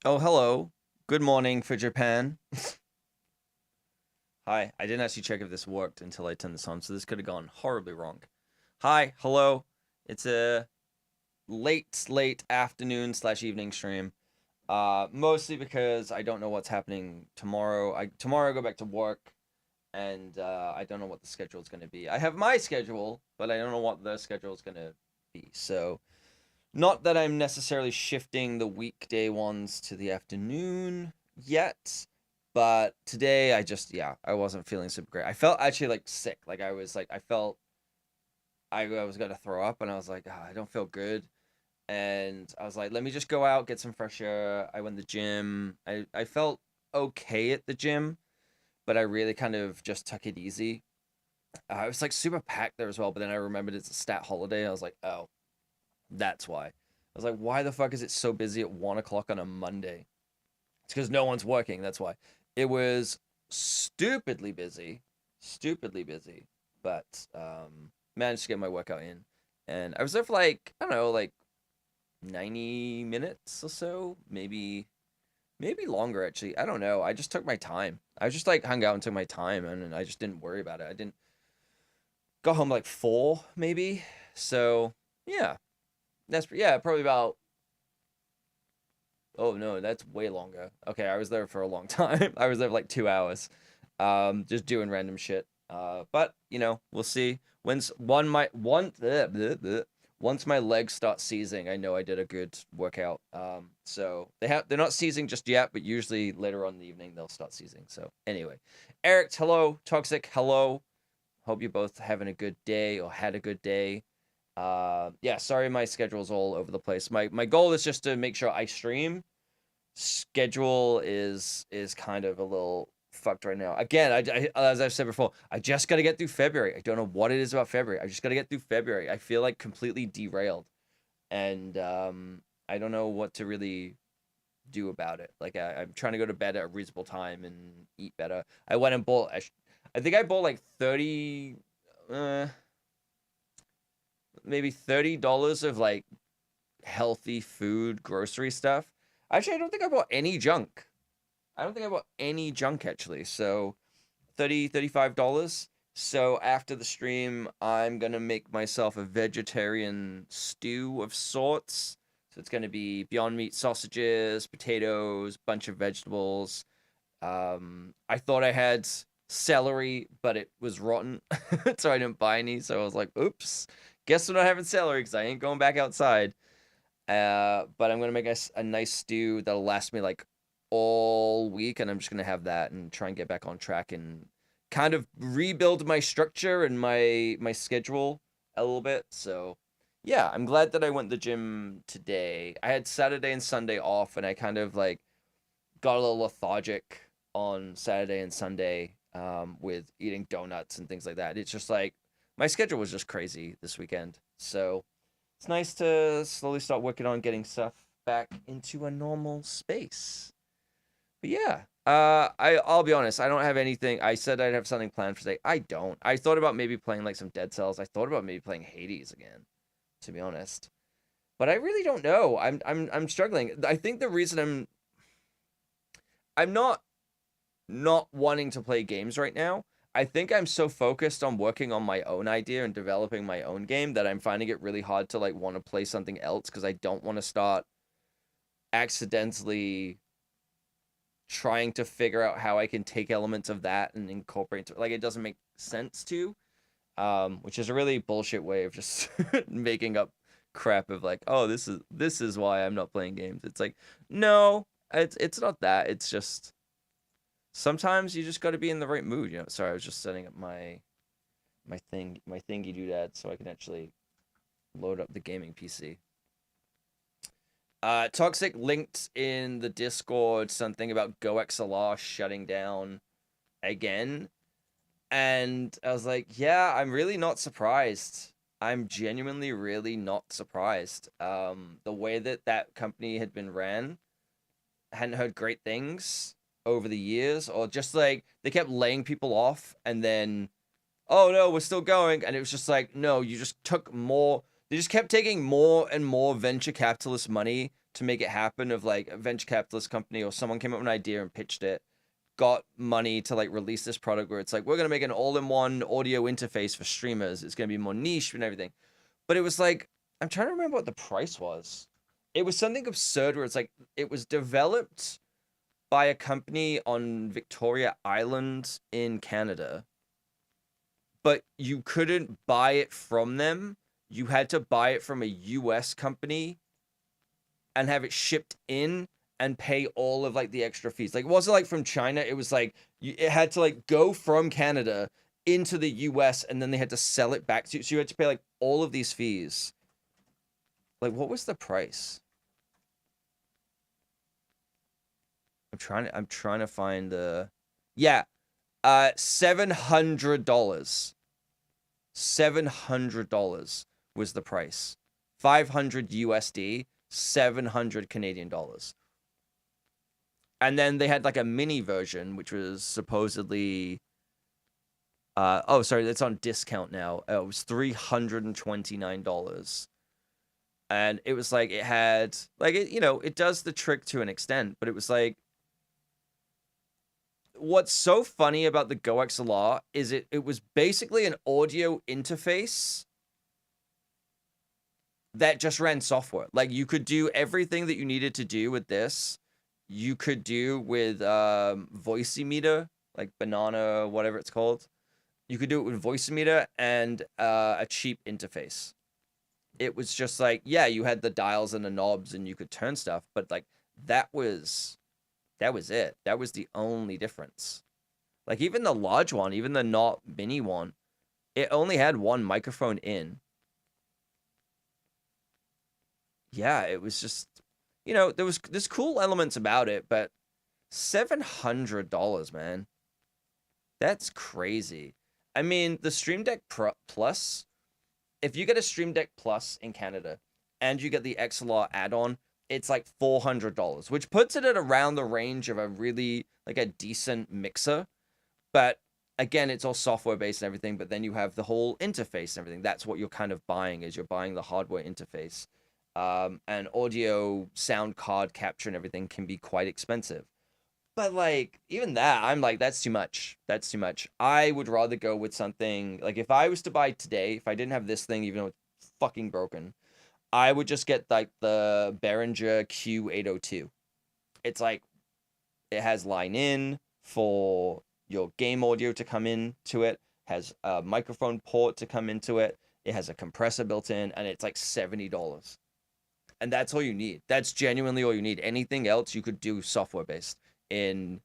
Oh, hello. Good morning for Japan. Hi. I didn't actually check if this worked until I turned this on, so this could have gone horribly wrong. Hi. Hello. It's a late afternoon slash evening stream. Mostly because I don't know what's happening tomorrow. Tomorrow I go back to work, and I don't know what the schedule is going to be. I have my schedule, but I don't know what the schedule is going to be. So, not that I'm necessarily shifting the weekday ones to the afternoon yet, but today yeah, I wasn't feeling super great. I felt actually like sick. Like I felt I was gonna throw up, and I was like, I don't feel good. And I was like, let me just go out, get some fresh air. I went to the gym. I felt okay at the gym, but I really kind of just took it easy. I was like super packed there as well, but then I remembered it's a stat holiday. I was like, oh, that's why. I was like, why the fuck is it so busy at 1 o'clock on a Monday? It's because no one's working. That's why. It was stupidly busy, but managed to get my workout in. And I was there for like, I don't know, like 90 minutes or so, maybe longer actually. I don't know. I just took my time. I just like hung out and took my time, and I just didn't worry about it. I didn't go home like 4 maybe. So, yeah. Yeah, probably about. Oh no, that's way longer. Okay, I was there for a long time. I was there for like 2 hours, just doing random shit. But we'll see. Once my legs start seizing, I know I did a good workout. So they're not seizing just yet, but usually later on in the evening they'll start seizing. So anyway, Eric, hello, Toxic, hello. Hope you both having a good day or had a good day. Yeah, sorry my schedule's all over the place. My goal is just to make sure I stream. Schedule is kind of a little fucked right now. Again, as I've said before, I just got to get through February. I don't know what it is about February. I just got to get through February. I feel like completely derailed, and I don't know what to really do about it. Like I'm trying to go to bed at a reasonable time and eat better. I went and bought. I think I bought like 30, uh, maybe $30 of like healthy food, grocery stuff. Actually, I don't think I bought any junk. I don't think I bought any junk actually. So 35 dollars. So after the stream, I'm gonna make myself a vegetarian stew of sorts. So it's gonna be Beyond Meat sausages, potatoes, bunch of vegetables. I thought I had celery, but it was rotten, so I didn't buy any. So I was like, "Oops, guess we're not having celery because I ain't going back outside." But I'm gonna make a nice stew that'll last me like all week, and I'm just gonna have that and try and get back on track and kind of rebuild my structure and my schedule a little bit. So yeah, I'm glad that I went to the gym today. I had Saturday and Sunday off, and I kind of like got a little lethargic on Saturday and Sunday with eating donuts and things like that. It's just like my schedule was just crazy this weekend. So it's nice to slowly start working on getting stuff back into a normal space. But yeah, I'll be honest. I don't have anything. I said I'd have something planned for today. I don't. I thought about maybe playing like some Dead Cells. I thought about maybe playing Hades again. To be honest, but I really don't know. I'm struggling. I think the reason I'm not wanting to play games right now. I think I'm so focused on working on my own idea and developing my own game that I'm finding it really hard to like want to play something else because I don't want to start accidentally trying to figure out how I can take elements of that and incorporate it. Like it doesn't make sense to, which is a really bullshit way of just making up crap of like, oh, this is why I'm not playing games. It's like, no, it's not that. It's just sometimes you just got to be in the right mood. Sorry, I was just setting up my thingy doodad so I can actually load up the gaming PC. Toxic linked in the Discord something about GoXLR shutting down again, and I was like, yeah, I'm really not surprised. I'm genuinely really not surprised. The way that company had been ran, hadn't heard great things over the years, or just like they kept laying people off and then, oh no, we're still going. And it was just like, no, you just took more. They just kept taking more and more venture capitalist money to make it happen of like a venture capitalist company or someone came up with an idea and pitched it, got money to like release this product where it's like, we're going to make an all-in-one audio interface for streamers. It's going to be more niche and everything. But it was like, I'm trying to remember what the price was. It was something absurd where it's like, it was developed by a company on Victoria Island in Canada, but you couldn't buy it from them. You had to buy it from a US company and have it shipped in and pay all of like the extra fees. Like, it wasn't like from China. It was like it had to like go from Canada into the US and then they had to sell it back to you. So you had to pay like all of these fees. Like, what was the price? I'm trying to find the yeah, $700. $700 was the price. 500 USD, 700 Canadian dollars. And then they had like a mini version, which was supposedly oh, sorry, it's on discount now. It was $329. And it was like it had like it, it does the trick to an extent, but it was like what's so funny about the Go XLR is it was basically an audio interface that just ran software. Like you could do everything that you needed to do with this. You could do with Voicemeter, like Banana, whatever it's called. You could do it with Voicemeter and a cheap interface. It was just like, yeah, you had the dials and the knobs and you could turn stuff, but like that was it. That was the only difference. Like even the large one, even the not mini one, it only had one microphone in. Yeah, it was just, there's cool elements about it, but $700, man. That's crazy. I mean, the Stream Deck Plus, if you get a Stream Deck Plus in Canada and you get the XLR add-on, it's like $400, which puts it at around the range of a really like a decent mixer. But again, it's all software based and everything, but then you have the whole interface and everything. That's what you're kind of buying, is you're buying the hardware interface. And audio sound card capture and everything can be quite expensive. But like even that, I'm like, that's too much. That's too much. I would rather go with something like if I was to buy today, if I didn't have this thing, even though it's fucking broken, I would just get like the Behringer Q802. It's like it has line in for your game audio to come into it, has a microphone port to come into it, it has a compressor built in, and it's like $70. And that's all you need. That's genuinely all you need. Anything else you could do software based in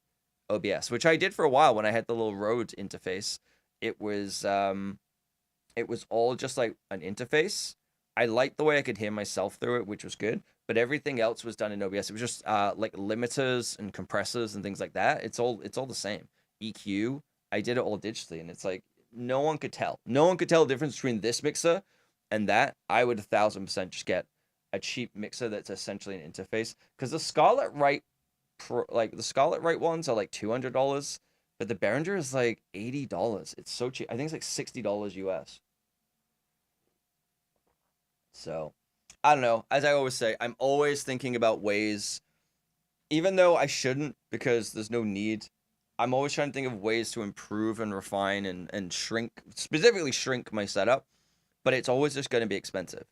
OBS, which I did for a while when I had the little Rode interface. It was all just like an interface. I liked the way I could hear myself through it, which was good. But everything else was done in OBS. It was just like limiters and compressors and things like that. It's all the same. EQ, I did it all digitally, and it's like no one could tell. No one could tell the difference between this mixer and that. I would 1,000% just get a cheap mixer that's essentially an interface, because the Scarlett Write the Scarlett Write ones are like $200, but the Behringer is like $80. It's so cheap. I think it's like $60 US. So, I don't know. As I always say, I'm always thinking about ways, even though I shouldn't because there's no need. I'm always trying to think of ways to improve and refine and shrink, specifically shrink my setup, but it's always just going to be expensive.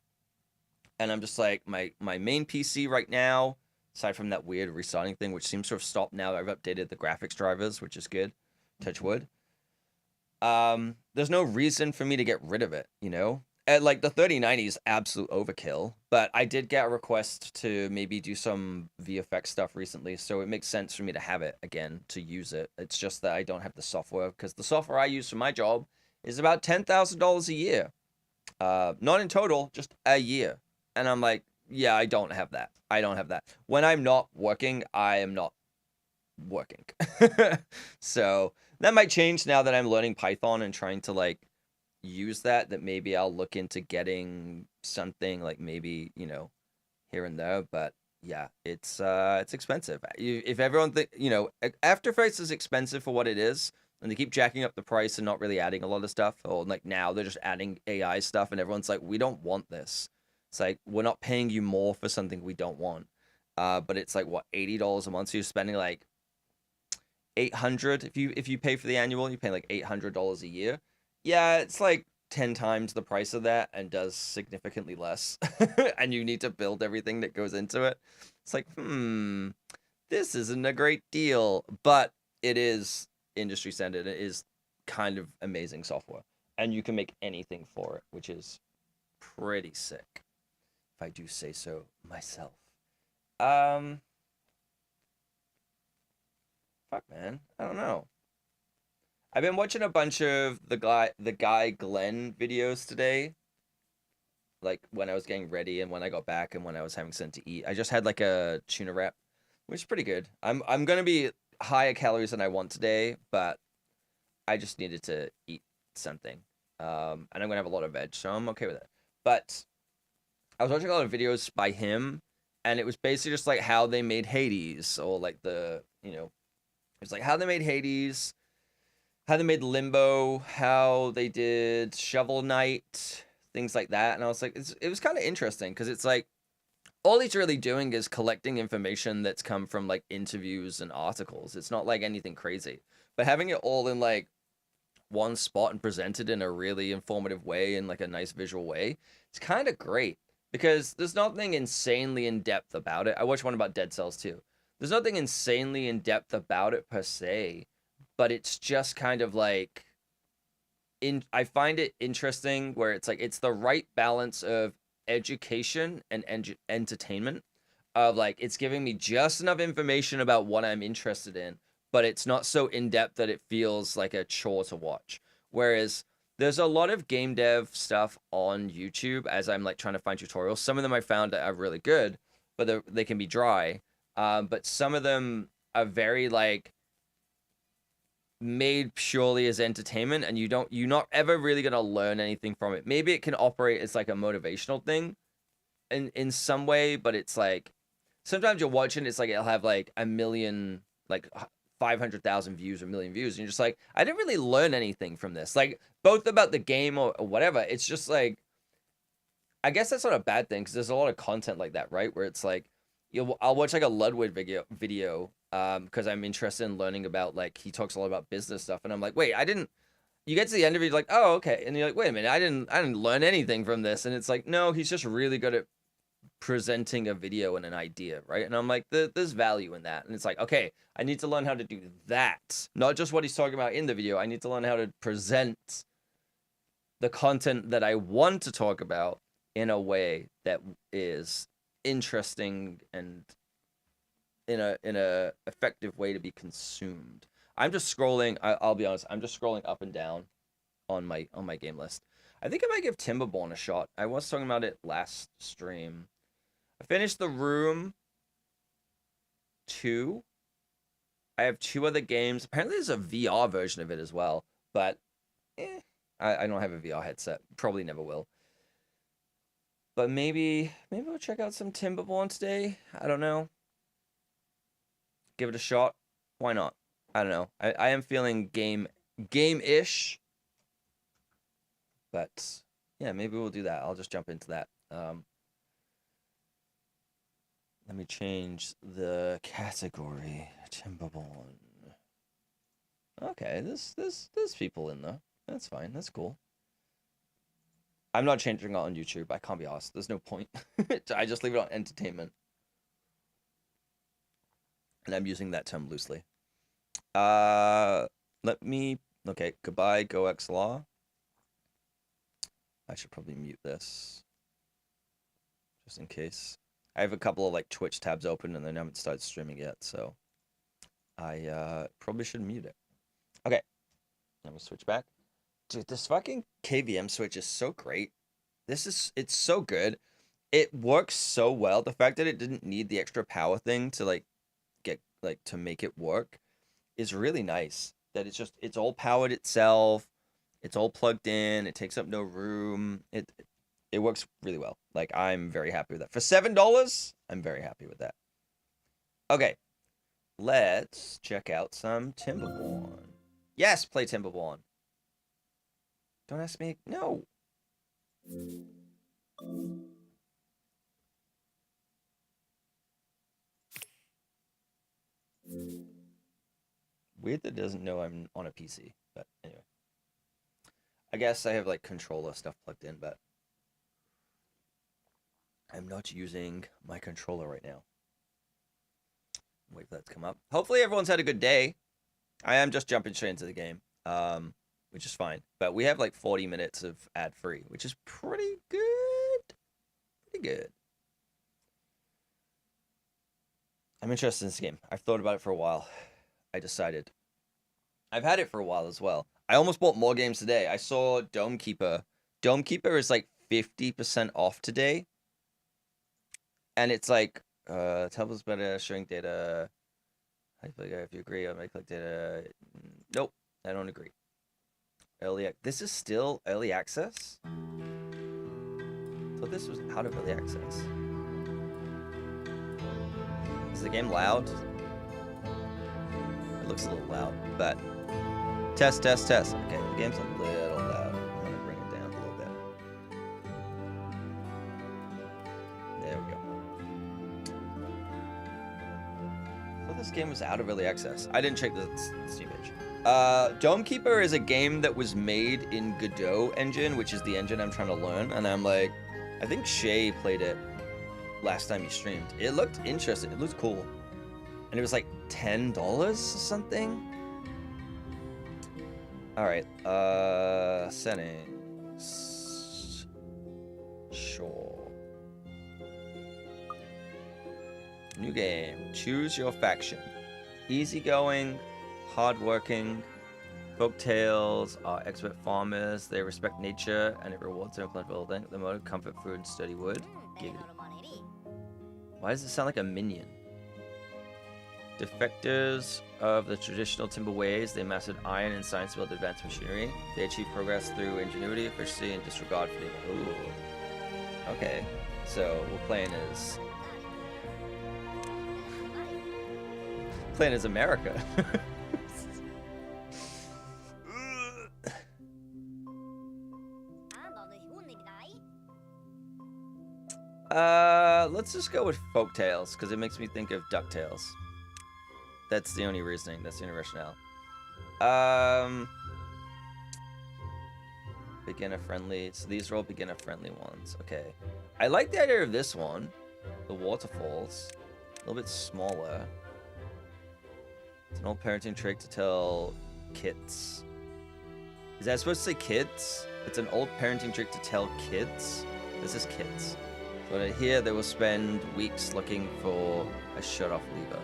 And I'm just like, my main PC right now, aside from that weird restarting thing, which seems to have stopped now, I've updated the graphics drivers, which is good. Touch wood. There's no reason for me to get rid of it, And like the 3090 is absolute overkill, but I did get a request to maybe do some VFX stuff recently, so it makes sense for me to have it again, to use it. It's just that I don't have the software, because the software I use for my job is about $10,000 a year. Not in total, just a year. And I'm like, yeah, I don't have that. I don't have that. When I'm not working, I am not working. So that might change now that I'm learning Python and trying to like use that maybe I'll look into getting something like maybe, here and there. But yeah, it's expensive. If everyone After Effects is expensive for what it is, and they keep jacking up the price and not really adding a lot of stuff, or like now they're just adding AI stuff, and everyone's like, we don't want this. It's like, we're not paying you more for something we don't want. but it's like what, $80 a month. So you're spending like 800 if you pay for the annual, you pay like $800 a year. Yeah, it's like 10 times the price of that and does significantly less. And you need to build everything that goes into it. It's like, this isn't a great deal, but it is industry standard. It is kind of amazing software, and you can make anything for it, which is pretty sick, if I do say so myself. Um, Fuck, man, I don't know. I've been watching a bunch of the guy Glenn videos today, like when I was getting ready and when I got back and when I was having something to eat. I just had like a tuna wrap, which is pretty good. I'm gonna be higher calories than I want today, but I just needed to eat something. And I'm gonna have a lot of veg, so I'm okay with it. But I was watching a lot of videos by him, and it was basically just like how they made Hades, or like it's like how they made Hades, how they made Limbo, how they did Shovel Knight, things like that. And I was like, it was kind of interesting because it's like all he's really doing is collecting information that's come from like interviews and articles. It's not like anything crazy, but having it all in like one spot and presented in a really informative way and like a nice visual way, it's kind of great because there's nothing insanely in depth about it. I watched one about Dead Cells too. There's nothing insanely in depth about it per se, but it's just kind of like I find it interesting where it's like it's the right balance of education and entertainment, of like it's giving me just enough information about what I'm interested in, but it's not so in depth that it feels like a chore to watch. Whereas there's a lot of game dev stuff on YouTube as I'm like trying to find tutorials. Some of them I found that are really good, but they can be dry. But some of them are very like made purely as entertainment, and you're not ever really gonna learn anything from it. Maybe it can operate as like a motivational thing in some way, but it's like sometimes you're watching, it's like it'll have like a million, like 500,000 views or a million views, and you're just like, I didn't really learn anything from this, like both about the game or whatever. It's just like, I guess that's not a bad thing because there's a lot of content like that, right? Where it's like, I'll watch like a Ludwig video, because I'm interested in learning about, like, he talks a lot about business stuff, and I'm like, wait, I didn't. You get to the end of it, you're like, oh, okay, and you're like, wait a minute, I didn't learn anything from this, and it's like, no, he's just really good at presenting a video and an idea, right? And I'm like, there's value in that, and it's like, okay, I need to learn how to do that, not just what he's talking about in the video. I need to learn how to present the content that I want to talk about in a way that is interesting and in a effective way to be consumed. I'm just scrolling. I'll be honest. I'm just scrolling up and down on my game list. I think I might give Timberborn a shot. I was talking about it last stream. I finished The Room 2. I have 2 other games. Apparently, there's a VR version of it as well, but I don't have a VR headset. Probably never will. But maybe we'll check out some Timberborn today. I don't know. Give it a shot. Why not? I don't know. I am feeling game-ish. But yeah, maybe we'll do that. I'll just jump into that. Let me change the category. Timberborn. Okay, there's people in there. That's fine. That's cool. I'm not changing it on YouTube. I can't be asked. There's no point. I just leave it on entertainment. And I'm using that term loosely. Let me... Okay, goodbye, GoXLaw. I should probably mute this. Just in case. I have a couple of like Twitch tabs open and then I haven't started streaming yet, so I probably should mute it. Okay. Let me switch back. Dude, this fucking KVM switch is so great. It's so good. It works so well. The fact that it didn't need the extra power thing to like get like to make it work is really nice. That it's all powered itself. It's all plugged in. It takes up no room. It works really well. Like, I'm very happy with that. For $7, I'm very happy with that. Okay. Let's check out some Timberborn. Yes, play Timberborn. Don't ask me. No. Weird that it doesn't know I'm on a PC, but anyway. I guess I have like controller stuff plugged in, but I'm not using my controller right now. Wait for that to come up. Hopefully everyone's had a good day. I am just jumping straight into the game, which is fine. But we have like 40 minutes of ad-free, which is pretty good. Pretty good. I'm interested in this game. I've thought about it for a while. I decided. I've had it for a while as well. I almost bought more games today. I saw Dome Keeper. Dome Keeper is like 50% off today. And it's like, tell us better showing data. If you agree, I might click data. Nope, I don't agree. This is still early access? So this was out of early access. Is the game loud? It looks a little loud, but test. Okay, the game's a little loud. I'm gonna bring it down a little bit. There we go. I thought this game was out of early access. I didn't check the Steam page. Dome Keeper is a game that was made in Godot engine, which is the engine I'm trying to learn, and I'm like, I think Shay played it last time he streamed. It looked interesting. It looked cool. And it was like $10 or something. All right. Settings. Sure. New game. Choose your faction. Easygoing, hardworking. Folktales are expert farmers. They respect nature and it rewards their plant building. The mode of comfort, food, and sturdy wood. Giggity. Why does it sound like a minion? Defectors of the traditional timber ways, they mastered iron and science to build advanced machinery. They achieve progress through ingenuity, efficiency, and disregard for the... Ooh. Okay, so we're playing as... America. Let's just go with Folktales, because it makes me think of DuckTales. That's the only reasoning. That's the only rationale. Beginner friendly. So these are all beginner friendly ones. Okay. I like the idea of this one. The waterfalls. A little bit smaller. It's an old parenting trick to tell kids. Is that supposed to say kids? It's an old parenting trick to tell kids? This is kids. So here they will spend weeks looking for a shut-off lever.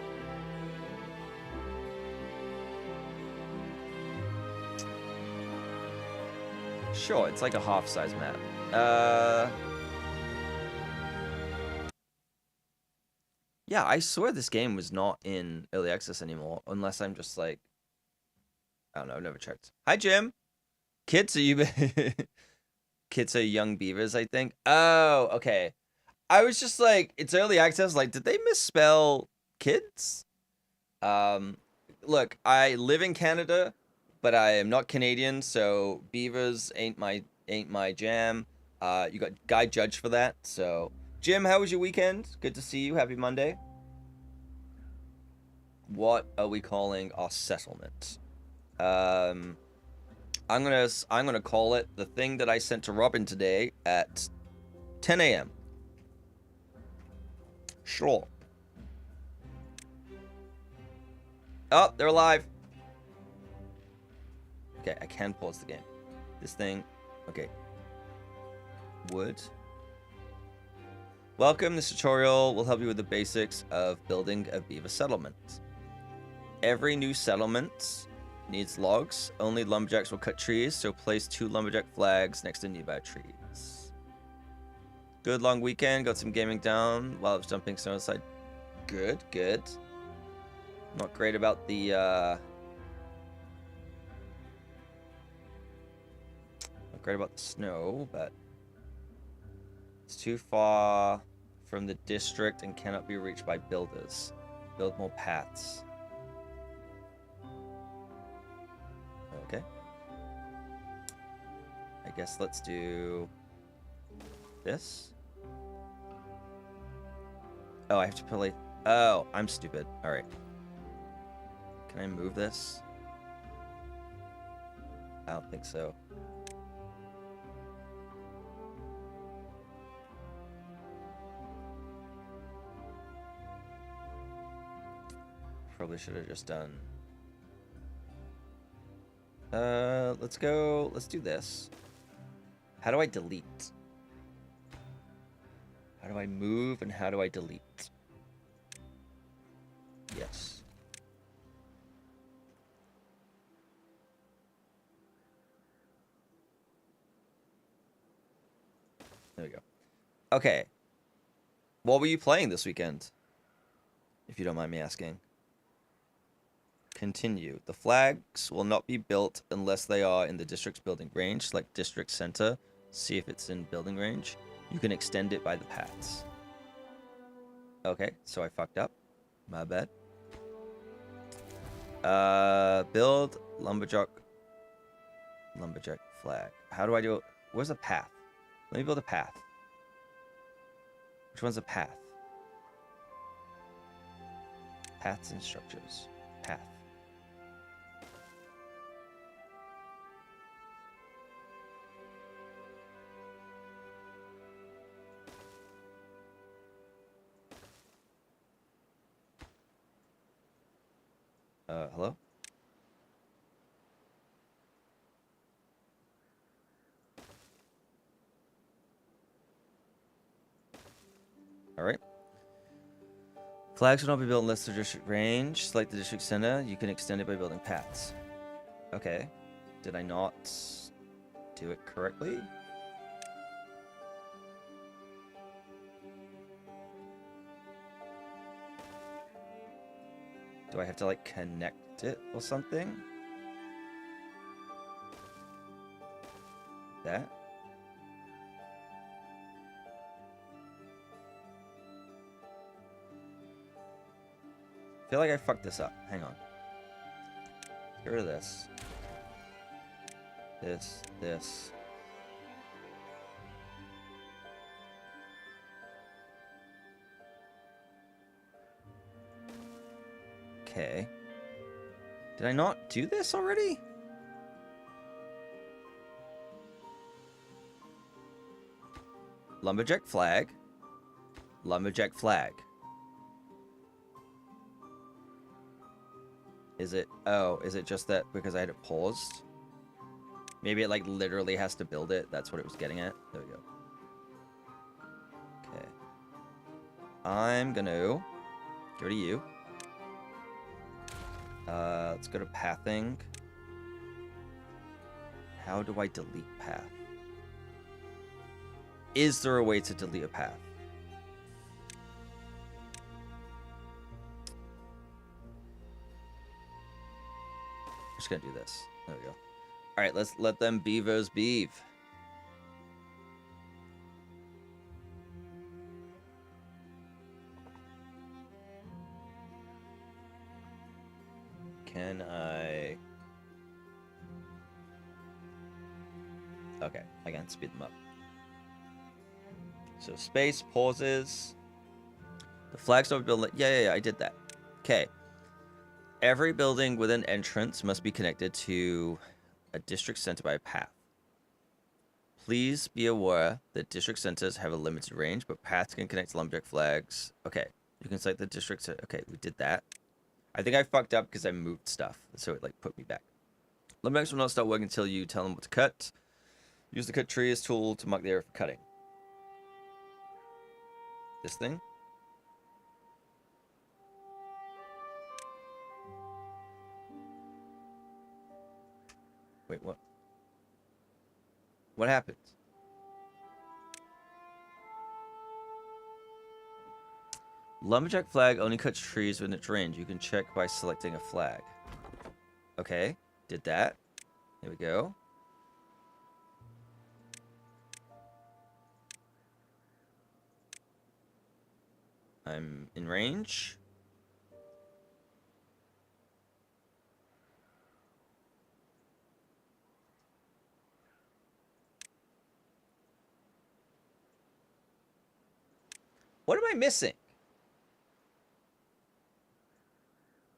Sure, it's like a half-size map. Yeah, I swear this game was not in early access anymore, unless I'm just like, I don't know, I've never checked. Hi, Jim. Kids are you? Kids are young beavers, I think. Oh, okay. I was just like, it's early access. Like, did they misspell kids? Look, I live in Canada, but I am not Canadian, so beavers ain't my jam. You got Guy Judge for that. So, Jim, how was your weekend? Good to see you. Happy Monday. What are we calling our settlement? I'm gonna call it the thing that I sent to Robin today at 10 a.m. Sure. Oh, they're alive. Okay, I can pause the game. This thing. Okay. Wood. Welcome. This tutorial will help you with the basics of building a beaver settlement. Every new settlement needs logs. Only lumberjacks will cut trees, so place 2 lumberjack flags next to nearby trees. Good long weekend. Got some gaming down while I was jumping snow outside. Good, good. Not great about the not great about the snow, but it's too far from the district and cannot be reached by builders. Build more paths. Okay. I guess let's do this. Oh, I have to play. Oh, I'm stupid. All right. Can I move this? I don't think so. Probably should have just done. Let's go. Let's do this. How do I delete? How do I move and how do I delete? Yes. There we go. Okay. What were you playing this weekend? If you don't mind me asking. Continue. The flags will not be built unless they are in the district's building range. Select district center. See if it's in building range. You can extend it by the paths. Okay, so I fucked up. My bad. Build lumberjack flag. How do I do it? Where's the path? Let me build a path. Which one's a path? Paths and structures. Path. Hello? Alright. Flags will not be built unless the district range. Select the district center. You can extend it by building paths. Okay. Did I not do it correctly? Do I have to, like, connect it or something? That? I feel like I fucked this up. Hang on. Get rid of this. This. Okay. Did I not do this already? Lumberjack flag. Lumberjack flag. Is it... Oh, is it just that because I had it paused? Maybe it, like, literally has to build it. That's what it was getting at. There we go. Okay. I'm gonna... go to you. Let's go to pathing. How do I delete path? Is there a way to delete a path? I'm just gonna do this. There we go. All right, let's let them beavers beeve. Can I... Okay, I can speed them up. So space, pauses. The flags don't build... Yeah, I did that. Okay. Every building with an entrance must be connected to a district center by a path. Please be aware that district centers have a limited range, but paths can connect to lumberjack flags. Okay, you can select the district... Okay, we did that. I think I fucked up because I moved stuff, so it, like, put me back. Lumberjacks will not start working until you tell them what to cut. Use the cut tree as tool to mark the area for cutting. This thing? Wait, what? What happened? Lumberjack flag only cuts trees within its range. You can check by selecting a flag. Okay, did that. Here we go. I'm in range. What am I missing?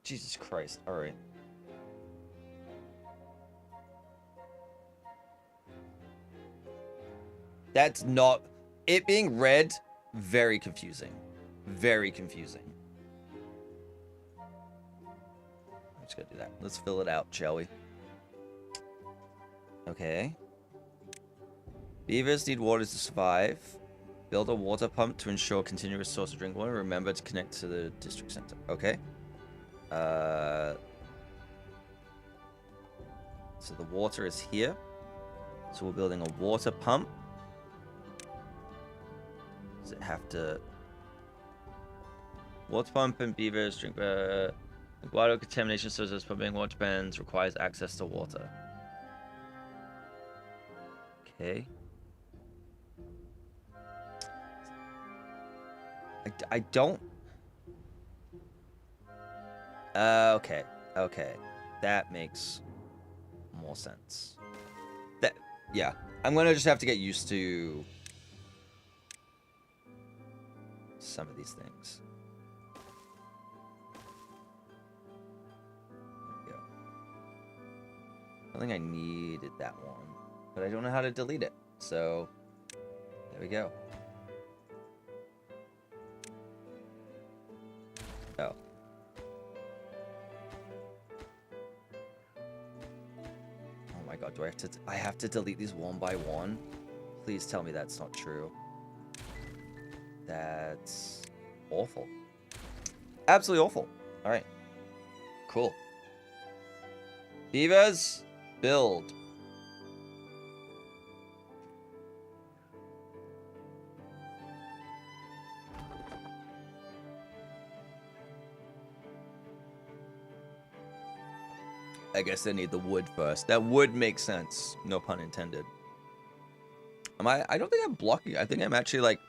Jesus Christ. All right. That's not... It being red, very confusing. Very confusing. I'm just gonna do that. Let's fill it out, shall we? Okay. Beavers need water to survive. Build a water pump to ensure continuous source of drink water. Remember to connect to the district center. Okay. So the water is here. So we're building a water pump. Does it have to... Water pump and beavers drink... water contamination sources pumping water bends requires access to water. Okay. I don't... okay. Okay. That makes more sense. That... Yeah. I'm gonna just have to get used to some of these things. There we go. I don't think I needed that one, but I don't know how to delete it. So, there we go. Oh. Oh my god, do I have to delete these one by one? Please tell me that's not true. That's awful. Absolutely awful. Alright. Cool. Beavers, build. I guess they need the wood first. That would make sense. No pun intended. I don't think I'm blocking. I think I'm actually, like,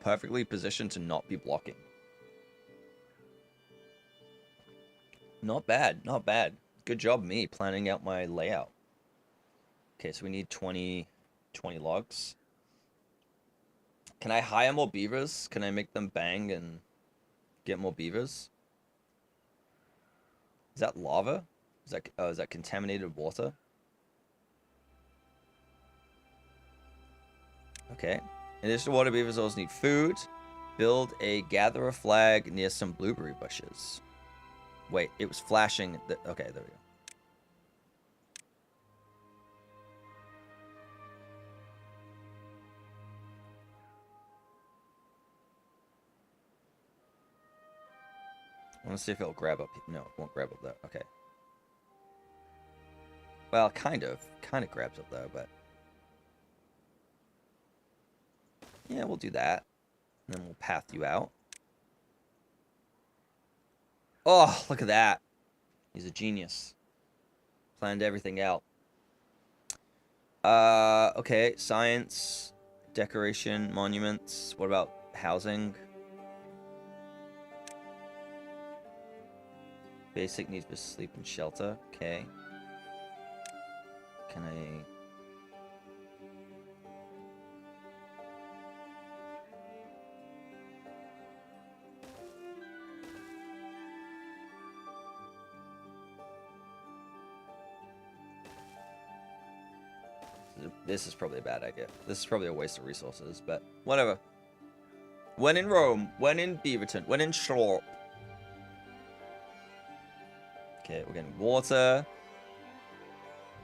perfectly positioned to not be blocking. Not bad. Not bad. Good job, me, planning out my layout. Okay, so we need 20 logs. Can I hire more beavers? Can I make them bang and get more beavers? Is that lava? Is that contaminated water? Okay. In addition to water, beavers also need food. Build a gatherer flag near some blueberry bushes. Wait, it was flashing. Okay, there we go. I want to see if it'll grab up. No, it won't grab up there. Okay. Well, kind of grabs up there, but yeah, we'll do that. And then we'll path you out. Oh, look at that. He's a genius. Planned everything out. Okay, science, decoration, monuments. What about housing? Basic needs for sleep and shelter. Okay. Can I... This is probably a bad idea. This is probably a waste of resources, but whatever. When in Rome, when in Beaverton, when in Shorp. Okay, we're getting water.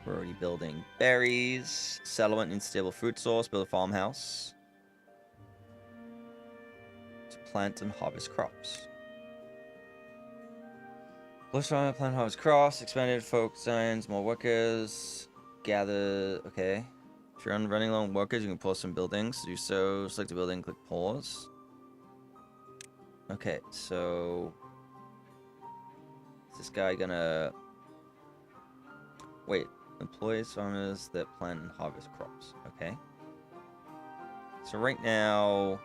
We're already building berries. Settlement needs stable food source. Build a farmhouse. To plant and harvest crops. Bush farm, plant, harvest crops. Expanded folk signs, more workers. Gather, okay. If you're running low on workers, you can pause some buildings. To do so, select a building, click pause. Okay, so... Is this guy gonna... Wait, employs farmers that plant and harvest crops. Okay. So right now...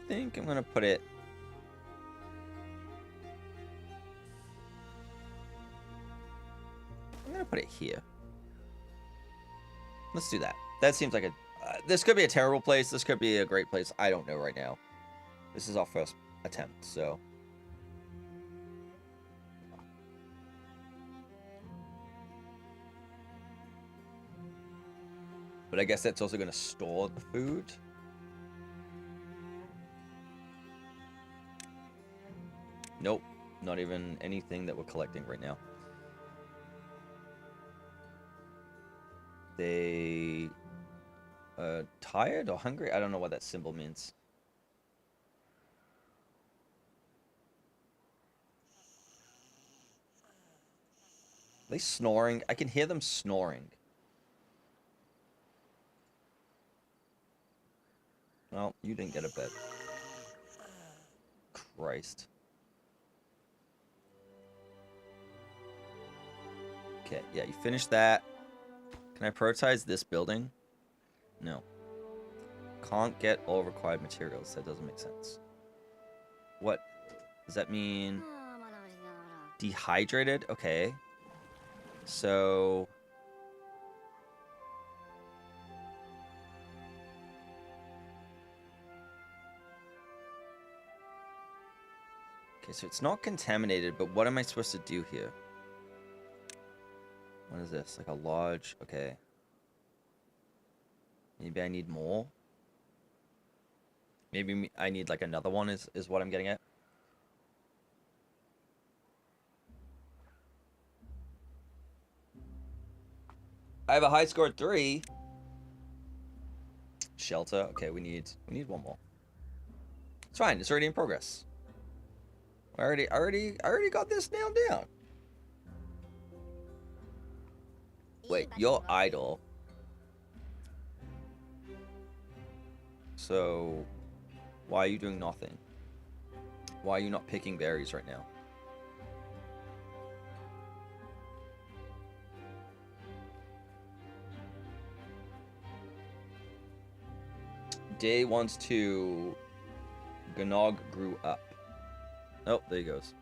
I think I'm gonna put it... I'm gonna put it here. Let's do that. That seems like a... This could be a terrible place. This could be a great place. I don't know right now. This is our first attempt, so. But I guess that's also going to store the food. Nope. Not even anything that we're collecting right now. They... tired or hungry? I don't know what that symbol means. Are they snoring? I can hear them snoring. Well, you didn't get a bed. Christ. Okay, yeah, you finished that. Can I prioritize this building? No. Can't get all required materials. That doesn't make sense. What? Does that mean... dehydrated? Okay. So... okay, so it's not contaminated, but what am I supposed to do here? What is this? Like a lodge? Okay. Maybe I need more? Maybe I need like another one is what I'm getting at. I have a high score 3. Shelter. Okay, we need one more. It's fine. It's already in progress. I already got this nailed down. Wait, you're idle. So, why are you doing nothing? Why are you not picking berries right now? Day wants to... Gnog grew up. Oh, there he goes.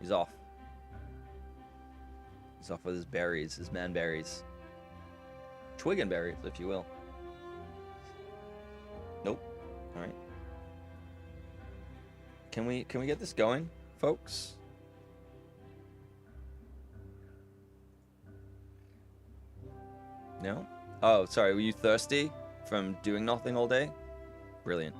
He's off. He's off with his berries, his man berries. Twiggin berries, if you will. Nope. Alright. Can we get this going, folks? No? Oh, sorry, were you thirsty from doing nothing all day? Brilliant.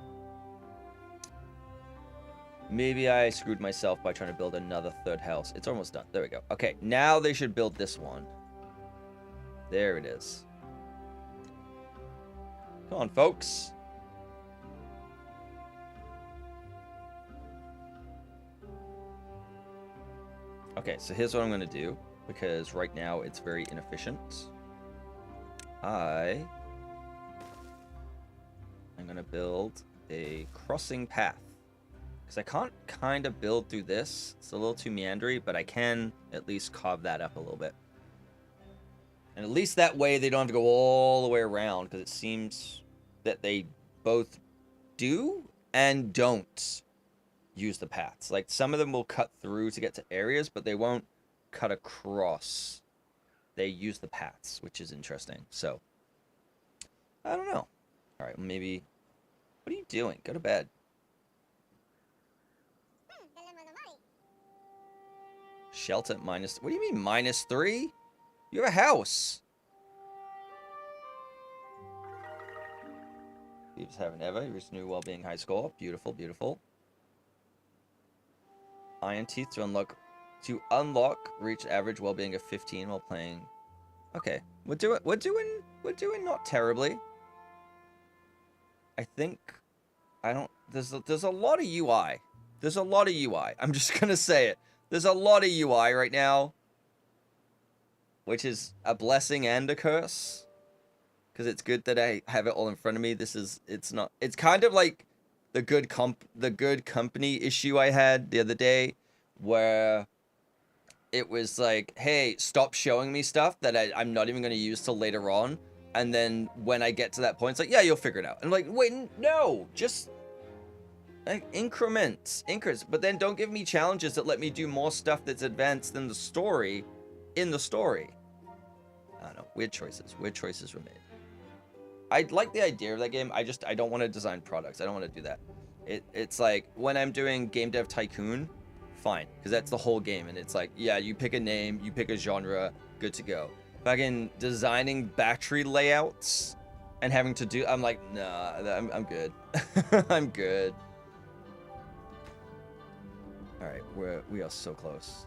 Maybe I screwed myself by trying to build another third house. It's almost done. There we go. Okay, now they should build this one. There it is. Come on, folks. Okay, so here's what I'm going to do, because right now it's very inefficient. I'm going to build a crossing path. Because I can't kind of build through this. It's a little too meandery, but I can at least carve that up a little bit. And at least that way they don't have to go all the way around, because it seems that they both do and don't use the paths. Like, some of them will cut through to get to areas, but they won't cut across. They use the paths, which is interesting. So, I don't know. All right, maybe... what are you doing? Go to bed. Shelter minus... what do you mean -3? You have a house. Thieves haven't ever. You reached new well-being high score. Beautiful, beautiful. Iron teeth to unlock reach average well-being of 15 while playing. Okay, we're doing not terribly. I think there's a lot of UI. There's a lot of UI. I'm just gonna say it. There's a lot of UI right now, which is a blessing and a curse, because it's good that I have it all in front of me. It's kind of like the good company issue I had the other day, where it was like, hey, stop showing me stuff that I'm not even going to use till later on. And then when I get to that point, it's like, yeah, you'll figure it out. And I'm like, wait, no, just like, increments. But then don't give me challenges that let me do more stuff that's advanced than the story in the story. I don't know. Weird choices. Weird choices were made. I like the idea of that game. I don't want to design products. I don't want to do that. It's like when I'm doing Game Dev Tycoon, fine, because that's the whole game, and it's like, yeah, you pick a name, you pick a genre, good to go. Fucking designing battery layouts and having to do, I'm like, nah, I'm good. I'm good. All right, we are so close.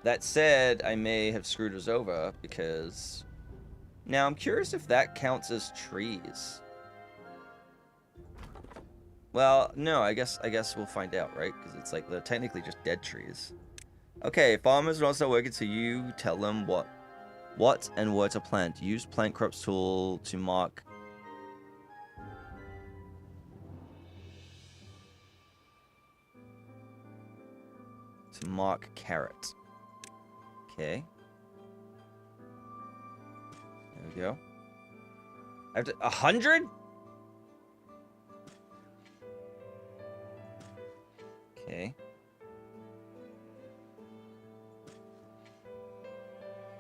That said, I may have screwed us over because now I'm curious if that counts as trees. Well, no, I guess we'll find out, right? Because it's like they're technically just dead trees. Okay, farmers are also working, so you tell them what and where to plant. Use plant crops tool to mark. Carrot. Okay. There we go. I have to 100? Okay.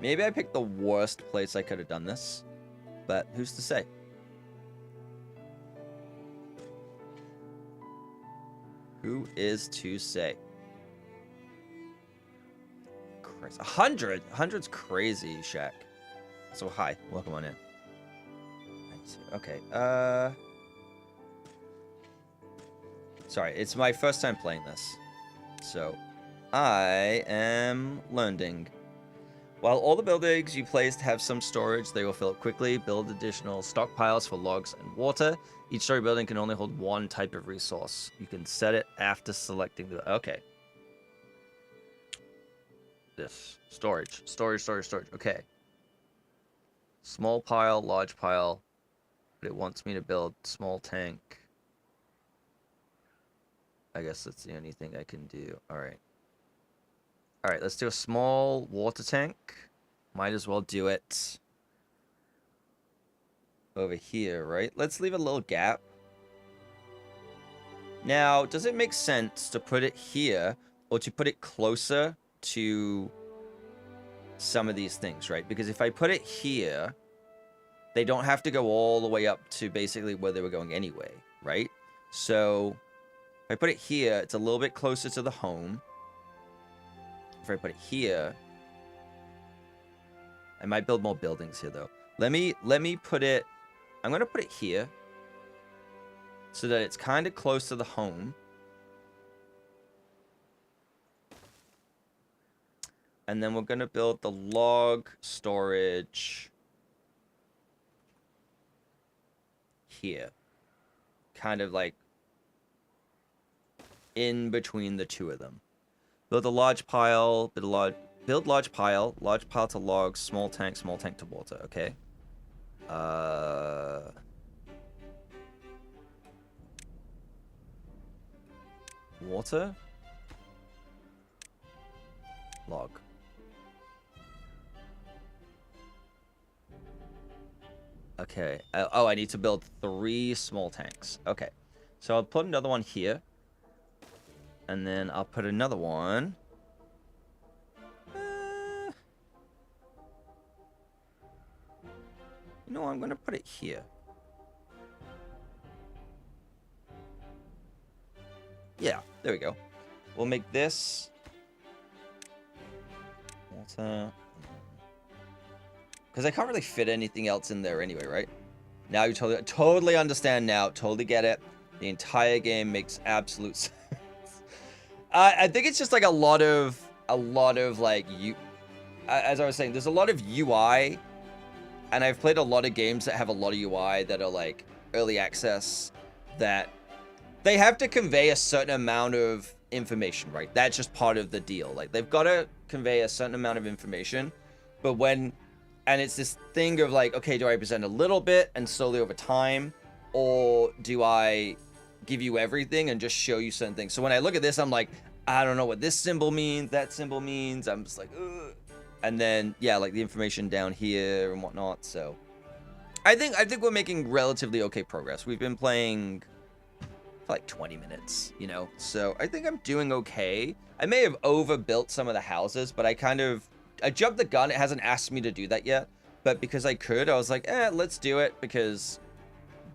Maybe I picked the worst place I could have done this, but who's to say? Who is to say? Crazy. 100? 100's crazy, Shaq. So hi, welcome on in. Okay, sorry, it's my first time playing this, so I am learning. While all the buildings you placed have some storage, they will fill up quickly. Build additional stockpiles for logs and water. Each story building can only hold one type of resource. You can set it after selecting the... Okay. This. Storage. Storage. Okay. Small pile, large pile. But it wants me to build small tank. I guess that's the only thing I can do. Alright. Alright, let's do a small water tank. Might as well do it over here, right? Let's leave a little gap. Now, does it make sense to put it here or to put it closer to some of these things, right? Because if I put it here, they don't have to go all the way up to basically where they were going anyway, right? So if I put it here, it's a little bit closer to the home. If I put it here, I might build more buildings here though. Let me put it, I'm gonna put it here so that it's kind of close to the home. And then we're gonna build the log storage here. Kind of like in between the two of them. Build a large pile, build large pile to logs, small tank to water, okay? Water? Log. Okay. Oh, I need to build 3 small tanks. Okay. So I'll put another one here. And then I'll put another one. You know, I'm going to put it here. Yeah, there we go. We'll make this water. Because I can't really fit anything else in there anyway, right? Now you totally understand now. Totally get it. The entire game makes absolute sense. I think it's just like a lot of like as I was saying, there's a lot of UI, and I've played a lot of games that have a lot of UI that are like early access, that they have to convey a certain amount of information, right? That's just part of the deal. Like they've got to convey a certain amount of information, but and it's this thing of like, okay, do I present a little bit and slowly over time, or do I give you everything and just show you certain things? So when I look at this, I'm like, I don't know what this symbol means, that symbol means. I'm just like, ugh. And then yeah, like the information down here and whatnot. So I think we're making relatively okay progress. We've been playing for like 20 minutes, you know, so I think I'm doing okay. I may have overbuilt some of the houses, but I jumped the gun. It hasn't asked me to do that yet, But because I could, I was like, let's do it because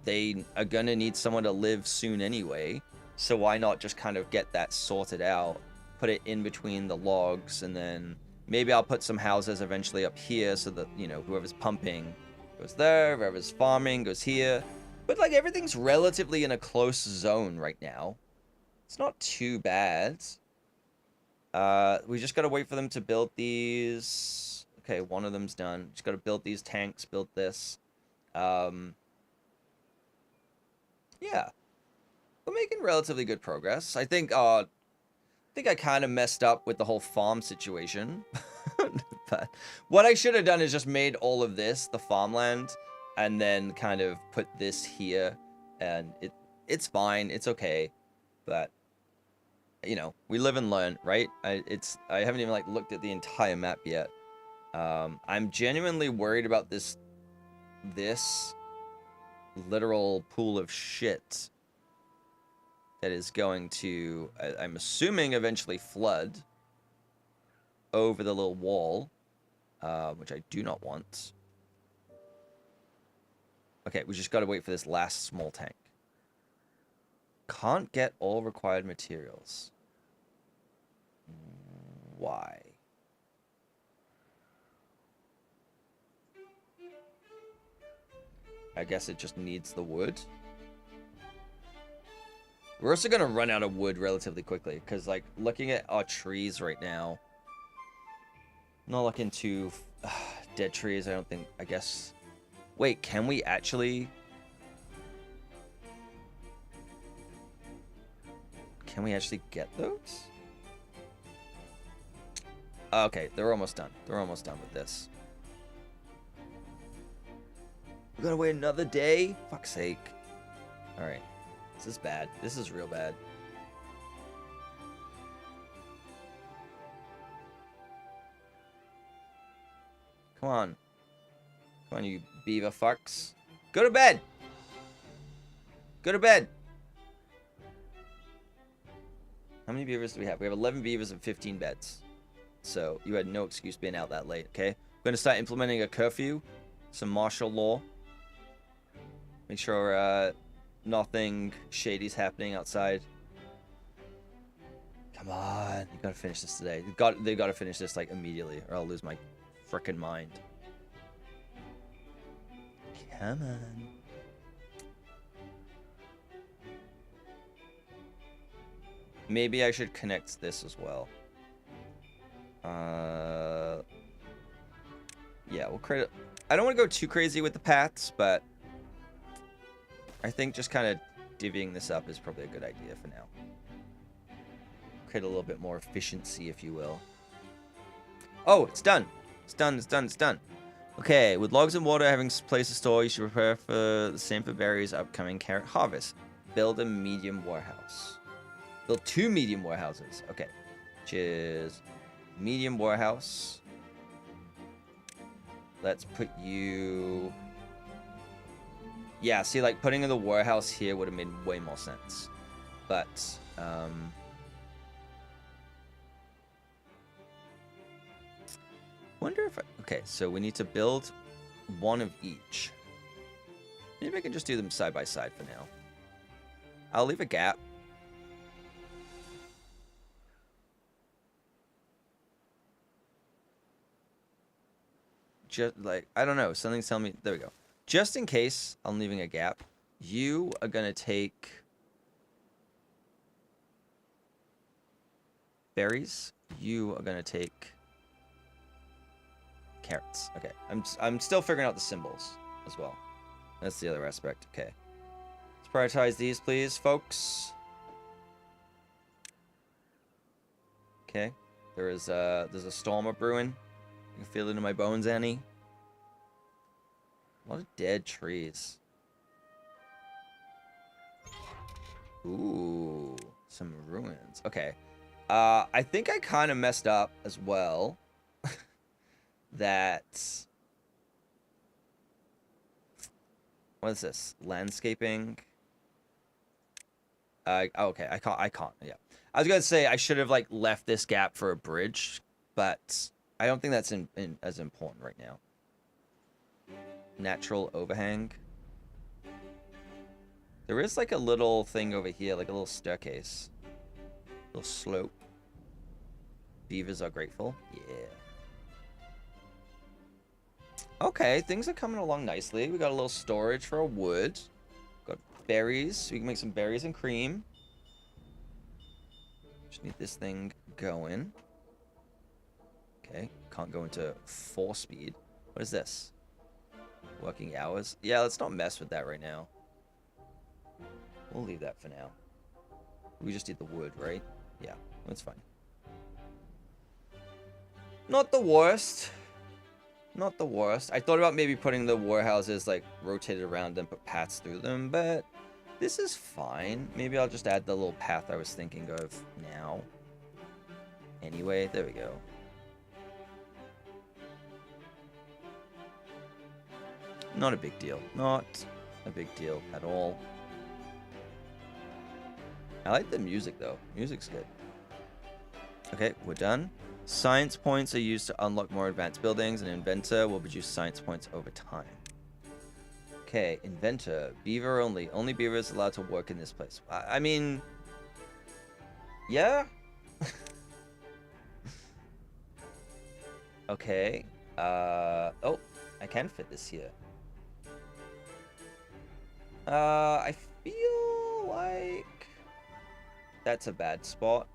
they are gonna need someone to live soon anyway. So why not just kind of get that sorted out, put it in between the logs, and then maybe I'll put some houses eventually up here so that, you know, whoever's pumping goes there, whoever's farming goes here. But like everything's relatively in a close zone right now. It's not too bad. We just gotta wait for them to build these. Okay, one of them's done. Just gotta build these tanks, build this. Yeah, we're making relatively good progress. I think I kind of messed up with the whole farm situation. But what I should have done is just made all of this the farmland and then kind of put this here, and it's fine, it's okay. But you know, we live and learn, right? I haven't even like looked at the entire map yet. I'm genuinely worried about this literal pool of shit that is going to, I'm assuming, eventually flood over the little wall, which I do not want. Okay, we just got to wait for this last small tank. Can't get all required materials. Why? I guess it just needs the wood. We're also going to run out of wood relatively quickly, because, like, looking at our trees right now, not looking too dead trees, I don't think, I guess. Wait, can we actually... Can we actually get those? Okay, they're almost done. They're almost done with this. We gotta wait another day? Fuck's sake. Alright. This is bad. This is real bad. Come on. Come on, you beaver fucks. Go to bed! Go to bed! How many beavers do we have? We have 11 beavers and 15 beds. So, you had no excuse being out that late, okay? We're gonna start implementing a curfew. Some martial law. Make sure, nothing shady's happening outside. Come on. You gotta finish this today. They gotta finish this, like, immediately, or I'll lose my frickin' mind. Come on. Maybe I should connect this as well. Yeah, we'll create I don't want to go too crazy with the paths, but I think just kind of divvying this up is probably a good idea for now. Create a little bit more efficiency, if you will. Oh, it's done. It's done, it's done, it's done. Okay, with logs and water having place to store, you should prepare for the same for berries upcoming carrot harvest. Build a medium warehouse. Build 2 medium warehouses. Okay. Which is medium warehouse. Let's put you... Yeah, see, like, putting in the warehouse here would have made way more sense. But, wonder if okay, so we need to build one of each. Maybe I can just do them side by side for now. I'll leave a gap. Just like, I don't know, something's telling me, there we go. Just in case I'm leaving a gap, you are gonna take berries. You are gonna take carrots. Okay, I'm still figuring out the symbols as well. That's the other aspect. Okay, let's prioritize these, please, folks. Okay, there's a storm brewing. You can feel it in my bones, Annie. A lot of dead trees. Ooh, some ruins. Okay. I think I kind of messed up as well. That... What is this? Landscaping? Okay, I can't, yeah. I was gonna say I should have, like, left this gap for a bridge, but I don't think that's as important right now. natural overhang. There is like a little thing over here, like a little staircase. Little slope. Beavers are grateful. Yeah. Okay, things are coming along nicely. We got a little storage for our wood. Got berries, so we can make some berries and cream. Just need this thing going. Okay, can't go into 4 speed. What is this? Working hours? Yeah, let's not mess with that right now. We'll leave that for now. We just need the wood, right? Yeah, that's fine. Not the worst. Not the worst. I thought about maybe putting the warehouses like rotated around and put paths through them, but this is fine. Maybe I'll just add the little path I was thinking of now. Anyway, there we go. Not a big deal. Not a big deal at all. I like the music though. Music's good. Okay, we're done. Science points are used to unlock more advanced buildings. An inventor will produce science points over time. Okay, inventor. Beaver only. Only beaver is allowed to work in this place. I mean... Yeah? Okay. Oh, I can fit this here. I feel like... That's a bad spot.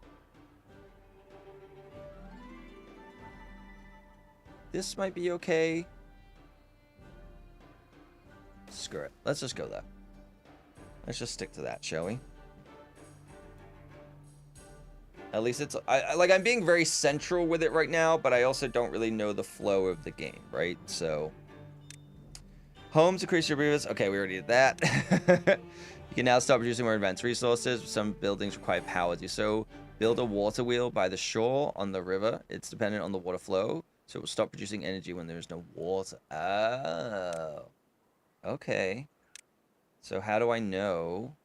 This might be okay. Screw it. Let's just go there. Let's just stick to that, shall we? At least it's... I'm being very central with it right now, but I also don't really know the flow of the game, right? So... Homes increase your beavers. Okay, we already did that. You can now start producing more advanced resources. Some buildings require power to do so. Build a water wheel by the shore on the river. It's dependent on the water flow. So it will stop producing energy when there is no water. Oh. Okay. So how do I know?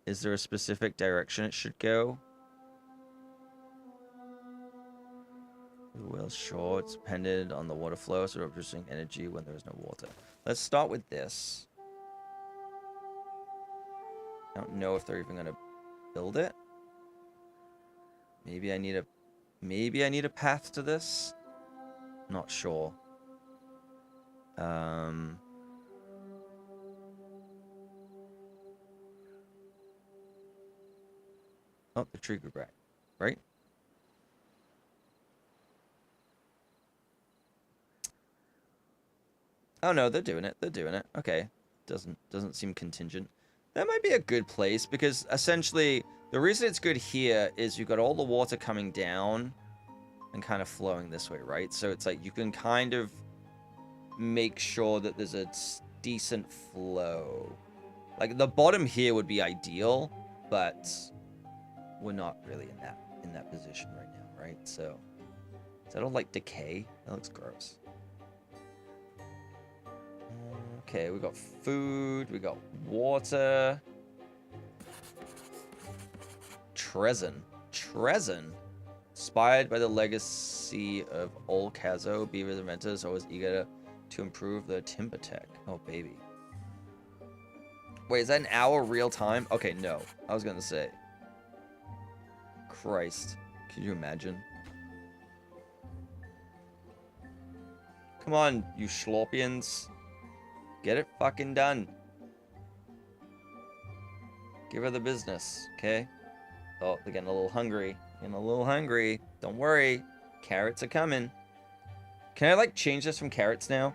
Is there a specific direction it should go? Well, sure. It's dependent on the water flow, so we're producing energy when there is no water. Let's start with this. I don't know if they're even gonna build it. Maybe I need a path to this. Not sure. Oh, the tree grew back, right? Oh no, they're doing it. They're doing it. Okay. Doesn't seem contingent. That might be a good place because essentially the reason it's good here is you've got all the water coming down and kind of flowing this way, right? So it's like you can kind of make sure that there's a decent flow. Like the bottom here would be ideal, but we're not really in that position right now, right? So is that all like decay? That looks gross. Okay, we got food, we got water. Trezen. Inspired by the legacy of old Kazo, Beaver's inventors are always eager to improve their timber tech. Oh, baby. Wait, is that an hour real time? Okay, no. I was gonna say. Christ. Can you imagine? Come on, you schlorpians. Get it fucking done. Give her the business, okay? Oh, they're getting a little hungry. Getting a little hungry. Don't worry. Carrots are coming. Can I, like, change this from carrots now?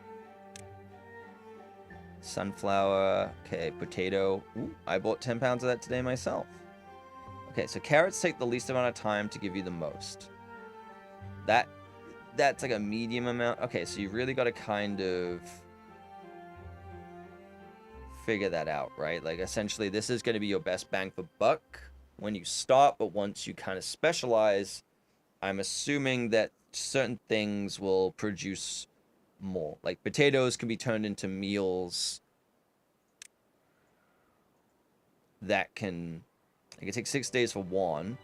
Sunflower. Okay, potato. Ooh, I bought 10 pounds of that today myself. Okay, so carrots take the least amount of time to give you the most. That's like a medium amount. Okay, so you really got to kind of figure that out, right? Like, essentially, this is going to be your best bang for buck when you start, but once you kind of specialize, I'm assuming that certain things will produce more. Like, potatoes can be turned into meals that can Like, it takes 6 days for one,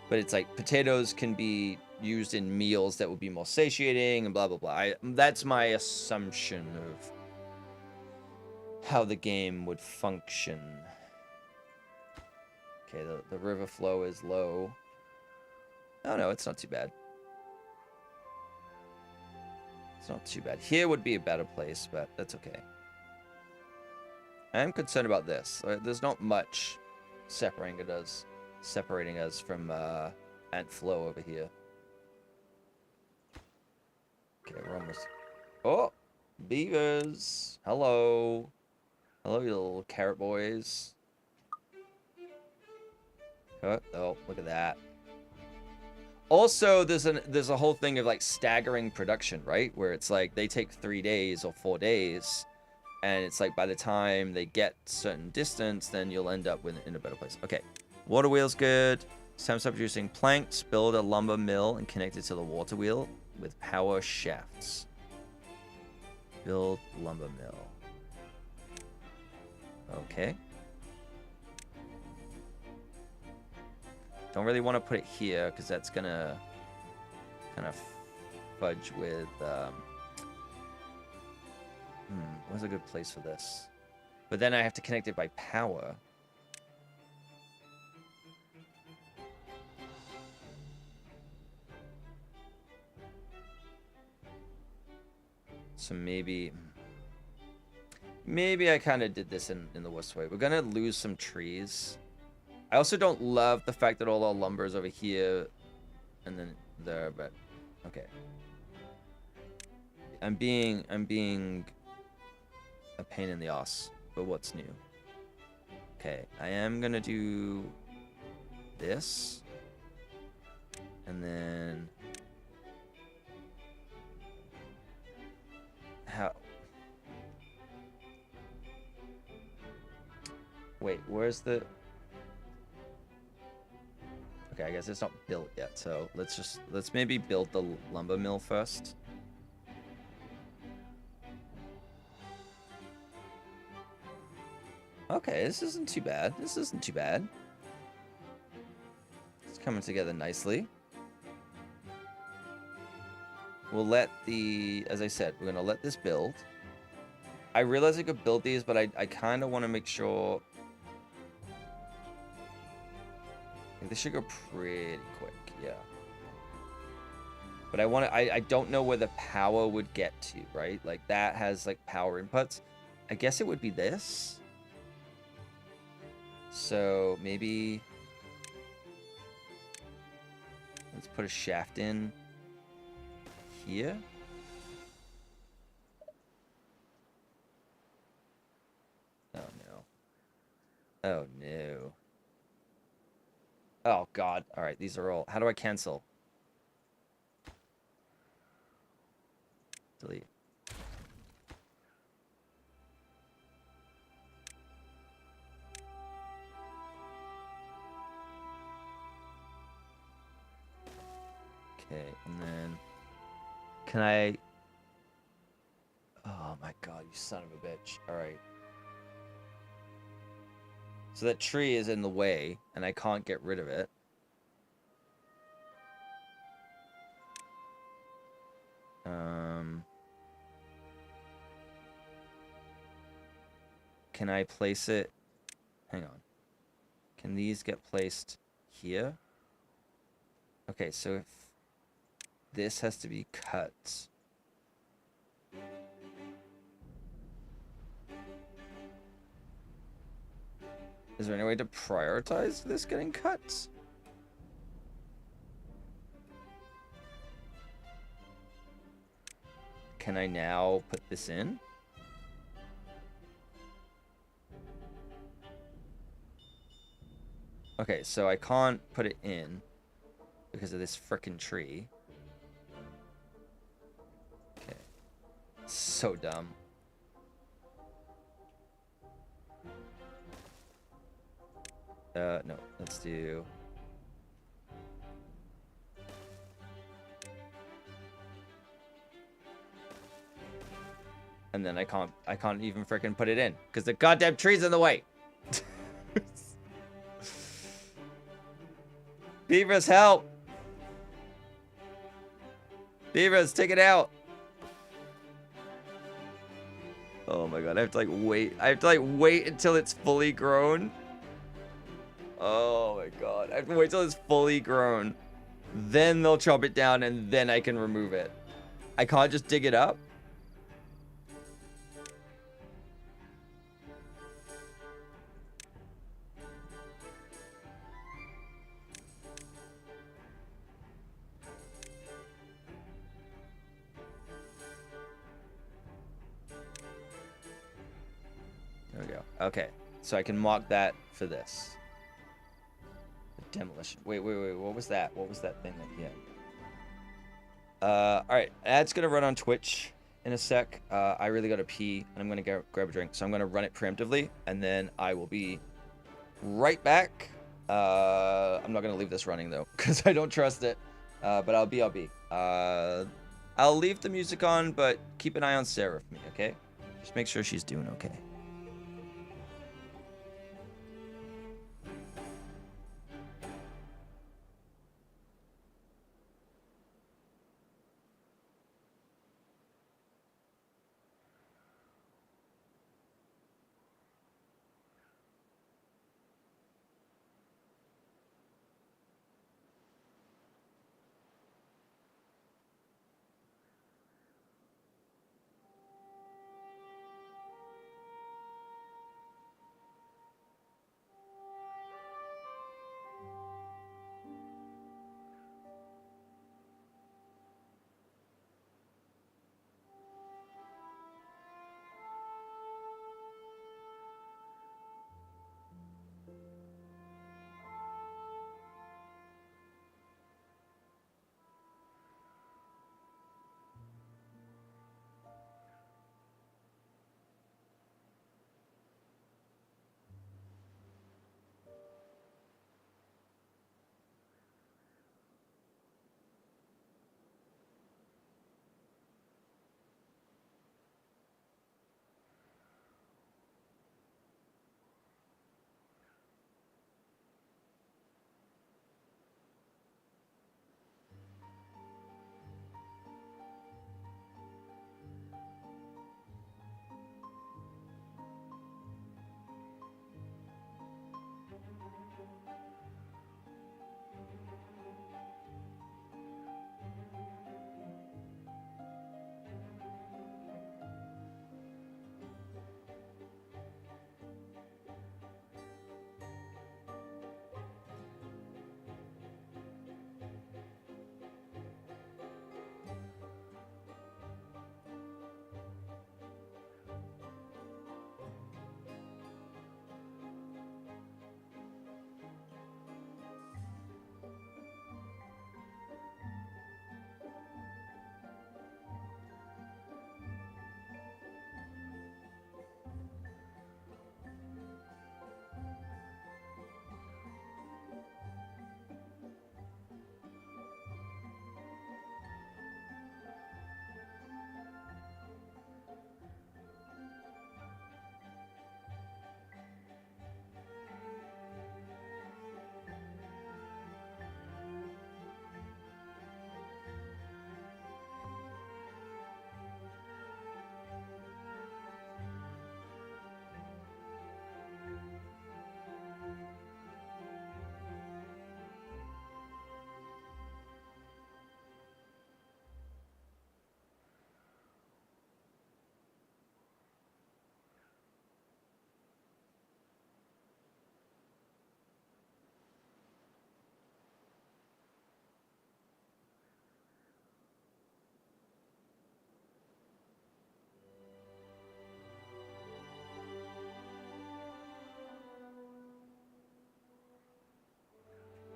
but it's like potatoes can be used in meals that would be more satiating and blah, blah, blah. That's my assumption of how the game would function. Okay, the river flow is low. Oh, no, it's not too bad. It's not too bad. Here would be a better place, but that's okay. I am concerned about this. There's not much separating us from ant flow over here. Okay, we're almost... Oh! Beavers! Hello! Hello, you little carrot boys. Oh, look at that. Also, there's a whole thing of, like, staggering production, right? Where it's like, they take 3 days or 4 days, and it's like, by the time they get certain distance, then you'll end up in a better place. Okay, water wheel's good. It's time to start producing planks, build a lumber mill, and connect it to the water wheel with power shafts. Build lumber mill. Okay. Don't really want to put it here, because that's going to kind of fudge with... where's a good place for this? But then I have to connect it by power. So maybe I kind of did this in the worst way. We're going to lose some trees. I also don't love the fact that all our lumber is over here and then there, but okay. I'm being a pain in the ass, but what's new? Okay, I am gonna do this, and then how? Wait, where's the? Okay, I guess it's not built yet, so let's maybe build the lumber mill first. Okay, this isn't too bad. This isn't too bad. It's coming together nicely. We'll let as I said, we're gonna let this build. I realize I could build these, but I kind of want to make sure. This should go pretty quick, yeah. But I don't know where the power would get to, right? Like, that has, like, power inputs. I guess it would be this. So, maybe... let's put a shaft in here. Oh, no. Oh, no. Oh, God. All right, these are all... How do I cancel? Delete. Okay, and then... Can I... Oh, my God, you son of a bitch. All right. So that tree is in the way, and I can't get rid of it. Can I place it? Hang on. Can these get placed here? Okay, so if this has to be cut. Is there any way to prioritize this getting cut? Can I now put this in? Okay, so I can't put it in because of this frickin' tree. Okay. So dumb. No, let's do... And then I can't even frickin' put it in because the goddamn tree's in the way. Beavers, help! Beavers, take it out! Oh my god, I have to like wait. I have to like wait until it's fully grown. Oh my god, I have to wait till it's fully grown. Then they'll chop it down and then I can remove it. I can't just dig it up? There we go. Okay, so I can mark that for this. Demolition. Wait. What was that? What was that thing that he had? All right. Ad's gonna run on Twitch in a sec. I really gotta pee, and I'm gonna go grab a drink. So I'm gonna run it preemptively, and then I will be right back. I'm not gonna leave this running though, because I don't trust it. But I'll be. I'll leave the music on, but keep an eye on Sarah for me, okay? Just make sure she's doing okay.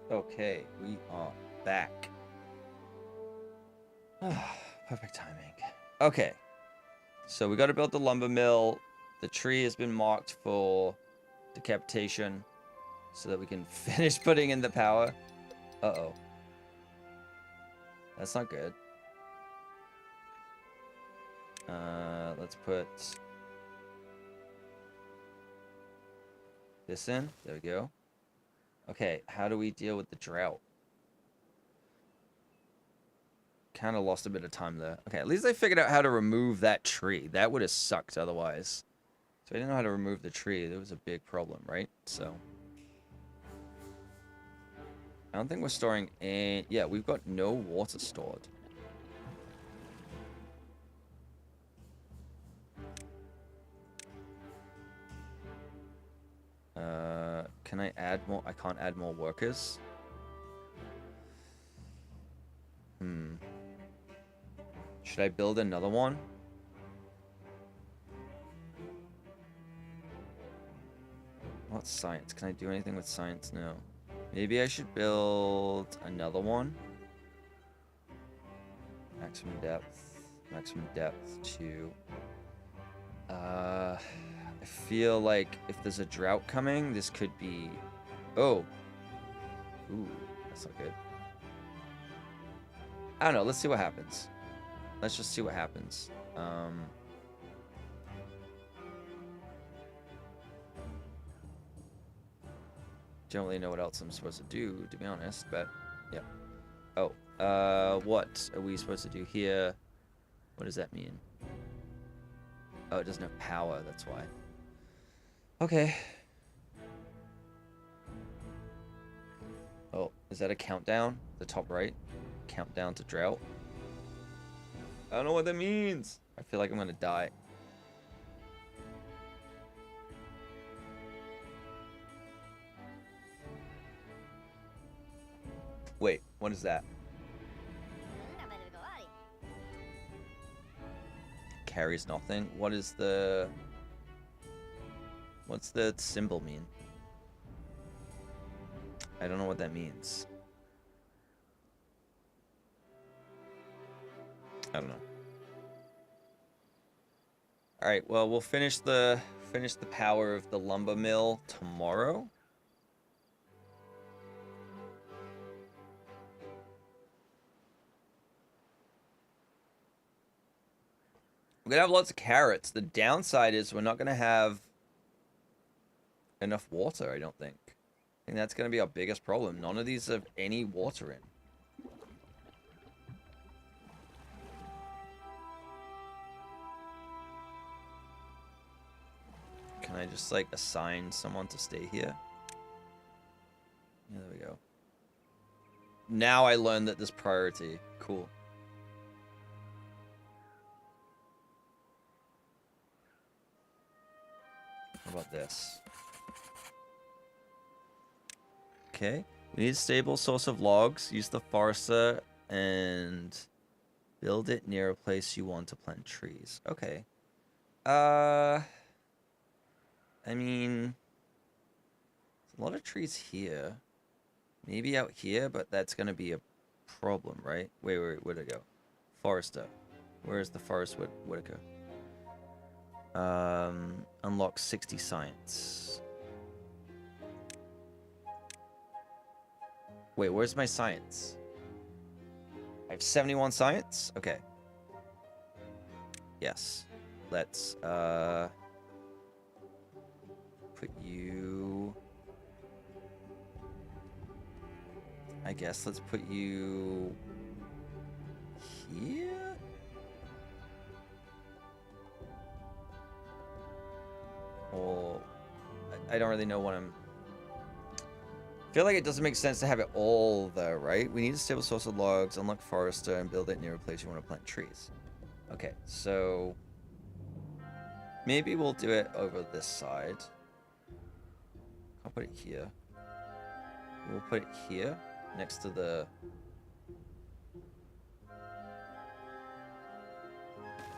Okay, we are back. Perfect timing. Okay, so we got to build the lumber mill. The tree has been marked for decapitation so that we can finish putting in the power. Uh-oh. That's not good. Let's put this in. There we go. Okay, how do we deal with the drought? Kind of lost a bit of time there. Okay, at least I figured out how to remove that tree. That would have sucked otherwise. So I didn't know how to remove the tree. There was a big problem, right? So I don't think we're storing any... Yeah, we've got no water stored. Can I add more? I can't add more workers. Should I build another one? What's science? Can I do anything with science? No. Maybe I should build another one. Maximum depth. Maximum depth 2. I feel like if there's a drought coming, this could be... Oh. Ooh, that's not good. I don't know. Let's see what happens. Let's just see what happens. Don't really know what else I'm supposed to do, to be honest, but yeah. Oh, what are we supposed to do here? What does that mean? Oh, it doesn't have power, that's why. Okay. Oh, is that a countdown? The top right? Countdown to drought? I don't know what that means. I feel like I'm gonna die. Wait, what is that? Carries nothing? What is the... What's the symbol mean? I don't know what that means. I don't know. Alright, well, we'll finish the power of the lumber mill tomorrow. We're gonna have lots of carrots. The downside is we're not gonna have enough water, I don't think. I think that's gonna be our biggest problem. None of these have any water in. Can I just, like, assign someone to stay here? Yeah, there we go. Now I learned that there's priority. Cool. How about this? Okay. We need a stable source of logs. Use the forester and build it near a place you want to plant trees. Okay. I mean, there's a lot of trees here. Maybe out here, but that's going to be a problem, right? Wait, where'd it go? Forester. Where's the forest? Where'd it go? Unlock 60 science. Wait, where's my science? I have 71 science? Okay. Yes. Let's, put you... I guess let's put you... here? Or... I don't really know what I'm... I feel like it doesn't make sense to have it all there, right? We need a stable source of logs, unlock forester, and build it near a place you want to plant trees. Okay, so... maybe we'll do it over this side. I'll put it here. We'll put it here, next to the...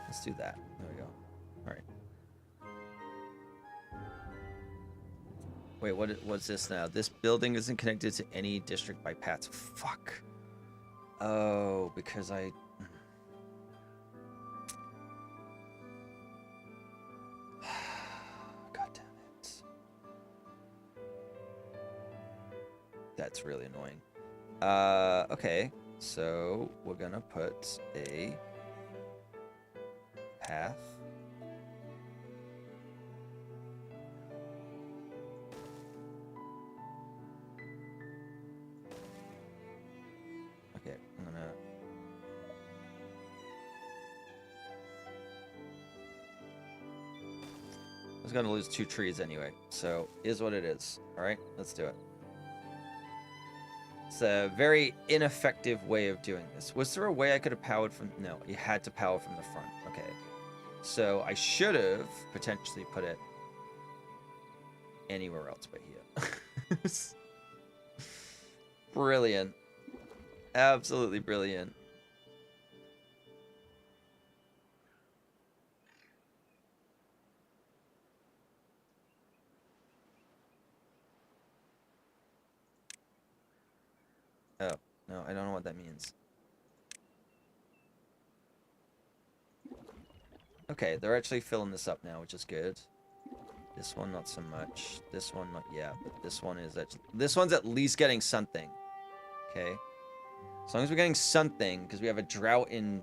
Let's do that. There we go. Alright. Wait, what's this now? This building isn't connected to any district by paths. Fuck. Oh, because I... God damn it. That's really annoying. Okay. So, we're gonna put a path. Okay, I'm gonna was gonna lose 2 trees anyway, so is what it is. All right, let's do it. It's a very ineffective way of doing this. Was there a way I could have powered from? No, you had to power from the front. Okay, so I should have potentially put it anywhere else but here. Brilliant. Absolutely brilliant. Oh, no, I don't know what that means. Okay, they're actually filling this up now, which is good. This one, not so much. This one, not yeah, but this one is actually, this one's at least getting something. Okay. As long as we're getting something, because we have a drought in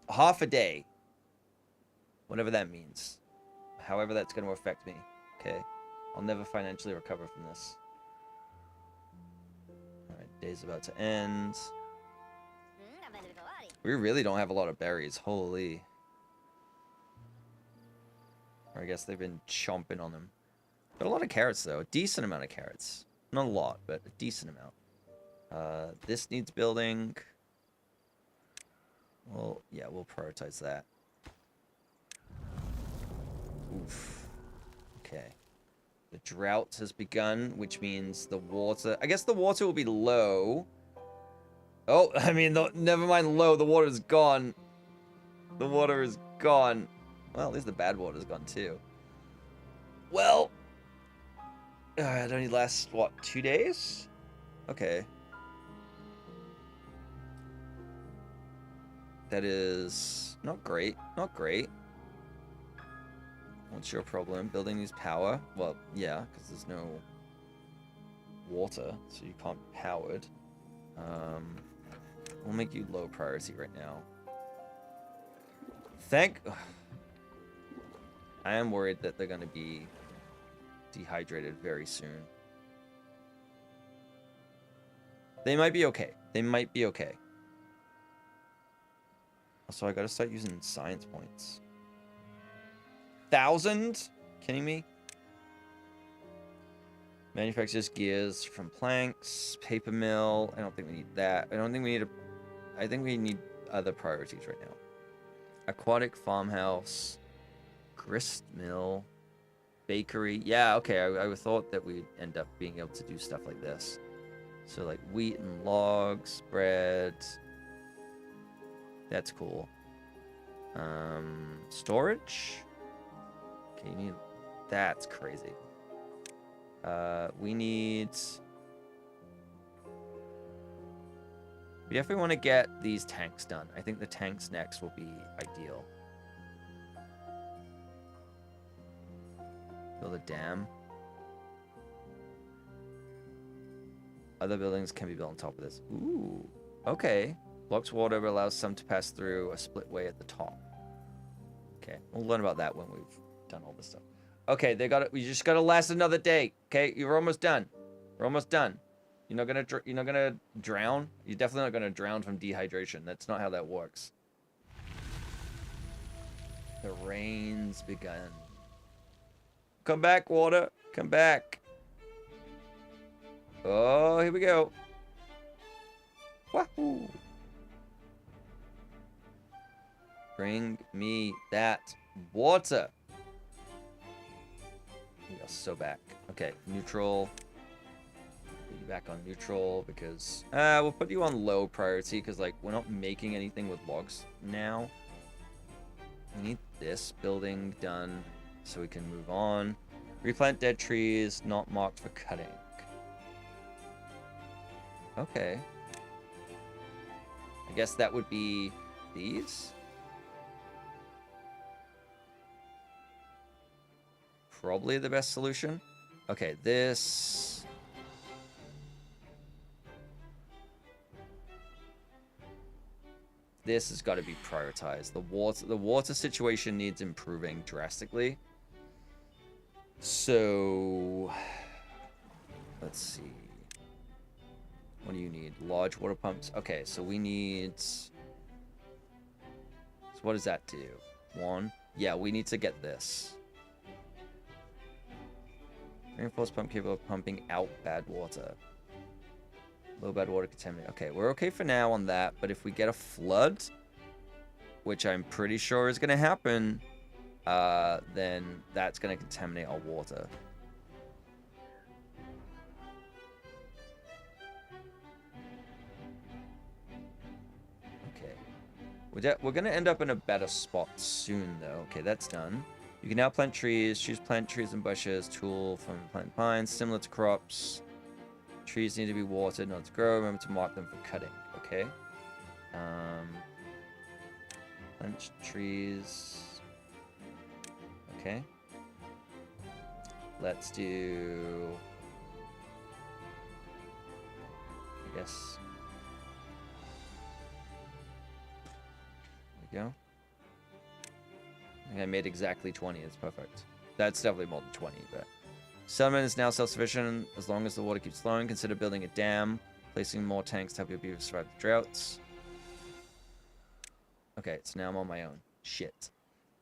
half a day. Whatever that means. However that's going to affect me. Okay. I'll never financially recover from this. Alright, day's about to end. We really don't have a lot of berries. Holy. Or I guess they've been chomping on them. But a lot of carrots, though. A decent amount of carrots. Not a lot, but a decent amount. This needs building. Well, yeah, we'll prioritize that. Oof. Okay. The drought has begun, which means the water... I guess the water will be low. Oh, I mean, never mind low. The water is gone. The water is gone. Well, at least the bad water is gone, too. Well... it only lasts, what, 2 days? Okay. That is not great. Not great. What's your problem? Building these power? Well, yeah, because there's no water, so you can't be powered. We'll make you low priority right now. I am worried that they're going to be dehydrated very soon. They might be okay. They might be okay. So I gotta start using science points. 1,000? Kidding me? Manufactures gears from planks. Paper mill. I don't think we need that. I don't think we need I think we need other priorities right now. Aquatic farmhouse. Grist mill. Bakery. Yeah, okay. I thought that we'd end up being able to do stuff like this. So like wheat and logs, bread. That's cool. Storage? Okay, you need... That's crazy. We need... We definitely want to get these tanks done. I think the tanks next will be ideal. Build a dam. Other buildings can be built on top of this. Ooh, okay. Blocks water but allows some to pass through a split way at the top. Okay, we'll learn about that when we've done all this stuff. Okay, they got it. We just gotta last another day. Okay, you're almost done. We're almost done. You're not gonna drown. You're definitely not gonna drown from dehydration. That's not how that works. The rain's begun. Come back, water. Come back. Oh, here we go. Wahoo! Bring me that water. We are so back. Okay, neutral. Put you back on neutral because we'll put you on low priority because like we're not making anything with logs now. We need this building done so we can move on. Replant dead trees not marked for cutting. Okay. I guess that would be these. Probably the best solution. Okay, this... This has got to be prioritized. The water situation needs improving drastically. So... Let's see. What do you need? Large water pumps. Okay, so we need... So what does that do? One? Yeah, we need to get this. Reinforced pump capable of pumping out bad water. Low bad water contaminate. Okay, we're okay for now on that, but if we get a flood, which I'm pretty sure is going to happen, then that's going to contaminate our water. Okay. We're going to end up in a better spot soon, though. Okay, that's done. You can now plant trees. Choose plant trees and bushes. Tool from plant pines. Similar to crops. Trees need to be watered in order to grow. Remember to mark them for cutting. Okay. Plant trees. Okay. Let's do... I guess... There we go. I think I made exactly 20. It's perfect. That's definitely more than 20, but... Settlement is now self-sufficient. As long as the water keeps flowing, consider building a dam. Placing more tanks to help your beaver survive the droughts. Okay, so now I'm on my own. Shit.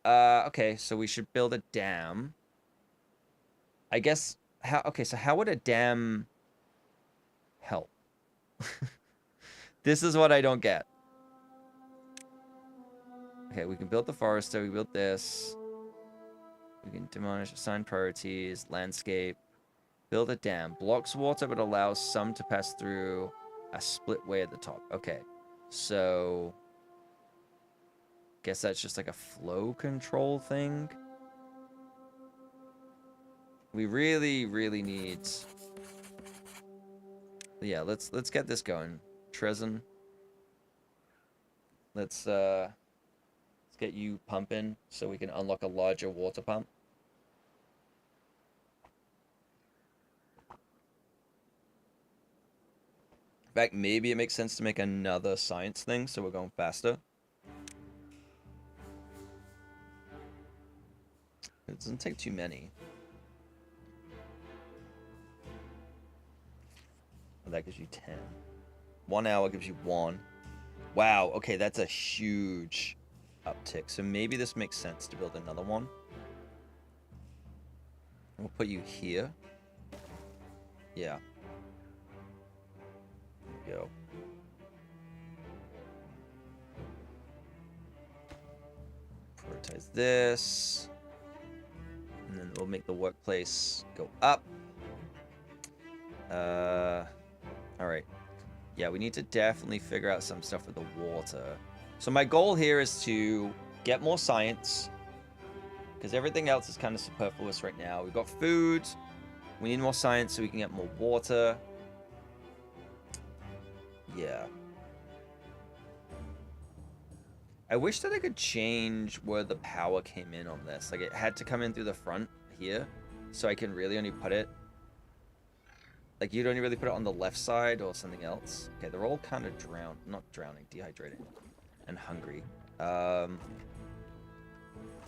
Okay, so we should build a dam. I guess... Okay, so how would a dam help? This is what I don't get. Okay, we can build the forester. We built this. We can demolish, assign priorities, landscape, build a dam. Blocks water but allows some to pass through a split way at the top. Okay, so guess that's just like a flow control thing. We really, really need... Yeah, let's get this going. Trezen. Let's get you pumping so we can unlock a larger water pump. In fact, maybe it makes sense to make another science thing so we're going faster. It doesn't take too many. Oh, that gives you 10. 1 hour gives you 1. Wow, okay, that's a huge uptick. So maybe this makes sense to build another one. We'll put you here. Yeah. There we go. Prioritize this. And then we'll make the workplace go up. Alright. Yeah, we need to definitely figure out some stuff with the water. So my goal here is to get more science, because everything else is kind of superfluous right now. We've got food. We need more science so we can get more water. Yeah. I wish that I could change where the power came in on this. Like, it had to come in through the front here, so I can really only put it... Like, you'd only really put it on the left side or something else. Okay, they're all kind of not drowning, dehydrating. And hungry.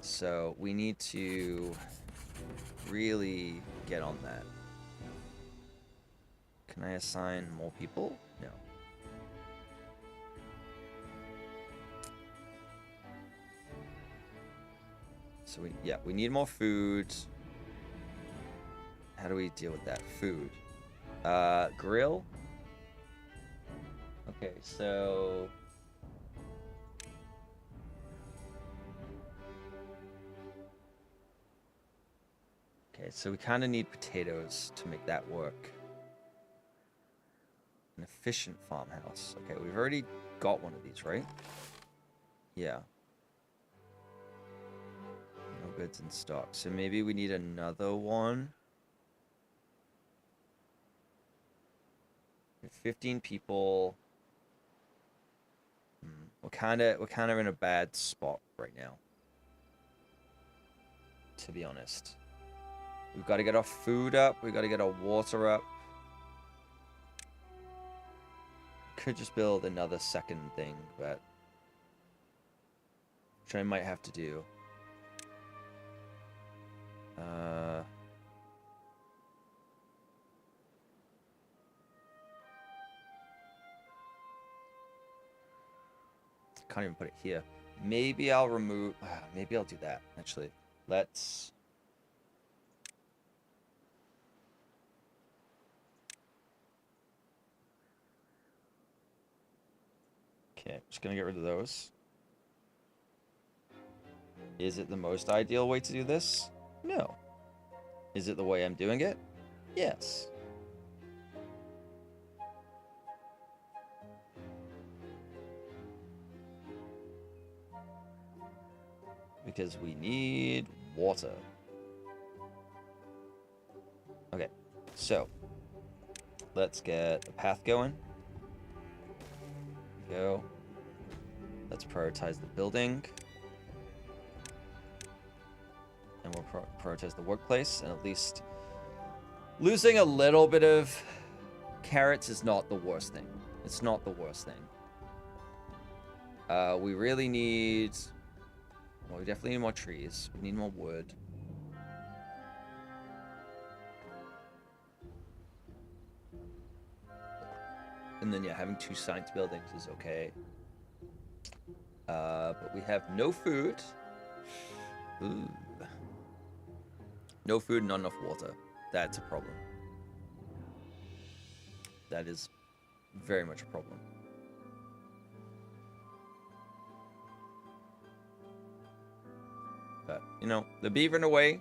So we need to really get on that. Can I assign more people? No. So we need more food. How do we deal with that? Food. Grill. Okay, so we kind of need potatoes to make that work. An efficient farmhouse. Okay, we've already got one of these, right? Yeah. No goods in stock. So maybe we need another one. 15 people. We're kind of in a bad spot right now, to be honest. We've got to get our food up. We've got to get our water up. Could just build another second thing, but which I might have to do. Can't even put it here. Maybe I'll remove... maybe I'll do that, actually. Let's... Okay, just gonna get rid of those. Is it the most ideal way to do this? No. Is it the way I'm doing it? Yes. Because we need water. Okay, so let's get a path going. Go. Let's prioritize the building. And we'll prioritize the workplace. And at least losing a little bit of carrots is not the worst thing. It's not the worst thing. We really need... Well, we definitely need more trees. We need more wood. And then, yeah, having 2 science buildings is okay. But we have no food. Ooh. No food, not enough water. That's a problem. That is very much a problem. But, you know, they're beavering away.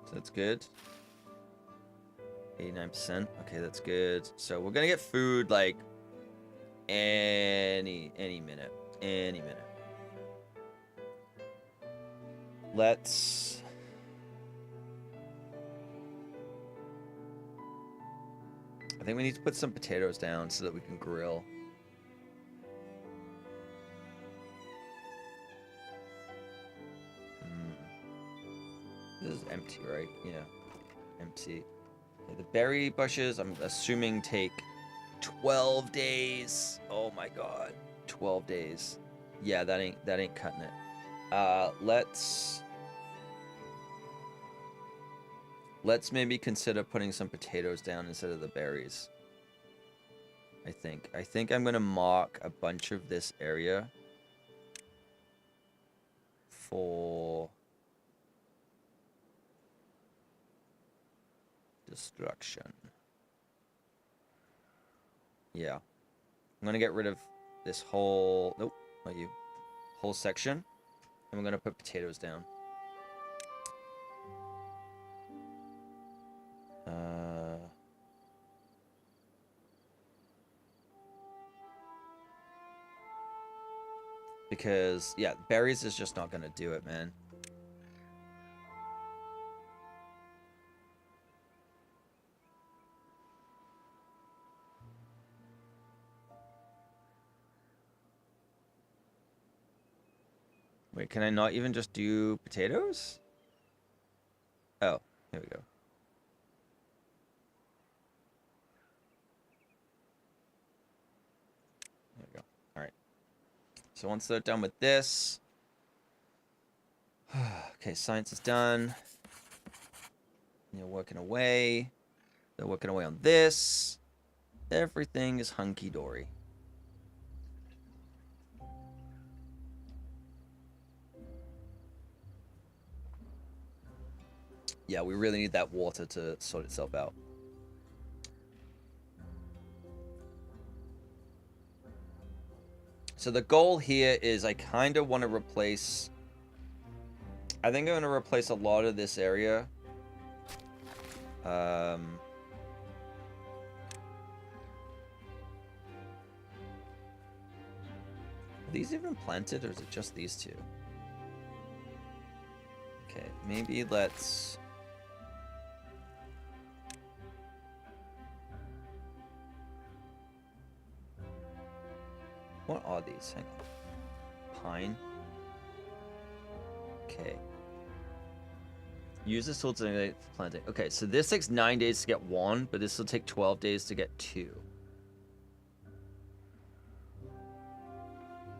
So that's good. 89%. Okay, that's good. So we're gonna get food like any minute. Any minute. Let's... I think we need to put some potatoes down so that we can grill. This is empty, right? Yeah. Empty. Okay, the berry bushes, I'm assuming, take 12 days. Oh my god. 12 days. Yeah, that ain't cutting it. Let's maybe consider putting some potatoes down instead of the berries. I think I'm gonna mark a bunch of this area for destruction. Yeah. I'm gonna get rid of this whole... Nope, not you. Whole section. And we're gonna put potatoes down. Because, yeah, berries is just not gonna do it, man. Wait, can I not even just do potatoes? Oh, here we go. There we go. All right. So once they're done with this... Okay, science is done. They're working away. They're working away on this. Everything is hunky-dory. Yeah, we really need that water to sort itself out. So the goal here is I kind of want to replace... I think I'm going to replace a lot of this area. Are these even planted, or is it just these two? Okay, maybe let's... What are these? Hang on. Pine. Okay. Use this tool to planting. Okay, so this takes 9 days to get 1, but this will take 12 days to get 2.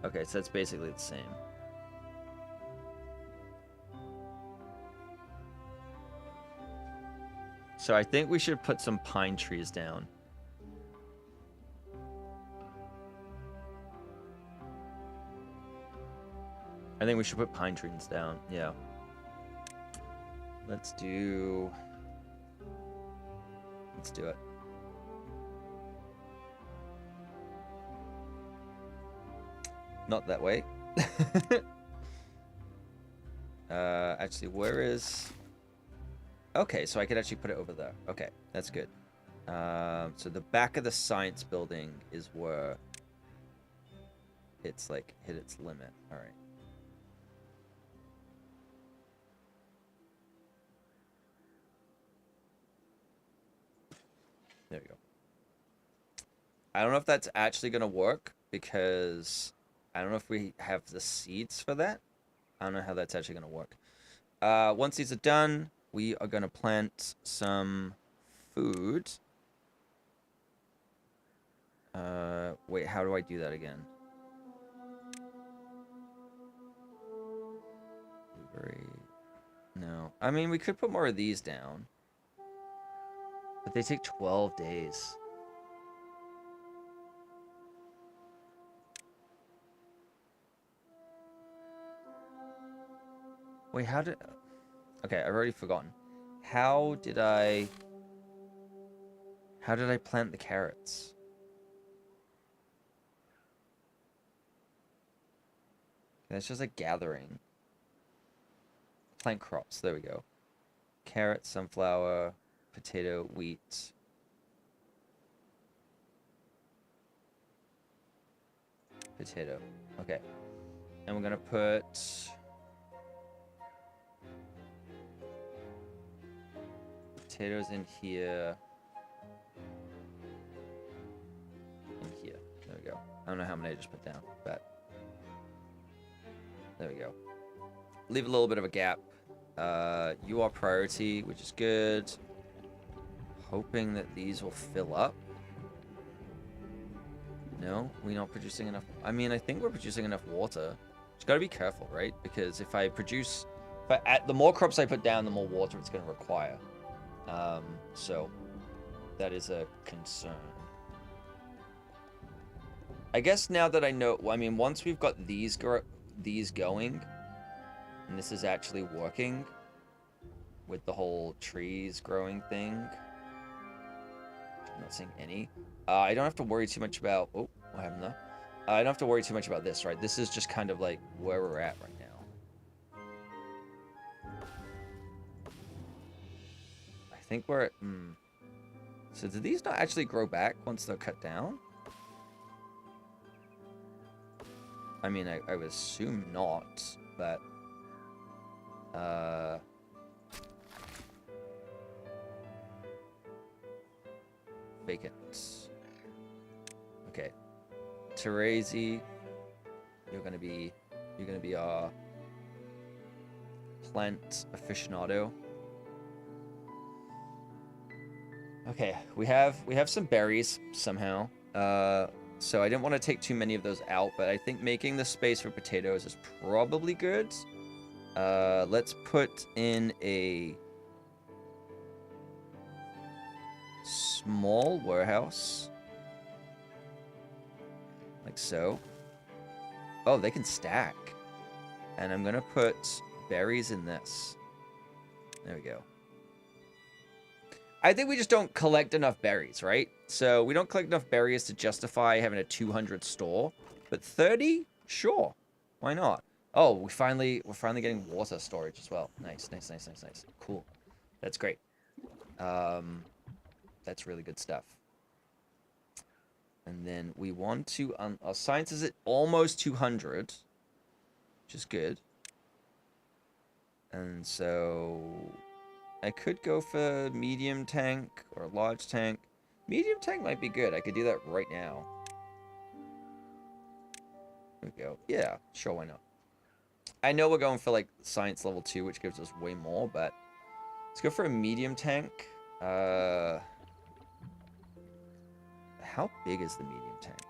Okay, so that's basically the same. So I think we should put some pine trees down. I think we should put pine trees down, yeah. Let's do it. Not that way. Actually, where is... Okay, so I could actually put it over there. Okay, that's good. So the back of the science building is where it's like hit its limit. All right. There we go. I don't know if that's actually going to work because I don't know if we have the seeds for that. I don't know how that's actually going to work. Once these are done, we are going to plant some food. Wait, how do I do that again? Blueberry. No. I mean, we could put more of these down. But they take 12 days. Wait, how did... Okay, I've already forgotten. How did I plant the carrots? That's just like gathering. Plant crops. There we go. Carrot, sunflower, potato, wheat. Potato. Okay. And we're going to put... potatoes in here. In here. There we go. I don't know how many I just put down, but... There we go. Leave a little bit of a gap. You are priority, which is good. Hoping that these will fill up. No, we're not producing enough. I mean, I think we're producing enough water. Just gotta be careful, right? Because if I produce... But the more crops I put down, the more water it's going to require. So that is a concern. I guess now that I know... I mean, once we've got these going... And this is actually working with the whole trees growing thing. I'm not seeing any. I don't have to worry too much about... Oh, what happened there? I don't have to worry too much about this, right? This is just kind of like where we're at right now. I think we're at... So do these not actually grow back once they're cut down? I mean, I would assume not, but... Vacant. Okay. Terezi, you're gonna be our plant aficionado. Okay, we have some berries somehow. So I didn't want to take too many of those out, but I think making the space for potatoes is probably good. Let's put in a small warehouse. Like so. Oh, they can stack. And I'm gonna put berries in this. There we go. I think we just don't collect enough berries, right? So we don't collect enough berries to justify having a 200 store. But 30? Sure. Why not? Oh, we're finally getting water storage as well. Nice. Cool. That's great. That's really good stuff. And then we want to... our science is at almost 200. Which is good. And so... I could go for medium tank or large tank. Medium tank might be good. I could do that right now. There we go. Yeah, sure, why not? I know we're going for like science level 2, which gives us way more, but let's go for a medium tank. How big is the medium tank?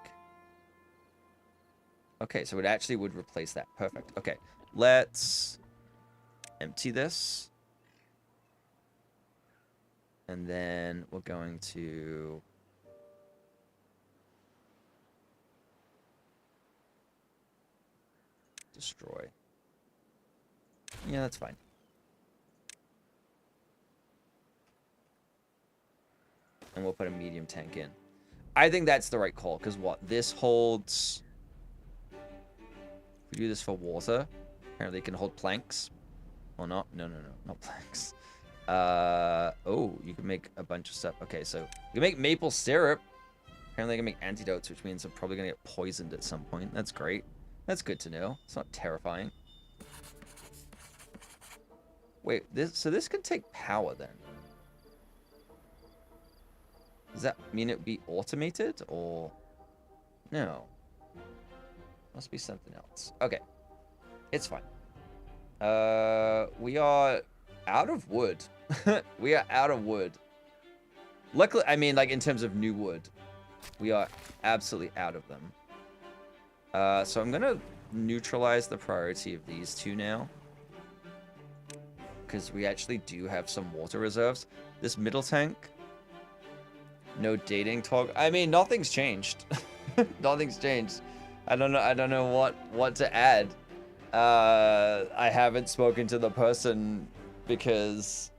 Okay, so it actually would replace that. Perfect. Okay, let's empty this. And then we're going to... destroy. Yeah, that's fine. And we'll put a medium tank in. I think that's the right call, because what? This holds We do this for water. Apparently it can hold planks. Or not. No, not planks. Oh, you can make a bunch of stuff. Okay, so you can make maple syrup. Apparently I can make antidotes, which means I'm probably gonna get poisoned at some point. That's great. That's good to know. It's not terrifying. Wait, this could take power then. Does that mean it would be automated or no? Must be something else. Okay. It's fine. We are out of wood. We are out of wood. Luckily, I mean, like in terms of new wood, we are absolutely out of them. So I'm gonna neutralize the priority of these two now, because we actually do have some water reserves. This middle tank, no dating talk. I mean, nothing's changed. Nothing's changed. I don't know what to add. I haven't spoken to the person because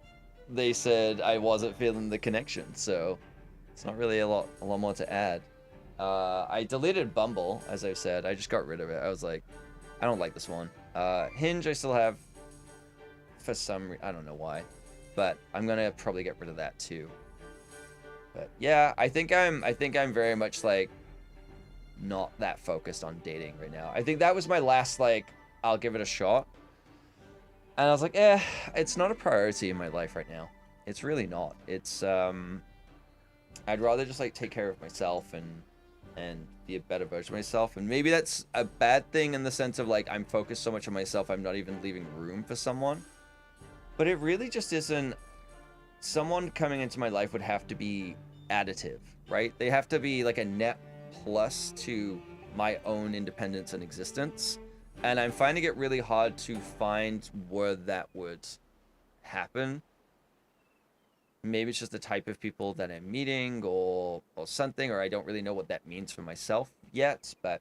they said I wasn't feeling the connection, so it's not really a lot more to add. I deleted Bumble, as I've said. I just got rid of it. I was like, I don't like this one. Hinge I still have for some I don't know why, but I'm gonna probably get rid of that too. But yeah, I think I'm very much like not that focused on dating right now. I think that was my last like I'll give it a shot. And I was like, it's not a priority in my life right now. It's really not. It's I'd rather just like take care of myself and be a better version of myself. And maybe that's a bad thing in the sense of like I'm focused so much on myself I'm not even leaving room for someone. But it really just isn't. Someone coming into my life would have to be additive, right? They have to be like a net plus to my own independence and existence. And I'm finding it really hard to find where that would happen. Maybe it's just the type of people that I'm meeting or something, or I don't really know what that means for myself yet. But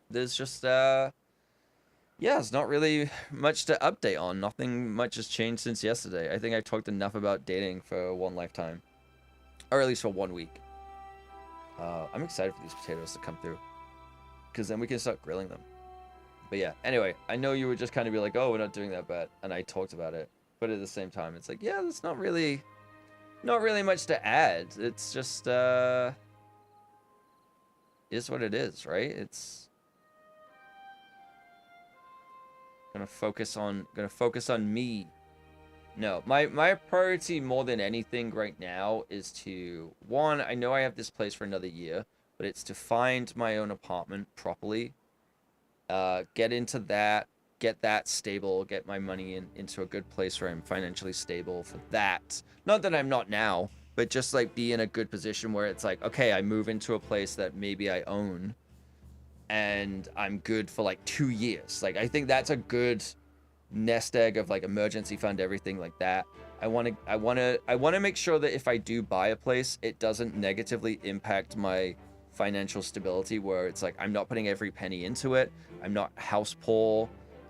there's just, yeah, it's not really much to update on. Nothing much has changed since yesterday. I think I've talked enough about dating for one lifetime. Or at least for 1 week. I'm excited for these potatoes to come through, because then we can start grilling them. But yeah, anyway, I know you would just kind of be like, oh, we're not doing that, but, and I talked about it. But at the same time, it's like, yeah, there's not really much to add. It's just, is what it is, right? It's gonna focus on me. No, my priority more than anything right now is to, one, I know I have this place for another year, but it's to find my own apartment properly, get into that, get that stable, get my money into a good place where I'm financially stable for that. Not that I'm not now, but just like be in a good position where it's like, okay, I move into a place that maybe I own and I'm good for like 2 years. Like, I think that's a good nest egg of like emergency fund, everything like that. I want to make sure that if I do buy a place, it doesn't negatively impact my financial stability, where it's like I'm not putting every penny into it, I'm not house poor,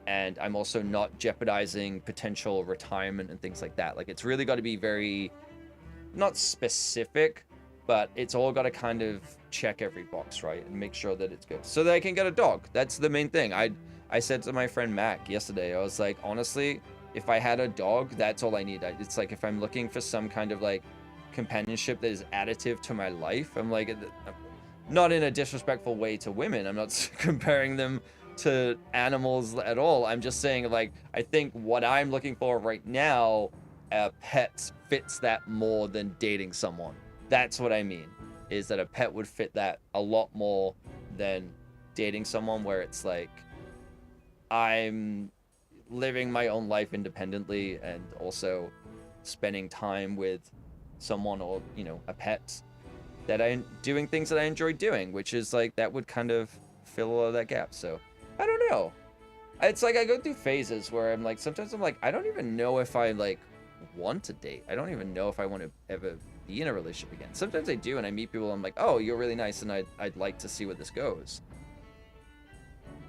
and I'm also not jeopardizing potential retirement and things like that. Like, it's really got to be very, not specific, but it's all got to kind of check every box, right, and make sure that it's good so that I can get a dog. That's the main thing. I said to my friend Mac yesterday, I was like, honestly, if I had a dog, that's all I need. It's like, if I'm looking for some kind of like companionship that is additive to my life, I'm like, not in a disrespectful way to women, I'm not comparing them to animals at all. I'm just saying, like, I think what I'm looking for right now, pets fits that more than dating someone. That's what I mean, is that a pet would fit that a lot more than dating someone, where it's like I'm living my own life independently and also spending time with someone, or, you know, a pet, that I'm doing things that I enjoy doing, which is like, that would kind of fill all of that gap. So I don't know. It's like I go through phases where I'm like, sometimes I'm like, I don't even know if I like want to date. I don't even know if I want to ever be in a relationship again. Sometimes I do, and I meet people, I'm like, oh, you're really nice, and I'd like to see where this goes.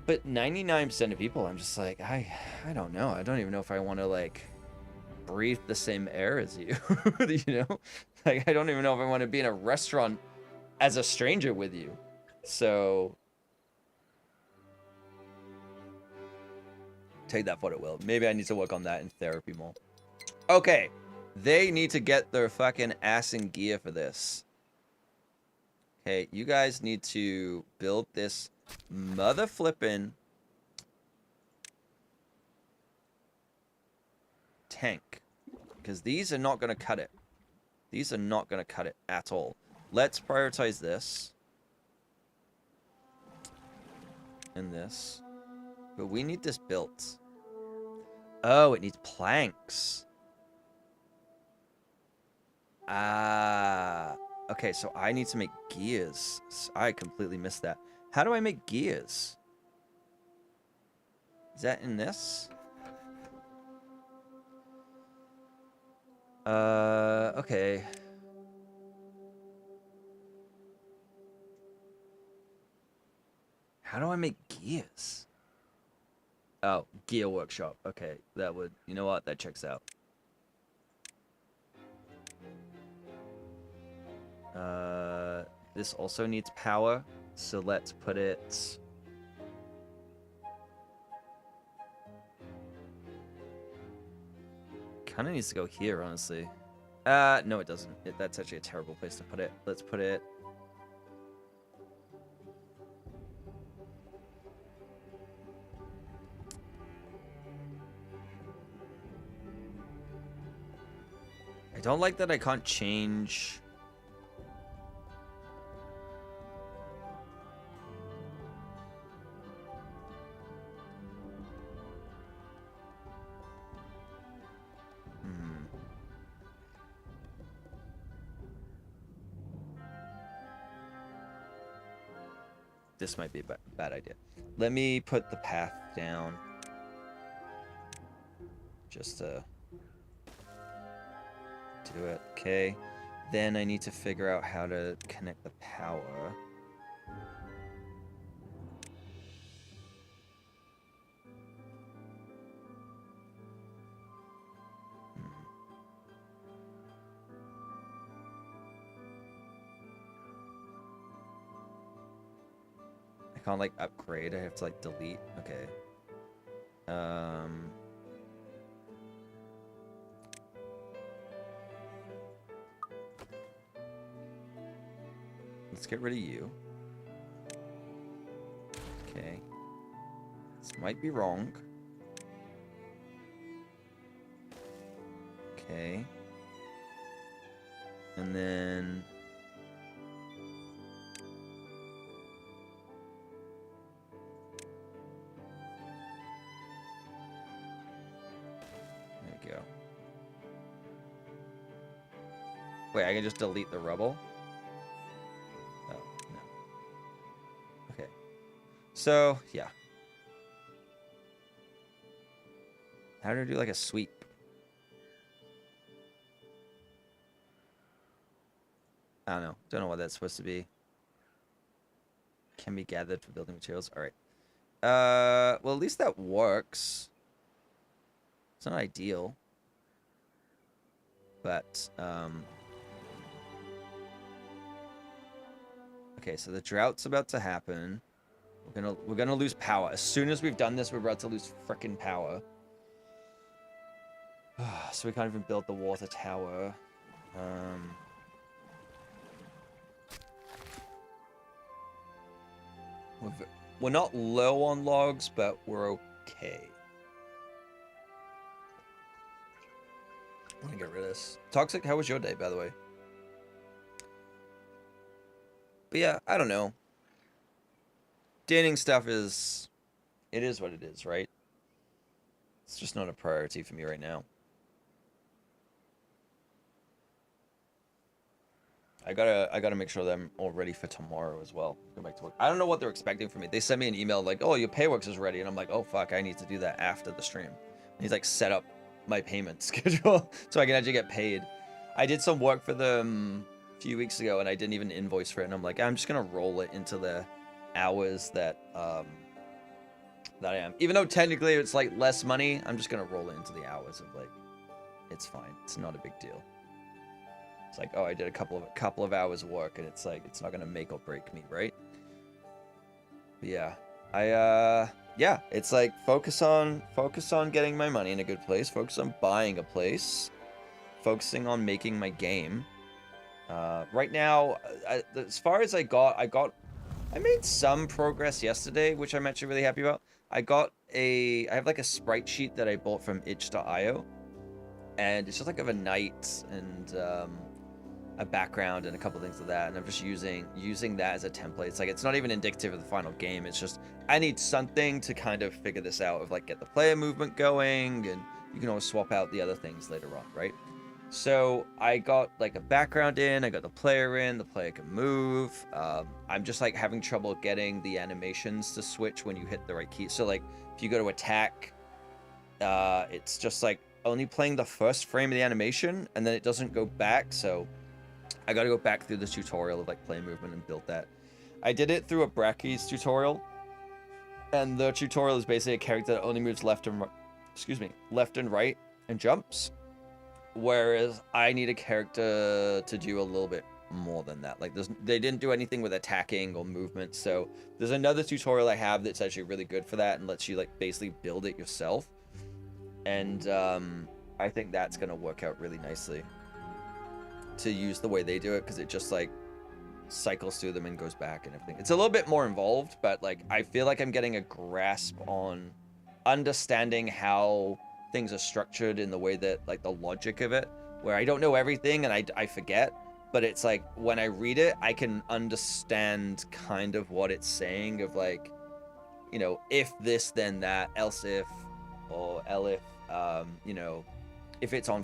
But 99% of people, I'm just like, I don't know. I don't even know if I want to like breathe the same air as you. You know, like, I don't even know if I want to be in a restaurant as a stranger with you. So Take that for what it will. Maybe I need to work on that in therapy more. Okay. They need to get their fucking ass in gear for this. Okay, you guys need to build this mother flippin' tank. Because these are not going to cut it. These are not going to cut it at all. Let's prioritize this. And this. But we need this built. Oh, it needs planks. Ah. Okay, so I need to make gears. I completely missed that. How do I make gears? Is that in this? Okay. How do I make gears? Oh, gear workshop. Okay, that would... You know what? That checks out. This also needs power, so let's put it... Kind of needs to go here, honestly. No, it doesn't. That's actually a terrible place to put it. Let's put it... I don't like that I can't change... This might be a bad idea. Let me put the path down. Just to do it. Okay. Then I need to figure out how to connect the power. I can't like upgrade. I have to like delete. Okay. Let's get rid of you. Okay. This might be wrong. Okay. And then... There we go. Wait, I can just delete the rubble? Oh, no. Okay. So, yeah. How do I do like a sweep? I don't know. Don't know what that's supposed to be. Can be gathered for building materials. All right. Well, at least that works. It's not ideal. But, okay, so the drought's about to happen. We're gonna lose power. As soon as we've done this, we're about to lose frickin' power. So we can't even build the water tower. We're not low on logs, but we're okay. I'm gonna get rid of this. Toxic, how was your day, by the way? But yeah, I don't know. Dating stuff is... It is what it is, right? It's just not a priority for me right now. I gotta make sure that I'm all ready for tomorrow as well. Go back to work. I don't know what they're expecting from me. They sent me an email like, "Oh, your payworks is ready," and I'm like, "Oh fuck, I need to do that after the stream." And he's like, "Set up my payment schedule so I can actually get paid." I did some work for them a few weeks ago, and I didn't even invoice for it. And I'm like, I'm just gonna roll it into the hours that that I am. Even though technically it's like less money, I'm just gonna roll it into the hours of like, it's fine. It's not a big deal. It's like, oh, I did a couple of hours of work, and it's like, it's not gonna make or break me, right? But yeah. Yeah, it's like focus on getting my money in a good place, focus on buying a place, focusing on making my game. Right now, as far as I made some progress yesterday, which I'm actually really happy about. I have like a sprite sheet that I bought from itch.io, and it's just like of a knight and a background and a couple things like that, and I'm just using that as a template. It's like it's not even indicative of the final game. It's just I need something to kind of figure this out of like get the player movement going, and you can always swap out the other things later on, right? So I got like a background in, I got the player in, the player can move. I'm just like having trouble getting the animations to switch when you hit the right key. So like if you go to attack, it's just like only playing the first frame of the animation, and then it doesn't go back. So I got to go back through the tutorial of like play movement and build that. I did it through a Brackeys tutorial, and the tutorial is basically a character that only moves left and left and right and jumps. Whereas I need a character to do a little bit more than that. Like they didn't do anything with attacking or movement. So there's another tutorial I have that's actually really good for that and lets you like basically build it yourself. And I think that's gonna work out really nicely to use the way they do it, because it just like cycles through them and goes back and everything. It's a little bit more involved, but like I feel like I'm getting a grasp on understanding how things are structured in the way that like the logic of it, where I don't know everything and I forget, but it's like when I read it I can understand kind of what it's saying of like, you know, if this then that, else if, or elif, you know, if it's on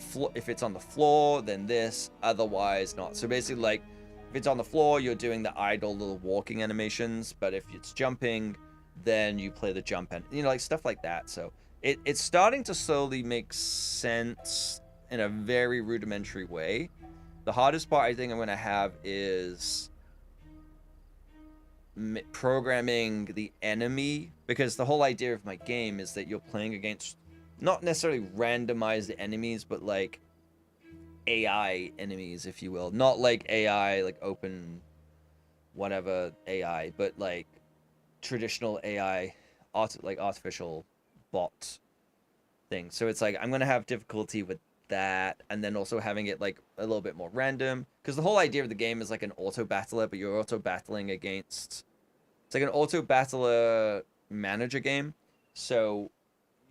the floor then this, otherwise not. So basically like if it's on the floor you're doing the idle little walking animations, but if it's jumping then you play the jump, and you know, like stuff like that. So it's starting to slowly make sense in a very rudimentary way. The hardest part I think I'm going to have is programming the enemy, because the whole idea of my game is that you're playing against not necessarily randomized enemies, but like AI enemies, if you will. Not like AI, like open whatever AI, but like traditional AI, like artificial bot thing. So it's like I'm gonna have difficulty with that, and then also having it like a little bit more random, because the whole idea of the game is like an auto battler, but you're auto battling against, it's like an auto battler manager game. So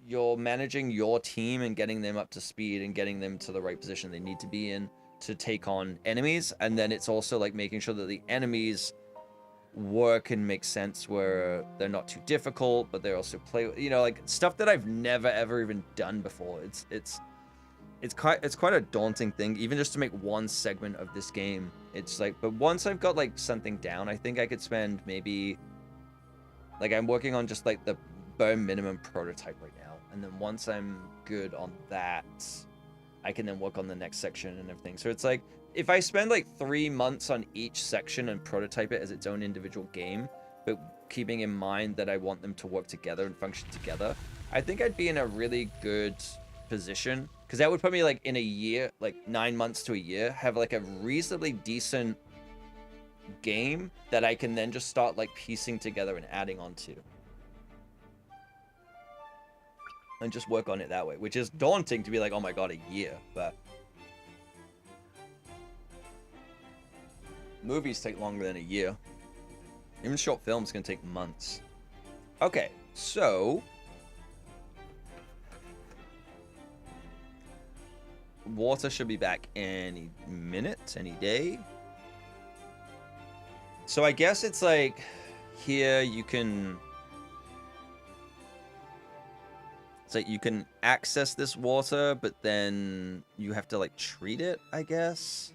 you're managing your team and getting them up to speed and getting them to the right position they need to be in to take on enemies, and then it's also like making sure that the enemies work and make sense where they're not too difficult, but they're also you know, like stuff that I've never ever even done before. It's quite a daunting thing, even just to make one segment of this game. It's like, but once I've got like something down, I think I could spend maybe, like I'm working on just like the bare minimum prototype right now, and then once I'm good on that, I can then work on the next section and everything. So it's like, if I spend like 3 months on each section and prototype it as its own individual game, but keeping in mind that I want them to work together and function together, I think I'd be in a really good position, because that would put me like in a year, like 9 months to a year, have like a reasonably decent game that I can then just start like piecing together and adding on to. And just work on it that way, which is daunting to be like, oh my god, a year, but movies take longer than a year. Even short films can take months. Okay, so water should be back any minute, any day. So I guess it's like here you can, it's like you can access this water, but then you have to like treat it, I guess.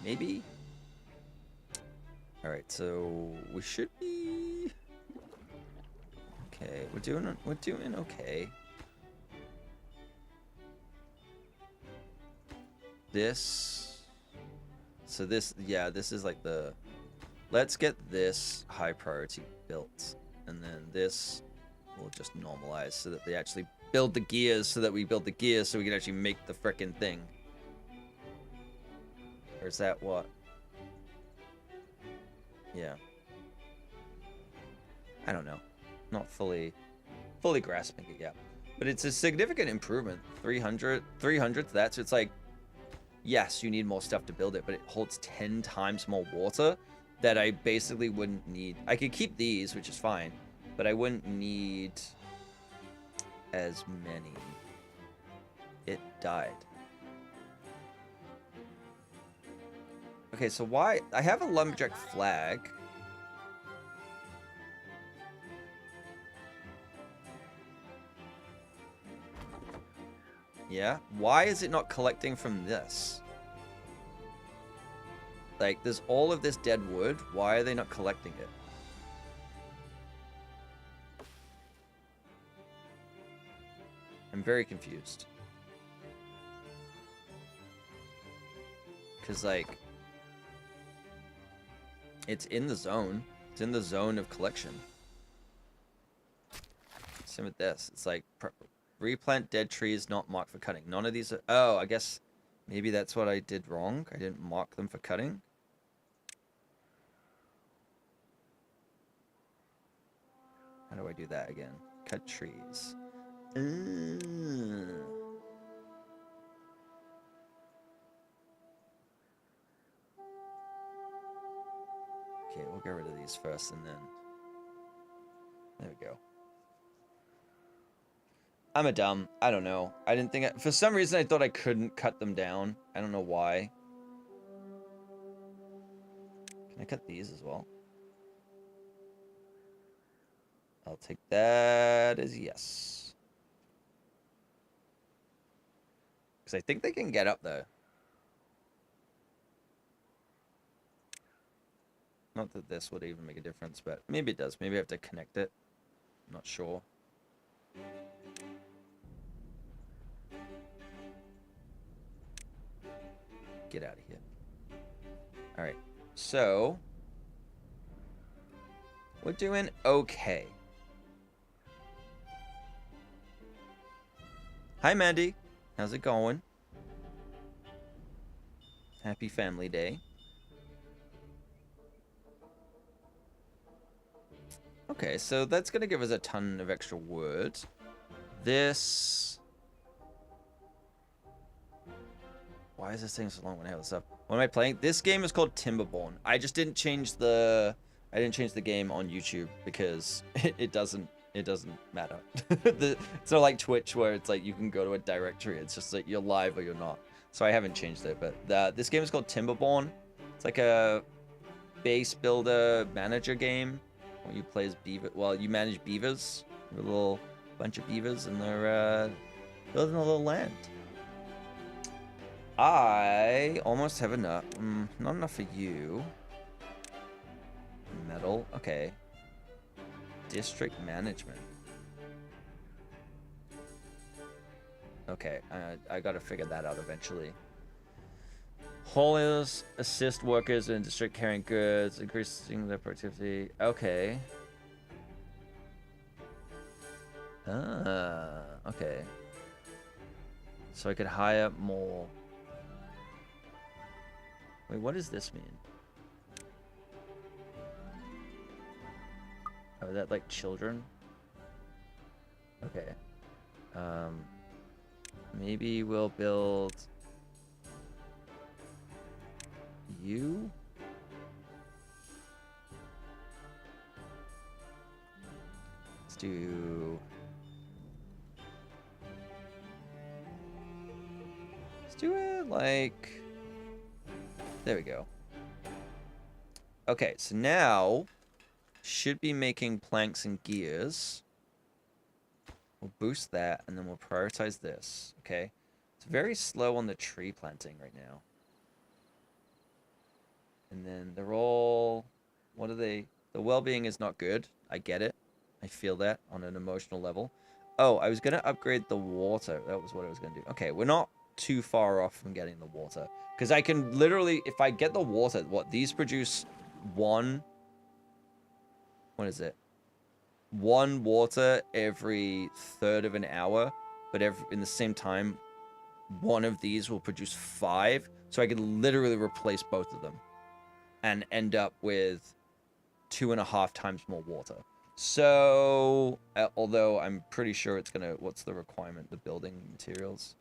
Maybe. All right, so we should be okay. We're doing okay. This, so this, yeah, this is like the, let's get this high priority built, and then this will just normalize so that they actually build the gears, so that we build the gears so we can actually make the frickin' thing. Or is that what? Yeah. I don't know. Not fully grasping it yet. But it's a significant improvement. 300 to that. So it's like, yes, you need more stuff to build it, but it holds 10 times more water that I basically wouldn't need. I could keep these, which is fine, but I wouldn't need as many. It died. Okay, so why? I have a lumberjack flag. Yeah, why is it not collecting from this? Like, there's all of this dead wood. Why are they not collecting it? I'm very confused. Because, like, it's in the zone. It's in the zone of collection. Same with this. It's like, replant dead trees not marked for cutting. None of these are... Oh, I guess maybe that's what I did wrong. I didn't mark them for cutting. How do I do that again? Cut trees. Okay, we'll get rid of these first and then... There we go. I'm a dumb. I don't know. I didn't think... For some reason, I thought I couldn't cut them down. I don't know why. Can I cut these as well? I'll take that as yes. Because I think they can get up there. Not that this would even make a difference, but maybe it does. Maybe I have to connect it. I'm not sure. Get out of here. Alright, so... We're doing okay. Hi, Mandy. How's it going? Happy Family Day. Okay, so that's going to give us a ton of extra wood. This... Why is this thing so long when I have this up? What am I playing? This game is called Timberborn. I just didn't change the... I didn't change the game on YouTube because it doesn't matter. It's not like Twitch where it's like you can go to a directory. It's just like you're live or you're not. So I haven't changed it. But this game is called Timberborn. It's like a base builder manager game. Where you play as beaver. Well, you manage beavers. You're a little bunch of beavers, and they're building a little land. I almost have enough. Not enough for you. Metal. Okay. District management. Okay, I gotta figure that out eventually. Haulers assist workers in district carrying goods, increasing their productivity. Okay. Okay. So I could hire more. Wait, what does this mean? Oh, that like children? Okay. Maybe we'll build you? Let's do it like there we go. Okay, so now should be making planks and gears. We'll boost that, and then we'll prioritize this, okay? It's very slow on the tree planting right now. And then they're all... What are they? The well-being is not good. I get it. I feel that on an emotional level. Oh, I was going to upgrade the water. That was what I was going to do. Okay, we're not too far off from getting the water. Because I can literally... If I get the water, what? These produce one... What is it? One water every third of an hour, but in the same time, one of these will produce 5. So I could literally replace both of them and end up with 2.5 times more water. So, although I'm pretty sure it's gonna, what's the requirement? The building materials.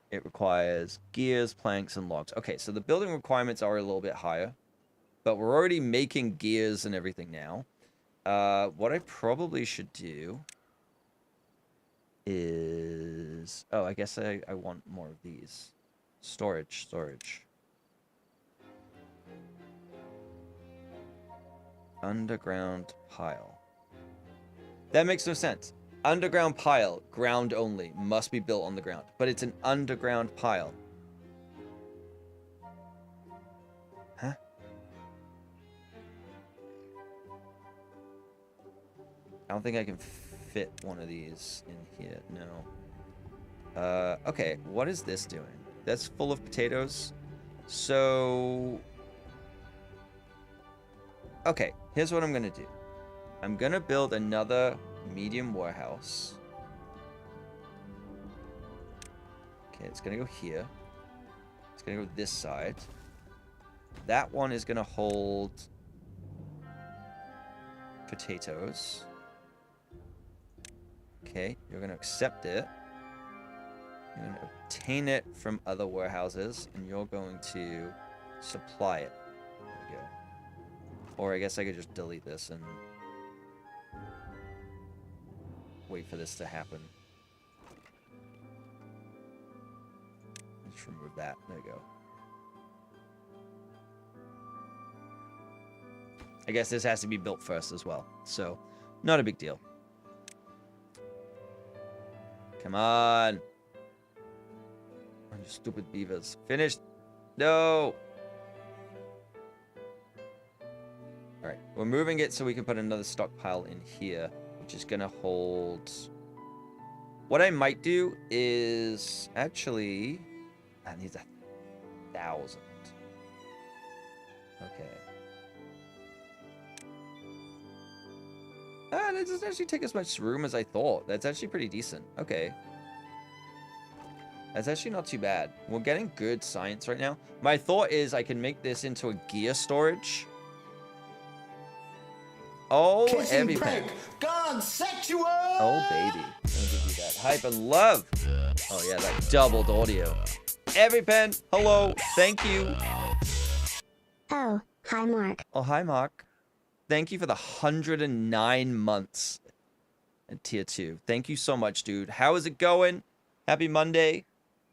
It requires gears, planks, and logs. Okay, so the building requirements are a little bit higher, but we're already making gears and everything now. What I probably should do is, oh, I guess I want more of these. Storage. Underground pile. That makes no sense. Underground pile, ground only, must be built on the ground. But it's an underground pile. Huh? I don't think I can fit one of these in here. No. Okay, what is this doing? That's full of potatoes. So... okay, here's what I'm gonna do. I'm gonna build another medium warehouse. Okay, it's gonna go here. It's gonna go this side. That one is gonna hold potatoes. Okay, you're gonna accept it. You're gonna obtain it from other warehouses, and you're going to supply it. There we go. Or I guess I could just delete this and wait for this to happen. Just remove that. There we go. I guess this has to be built first as well. So, not a big deal. Come on. Oh, you stupid beavers. Finished. No. Alright. We're moving it so we can put another stockpile in here, which is going to hold... what I might do is... actually... that needs 1,000. Okay. That doesn't actually take as much room as I thought. That's actually pretty decent. Okay. That's actually not too bad. We're getting good science right now. My thought is I can make this into a gear storage. Oh, EpiPen. Gone sexual. Oh, baby. I'll give you that hype and love. Oh, yeah, that doubled audio. EpiPen, hello. Thank you. Oh, hi, Mark. Oh, hi, Mark. Thank you for the 109 months at tier 2. Thank you so much, dude. How is it going? Happy Monday.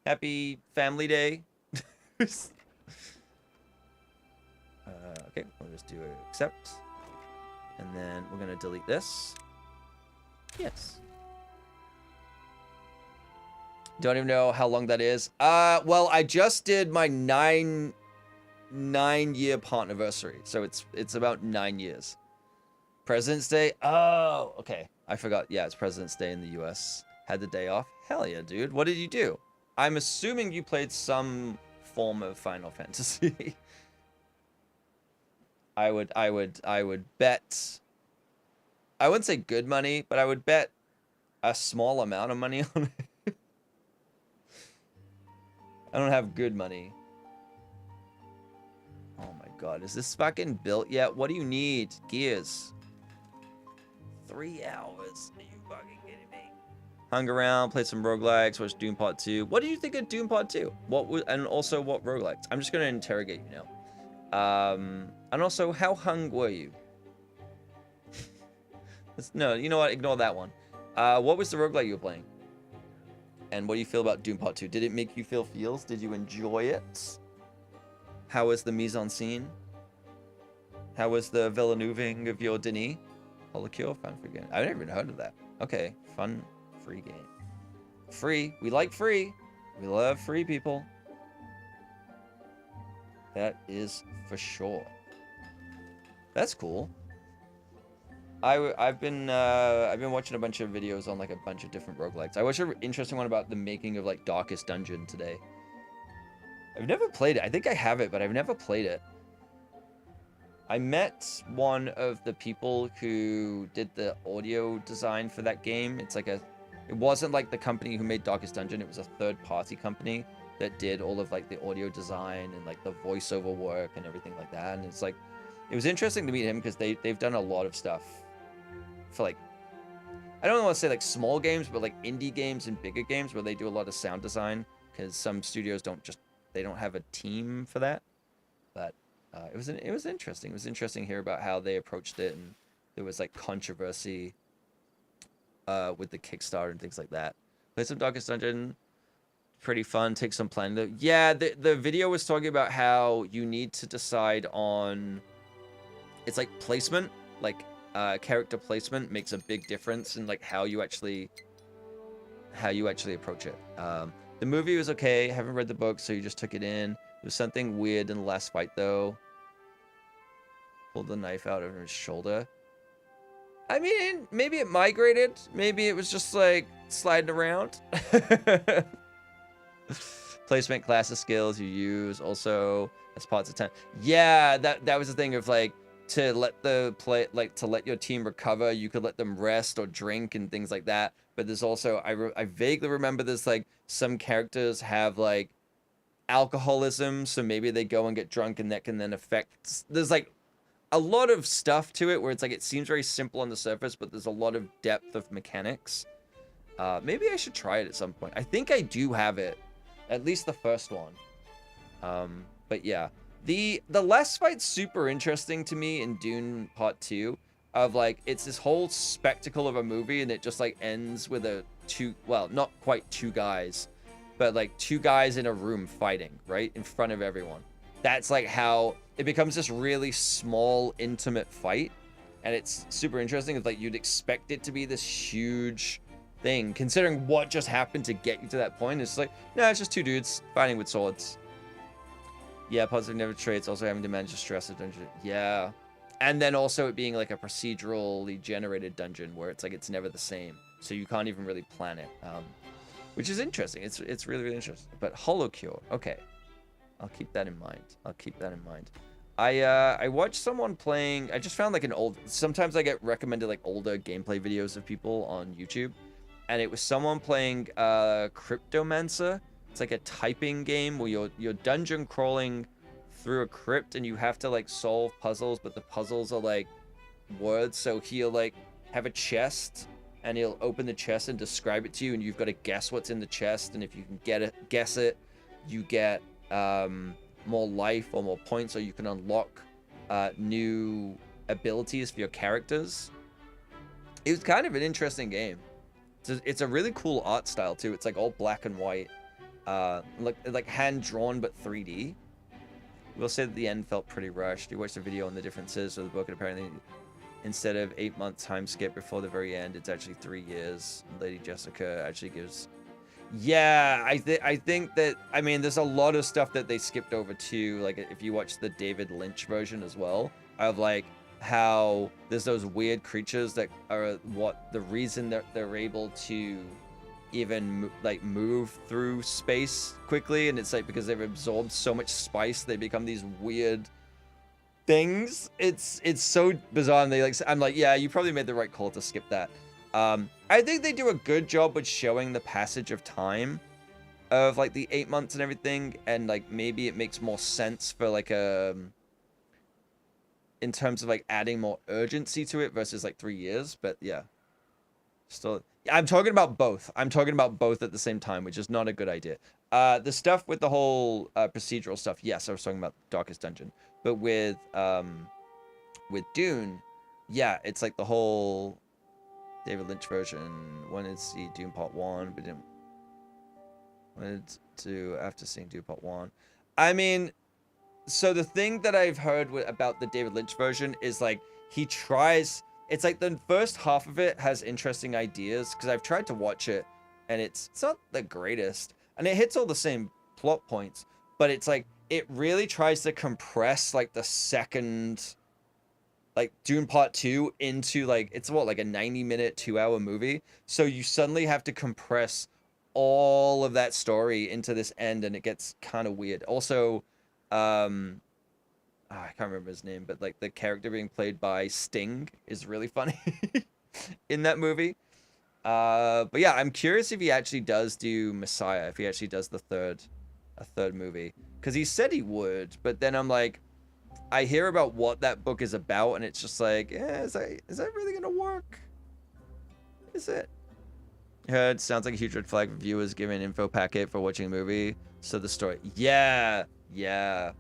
Happy Family Day. Okay, we'll just do accept. And then we're going to delete this. Yes. Don't even know how long that is. Well, I just did my 9-year partnerversary, so it's about 9 years. President's Day. Oh, okay. I forgot. Yeah, it's President's Day in the US. Had the day off. Hell yeah, dude. What did you do? I'm assuming you played some form of Final Fantasy. I would bet. I wouldn't say good money, but I would bet a small amount of money on it. I don't have good money. Oh my god, is this fucking built yet? What do you need? Gears. 3 hours. Are you fucking kidding me? Hung around, played some roguelikes, watched Doom Part 2. What did you think of Doom Part 2? And also what roguelikes? I'm just gonna interrogate you now. And also, how hung were you? No, you know what? Ignore that one. What was the roguelike you were playing? And what do you feel about Doom Part 2? Did it make you feel feels? Did you enjoy it? How was the mise-en-scene? How was the Villeneuveing of your Denis? Holocure? Fun free game. I've never even heard of that. Okay. Fun free game. Free. We like free. We love free people. That is for sure. That's cool. I've been watching a bunch of videos on like a bunch of different roguelikes. I watched an interesting one about the making of like Darkest Dungeon today. I've never played it. I think I have it, but I've never played it. I met one of the people who did the audio design for that game. It's like it wasn't like the company who made Darkest Dungeon. It was a third-party company that did all of like the audio design and like the voiceover work and everything like that. And it's like, it was interesting to meet him because they've done a lot of stuff for like, I don't want to say like small games, but like indie games and bigger games where they do a lot of sound design, because some studios they don't have a team for that. But it was interesting. It was interesting to hear about how they approached it, and there was like controversy with the Kickstarter and things like that. Play some Darkest Dungeon, pretty fun. Take some planning. Yeah, the video was talking about how you need to decide on, it's like placement, like character placement makes a big difference in like how you actually approach it. The movie was okay. Haven't read the book, so you just took it in. There was something weird in the last fight though. Pulled the knife out of his shoulder. I mean, maybe it migrated. Maybe it was just like sliding around. Placement, classes, skills you use also as parts of time. Yeah, that was the thing of like, to let your team recover, you could let them rest or drink and things like that. But there's also, I vaguely remember there's like some characters have like alcoholism, so maybe they go and get drunk and that can then affect, there's like a lot of stuff to it where it's like, it seems very simple on the surface, but there's a lot of depth of mechanics. Maybe I should try it at some point. I think I do have it, at least the first one. But yeah, the last fight's super interesting to me in Dune Part 2, of like, it's this whole spectacle of a movie, and it just like ends with well, not quite two guys, but like two guys in a room fighting right in front of everyone. That's like how it becomes this really small, intimate fight, and it's super interesting. It's like you'd expect it to be this huge thing, considering what just happened to get you to that point. It's like, no, it's just two dudes fighting with swords. Yeah, positive negative traits, also having to manage the stress of dungeon. Yeah. And then also it being like a procedurally generated dungeon where it's like it's never the same. So you can't even really plan it. Which is interesting. It's really, really interesting. But Hollow Cure, okay. I'll keep that in mind. I'll keep that in mind. I watched someone playing, I just found like sometimes I get recommended like older gameplay videos of people on YouTube. And it was someone playing Cryptomancer. It's like a typing game where you're dungeon crawling through a crypt, and you have to like solve puzzles, but the puzzles are like words. So he'll like have a chest, and he'll open the chest and describe it to you, and you've got to guess what's in the chest. And if you can guess it, you get more life or more points, or you can unlock new abilities for your characters. It was kind of an interesting game. It's a really cool art style too. It's like all black and white, like hand drawn but 3D. We'll say that the end felt pretty rushed. You watched the video on the differences of the book, and apparently instead of 8 months time skip before the very end, it's actually 3 years. Lady Jessica actually gives. Yeah, I think that, I mean, there's a lot of stuff that they skipped over too. Like if you watch the David Lynch version as well, of like how there's those weird creatures that are what the reason that they're able to even like move through space quickly, and it's like because they've absorbed so much spice, they become these weird things. It's so bizarre, and I'm like, yeah, you probably made the right call to skip that. I think they do a good job with showing the passage of time of like the 8 months and everything, and like maybe it makes more sense for like in terms of like adding more urgency to it versus like 3 years. But yeah, still, I'm talking about both. I'm talking about both at the same time, which is not a good idea. The stuff with the whole procedural stuff, yes, I was talking about Darkest Dungeon, but with Dune, yeah, it's like the whole David Lynch version. Wanted to see Dune Part 1, but didn't. Wanted to after seeing Dune Part 1. I mean, so the thing that I've heard about the David Lynch version is like he tries. It's like the first half of it has interesting ideas, because I've tried to watch it and it's not the greatest, and it hits all the same plot points, but it's like it really tries to compress like the second, like Dune Part 2 into like, it's what, like a 90-minute 2-hour movie, so you suddenly have to compress all of that story into this end, and it gets kind of weird. Also, I can't remember his name, but like the character being played by Sting is really funny in that movie. But yeah, I'm curious if he actually does do Messiah, if he actually does a third movie, because he said he would, but then I'm like, I hear about what that book is about, and it's just like, is that really gonna work? is it? Heard sounds like a huge red flag. Viewers giving info packet for watching a movie. So the story. Yeah, yeah.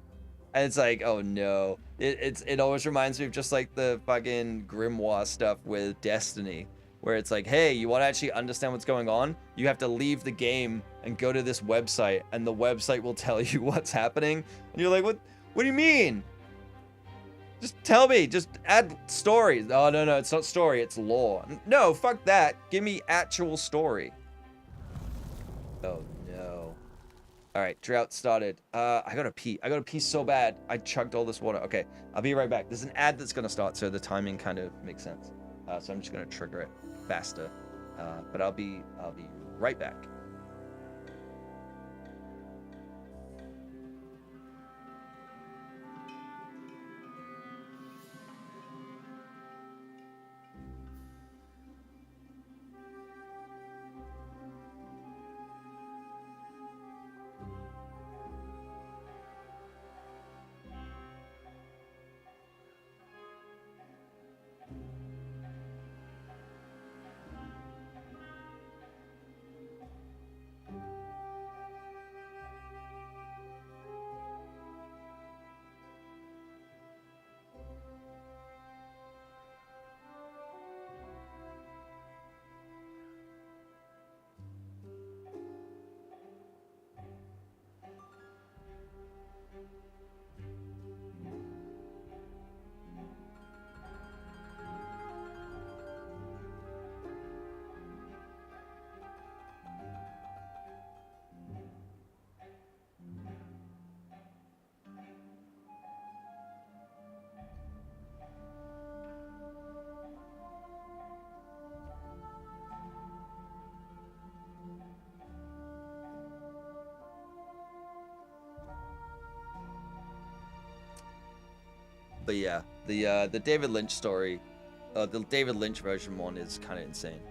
And it's like, oh no. It always reminds me of just like the fucking grimoire stuff with Destiny, where it's like, hey, you want to actually understand what's going on? You have to leave the game and go to this website, and the website will tell you what's happening. And you're like, what do you mean? Just tell me. Just add story. Oh, no, it's not story. It's lore. No, fuck that. Give me actual story. Oh, no. All right, drought started. I gotta pee. I gotta pee so bad. I chugged all this water. Okay, I'll be right back. There's an ad that's gonna start, so the timing kind of makes sense. So I'm just gonna trigger it faster. But I'll be right back. But yeah, the David Lynch story, the David Lynch version one is kind of insane.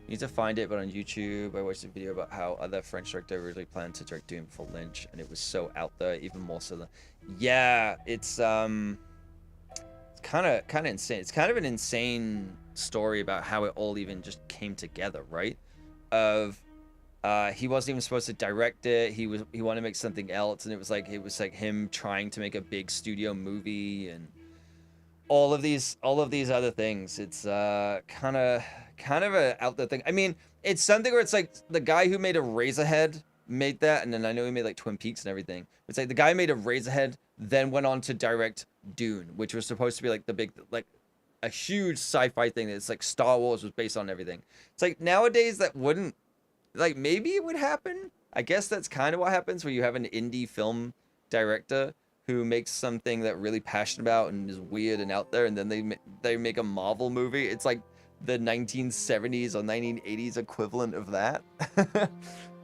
You need to find it, but on YouTube, I watched a video about how other French director originally planned to direct Doom for Lynch, and it was so out there, even more so than. Yeah, it's kind of insane. It's kind of an insane story about how it all even just came together, right? Of he wasn't even supposed to direct it. He wanted to make something else, and it was like him trying to make a big studio movie and all of these other things. It's kind of a out there thing. I mean, it's something where it's like the guy who made a Razorhead made that, and then I know he made like Twin Peaks and everything. It's like the guy who made a Razorhead then went on to direct Dune, which was supposed to be like the big, like a huge sci-fi thing. It's like Star Wars was based on everything. It's like nowadays that wouldn't, like, maybe it would happen. I guess that's kind of what happens when you have an indie film director who makes something that really passionate about and is weird and out there, and then they make a Marvel movie. It's like the 1970s or 1980s equivalent of that.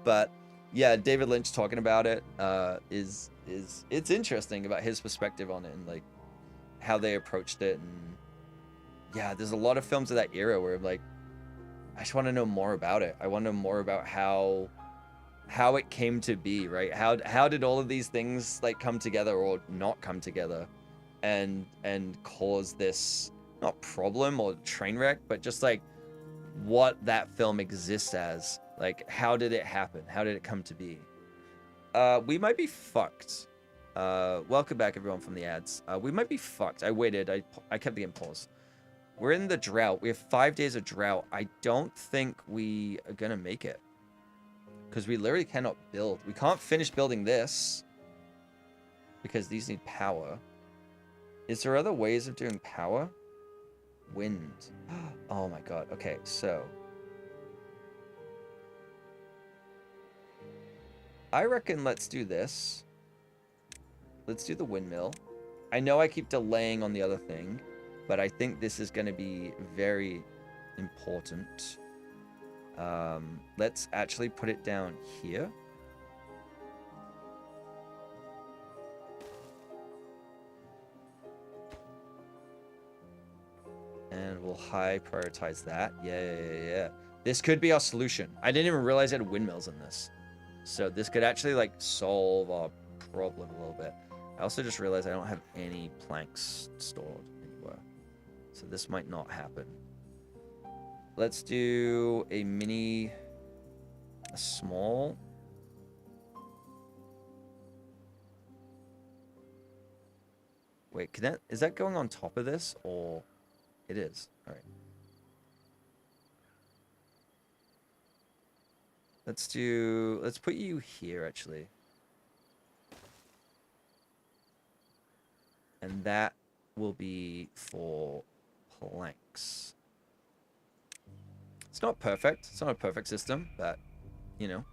But yeah, David Lynch talking about it is it's interesting about his perspective on it and like how they approached it. And yeah, there's a lot of films of that era where like I just want to know more about it. I want to know more about how it came to be, right? How did all of these things like come together or not come together and cause this not problem or train wreck, but just like what that film exists as. Like, how did it happen? How did it come to be? We might be fucked. Welcome back, everyone, from the ads. We might be fucked. I waited. I kept the game paused. We're in the drought. We have 5 days of drought. I don't think we are gonna make it. Because we literally cannot build. We can't finish building this. Because these need power. Is there other ways of doing power? Wind. Oh my god. Okay, so. I reckon let's do this. Let's do the windmill. I know I keep delaying on the other thing, but I think this is going to be very important. Let's actually put it down here. And we'll high prioritize that. Yeah. This could be our solution. I didn't even realize I had windmills in this. So this could actually like solve our problem a little bit. I also just realized I don't have any planks stored anywhere. So this might not happen. let's do a mini, a small. Wait, is that going on top of this, or it is? All right. Let's put you here, actually. And that will be for planks. It's not perfect. It's not a perfect system, but, you know.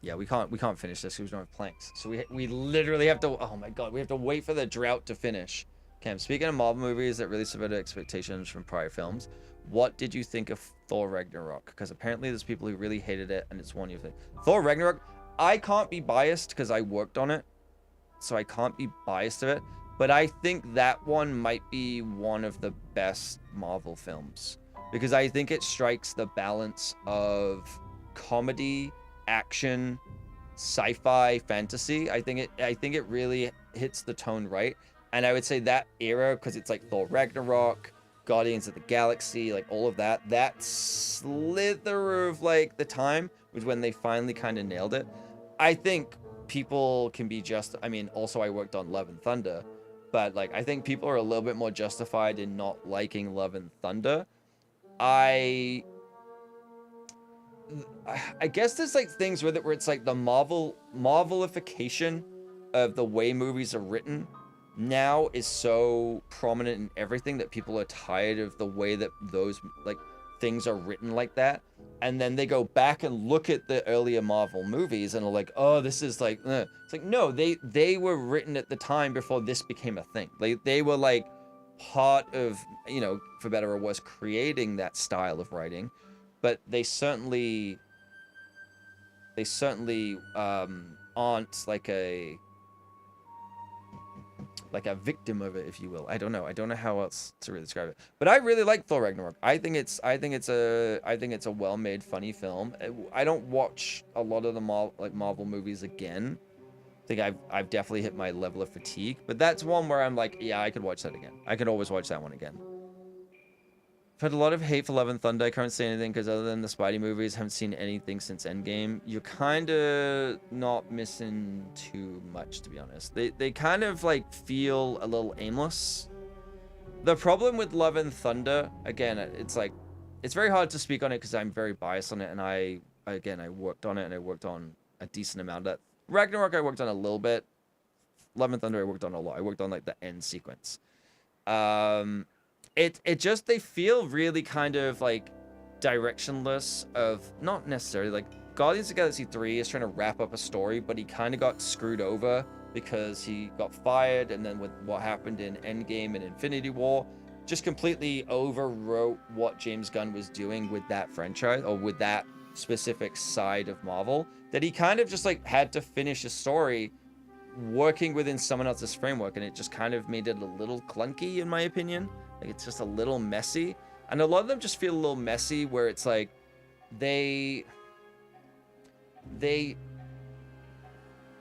Yeah, we can't finish this because we don't have planks. So we literally have to, oh my god, we have to wait for the drought to finish. Okay, speaking of Marvel movies that really subverted expectations from prior films, what did you think of Thor Ragnarok? Because apparently there's people who really hated it, and it's one you think. Thor Ragnarok, I can't be biased because I worked on it, so I can't be biased of it, but I think that one might be one of the best Marvel films because I think it strikes the balance of comedy, action, sci-fi, fantasy. I think it really hits the tone right. And I would say that era, because it's like Thor Ragnarok, Guardians of the Galaxy, like all of that, that slither of like the time was when they finally kind of nailed it. I think people can be just, I mean, also I worked on Love and Thunder, but like I think people are a little bit more justified in not liking Love and Thunder. I guess there's like things with it where it's like the Marvelification of the way movies are written now is so prominent in everything that people are tired of the way that those like things are written like that. And then they go back and look at the earlier Marvel movies and are like, oh, this is like, it's like, no, they were written at the time before this became a thing. They were like part of, you know, for better or worse, creating that style of writing. But they certainly aren't like a victim of it, if you will. I don't know how else to really describe it. But I really like Thor Ragnarok. I think it's a well-made, funny film. I don't watch a lot of the Marvel movies again. I think I've definitely hit my level of fatigue. But that's one where I'm like, yeah, I could watch that again. I could always watch that one again. I've had a lot of hate for Love and Thunder. I can't say anything because other than the Spidey movies, I haven't seen anything since Endgame. You're kind of not missing too much, to be honest. They kind of like feel a little aimless. The problem with Love and Thunder, again, it's like, it's very hard to speak on it because I'm very biased on it, and I worked on it, and I worked on a decent amount of that. Ragnarok, I worked on a little bit. Love and Thunder, I worked on a lot. I worked on like the end sequence. It just, they feel really kind of like directionless of, not necessarily like Guardians of the Galaxy 3 is trying to wrap up a story, but he kind of got screwed over because he got fired, and then with what happened in Endgame and Infinity War just completely overwrote what James Gunn was doing with that franchise, or with that specific side of Marvel, that he kind of just like had to finish a story working within someone else's framework, and it just kind of made it a little clunky, in my opinion. Like, it's just a little messy, and a lot of them just feel a little messy, where it's like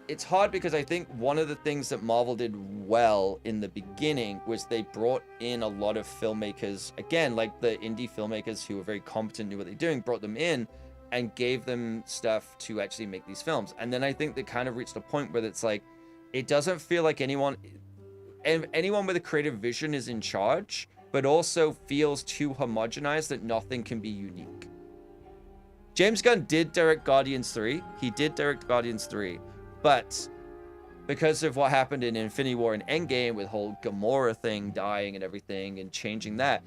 it's hard because I think one of the things that Marvel did well in the beginning was they brought in a lot of filmmakers, again, like the indie filmmakers who were very competent, knew what they're doing, brought them in and gave them stuff to actually make these films. And then I think they kind of reached a point where it's like, it doesn't feel like anyone with a creative vision is in charge, but also feels too homogenized that nothing can be unique. James Gunn did direct Guardians 3. He did direct Guardians 3. But because of what happened in Infinity War and Endgame with whole Gamora thing dying and everything and changing that,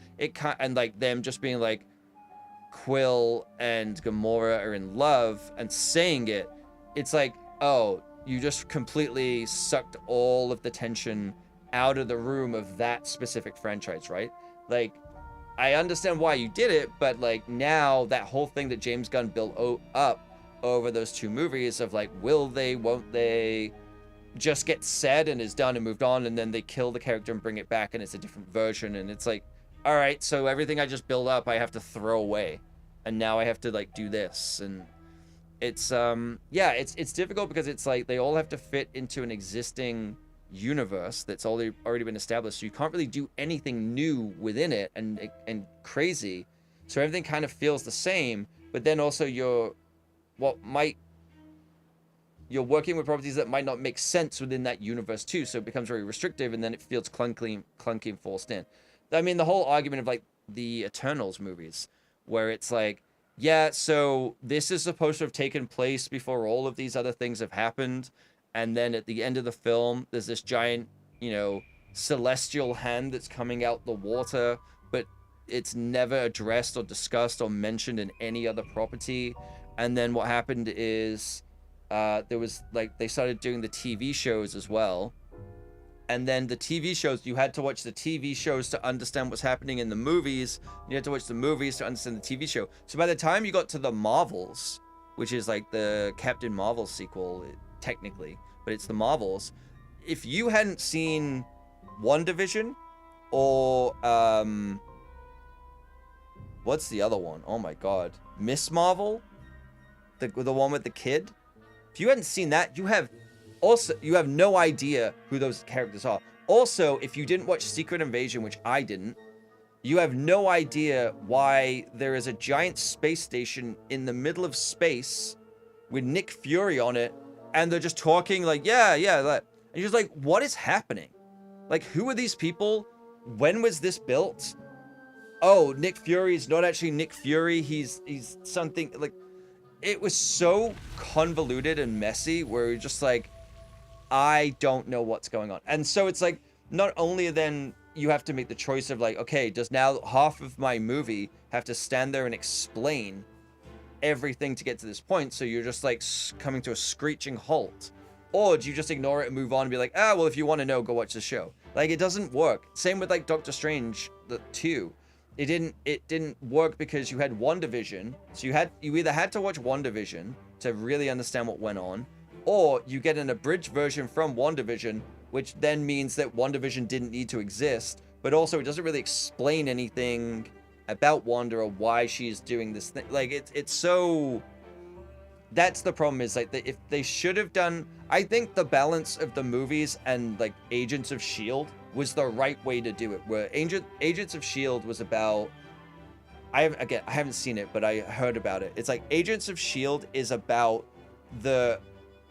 and like them just being like, Quill and Gamora are in love and saying it, it's like, oh, you just completely sucked all of the tension out of the room of that specific franchise, right? Like, I understand why you did it, but like now that whole thing that James Gunn built up over those two movies of like, will they, won't they, just get said and is done and moved on, and then they kill the character and bring it back and it's a different version, and it's like, all right, so everything I just built up I have to throw away, and now I have to like do this. And it's yeah, it's difficult because it's like they all have to fit into an existing universe that's already been established. So you can't really do anything new within it and crazy. So everything kind of feels the same, but then also you're working with properties that might not make sense within that universe too. So it becomes very restrictive, and then it feels clunky and forced in. I mean, the whole argument of like the Eternals movies, where it's like, yeah, so this is supposed to have taken place before all of these other things have happened. And then at the end of the film, there's this giant, celestial hand that's coming out the water, but it's never addressed or discussed or mentioned in any other property. And then what happened is there was like, they started doing the TV shows as well. And then the TV shows, you had to watch the TV shows to understand what's happening in the movies. You had to watch the movies to understand the TV show. So by the time you got to the Marvels, which is like the Captain Marvel sequel, technically, but it's the Marvels. If you hadn't seen WandaVision or what's the other one? Oh my God, Miss Marvel, the one with the kid. If you hadn't seen that, you have no idea who those characters are. Also, if you didn't watch Secret Invasion, which I didn't, you have no idea why there is a giant space station in the middle of space with Nick Fury on it, and they're just talking like, yeah, that. And you're just like, what is happening? Like, who are these people? When was this built? Oh, Nick Fury is not actually Nick Fury. He's something like. It was so convoluted and messy where you're just like, I don't know what's going on. And so it's like, not only then you have to make the choice of like, okay, does now half of my movie have to stand there and explain everything to get to this point? So you're just like coming to a screeching halt. Or do you just ignore it and move on and be like, well, if you want to know, go watch the show. Like, it doesn't work. Same with like Doctor Strange 2. It didn't work because you had WandaVision. So you either had to watch WandaVision to really understand what went on, or you get an abridged version from WandaVision, which then means that WandaVision didn't need to exist, but also it doesn't really explain anything about Wanda or why she's doing this thing. Like, it's so. That's the problem, is like, if they should have done, I think the balance of the movies and like Agents of S.H.I.E.L.D. was the right way to do it, where Agents of S.H.I.E.L.D. was about, I haven't seen it, but I heard about it. It's like Agents of S.H.I.E.L.D. is about the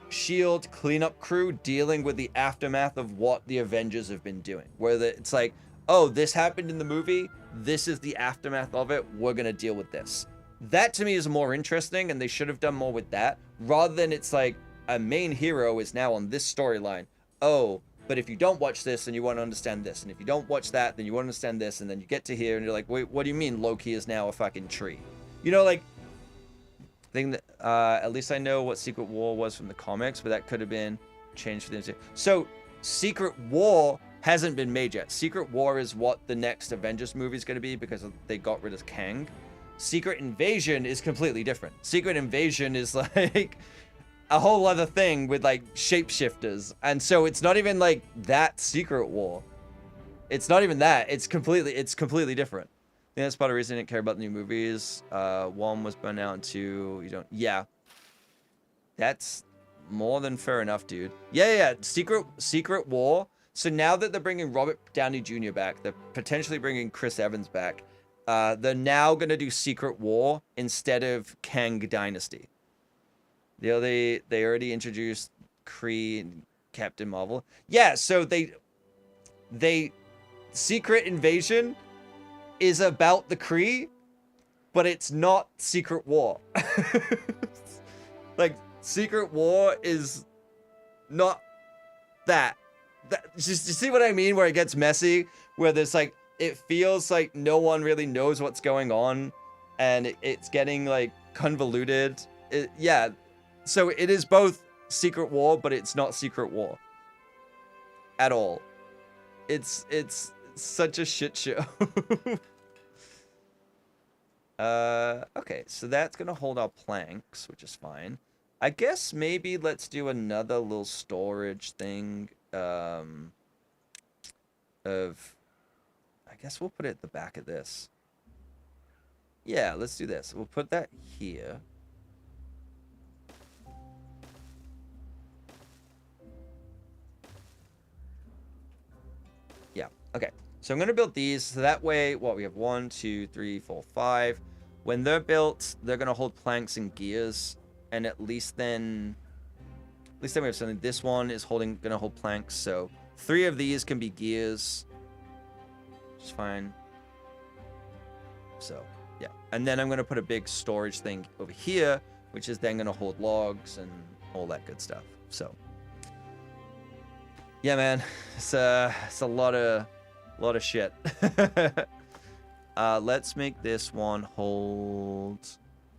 S.H.I.E.L.D. cleanup crew dealing with the aftermath of what the Avengers have been doing, where it's like, oh, this happened in the movie, this is the aftermath of it, we're gonna deal with this. That to me is more interesting, and they should have done more with that, rather than it's like a main hero is now on this storyline. Oh, but if you don't watch this, then you won't understand this, and if you don't watch that, then you won't understand this, and then you get to here and you're like, wait, what do you mean Loki is now a fucking tree? Like, thing that at least I know what Secret War was from the comics, but that could have been changed for the MCU. So Secret War hasn't been made yet. Secret War is what the next Avengers movie is going to be, because they got rid of Kang. Secret Invasion is completely different. Secret Invasion is like a whole other thing with like shapeshifters, and so it's not even like that Secret War. It's not even that. It's completely different. I think that's part of the reason I didn't care about the new movies. One was burnt out, and two, you don't. Yeah, that's more than fair enough, dude. Yeah. Secret War. So now that they're bringing Robert Downey Jr. back, they're potentially bringing Chris Evans back. They're now gonna do Secret War instead of Kang Dynasty. They already introduced Kree and Captain Marvel. Yeah, so they Secret Invasion is about the Kree, but it's not Secret War. Like, Secret War is not that. Just, you see what I mean? Where it gets messy, where there's like, it feels like no one really knows what's going on, and it's getting like convoluted. Yeah, so it is both Secret War, but it's not Secret War at all. It's such a shit show. Okay, so that's gonna hold our planks, which is fine. I guess maybe let's do another little storage thing. I guess we'll put it at the back of this. Yeah, let's do this. We'll put that here. Okay, so I'm gonna build these so that way, what we have 1, 2, 3, 4, 5. When they're built, they're gonna hold planks and gears, and at least then we have something. This one is gonna hold planks, so 3 of these can be gears. Which is fine. So, yeah. And then I'm gonna put a big storage thing over here, which is then gonna hold logs and all that good stuff. So, yeah, man, it's a lot of shit. Let's make this one hold.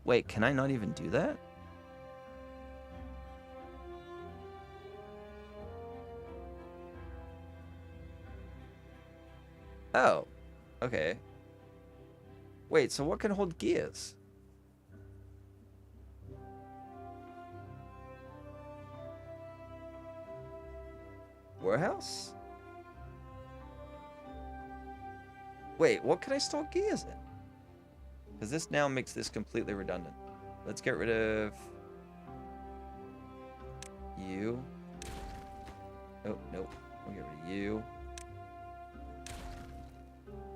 Wait, can I not even do that? Oh, okay. Wait, so what can hold gears? Warehouse? Wait, what can I store gears in? Because this now makes this completely redundant. Let's get rid of you. Oh, nope. We'll get rid of you.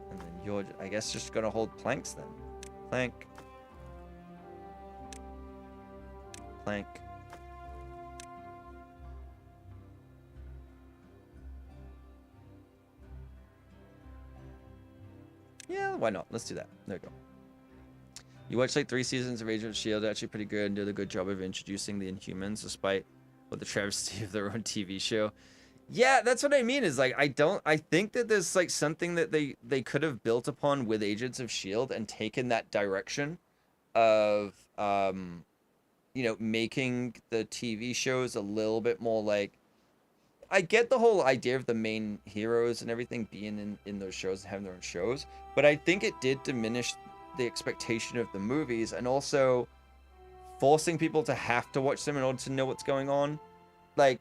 And then you're, I guess, just going to hold planks then. Plank. Plank. Yeah, why not? Let's do that. There we go. You watched like 3 seasons of Agents of S.H.I.E.L.D. Actually pretty good and did a good job of introducing the Inhumans despite what the travesty of their own TV show. Yeah, that's what I mean is like I think that there's like something that they could have built upon with Agents of S.H.I.E.L.D. and taken that direction of you know, making the TV shows a little bit more like, I get the whole idea of the main heroes and everything being in those shows and having their own shows, but I think it did diminish the expectation of the movies and also forcing people to have to watch them in order to know what's going on. Like,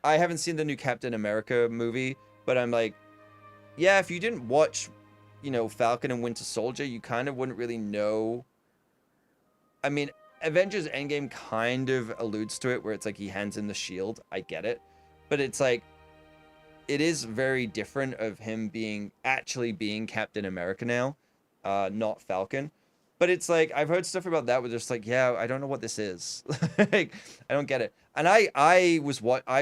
I haven't seen the new Captain America movie, but I'm like, yeah, if you didn't watch, you know, Falcon and Winter Soldier, you kind of wouldn't really know. I mean, Avengers Endgame kind of alludes to it where it's like he hands in the shield. I get it. But it's like, it is very different of him actually being Captain America now, not Falcon. But it's like, I've heard stuff about that where just like, yeah, I don't know what this is. Like, I don't get it. And I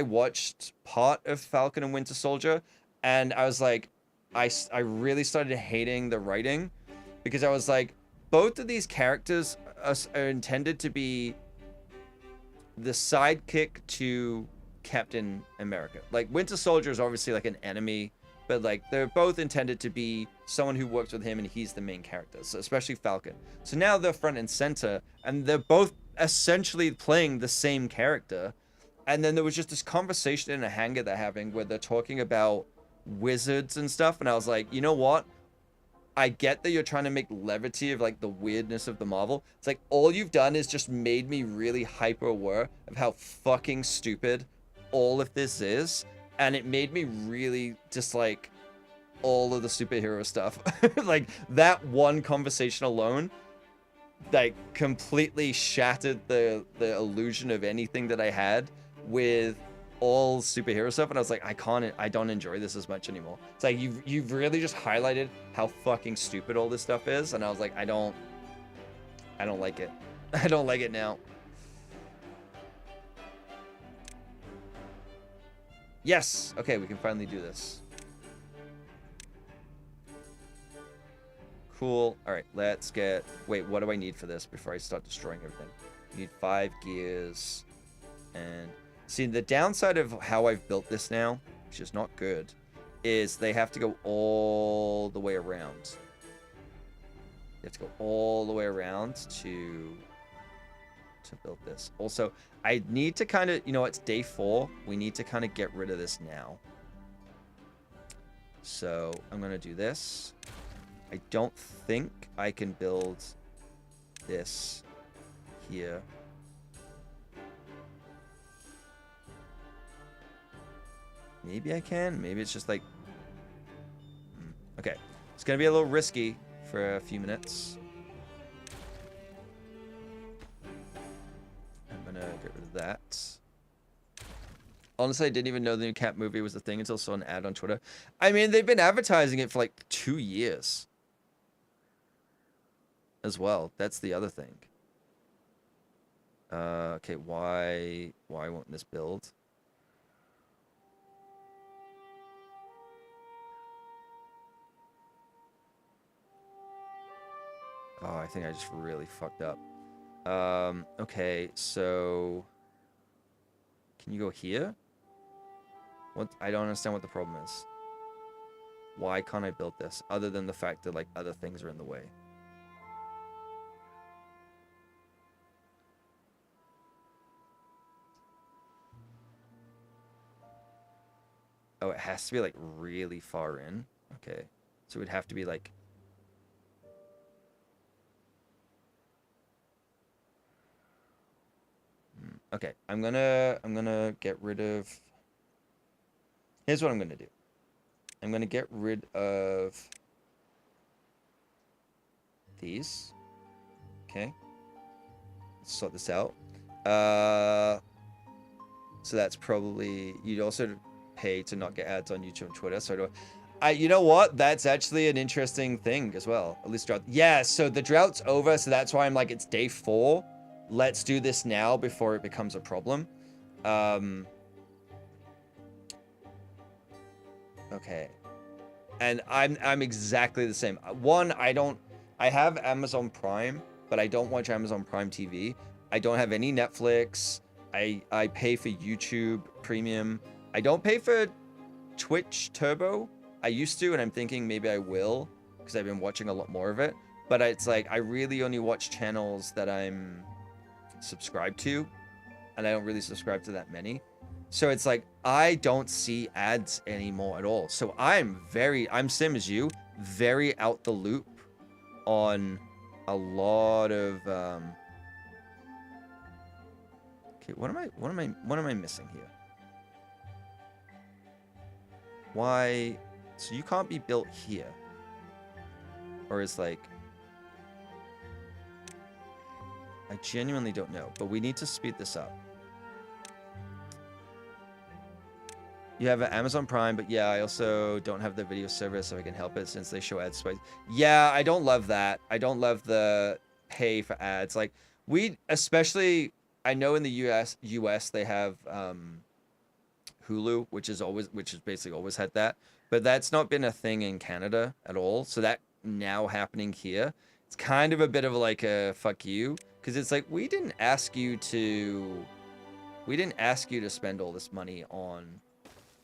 watched part of Falcon and Winter Soldier, and I was like, I really started hating the writing because I was like, both of these characters are intended to be the sidekick to Captain America. Like, Winter Soldier is obviously like an enemy, but like they're both intended to be someone who works with him and he's the main character, so especially Falcon. So now they're front and center and they're both essentially playing the same character. And then there was just this conversation in a hangar they're having where they're talking about wizards and stuff, and I was like, you know what? I get that you're trying to make levity of like the weirdness of the Marvel. It's like all you've done is just made me really hyper aware of how fucking stupid all of this is, and it made me really dislike all of the superhero stuff. Like that one conversation alone like completely shattered the illusion of anything that I had with all superhero stuff, and I was like, I don't enjoy this as much anymore. It's like you've really just highlighted how fucking stupid all this stuff is, and I was like, I don't like it. I don't like it now. Yes! Okay, we can finally do this. Cool. Alright, let's get... Wait, what do I need for this before I start destroying everything? You need 5 gears. And... See, the downside of how I've built this now, which is not good, is they have to go all the way around. They have to go all the way around to build this. Also, I need to kind of, you know, it's day 4. We need to kind of get rid of this now. So I'm going to do this. I don't think I can build this here. Maybe I can. Maybe it's just like... Okay. It's going to be a little risky for a few minutes. I'm going to get rid of that. Honestly, I didn't even know the new cat movie was a thing until I saw an ad on Twitter. I mean, they've been advertising it for like 2 years as well. That's the other thing. Okay, why won't this build? Oh, I think I just really fucked up. Okay, so can you go here? What? I don't understand what the problem is. Why can't I build this other than the fact that like other things are in the way? Oh, it has to be like really far in. Okay. So it would have to be like okay, I'm gonna get rid of. Here's what I'm gonna do. I'm gonna get rid of these. Okay. Let's sort this out. So that's probably you'd also pay to not get ads on YouTube and Twitter. So you know what? That's actually an interesting thing as well. At least drought. Yeah. So the drought's over. So that's why I'm like, it's day 4. Let's do this now before it becomes a problem. Okay. And I'm exactly the same. One, I have Amazon Prime, but I don't watch Amazon Prime TV. I don't have any Netflix. I pay for YouTube Premium. I don't pay for Twitch Turbo. I used to, and I'm thinking maybe I will, because I've been watching a lot more of it. But it's like, I really only watch channels that I'm subscribed to, and I don't really subscribe to that many. So it's like, I don't see ads anymore at all. So I'm same as you, very out the loop on a lot of, okay, what am I missing here? Why, so you can't be built here. Or is like, I genuinely don't know, but we need to speed this up. You have an Amazon Prime, but yeah, I also don't have the video service if I can help it since they show ads twice. Yeah, I don't love that. I don't love the pay for ads. Like especially, I know in the US they have Hulu, which has basically always had that, but that's not been a thing in Canada at all. So that now happening here, it's kind of a bit of like a fuck you, because it's like we didn't ask you to spend all this money on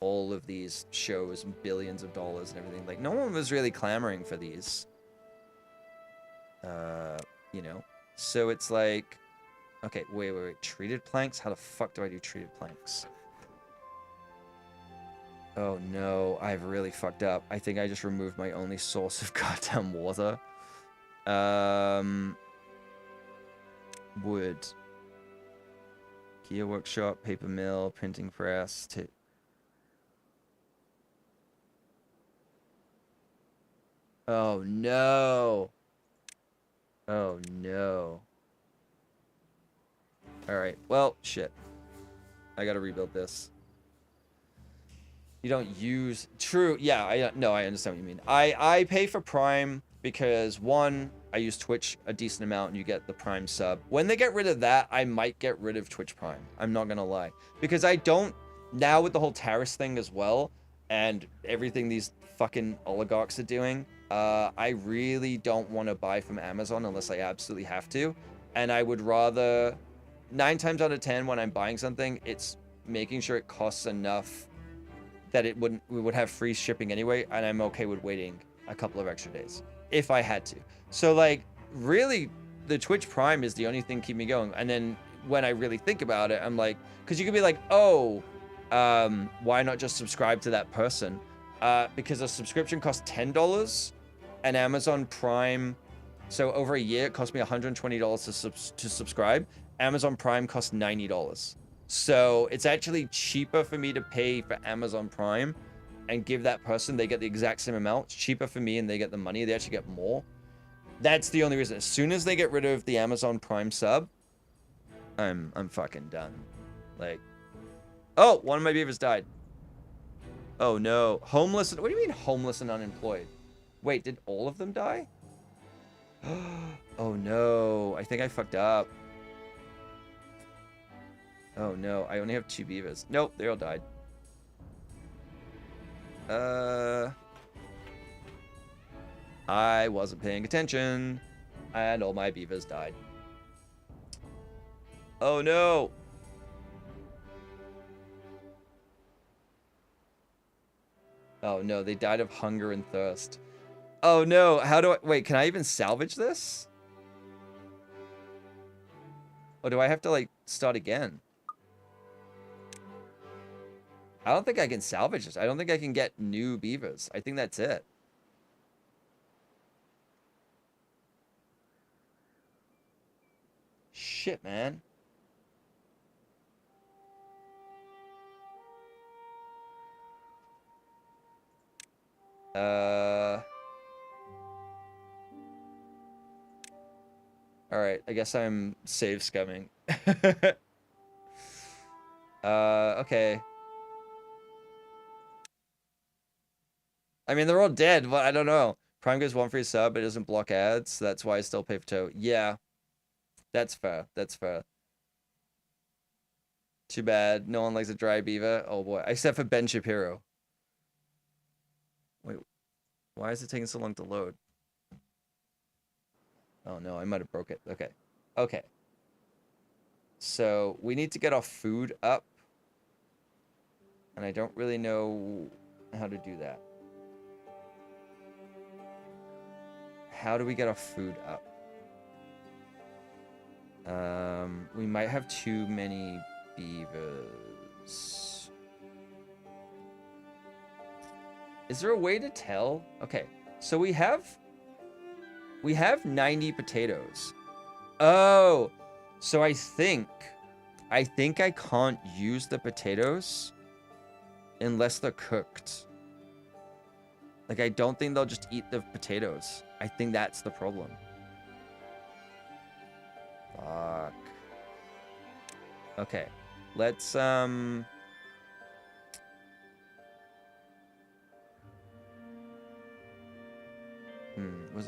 all of these shows and billions of dollars and everything. Like, no one was really clamoring for these. You know? So it's like, okay, wait. Treated planks? How the fuck do I do treated planks? Oh no, I've really fucked up. I think I just removed my only source of goddamn water. Wood. Gear workshop, paper mill, printing press, oh no. Oh no. Alright, well, shit. I gotta rebuild this. You don't use... True, yeah, I understand what you mean. I pay for Prime because, one, I use Twitch a decent amount and you get the Prime sub. When they get rid of that, I might get rid of Twitch Prime. I'm not gonna lie. Because I don't... Now with the whole Taris thing as well, and everything these fucking oligarchs are doing, I really don't want to buy from Amazon unless I absolutely have to. And I would rather... 9 times out of 10 when I'm buying something, it's making sure it costs enough that we would have free shipping anyway, and I'm okay with waiting a couple of extra days if I had to. So like, really, the Twitch Prime is the only thing keeping me going. And then when I really think about it, I'm like, because you could be like, oh, why not just subscribe to that person? Because a subscription costs $10, and Amazon Prime, so over a year it cost me $120 to subscribe. Amazon Prime costs $90. So it's actually cheaper for me to pay for Amazon Prime and give that person, they get the exact same amount. It's cheaper for me and they get the money. They actually get more. That's the only reason. As soon as they get rid of the Amazon Prime sub, I'm fucking done. Like, Oh, one of my beavers died. Oh no. Homeless. What do you mean homeless and unemployed? Wait, did all of them die? Oh no. I think I fucked up. Oh no. I only have 2 beavers. Nope, they all died. I wasn't paying attention. And all my beavers died. Oh no. Oh no, they died of hunger and thirst. Oh no, how do I... Wait, can I even salvage this? Or do I have to, like, start again? I don't think I can salvage this. I don't think I can get new beavers. I think that's it. Shit, man. Alright, I guess I'm save scumming. Okay. I mean, they're all dead, but I don't know. Prime gives 1 free sub, it doesn't block ads, so that's why I still pay for tow. Yeah. That's fair. That's fair. Too bad. No one likes a dry beaver. Oh boy. Except for Ben Shapiro. Wait. Why is it taking so long to load? Oh no, I might have broke it. Okay. Okay. So we need to get our food up. And I don't really know how to do that. How do we get our food up? We might have too many beavers. Is there a way to tell? Okay, so we have 90 potatoes. Oh, so I think I can't use the potatoes unless they're cooked. Like, I don't think they'll just eat the potatoes. I think that's the problem. Fuck. Okay. Let's, where's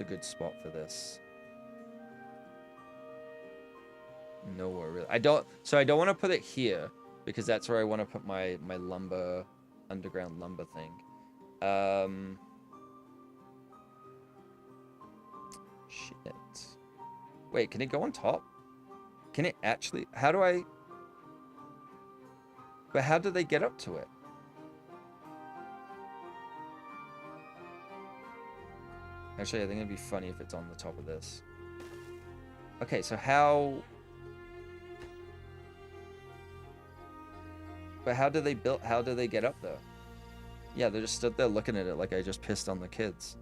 a good spot for this? Nowhere really. I don't want to put it here because that's where I want to put my lumber, underground lumber thing. Shit. Wait, can it go on top? Can it actually... How do I... But how do they get up to it? Actually, I think it'd be funny if it's on the top of this. Okay, so how... But how do they build... How do they get up there? Yeah, they're just stood there looking at it like I just pissed on the kids.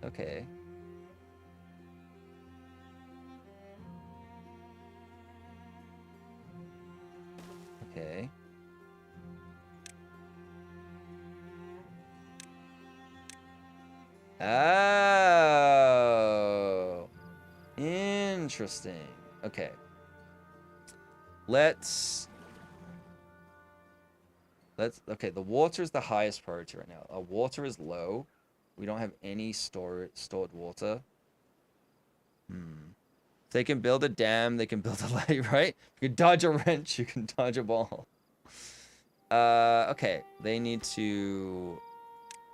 Okay. Okay. Oh. Interesting. Okay. Okay, the water is the highest priority right now. Our water is low. We don't have any stored water. If they can build a dam, they can build a light, right? You can dodge a wrench, you can dodge a ball. Okay. They need to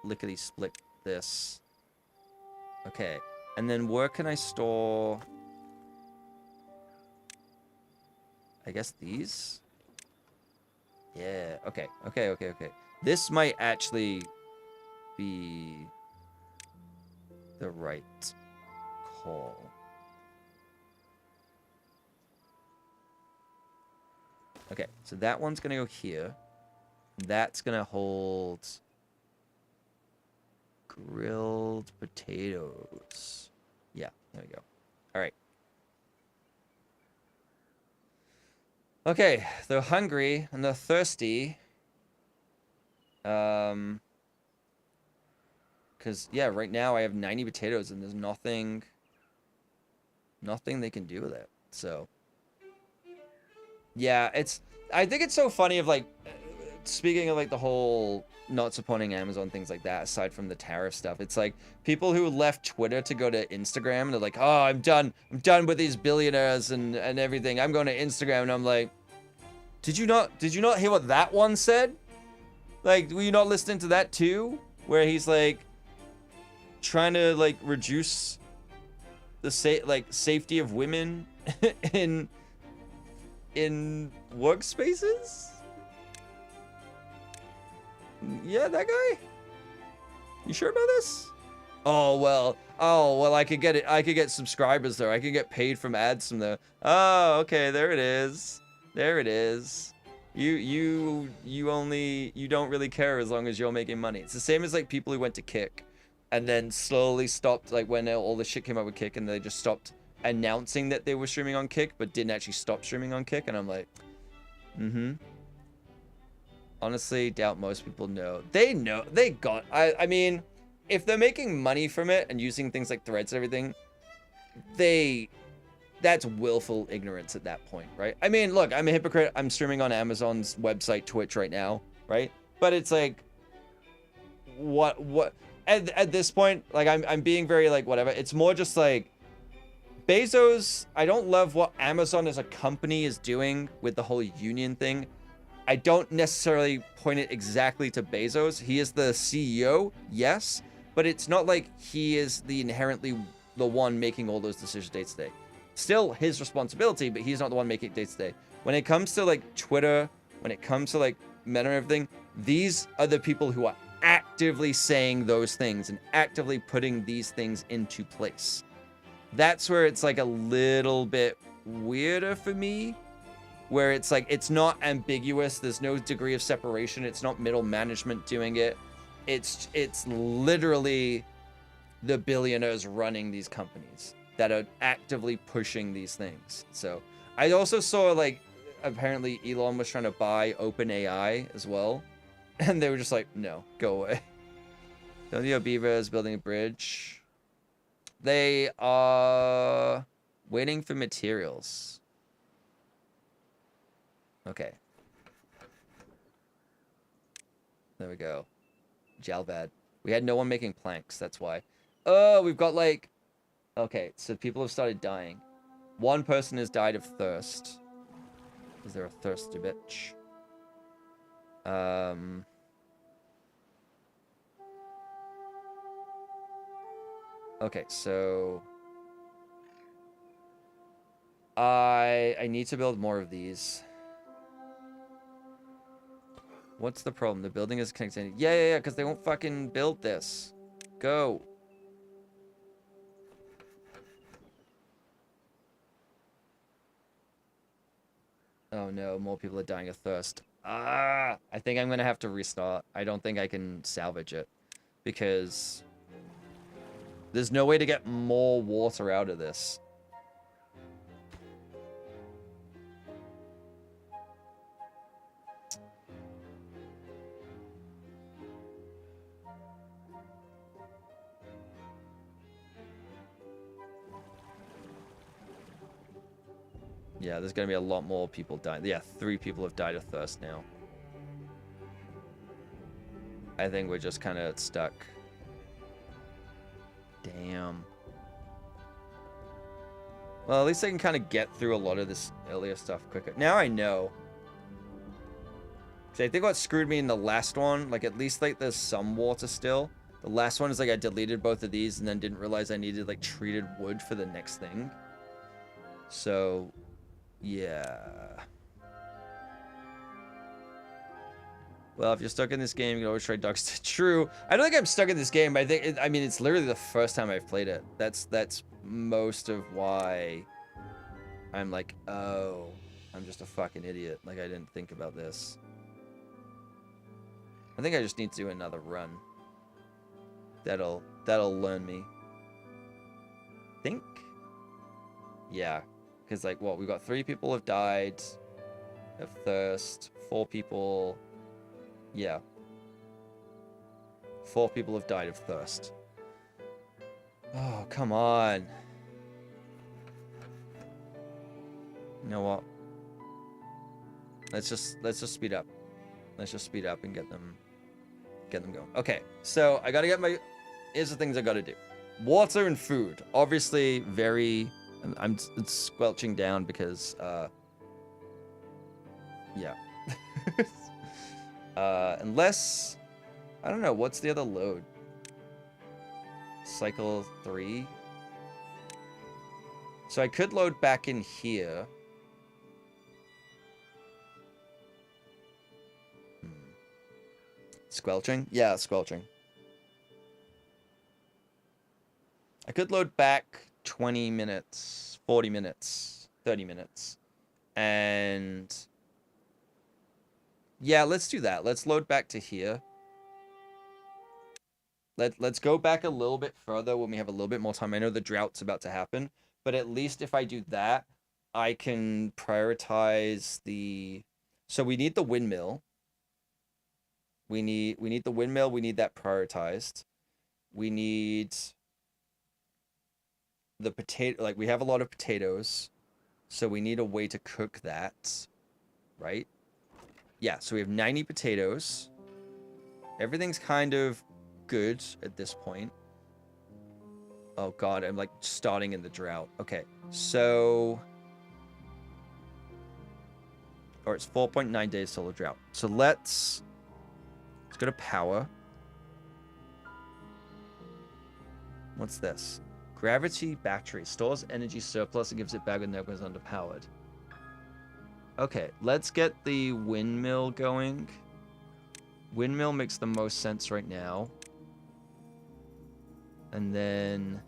lickety-split this. Okay. And then where can I store... I guess these? Yeah, okay. Okay. This might actually be the right call. Okay, so that one's gonna go here. That's gonna hold grilled potatoes. Yeah, there we go. All right. Okay, they're hungry and they're thirsty. Because, yeah, right now I have 90 potatoes and there's nothing they can do with it. So, yeah, I think it's so funny of, like, speaking of, like, the whole not supporting Amazon, things like that, aside from the tariff stuff, it's like people who left Twitter to go to Instagram, and they're like, oh, I'm done with these billionaires and everything. I'm going to Instagram. And I'm like, did you not hear what that one said? Like, were you not listening to that too? Where he's like trying to like reduce the safety of women in workspaces? Yeah, that guy? You sure about this? Oh well, I could get subscribers there. I could get paid from ads from there. Oh, okay, there it is. You don't really care as long as you're making money. It's the same as like people who went to Kick and then slowly stopped, like when all the shit came out with Kick, and they just stopped announcing that they were streaming on Kick but didn't actually stop streaming on Kick. And I'm like, honestly, doubt most people know. They know. I mean, if they're making money from it and using things like threads and everything, that's willful ignorance at that point, right? I mean, look, I'm a hypocrite. I'm streaming on Amazon's website, Twitch right now, right? But it's like, what at this point, like I'm being very like whatever. It's more just like Bezos. I don't love what Amazon as a company is doing with the whole union thing. I don't necessarily point it exactly to Bezos. He is the CEO, yes, but it's not like he is the inherently the one making all those decisions day to day. Still his responsibility, but he's not the one making it day to day. When it comes to like Twitter, when it comes to like Meta and everything, these are the people who are actively saying those things and actively putting these things into place. That's where it's like a little bit weirder for me, where it's like, it's not ambiguous. There's no degree of separation. It's not middle management doing it. It's literally the billionaires running these companies that are actively pushing these things. So I also saw like, apparently Elon was trying to buy OpenAI as well. And they were just like, no, go away. Don't Beaver is building a bridge. They are waiting for materials. Okay. There we go. Jalbad. We had no one making planks, that's why. Oh, we've got like... Okay, so people have started dying. One person has died of thirst. Is there a thirsty bitch? Okay, so... I need to build more of these. What's the problem? The building is connected. Yeah, because they won't fucking build this. Go. Oh no, more people are dying of thirst. I think I'm gonna have to restart. I don't think I can salvage it. Because there's no way to get more water out of this. Yeah, there's gonna be a lot more people dying. Yeah, 3 people have died of thirst now. I think we're just kind of stuck. Damn. Well, at least I can kind of get through a lot of this earlier stuff quicker. Now I know. Because I think what screwed me in the last one, like at least like there's some water still. The last one is like I deleted both of these and then didn't realize I needed like treated wood for the next thing. So... yeah. Well, if you're stuck in this game, you can always try Ducks. True. I don't think I'm stuck in this game, but I mean, it's literally the first time I've played it. That's most of why I'm like, oh, I'm just a fucking idiot. Like, I didn't think about this. I think I just need to do another run. That'll learn me. Think? Yeah. Because, like, what? We've got 3 people have died of thirst. 4 people... yeah. 4 people have died of thirst. Oh, come on. You know what? Let's just speed up. Let's just speed up and get them going. Okay, so I gotta get my... Here's the things I gotta do. Water and food. Obviously, very... It's squelching down because, yeah. Unless... I don't know, what's the other load? Cycle 3? So I could load back in here. Squelching? Yeah, squelching. I could load back 20 minutes, 40 minutes, 30 minutes. And... yeah, let's do that. Let's load back to here. Let's go back a little bit further when we have a little bit more time. I know the drought's about to happen, but at least if I do that, I can prioritize the... So we need the windmill. We need the windmill. We need that prioritized. We need the potato... Like, we have a lot of potatoes, so we need a way to cook that, right? Yeah, so we have 90 potatoes. Everything's kind of good at this point. Oh god, I'm like starting in the drought. Okay, so... or it's 4.9 days till the drought. So let's go to power. What's this? Gravity battery. Stores energy surplus and gives it back when it goes underpowered. Okay, let's get the windmill going. Windmill makes the most sense right now. And then...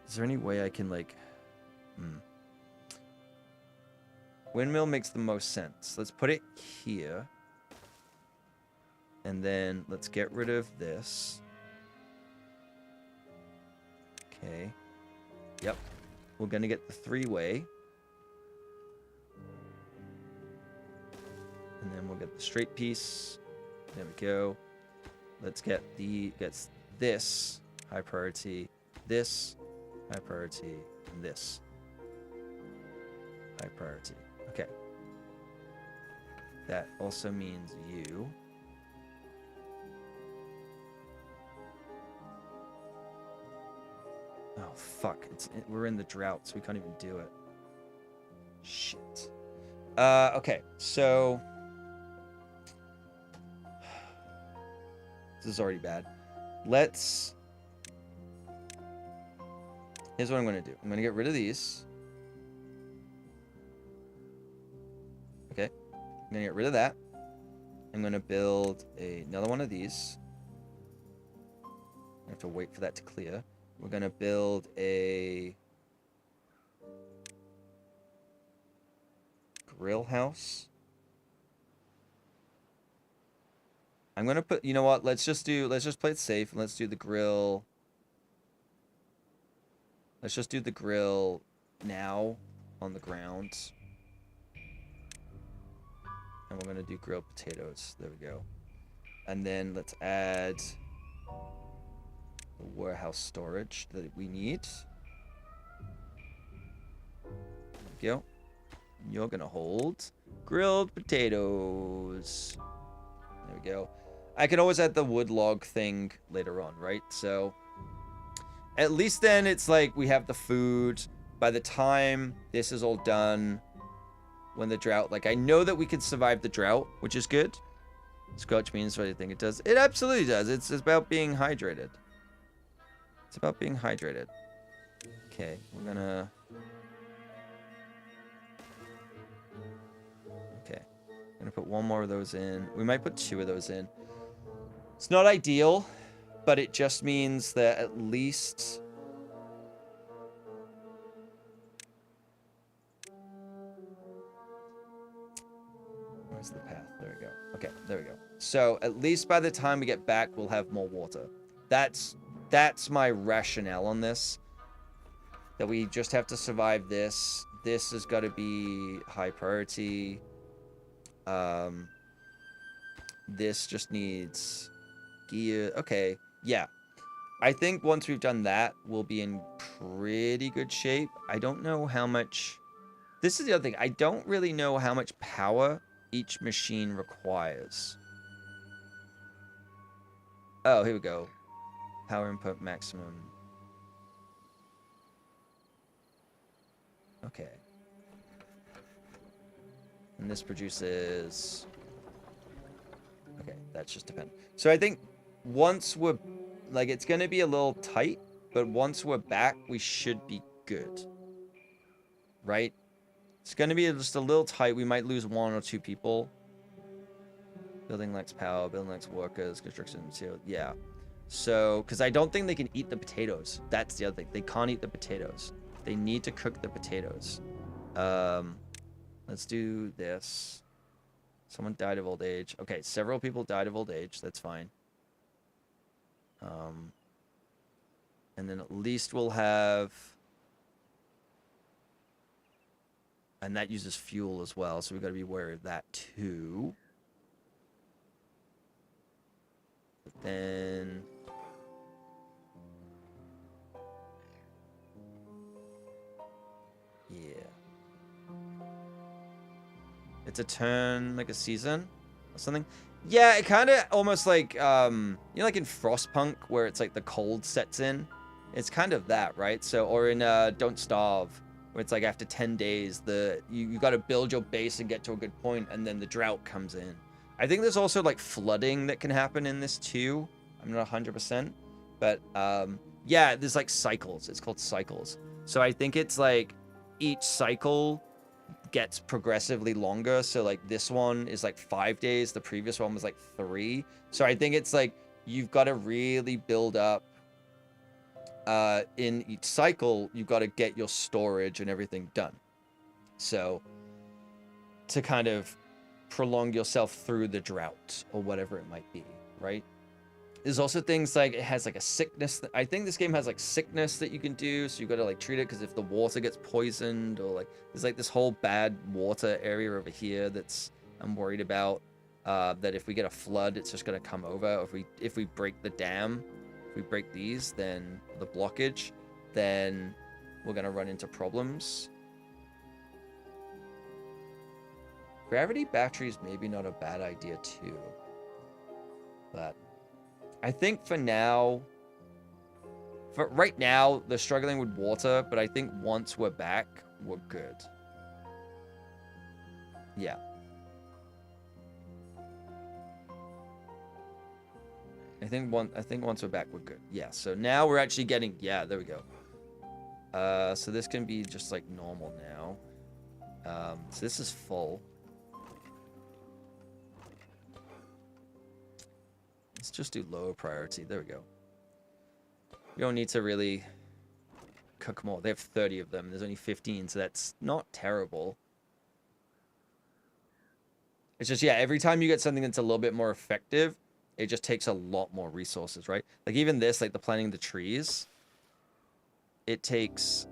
is there any way I can, like... Windmill makes the most sense. Let's put it here. And then let's get rid of this. Okay. Yep. We're gonna get the 3-way. And then we'll get the straight piece. There we go. Let's get gets this high priority, this high priority, and this high priority. Okay. That also means you. Oh fuck! We're in the drought, so we can't even do it. Shit. Okay, so this is already bad. Here's what I'm gonna do. I'm gonna get rid of these. Okay, I'm gonna get rid of that. I'm gonna build another one of these. I have to wait for that to clear. We're gonna build a grill house. I'm gonna put, you know what? Let's just play it safe and let's do the grill. Let's just do the grill now on the ground. And we're gonna do grilled potatoes. There we go. And then let's add the warehouse storage that we need. There we go. You're gonna hold grilled potatoes. There we go. I could always add the wood log thing later on, right? So at least then it's like we have the food. By the time this is all done, when the drought, like I know that we could survive the drought, which is good. Squelch means what I think it does. It absolutely does. It's about being hydrated. It's about being hydrated. Okay, we're gonna... okay, I'm gonna put one more of those in. We might put 2 of those in. It's not ideal, but it just means that at least... where's the path? There we go. Okay, there we go. So at least by the time we get back, we'll have more water. That's my rationale on this. That we just have to survive this. This has got to be high priority. This just needs gear. Okay, yeah. I think once we've done that, we'll be in pretty good shape. I don't know how much... This is the other thing. I don't really know how much power each machine requires. Oh, here we go. Power input maximum. Okay. And this produces... Okay, that's just dependent. So I think once we're... Like, it's going to be a little tight, but once we're back, we should be good. Right? It's going to be just a little tight. We might lose 1 or 2 people. Building lacks power. Building lacks workers. Construction material. Yeah. So, because I don't think they can eat the potatoes. That's the other thing. They can't eat the potatoes. They need to cook the potatoes. Let's do this. Someone died of old age. Okay, several people died of old age. That's fine. And then at least we'll have... And that uses fuel as well, so we've got to be aware of that too. But then... Yeah. It's a turn, like a season or something. Yeah, it kind of almost like, you know, like in Frostpunk, where it's like the cold sets in. It's kind of that, right? So, or in Don't Starve, where it's like after 10 days, you got to build your base and get to a good point, and then the drought comes in. I think there's also like flooding that can happen in this too. I'm not 100%, but yeah, there's like cycles. It's called cycles. So I think it's like each cycle gets progressively longer. So like this one is like 5 days. The previous one was like 3. So I think it's like you've got to really build up in each cycle. You've got to get your storage and everything done. So to kind of prolong yourself through the drought or whatever it might be, right? There's also things like it has like a sickness. I think this game has like sickness that you can do. So you got to like treat it because if the water gets poisoned or like there's like this whole bad water area over here that's I'm worried about. That if we get a flood, it's just going to come over. If we break the dam, if we break these, then the blockage, then we're going to run into problems. Gravity batteries maybe not a bad idea too. But I think for now, for right now, they're struggling with water, but I think once we're back, we're good. Yeah. I think once we're back, we're good. Yeah, so now we're actually getting, yeah, there we go. So this can be just like normal now. So this is full. Let's just do lower priority. There we go. We don't need to really cook more. They have 30 of them. There's only 15, so that's not terrible. It's just, yeah, every time you get something that's a little bit more effective, it just takes a lot more resources, right? Like even this, like the planting the trees, it takes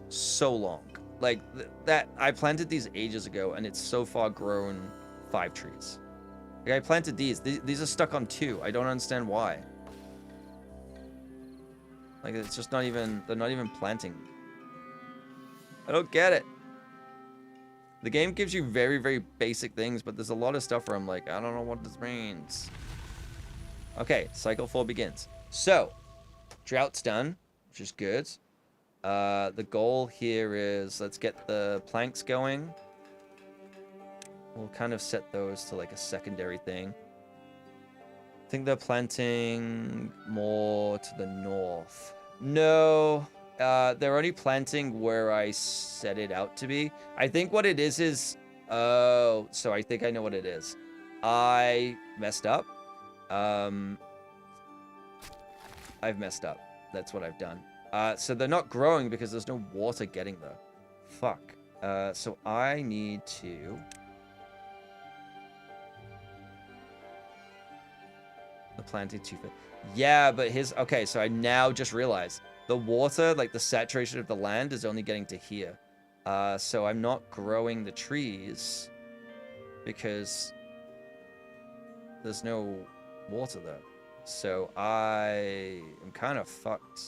so long. Like that, I planted these ages ago, and it's so far grown 5 trees. Like I planted these. These are stuck on 2. I don't understand why. Like it's just not even, they're not even planting. I don't get it. The game gives you very, very basic things, but there's a lot of stuff where I'm like, I don't know what this means. Okay, cycle 4 begins. So, drought's done, which is good. The goal here is let's get the planks going. We'll kind of set those to like a secondary thing. I think they're planting more to the north. No, they're only planting where I set it out to be. I think what it is, oh, so I think I know what it is. I messed up. I've messed up. That's what I've done. So they're not growing because there's no water getting there. Fuck. So I need to... The planting 2 feet. Yeah, but his... Okay, so I now just realized the water, like the saturation of the land is only getting to here. So I'm not growing the trees because there's no water there. So I am kind of fucked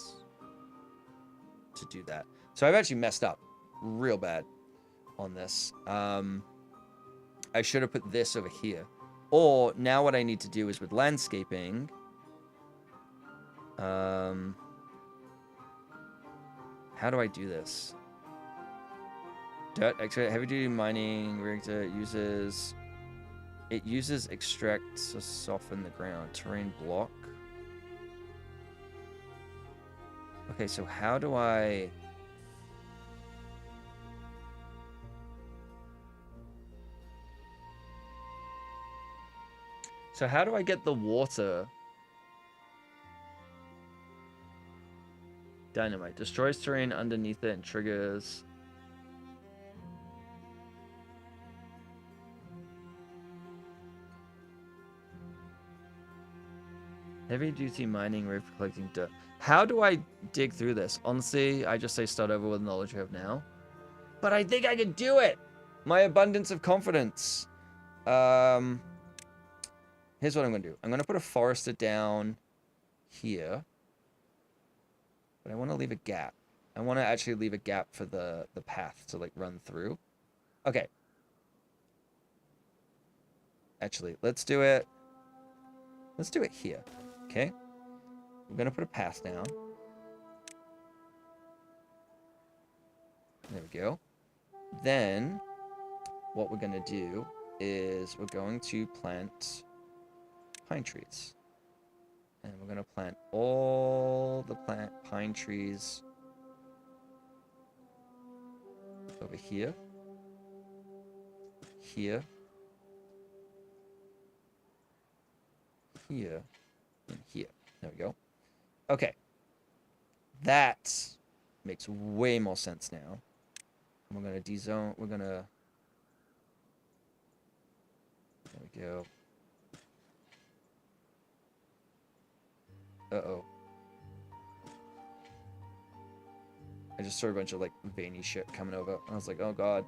to do that. So I've actually messed up real bad on this. I should have put this over here. Or now what I need to do is with landscaping. How do I do this? Dirt, heavy duty mining reactor uses. It uses extract to soften the ground. Terrain block. Okay, so how do I... So how do I get the water? Dynamite. Destroys terrain underneath it and triggers... Heavy duty mining, rig for collecting dirt. How do I dig through this? Honestly, I just say start over with the knowledge you have now. But I think I can do it! My abundance of confidence. Here's what I'm going to do. I'm going to put a forester down here. But I want to leave a gap. I want to actually leave a gap for the path to, like, run through. Okay. Actually, let's do it. Let's do it here. Okay? We're going to put a path down. There we go. Then, what we're going to do is we're going to plant pine trees. And we're going to plant all the pine trees over here, here, here, and here. There we go. Okay. That makes way more sense now. We're going to de-zone. We're going to... There we go. Uh-oh. I just saw a bunch of, like, veiny shit coming over. I was like, oh, God.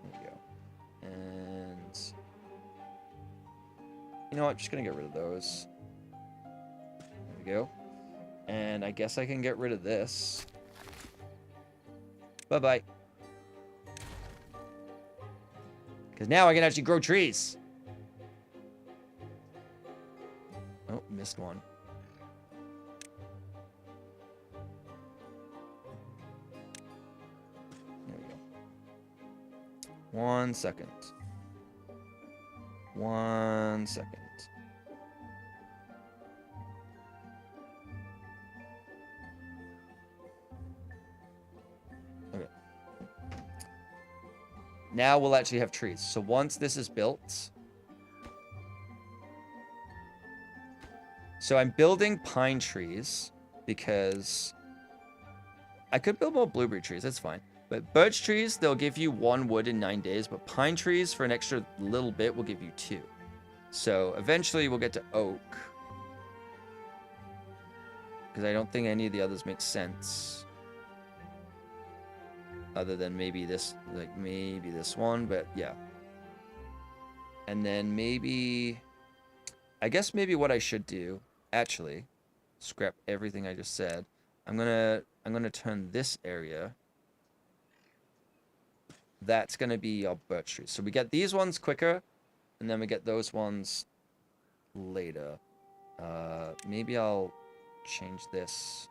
There we go. And... You know what? I'm just going to get rid of those. There we go. And I guess I can get rid of this. Bye-bye. Because now I can actually grow trees. Oh, missed one. There we go. 1 second. 1 second. Okay. Now we'll actually have trees. So once this is built... So I'm building pine trees because I could build more blueberry trees. That's fine. But birch trees, they'll give you 1 wood in 9 days. But pine trees, for an extra little bit, will give you 2. So eventually we'll get to oak. Because I don't think any of the others make sense. Other than maybe this, like maybe this one. But yeah. And then maybe... I guess maybe what I should do... Actually, scrap everything I just said. I'm gonna turn this area. That's gonna be our birch trees. So we get these ones quicker, and then we get those ones later. Maybe I'll change this.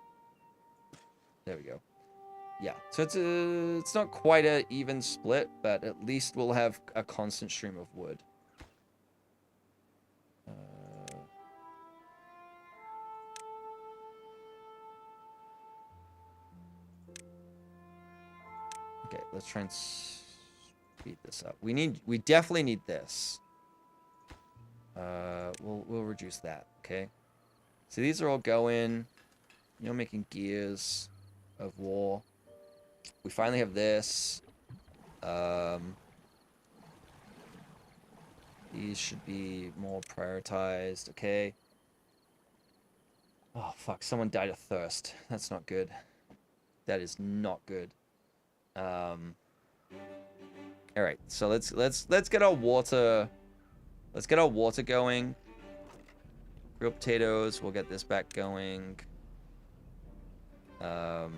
There we go. Yeah. So it's not quite a even split, but at least we'll have a constant stream of wood. Okay, let's try and speed this up. We definitely need this. We'll reduce that, okay? So these are all going, you know, making gears of war. We finally have this. These should be more prioritized, okay? Oh, fuck. Someone died of thirst. That's not good. That is not good. All right. So let's get our water. Let's get our water going. Grilled potatoes. We'll get this back going. How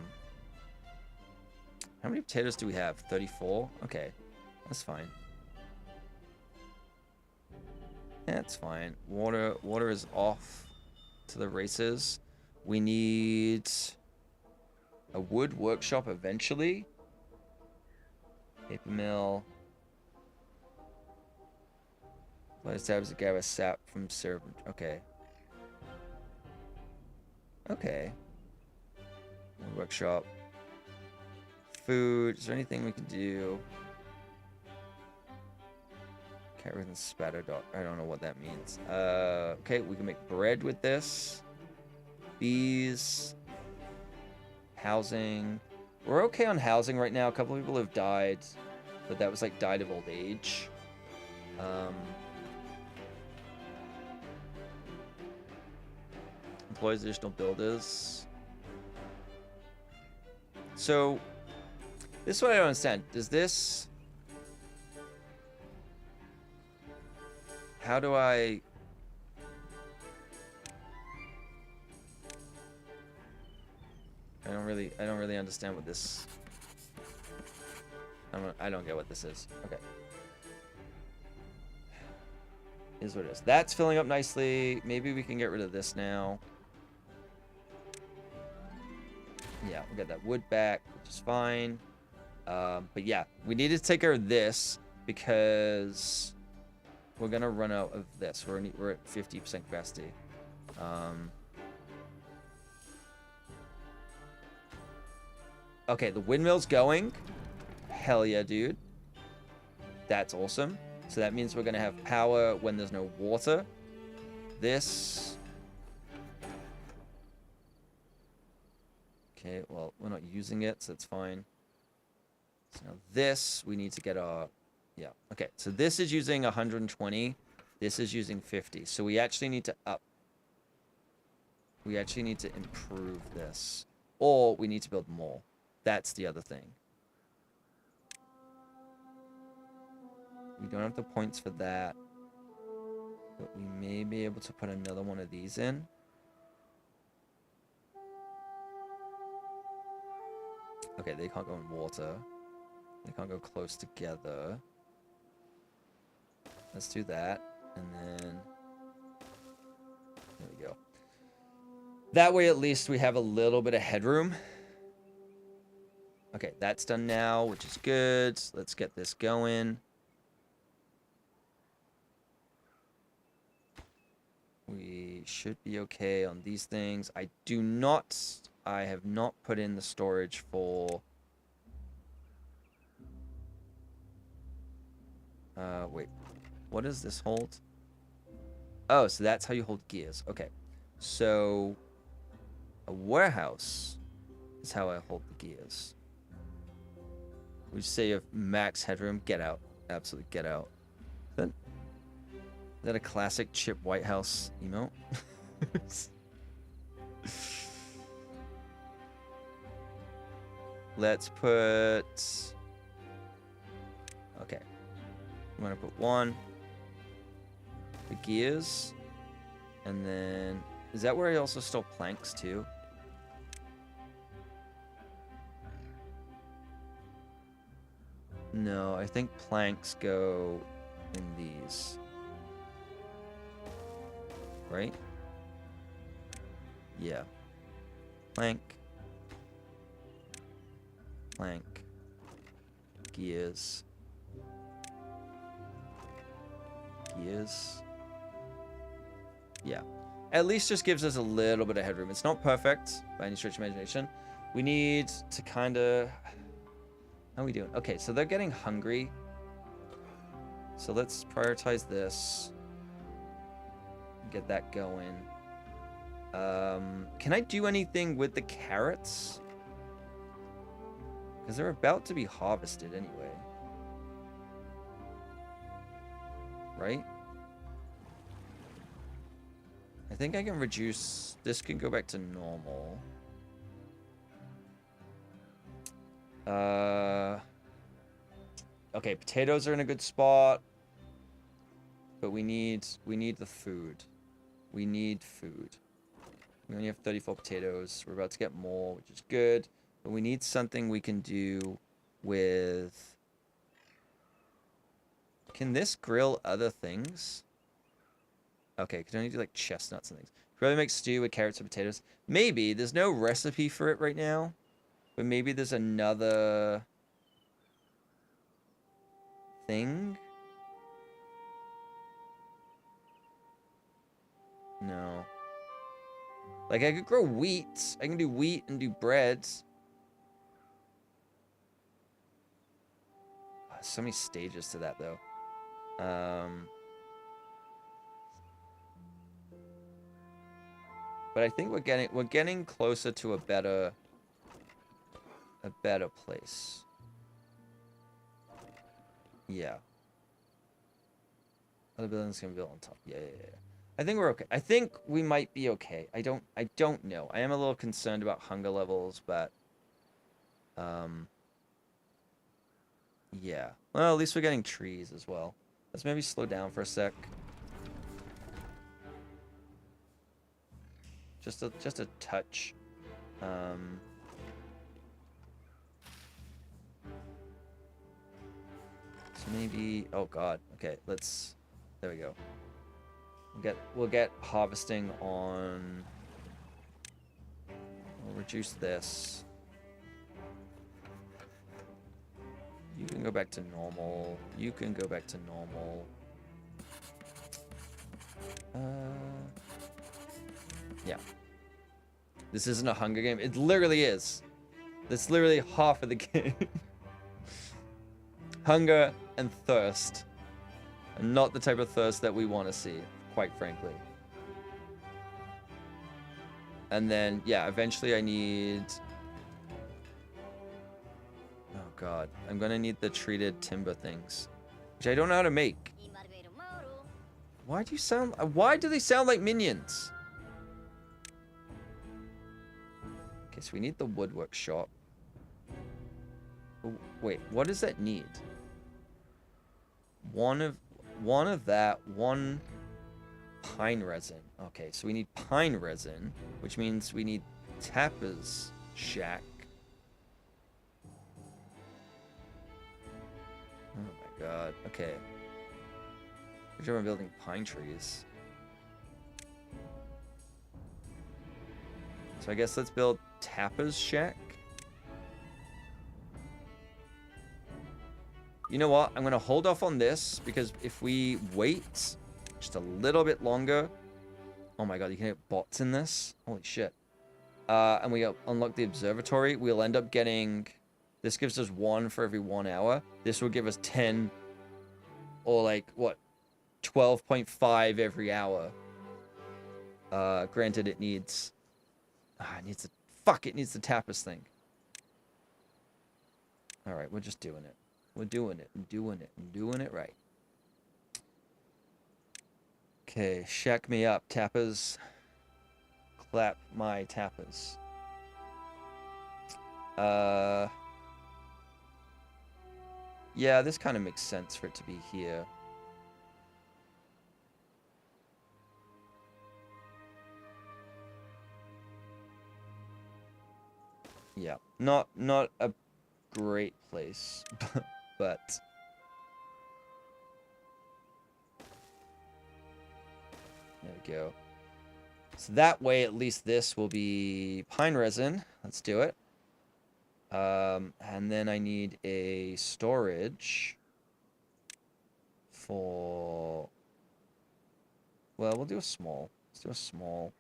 many potatoes do we have? 34? Okay. That's fine. That's fine. Water is off to the races. We need a wood workshop eventually. Paper mill. Let's have to gather sap from syrup. Okay. Okay. Wood workshop. Food. Is there anything we can do? Cat written spatter dot. I don't know what that means. Okay, we can make bread with this. Bees. Housing. We're okay on housing right now. A couple of people have died, but that was like died of old age. Employs additional builders. So, this is what I don't understand. Does this... How do I... I don't really understand what this... I don't get what this is. Okay. Is what it is. That's filling up nicely. Maybe we can get rid of this now. Yeah, we'll get that wood back, which is fine. But yeah, we need to take care of this because we're gonna run out of this. We're at 50% capacity. Okay, the windmill's going. Hell yeah, dude. That's awesome. So that means we're gonna have power when there's no water. This. Okay, well, we're not using it, so it's fine. So now this, we need to get our... Yeah, okay. So this is using 120. This is using 50. So we actually need to up. We actually need to improve this. Or we need to build more. That's the other thing. We don't have the points for that. But we may be able to put another one of these in. Okay, they can't go in water. They can't go close together. Let's do that. And then... There we go. That way, at least, we have a little bit of headroom. Okay, that's done now, which is good. Let's get this going. We should be okay on these things. I have not put in the storage for... wait. What does this hold? Oh, so that's how you hold gears. Okay. So, a warehouse is how I hold the gears. We say you have max headroom. Get out. Absolutely get out. Is that a classic Chip Whitehouse emote? Let's put... Okay. I'm going to put one. The gears. And then... Is that where I also store planks too? No, I think planks go in these. Right? Yeah. Plank. Plank. Gears. Gears. Yeah. At least just gives us a little bit of headroom. It's not perfect by any stretch of imagination. We need to kind of... How are we doing? Okay, so they're getting hungry. So let's prioritize this. Get that going. Can I do anything with the carrots? Because they're about to be harvested anyway. Right? I think I can reduce... This can go back to normal. Okay, potatoes are in a good spot. But we need the food. We need food. We only have 34 potatoes. We're about to get more, which is good. But we need something we can do with... Can this grill other things? Okay, can only do like chestnuts and things. Really make stew with carrots and potatoes. Maybe. There's no recipe for it right now. But maybe there's another thing. No. Like, I could grow wheat. I can do wheat and do breads. So many stages to that, though. But I think we're getting closer to a better place. Yeah. Other buildings can be built on top. Yeah. I think we're okay. I think we might be okay. I don't know. I am a little concerned about hunger levels, but yeah. Well, at least we're getting trees as well. Let's maybe slow down for a sec. Just a touch. So maybe, oh god. Okay, let's, there we go. We'll get harvesting on. We'll reduce this. You can go back to normal. You can go back to normal. Yeah. This isn't a Hunger game. It literally is. That's literally half of the game. Hunger and thirst. And not the type of thirst that we want to see, quite frankly. And then, yeah, eventually I need... Oh god. I'm gonna need the treated timber things. Which I don't know how to make. Why do they sound like minions? Okay, so we need the woodwork shop. Oh, wait, what does that need? One of that, one pine resin. Okay, so we need pine resin, which means we need Tapper's shack. Oh my god, okay. Good job on building pine trees. So I guess let's build Tapper's shack. You know what? I'm going to hold off on this because if we wait just a little bit longer... Oh my god, you can get bots in this? Holy shit. And we unlock the observatory. We'll end up getting... This gives us 1 for every 1 hour. This will give us 10 or like, what? 12.5 every hour. Granted, it needs... it needs the... Fuck, it needs the Tapas thing. Alright, we're just doing it. We're doing it, and doing it, and doing it right. Okay, shack me up, tappers. Clap my tappers. Yeah, this kind of makes sense for it to be here. Yeah, not a great place, but there we go. So that way, at least this will be pine resin. Let's do it. And then I need a storage for... Well, we'll do a small. Let's do a small.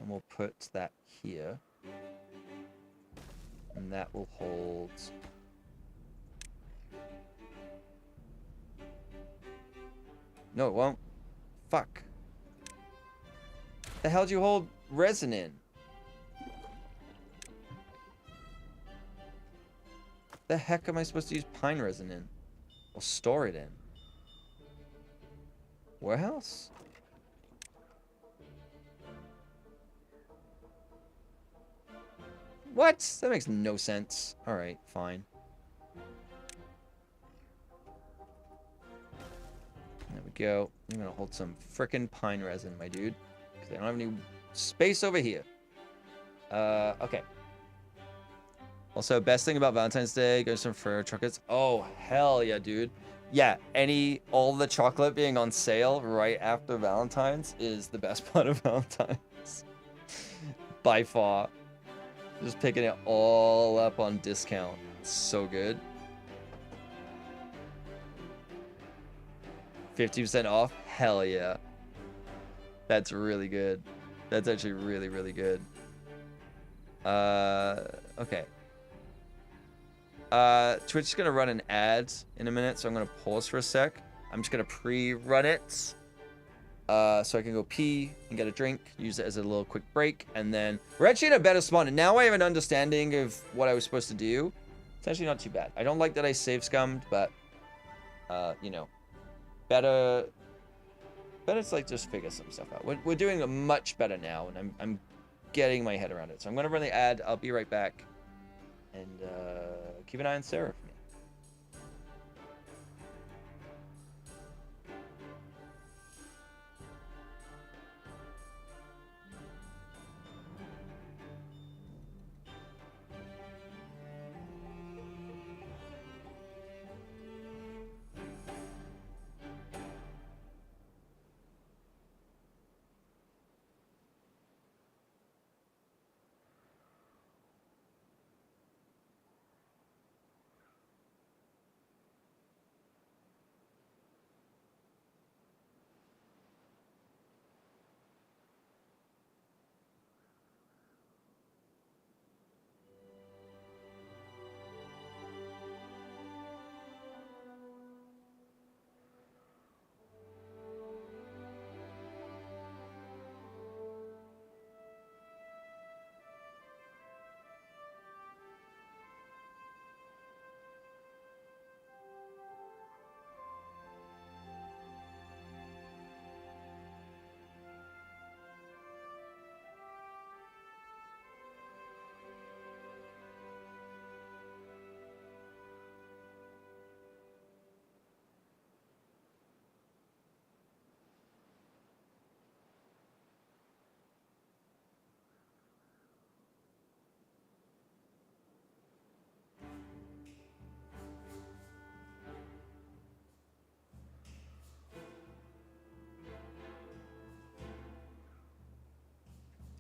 And we'll put that here. And that will hold... No, it won't. Fuck. The hell do you hold resin in? The heck am I supposed to use pine resin in? Or store it in? Warehouse? What? That makes no sense. All right, fine. There we go. I'm gonna hold some frickin' pine resin, my dude, because I don't have any space over here. Okay. Also, best thing about Valentine's Day, go some Ferrero chocolates. Oh, hell yeah, dude. Yeah, all the chocolate being on sale right after Valentine's is the best part of Valentine's. By far. Just picking it all up on discount. It's so good. 50% off? Hell yeah. That's really good. That's actually really, really good. Okay. Twitch is gonna run an ad in a minute, so I'm gonna pause for a sec. I'm just gonna pre-run it. So I can go pee and get a drink, use it as a little quick break, and then we're actually in a better spot. And now I have an understanding of what I was supposed to do. It's actually not too bad. I don't like that I save scummed, but you know, better it's like just figure some stuff out. We're doing much better now, and I'm getting my head around it. So I'm gonna run the ad. I'll be right back, and keep an eye on Sarah for me.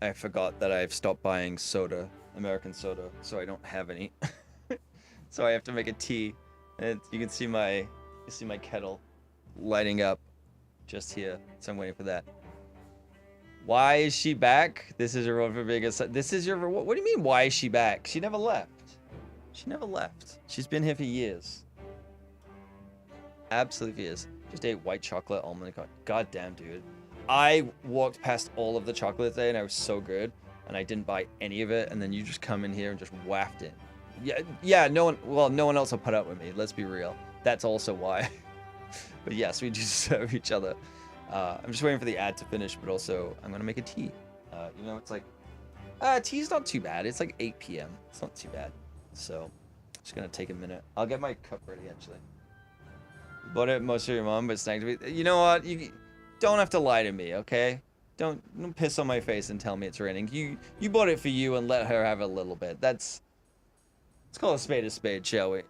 I forgot that I've stopped buying soda, American soda, so I don't have any. So I have to make a tea. And you can see my kettle lighting up just here. So I'm waiting for that. Why is she back? This is your role for biggest. This is your. What do you mean? Why is she back? She never left. She never left. She's been here for years. Absolutely years. Just ate white chocolate almond. God damn, dude. I walked past all of the chocolate today, and I was so good, and I didn't buy any of it. And then you just come in here and just waft it. Yeah. No one else will put up with me. Let's be real. That's also why. But yes, we do serve each other. I'm just waiting for the ad to finish, but also I'm gonna make a tea. It's like tea's not too bad. It's like 8 p.m. It's not too bad. So just gonna take a minute. I'll get my cup ready actually. Bought it most of your mom, but snagged me. You know what? You don't have to lie to me, okay? Don't piss on my face and tell me it's raining. You bought it for you and let her have a little bit. Let's call a spade, shall we?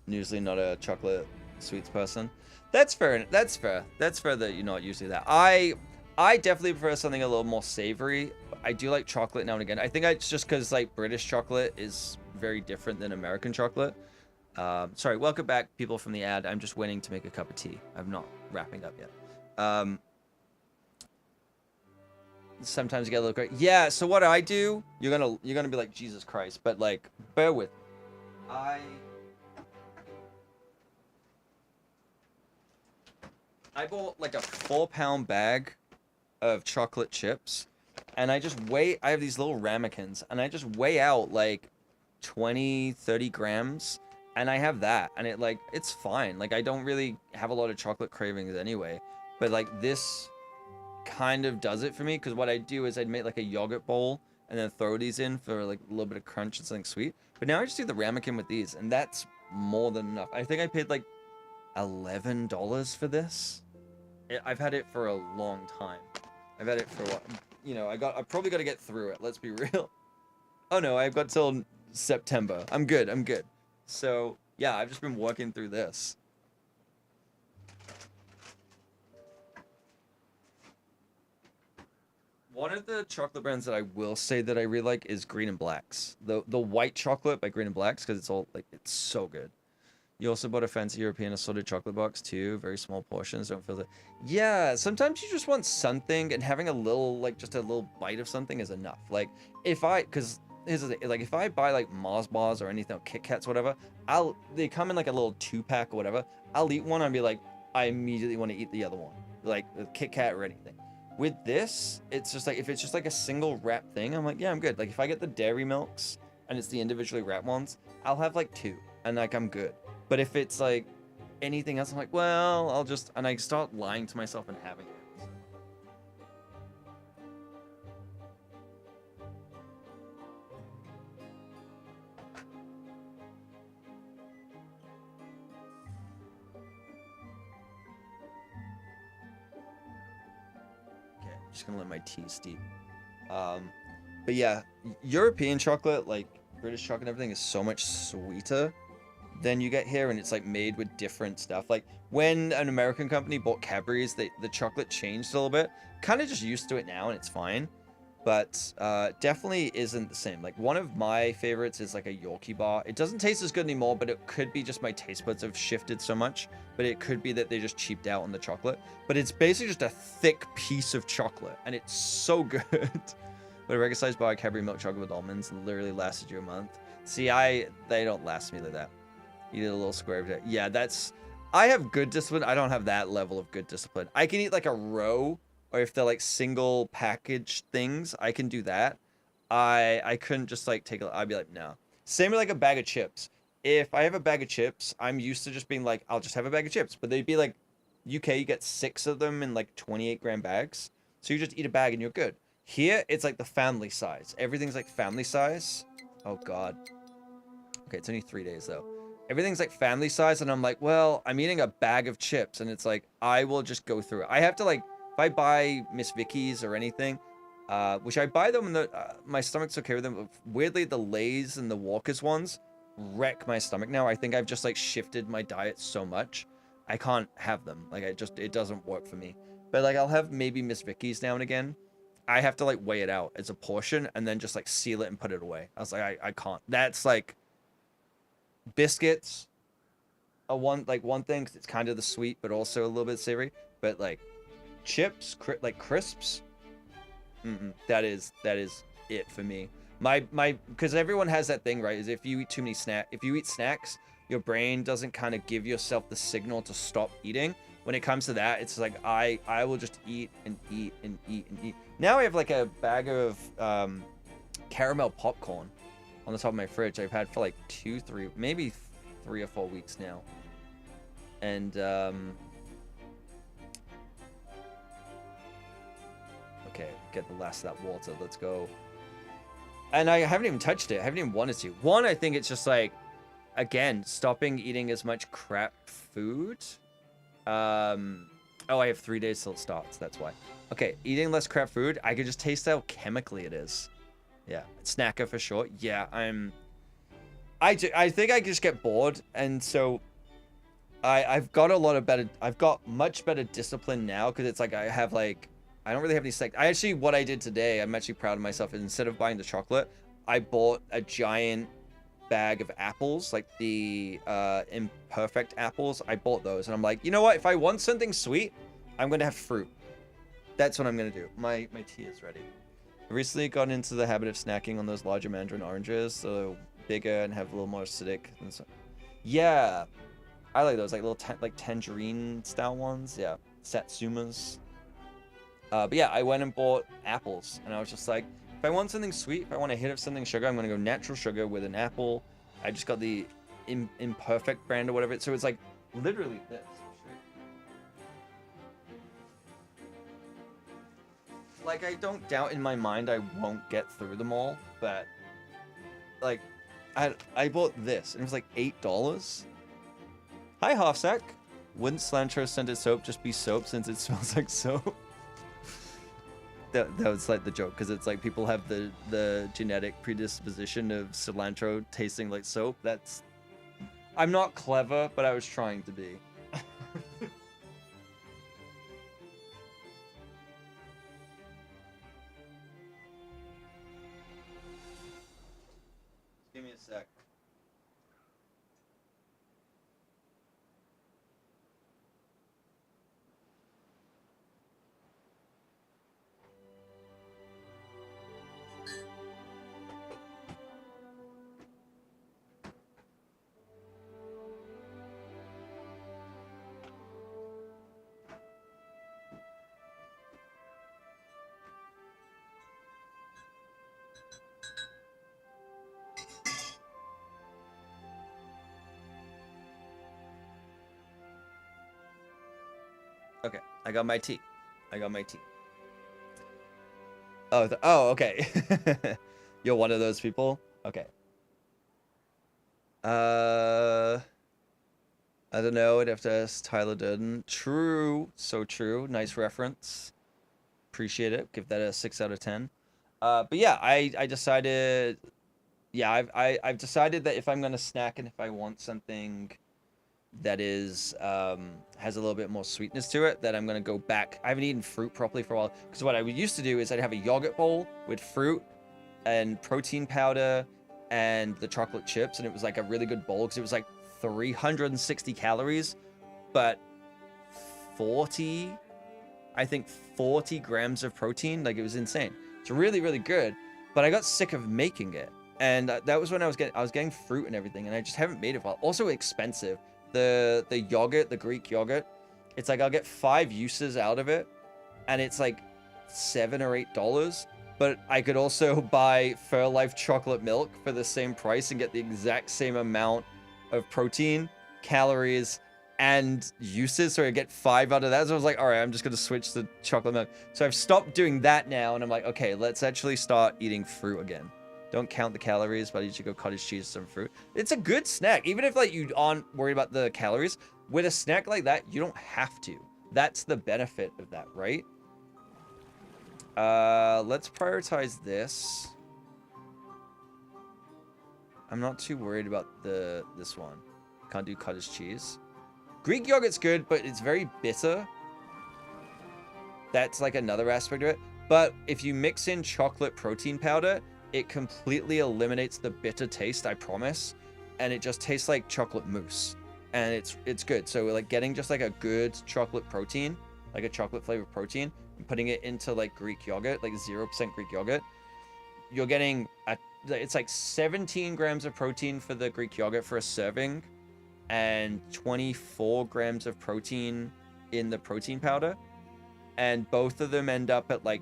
Usually not a chocolate sweets person. That's fair. That's fair. That's fair that you're not usually that. I definitely prefer something a little more savory. I do like chocolate now and again. I think it's just because like British chocolate is very different than American chocolate. Sorry, welcome back, people from the ad. I'm just waiting to make a cup of tea. I'm not wrapping up yet. Sometimes you get a little great. Yeah. So what I do, you're gonna be like Jesus Christ, but like bear with me. I bought like a 4-pound bag of chocolate chips, and I have these little ramekins, and I just weigh out like 20, 30 grams, and I have that, and it's fine. Like, I don't really have a lot of chocolate cravings anyway, but like this kind of does it for me, because what I do is I'd make like a yogurt bowl and then throw these in for like a little bit of crunch and something sweet. But now I just do the ramekin with these, and that's more than enough. I think I paid like $11 for this. I've had it for a long time. I've had it for what, I probably got to get through it. Let's be real. Oh no, I've got till September. I'm good. I'm good. So yeah, I've just been working through this. One of the chocolate brands that I will say that I really like is Green and Black's. The white chocolate by Green and Black's, because it's so good. You also bought a fancy European assorted chocolate box too. Very small portions, don't feel that. Yeah, sometimes you just want something, and having a little, just a little bite of something is enough. Like, because here's the thing, like, if I buy like Mars bars or anything, or Kit Kats, whatever, they come in like a little 2-pack or whatever. I'll eat one and be like, I immediately want to eat the other one, like a Kit Kat or anything. With this, it's just like, if it's just like a single wrap thing, I'm like, yeah, I'm good. Like, if I get the dairy milks and it's the individually wrapped ones, I'll have like 2, and like I'm good. But if it's like anything else, I'm like, well, and I start lying to myself and having it. Okay, I'm just gonna let my tea steep. But yeah, European chocolate, like British chocolate and everything, is so much sweeter than you get here, and it's like made with different stuff. Like, when an American company bought Cadbury's, the chocolate changed a little bit. Kind of just used to it now, and it's fine, but definitely isn't the same. Like, one of my favorites is like a Yorkie bar. It doesn't taste as good anymore, but it could be just my taste buds have shifted so much, but it could be that they just cheaped out on the chocolate. But it's basically just a thick piece of chocolate, and it's so good. But a regular sized bar of Cadbury milk chocolate with almonds literally lasted you a month. See, they don't last me like that. You did a little square of it. Yeah, I have good discipline. I don't have that level of good discipline. I can eat like a row, or if they're like single package things, I can do that. I couldn't just like I'd be like, no. Same with like a bag of chips. If I have a bag of chips, I'm used to just being like, I'll just have a bag of chips. But they'd be like, UK, you get 6 of them in like 28-gram bags. So you just eat a bag and you're good. Here, it's like the family size. Everything's like family size. Oh, God. Okay, it's only 3 days, though. Everything's like family size, and I'm like, well, I'm eating a bag of chips, and it's like, I will just go through it. I have to, like, if I buy Miss Vicky's or anything, which I buy them, and my stomach's okay with them. Weirdly, the Lay's and the Walker's ones wreck my stomach now. I think I've just, like, shifted my diet so much. I can't have them. Like, it doesn't work for me. But, like, I'll have maybe Miss Vicky's now and again. I have to, like, weigh it out as a portion and then just, like, seal it and put it away. I was like, I can't. That's, like, biscuits are one thing, because it's kind of the sweet, but also a little bit savory. But, like, chips, like, crisps, that is it for me. Because everyone has that thing, right, is if you eat snacks, your brain doesn't kind of give yourself the signal to stop eating. When it comes to that, it's like I will just eat and eat and eat and eat. Now I have like a bag of caramel popcorn on the top of my fridge. I've had for like 3 or 4 weeks now. And okay, get the last of that water. Let's go. And I haven't even touched it. I haven't even wanted to. One, I think it's just like, again, stopping eating as much crap food. Oh, I have 3 days till it starts. That's why. Okay, eating less crap food. I can just taste how chemically it is. Yeah, snacker for sure. Yeah, I think I just get bored, and so I've got much better discipline now, because it's like I don't really have any what I did today, I'm actually proud of myself, is instead of buying the chocolate, I bought a giant bag of apples, like the imperfect apples. I bought those, and I'm like, you know what? If I want something sweet, I'm gonna have fruit. That's what I'm gonna do. My tea is ready. I recently got into the habit of snacking on those larger mandarin oranges, so bigger and have a little more acidic. And so, yeah, I like those, like little tangerine style ones. Yeah, satsumas. But yeah, I went and bought apples, and I was just like, if I want something sweet, if I want a hit of something sugar, I'm gonna go natural sugar with an apple. I just got the imperfect brand or whatever. So it's like literally this. Like, I don't doubt in my mind I won't get through them all, but like, I bought this and it was like $8. Hi, half sack. Wouldn't cilantro scented soap just be soap since it smells like soap? That was like the joke, because it's like people have the genetic predisposition of cilantro tasting like soap. I'm not clever, but I was trying to be. Give me a sec. Okay, I got my tea. I got my tea. Oh, okay. You're one of those people? Okay. Uh, I don't know. I'd have to ask Tyler Durden. True. So true. Nice reference. Appreciate it. Give that a 6 out of 10. But yeah, I decided. Yeah, I've decided that if I'm gonna snack and if I want something that is has a little bit more sweetness to it, that I'm gonna go back. I haven't eaten fruit properly for a while, because what I used to do is I'd have a yogurt bowl with fruit and protein powder and the chocolate chips, and it was like a really good bowl because it was like 360 calories, but 40, I think 40 grams of protein. Like, it was insane. It's really, really good, but I got sick of making it. And that was when I was getting fruit and everything, and I just haven't made it for a while. Also expensive. The yogurt, the Greek yogurt, it's like I'll get 5 uses out of it, and it's like $7 or $8. But I could also buy Fairlife chocolate milk for the same price and get the exact same amount of protein, calories, and uses. So I get 5 out of that. So I was like, all right, I'm just gonna switch to chocolate milk. So I've stopped doing that now, and I'm like, okay, let's actually start eating fruit again. Don't count the calories, but you should go cottage cheese, some fruit. It's a good snack, even if like you aren't worried about the calories. With a snack like that, you don't have to. That's the benefit of that, right? Let's prioritize this. I'm not too worried about this one. Can't do cottage cheese. Greek yogurt's good, but it's very bitter. That's like another aspect of it. But if you mix in chocolate protein powder, it completely eliminates the bitter taste, I promise. And it just tastes like chocolate mousse. And it's good. So like getting just like a good chocolate protein, like a chocolate flavored protein, and putting it into like Greek yogurt, like 0% Greek yogurt, you're getting it's like 17 grams of protein for the Greek yogurt for a serving, and 24 grams of protein in the protein powder. And both of them end up at like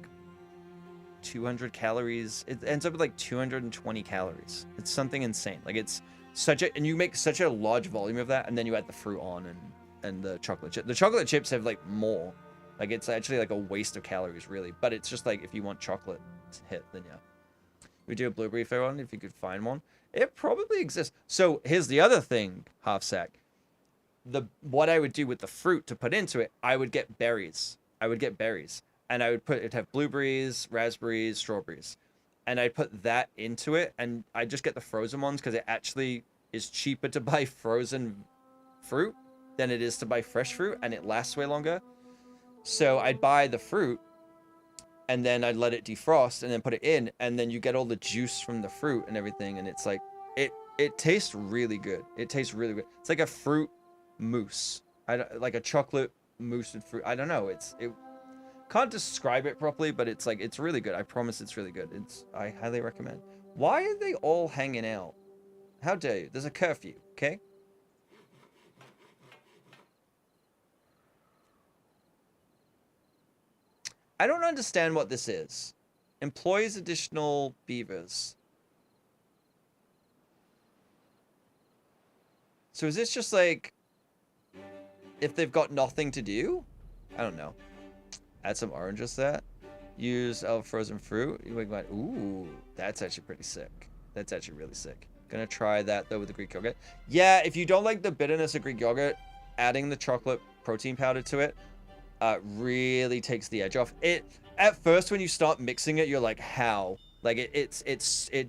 200 calories. It ends up with like 220 calories. It's something insane. Like, it's such a, and you make such a large volume of that, and then you add the fruit on, and the chocolate chip. The chocolate chips have like more. Like, it's actually like a waste of calories, really. But it's just like, if you want chocolate to hit, then yeah. We do a blueberry flavor one if you could find one. It probably exists. So here's the other thing, half sack. What I would do with the fruit to put into it, I would get berries. And I would it'd have blueberries, raspberries, strawberries. And I'd put that into it, and I'd just get the frozen ones because it actually is cheaper to buy frozen fruit than it is to buy fresh fruit, and it lasts way longer. So I'd buy the fruit, and then I'd let it defrost and then put it in, and then you get all the juice from the fruit and everything, and it's like, it tastes really good. It tastes really good. It's like a fruit mousse. Like a chocolate mousse and fruit. I don't know. It can't describe it properly, but it's like, it's really good. I promise it's really good. I highly recommend. Why are they all hanging out? How dare you? There's a curfew, okay? I don't understand what this is. Employs additional beavers. So is this just like if they've got nothing to do? I don't know. Add some oranges there. Use frozen fruit. Ooh, that's actually pretty sick. That's actually really sick. Gonna try that though with the Greek yogurt. Yeah, if you don't like the bitterness of Greek yogurt, adding the chocolate protein powder to it really takes the edge off. It at first when you start mixing it, you're like, how? Like it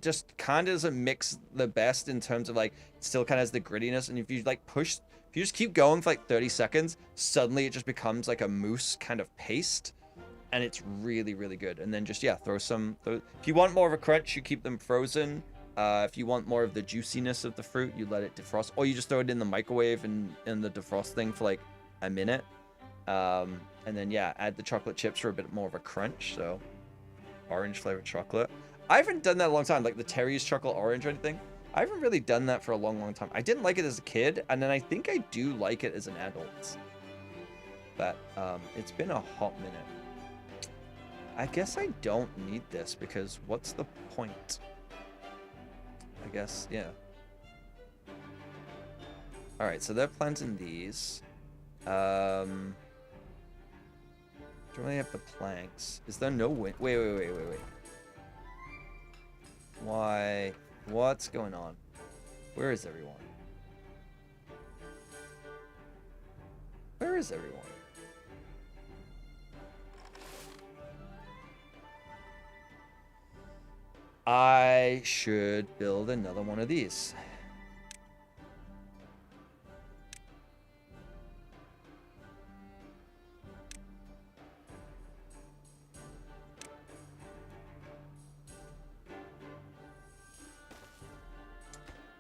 just kind of doesn't mix the best in terms of like it still kind of has the grittiness. And if you like push, if you just keep going for like 30 seconds, suddenly it just becomes like a mousse kind of paste. And it's really, really good. And then just, yeah, throw some... if you want more of a crunch, you keep them frozen. If you want more of the juiciness of the fruit, you let it defrost. Or you just throw it in the microwave and in the defrost thing for like a minute. And then, yeah, add the chocolate chips for a bit more of a crunch. So, orange flavored chocolate. I haven't done that in a long time. Like the Terry's chocolate orange or anything. I haven't really done that for a long, long time. I didn't like it as a kid. And then I think I do like it as an adult. But it's been a hot minute. I guess I don't need this because what's the point? I guess, yeah. Alright, so they're planting these. Don't really have the planks. Is there no wind? Wait. Why? What's going on? Where is everyone? Where is everyone? I should build another one of these.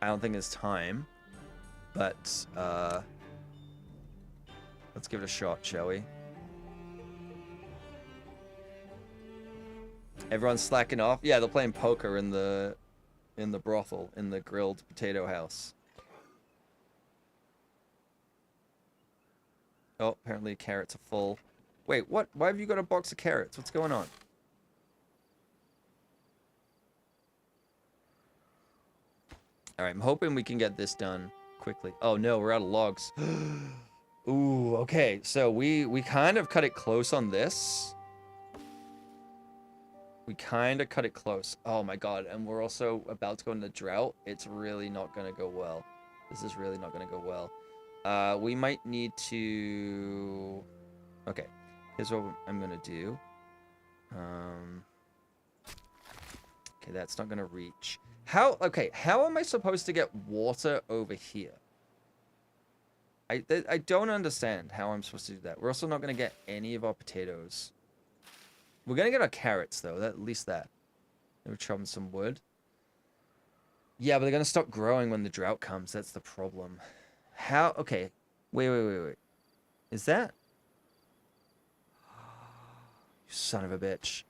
I don't think it's time, but let's give it a shot, shall we? Everyone's slacking off. Yeah, they're playing poker in the brothel, in the grilled potato house. Oh, apparently carrots are full. Wait, what? Why have you got a box of carrots? What's going on? Alright, I'm hoping we can get this done quickly. Oh no, we're out of logs. Ooh, okay. So we kind of cut it close on this. We kind of cut it close. Oh my god, and we're also about to go into drought. It's really not going to go well. This is really not going to go well. We might need to... Okay, here's what I'm going to do. Okay, that's not going to reach. Okay, how am I supposed to get water over here? I don't understand how I'm supposed to do that. We're also not going to get any of our potatoes. We're going to get our carrots, though. At least that. We're chopping some wood. Yeah, but they're going to stop growing when the drought comes. That's the problem. How? Okay. Wait. Is that? You son of a bitch.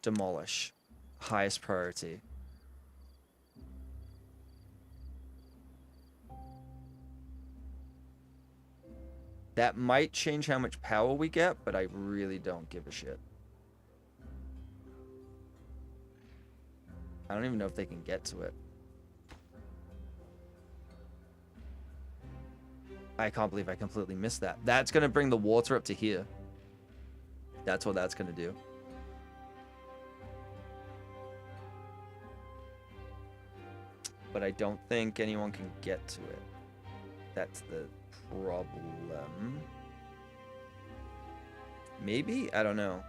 Demolish. Highest priority. That might change how much power we get, but I really don't give a shit. I don't even know if they can get to it. I can't believe I completely missed that. That's going to bring the water up to here. That's what that's going to do. But I don't think anyone can get to it. That's the problem. Maybe? I don't know.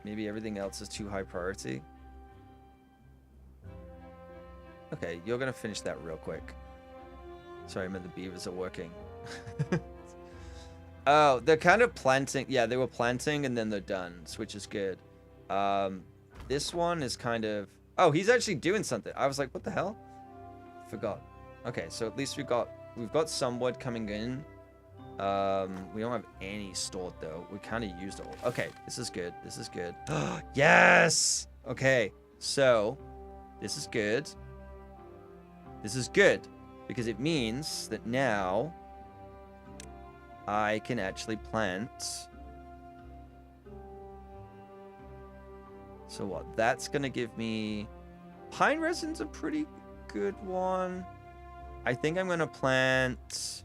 Maybe everything else is too high priority. Okay, you're gonna finish that real quick. Sorry, I meant the beavers are working. Oh, they're kind of planting. Yeah, they were planting and then they're done, which is good. This one is kind of... Oh, he's actually doing something. I was like, what the hell? Forgot. Okay, so at least we've got some wood coming in. We don't have any stored though. We kind of used it all. Okay, this is good. This is good. Yes! Okay, so this is good. This is good because it means that now I can actually plant So what? That's gonna give me... Pine resin's a pretty good one. I think I'm gonna plant...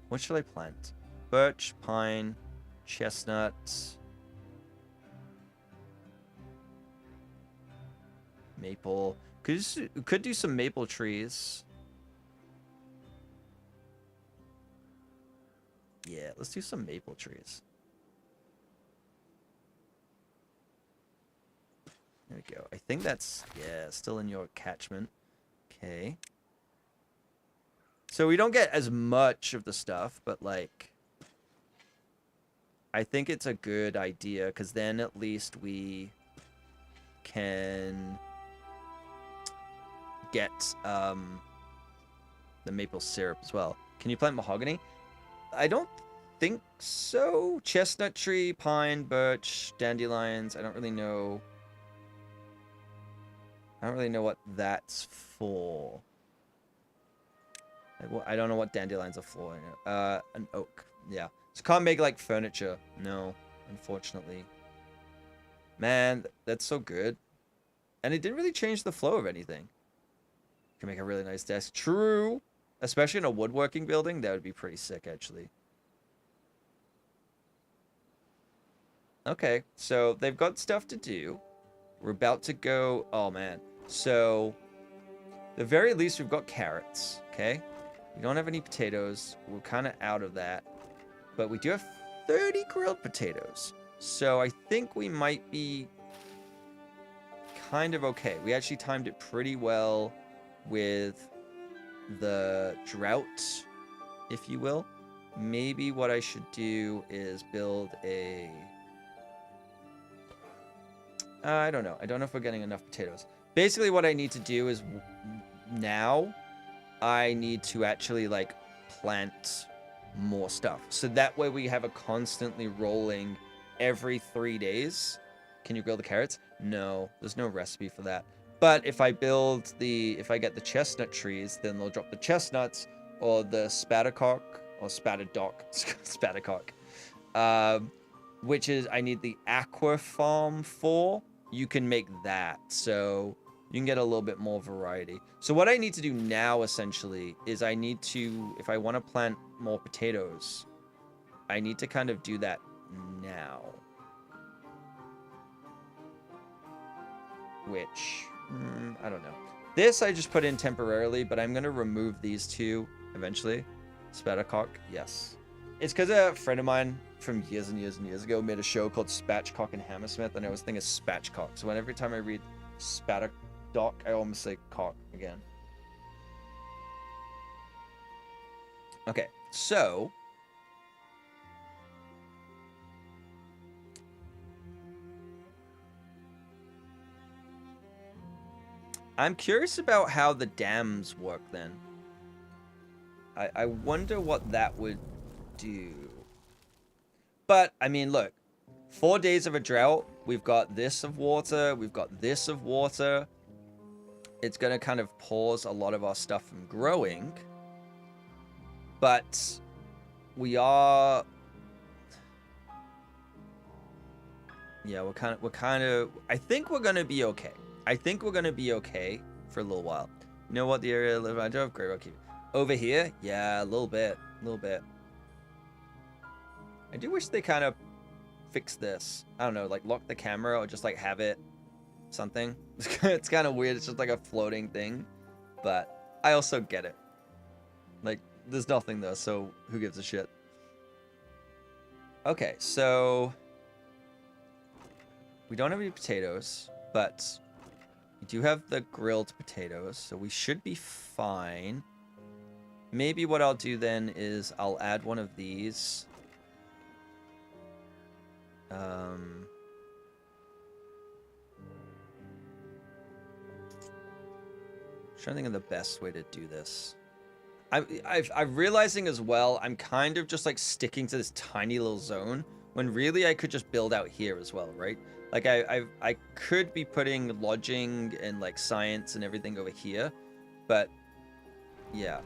What should I plant? Birch, pine, chestnut. Maple. Could do some maple trees. Yeah, let's do some maple trees. There we go. I think that's, yeah, still in your catchment. Okay. So we don't get as much of the stuff, but like, I think it's a good idea because then at least we can get the maple syrup as well. Can you plant mahogany? I don't think so. Chestnut tree, pine, birch, dandelions. I don't really know what that's for. I don't know what dandelions are for. An oak. Yeah. So can't make like furniture. No, unfortunately. Man, that's so good. And it didn't really change the flow of anything. Can make a really nice desk. True. Especially in a woodworking building, that would be pretty sick, actually. Okay, so they've got stuff to do. We're about to go... Oh, man. So, the very least, we've got carrots, okay? We don't have any potatoes. We're kind of out of that. But we do have 30 grilled potatoes. So, I think we might be kind of okay. We actually timed it pretty well with the drought, if you will. Maybe what I should do is build a... I don't know. I don't know if we're getting enough potatoes. Basically, what I need to do is now I need to actually like plant more stuff. So that way we have a constantly rolling every 3 days. Can you grill the carrots? No, there's no recipe for that. But if I if I get the chestnut trees, then they'll drop the chestnuts or the spattercock or spattercock, which is I need the aqua farm for. You can make that, so you can get a little bit more variety. So what I need to do now, essentially, is I need to, if I want to plant more potatoes, I need to kind of do that now. Which, I don't know. This I just put in temporarily, but I'm going to remove these two eventually. Spattercock, yes. It's because a friend of mine from years and years and years ago made a show called Spatchcock and Hammersmith, and I was thinking Spatchcock. So every time I read Spattercock, I almost say cock again. Okay, so... I'm curious about how the dams work then. I wonder what that would do. But, I mean, look. 4 days of a drought. We've got this of water. We've got this of water. It's going to kind of pause a lot of our stuff from growing. But we are... Yeah, we're kind of... I think we're going to be okay. I think we're going to be okay for a little while. You know what the area... I do have Grey Rock here. Over here? Yeah, a little bit. A little bit. I do wish they kind of fix this. I don't know, like lock the camera or just like have it something. It's kind of weird. It's just like a floating thing. But I also get it. Like, there's nothing though, so who gives a shit? Okay, so... We don't have any potatoes, but... We do have the grilled potatoes, so we should be fine. Maybe what I'll do then is I'll add one of these. I'm trying to think of the best way to do this. I'm realizing as well, I'm kind of just like sticking to this tiny little zone when really I could just build out here as well, right? Like I could be putting lodging and like science and everything over here, but yeah.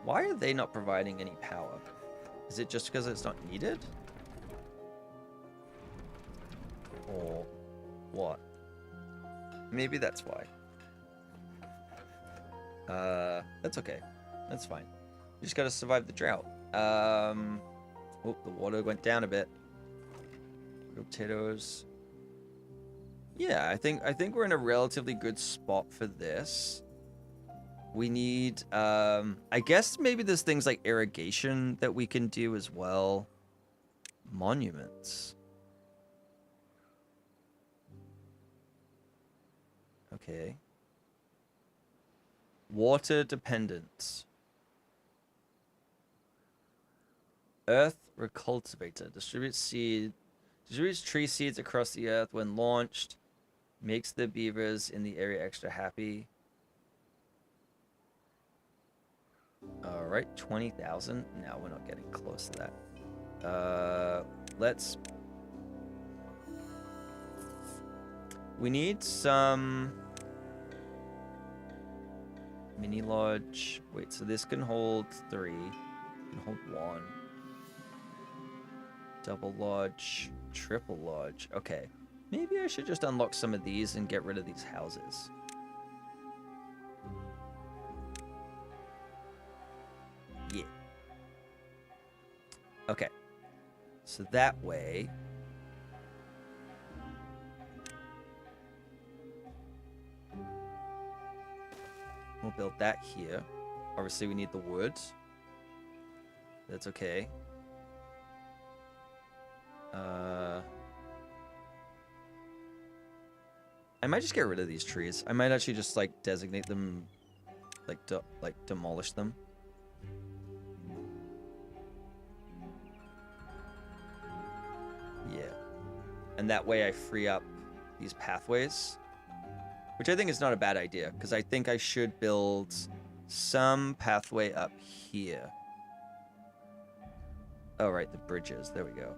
Why are they not providing any power? Is it just because it's not needed? Or what? Maybe that's why. That's okay. That's fine. You just gotta survive the drought. Oh, the water went down a bit. Potatoes. Yeah, I think we're in a relatively good spot for this. We need, I guess maybe there's things like irrigation that we can do as well. Monuments. Okay. Water dependence. Earth recultivator. Distributes tree seeds across the earth when launched. Makes the beavers in the area extra happy. Alright, 20,000. Now we're not getting close to that. Let's... We need some... Mini lodge. Wait, so this can hold 3. Can hold 1. Double lodge. Triple lodge. Okay. Maybe I should just unlock some of these and get rid of these houses. Yeah. Okay. So that way... We'll build that here. Obviously, we need the wood. That's okay. I might just get rid of these trees. I might actually just, like, designate them, like, demolish them. Yeah. And that way I free up these pathways. Which I think is not a bad idea, because I think I should build some pathway up here. Oh, right, the bridges. There we go.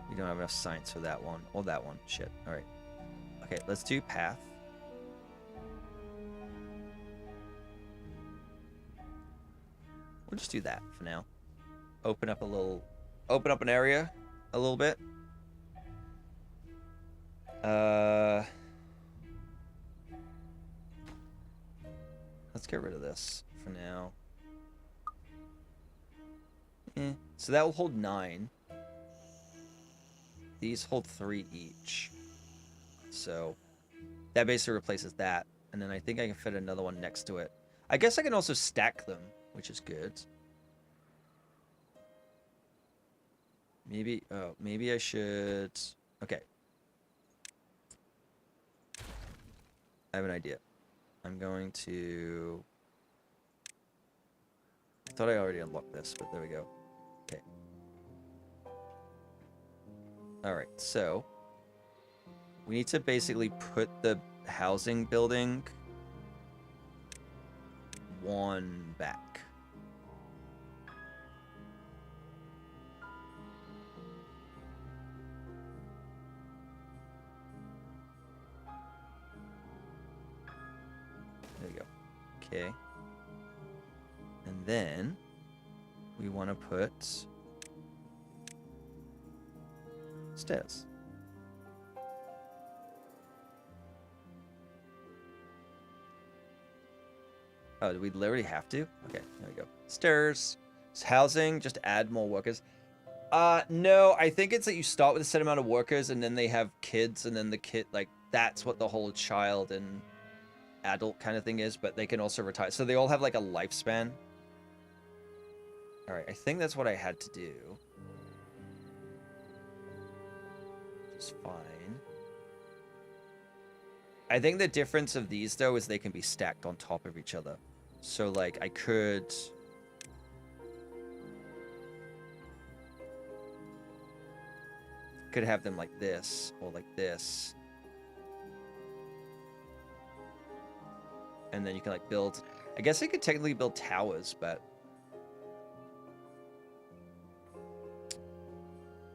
We don't have enough science for that one. Or that one. Shit. Alright. Okay, let's do path. We'll just do that for now. Open up an area a little bit. Let's get rid of this for now. So that will hold 9. These hold 3 each. So that basically replaces that. And then I think I can fit another one next to it. I guess I can also stack them, which is good. Maybe, oh, maybe I should... Okay. I have an idea. I'm going to... I thought I already unlocked this, but there we go. Okay. Alright, so... We need to basically put the housing building... one back. There you go. Okay. And then we want to put stairs. Oh, do we literally have to? Okay, there we go. Stairs. Housing, just add more workers. No, I think it's that you start with a set amount of workers and then they have kids and then the kid, like, that's what the whole child and adult kind of thing is, but they can also retire. So they all have, like, a lifespan. Alright, I think that's what I had to do. Which is fine. I think the difference of these, though, is they can be stacked on top of each other. So, like, I could... Could have them like this, or like this. And then you can, like, build... I guess I could technically build towers, but...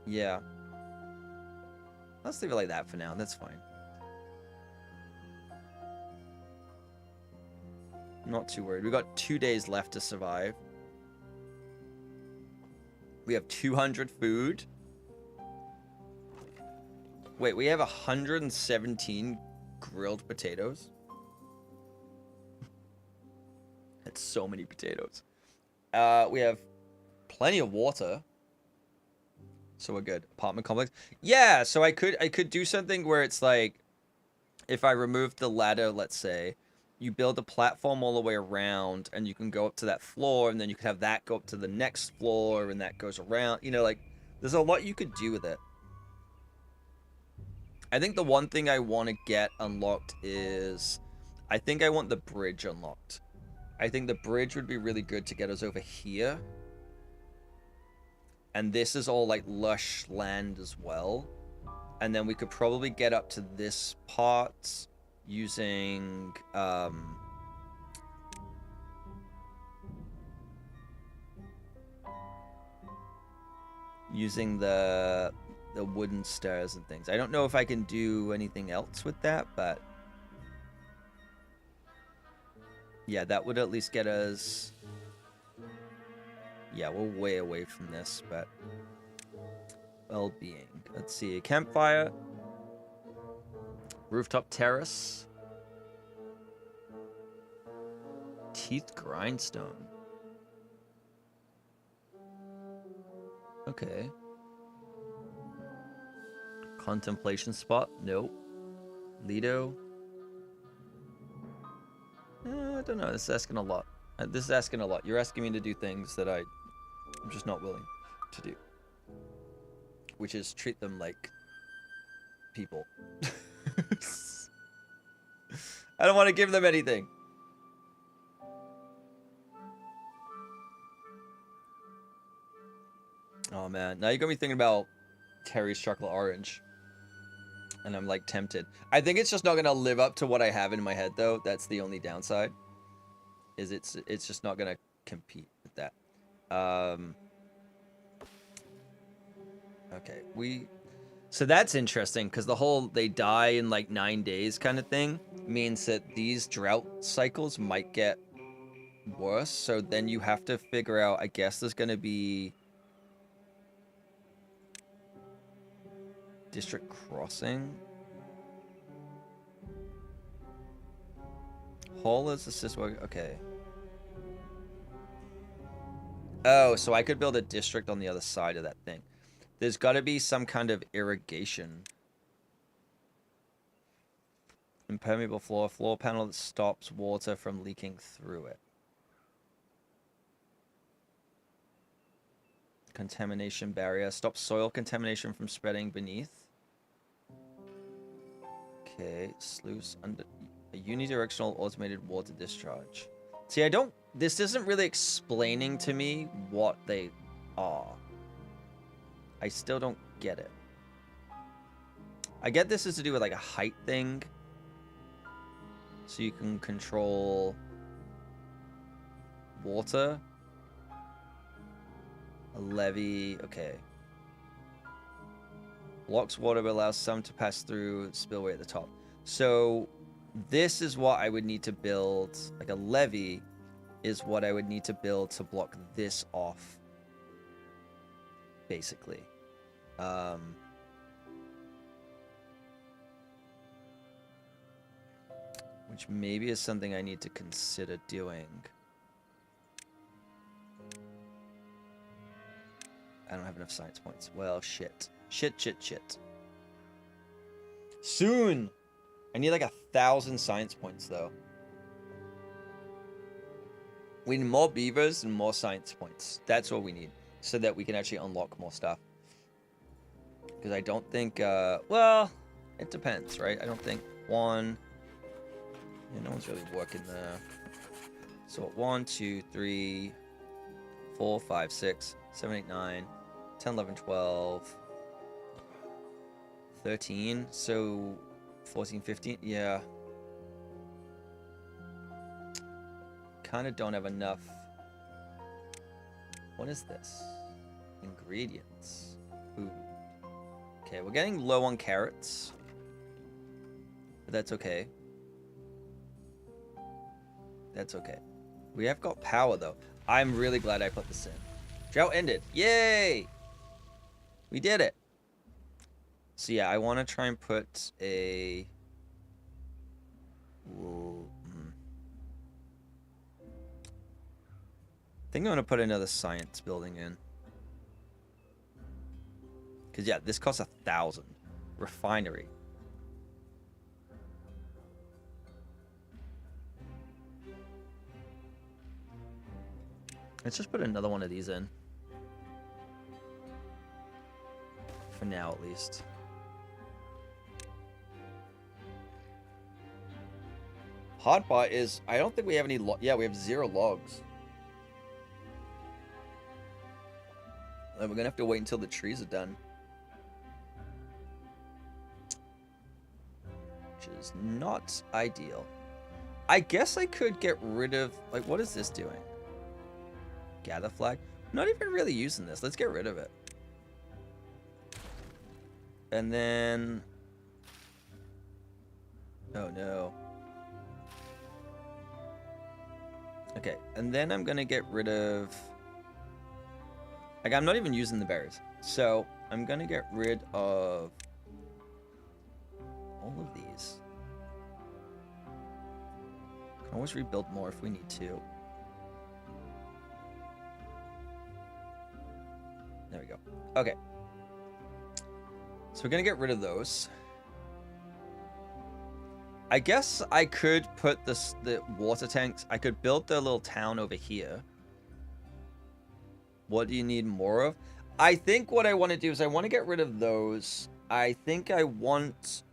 Yeah. Let's leave it like that for now. That's fine. Not too worried. We got 2 days left to survive. We have 200 food. Wait, we have 117 grilled potatoes. That's so many potatoes. We have plenty of water. So we're good. Apartment complex. Yeah, so I could do something where it's like, if I remove the ladder, let's say, you build a platform all the way around, and you can go up to that floor, and then you could have that go up to the next floor, and that goes around. You know, like, there's a lot you could do with it. I think the one thing I want to get unlocked is, I think I want the bridge unlocked. I think the bridge would be really good to get us over here. And this is all like lush land as well. And then we could probably get up to this part using using the wooden stairs and things. I don't know if I can do anything else with that, but yeah, that would at least get us. Yeah, we're way away from this, but well-being. Let's see, a campfire, rooftop terrace, teeth grindstone. Okay. Contemplation spot, nope. Lido. I don't know. This is asking a lot. This is asking a lot. You're asking me to do things that I'm just not willing to do. Which is treat them like people. I don't want to give them anything. Oh man, now you got me thinking about Terry's chocolate orange. And I'm like tempted. I think it's just not gonna live up to what I have in my head though. That's the only downside. Is it's just not gonna compete with that. Okay, so that's interesting because the whole they die in like 9 days kind of thing means that these drought cycles might get worse. So then you have to figure out, I guess there's gonna be district crossing. Haulers assist work. Okay. Oh, so I could build a district on the other side of that thing. There's got to be some kind of irrigation. Impermeable floor panel that stops water from leaking through it. Contamination barrier stops soil contamination from spreading beneath. Okay, sluice under a unidirectional automated water discharge. See, this isn't really explaining to me what they are. I still don't get it. I get this is to do with like a height thing. So you can control water. A levee, okay. Blocks water but allows some to pass through spillway at the top. So this is what I would need to build. Like a levee is what I would need to build to block this off. Basically. Which maybe is something I need to consider doing. I don't have enough science points. Well, shit. Shit. Soon! I need like 1,000 science points, though. We need more beavers and more science points. That's what we need. So that we can actually unlock more stuff. Because I don't think, well, it depends, right? I don't think one... Yeah, no one's really working there. So 1, 2, 3, 4, 5, 6, 7, 8, 9, 10, 11, 12, 13. So 14, 15. Yeah. Kind of don't have enough. What is this? Ingredients. Food. Okay, we're getting low on carrots. But that's okay. That's okay. We have got power, though. I'm really glad I put this in. Drought ended. Yay! We did it. So yeah, I want to try and put a... Ooh, I think I'm going to put another science building in. Because yeah, this costs 1,000. Refinery. Let's just put another one of these in. For now, at least. Hard part is, I don't think we have any yeah, we have 0 logs. And we're gonna have to wait until the trees are done. Which is not ideal. I guess I could get rid of, like, what is this doing? Gather flag? I'm not even really using this. Let's get rid of it. And then... Oh no. Okay, and then I'm gonna get rid of... Like, I'm not even using the berries. So, I'm gonna get rid of... all of these. Can always rebuild more if we need to. There we go. Okay. So we're gonna get rid of those. I guess I could put the water tanks. I could build the little town over here. What do you need more of? I think what I want to do is I want to get rid of those. I think I want...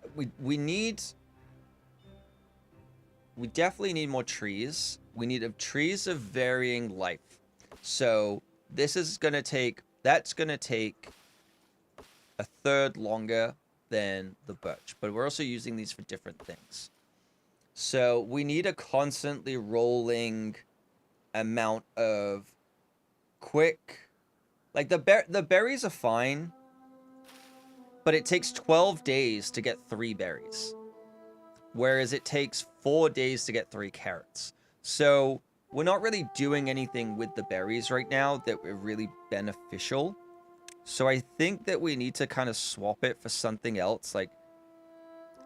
We need... We definitely need more trees. We need trees of varying life. So this is going to take... That's going to take a third longer than the birch. But we're also using these for different things. So we need a constantly rolling amount of quick... Like, the berries are fine. But it takes 12 days to get 3 berries. Whereas it takes 4 days to get 3 carrots. So we're not really doing anything with the berries right now that are really beneficial. So I think that we need to kind of swap it for something else. Like,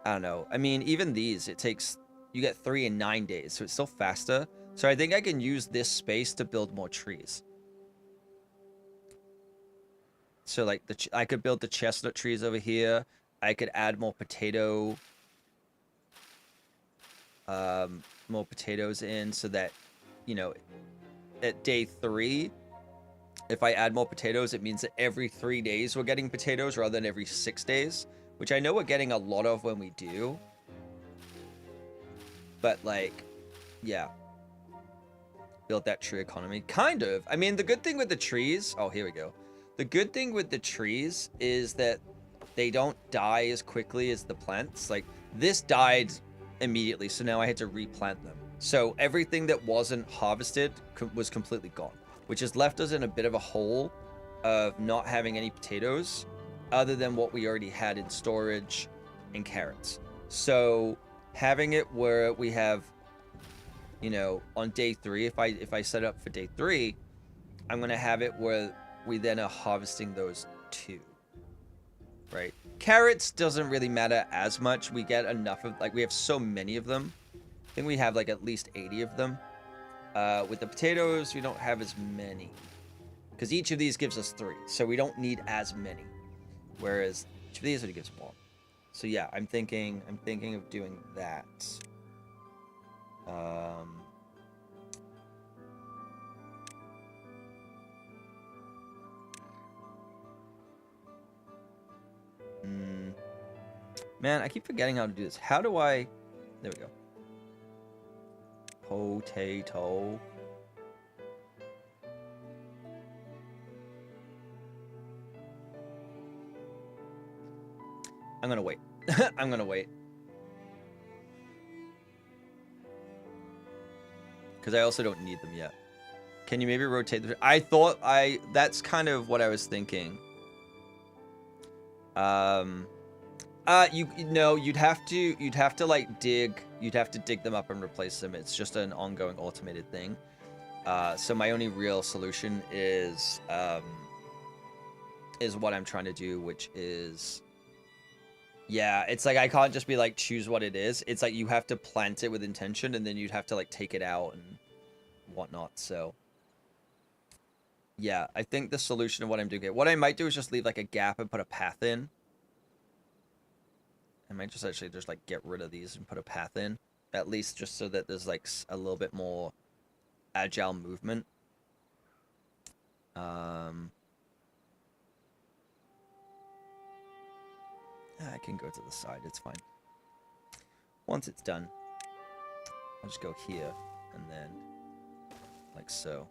I don't know. I mean, even these, it takes... You get 3 in 9 days, so it's still faster. So I think I can use this space to build more trees. So, like, I could build the chestnut trees over here. I could add more potato... more potatoes in so that, you know, at day 3, if I add more potatoes, it means that every 3 days we're getting potatoes rather than every 6 days, which I know we're getting a lot of when we do. But, like, yeah. Build that tree economy. Kind of. I mean, the good thing with the trees... Oh, here we go. The good thing with the trees is that they don't die as quickly as the plants. Like, this died immediately, so now I had to replant them. So everything that wasn't harvested was completely gone, which has left us in a bit of a hole of not having any potatoes other than what we already had in storage and carrots. So having it where we have, you know, on day 3, if I set up for day 3, I'm going to have it where we then are harvesting those too, right? Carrots doesn't really matter as much. We get enough of, like, we have so many of them. I think we have, like, at least 80 of them. With the potatoes, we don't have as many. Because each of these gives us 3. So we don't need as many. Whereas each of these only gives 1. So yeah, I'm thinking of doing that. Man, I keep forgetting how to do this. How do I... There we go. Potato. I'm gonna wait. I'm gonna wait. Because I also don't need them yet. Can you maybe rotate the... That's kind of what I was thinking. You'd have to like dig You'd have to dig them up and replace them. It's just an ongoing automated thing. So my only real solution is what I'm trying to do, which is, yeah, it's like I can't just be like choose what it is. It's like you have to plant it with intention, and then you'd have to like take it out and whatnot. So yeah, I think the solution of what I'm doing here, what I might do is just leave like a gap and put a path in. I might just actually just like get rid of these and put a path in, at least just so that there's like a little bit more agile movement. I can go to the side, it's fine. Once it's done, I'll just go here and then like so.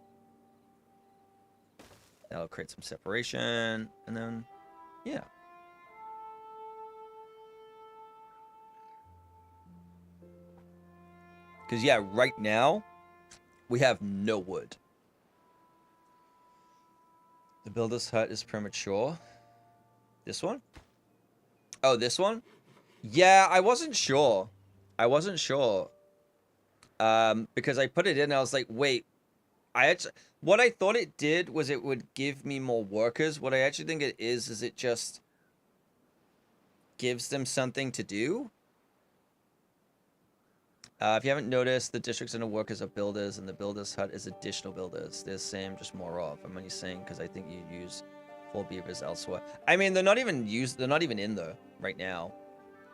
That'll create some separation, and then yeah. Because yeah, right now we have no wood. The builder's hut is premature. This one? Oh, this one? Yeah, I wasn't sure. Because I put it in and I was like, wait, what I thought it did was it would give me more workers. What I actually think it is it just gives them something to do. If you haven't noticed, the districts and the workers are builders, and the builder's hut is additional builders. They're the same, just more of. I'm only saying because I think you use 4 beavers elsewhere. I mean, they're not even in though right now,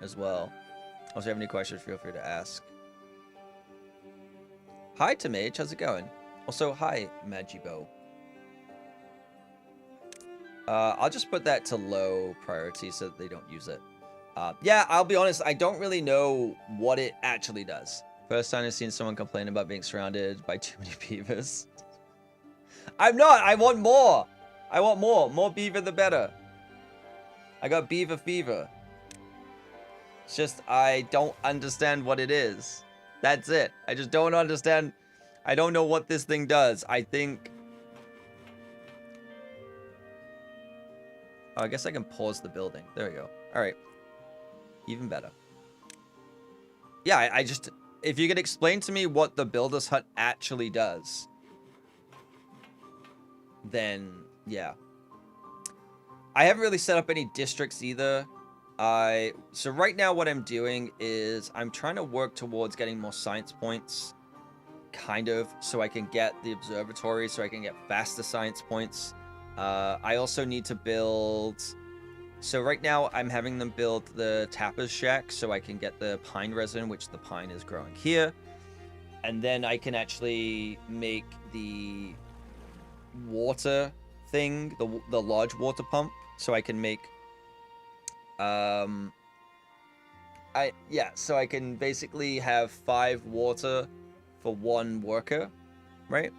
as well. Also, if you have any questions, feel free to ask. Hi, Tamage, how's it going? Also, hi, Magibo. I'll just put that to low priority so that they don't use it. Yeah, I'll be honest, I don't really know what it actually does. First time I've seen someone complain about being surrounded by too many beavers. I'm not! I want more! I want more! More beaver the better. I got beaver fever. It's just, I don't understand what it is. That's it. I just don't understand. I don't know what this thing does. I think... Oh, I guess I can pause the building. There we go. Alright. Even better. Yeah, I just... If you could explain to me what the builder's hut actually does, then, yeah. I haven't really set up any districts either. So right now what I'm doing is I'm trying to work towards getting more science points, kind of, so I can get the observatory, so I can get faster science points. I also need to build... So right now I'm having them build the tapper's shack so I can get the pine resin, which the pine is growing here. And then I can actually make the water thing, the large water pump, so I can make... so I can basically have 5 water for 1 worker, right?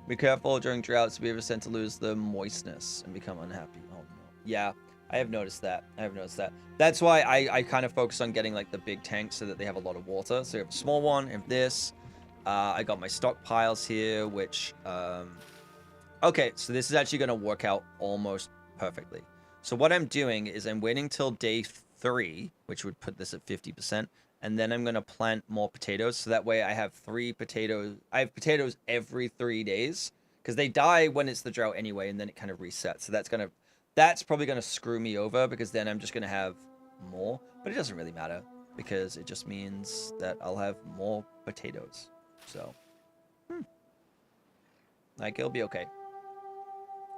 Be careful during droughts, beavers tend to lose the moistness and become unhappy. Oh no. Yeah, I have noticed that. That's why I kind of focus on getting like the big tanks so that they have a lot of water. So you have a small one, and this. I got my stockpiles here, which, okay, so this is actually going to work out almost perfectly. So what I'm doing is I'm waiting till day 3, which would put this at 50%, and then I'm going to plant more potatoes, so that way I have 3 potatoes. I have potatoes every 3 days, because they die when it's the drought anyway, and then it kind of resets. So that's probably going to screw me over, because then I'm just going to have more, but it doesn't really matter, because it just means that I'll have more potatoes. So, like, it'll be okay.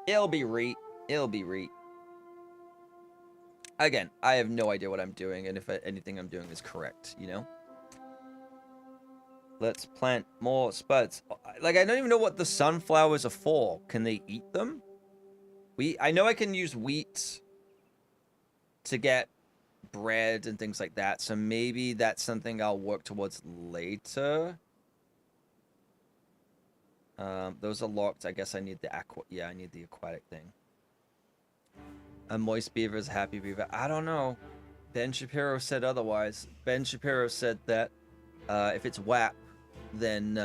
It'll be reet. Again, I have no idea what I'm doing, and if anything I'm doing is correct, you know? Let's plant more spuds. Like, I don't even know what the sunflowers are for. Can they eat them? I know I can use wheat to get bread and things like that, so maybe that's something I'll work towards later. Those are locked. I guess I need the I need the aquatic thing. A moist beaver is a happy beaver. I don't know. Ben Shapiro said otherwise. Ben Shapiro said that if it's WAP, then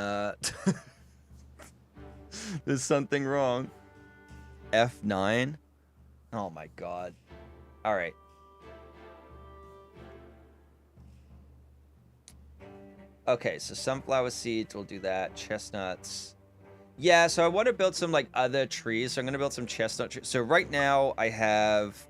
there's something wrong. F9? Oh my god. Alright. Okay, so sunflower seeds, we'll do that. Chestnuts. Yeah, so I want to build some like other trees. So I'm going to build some chestnut trees. So right now I have,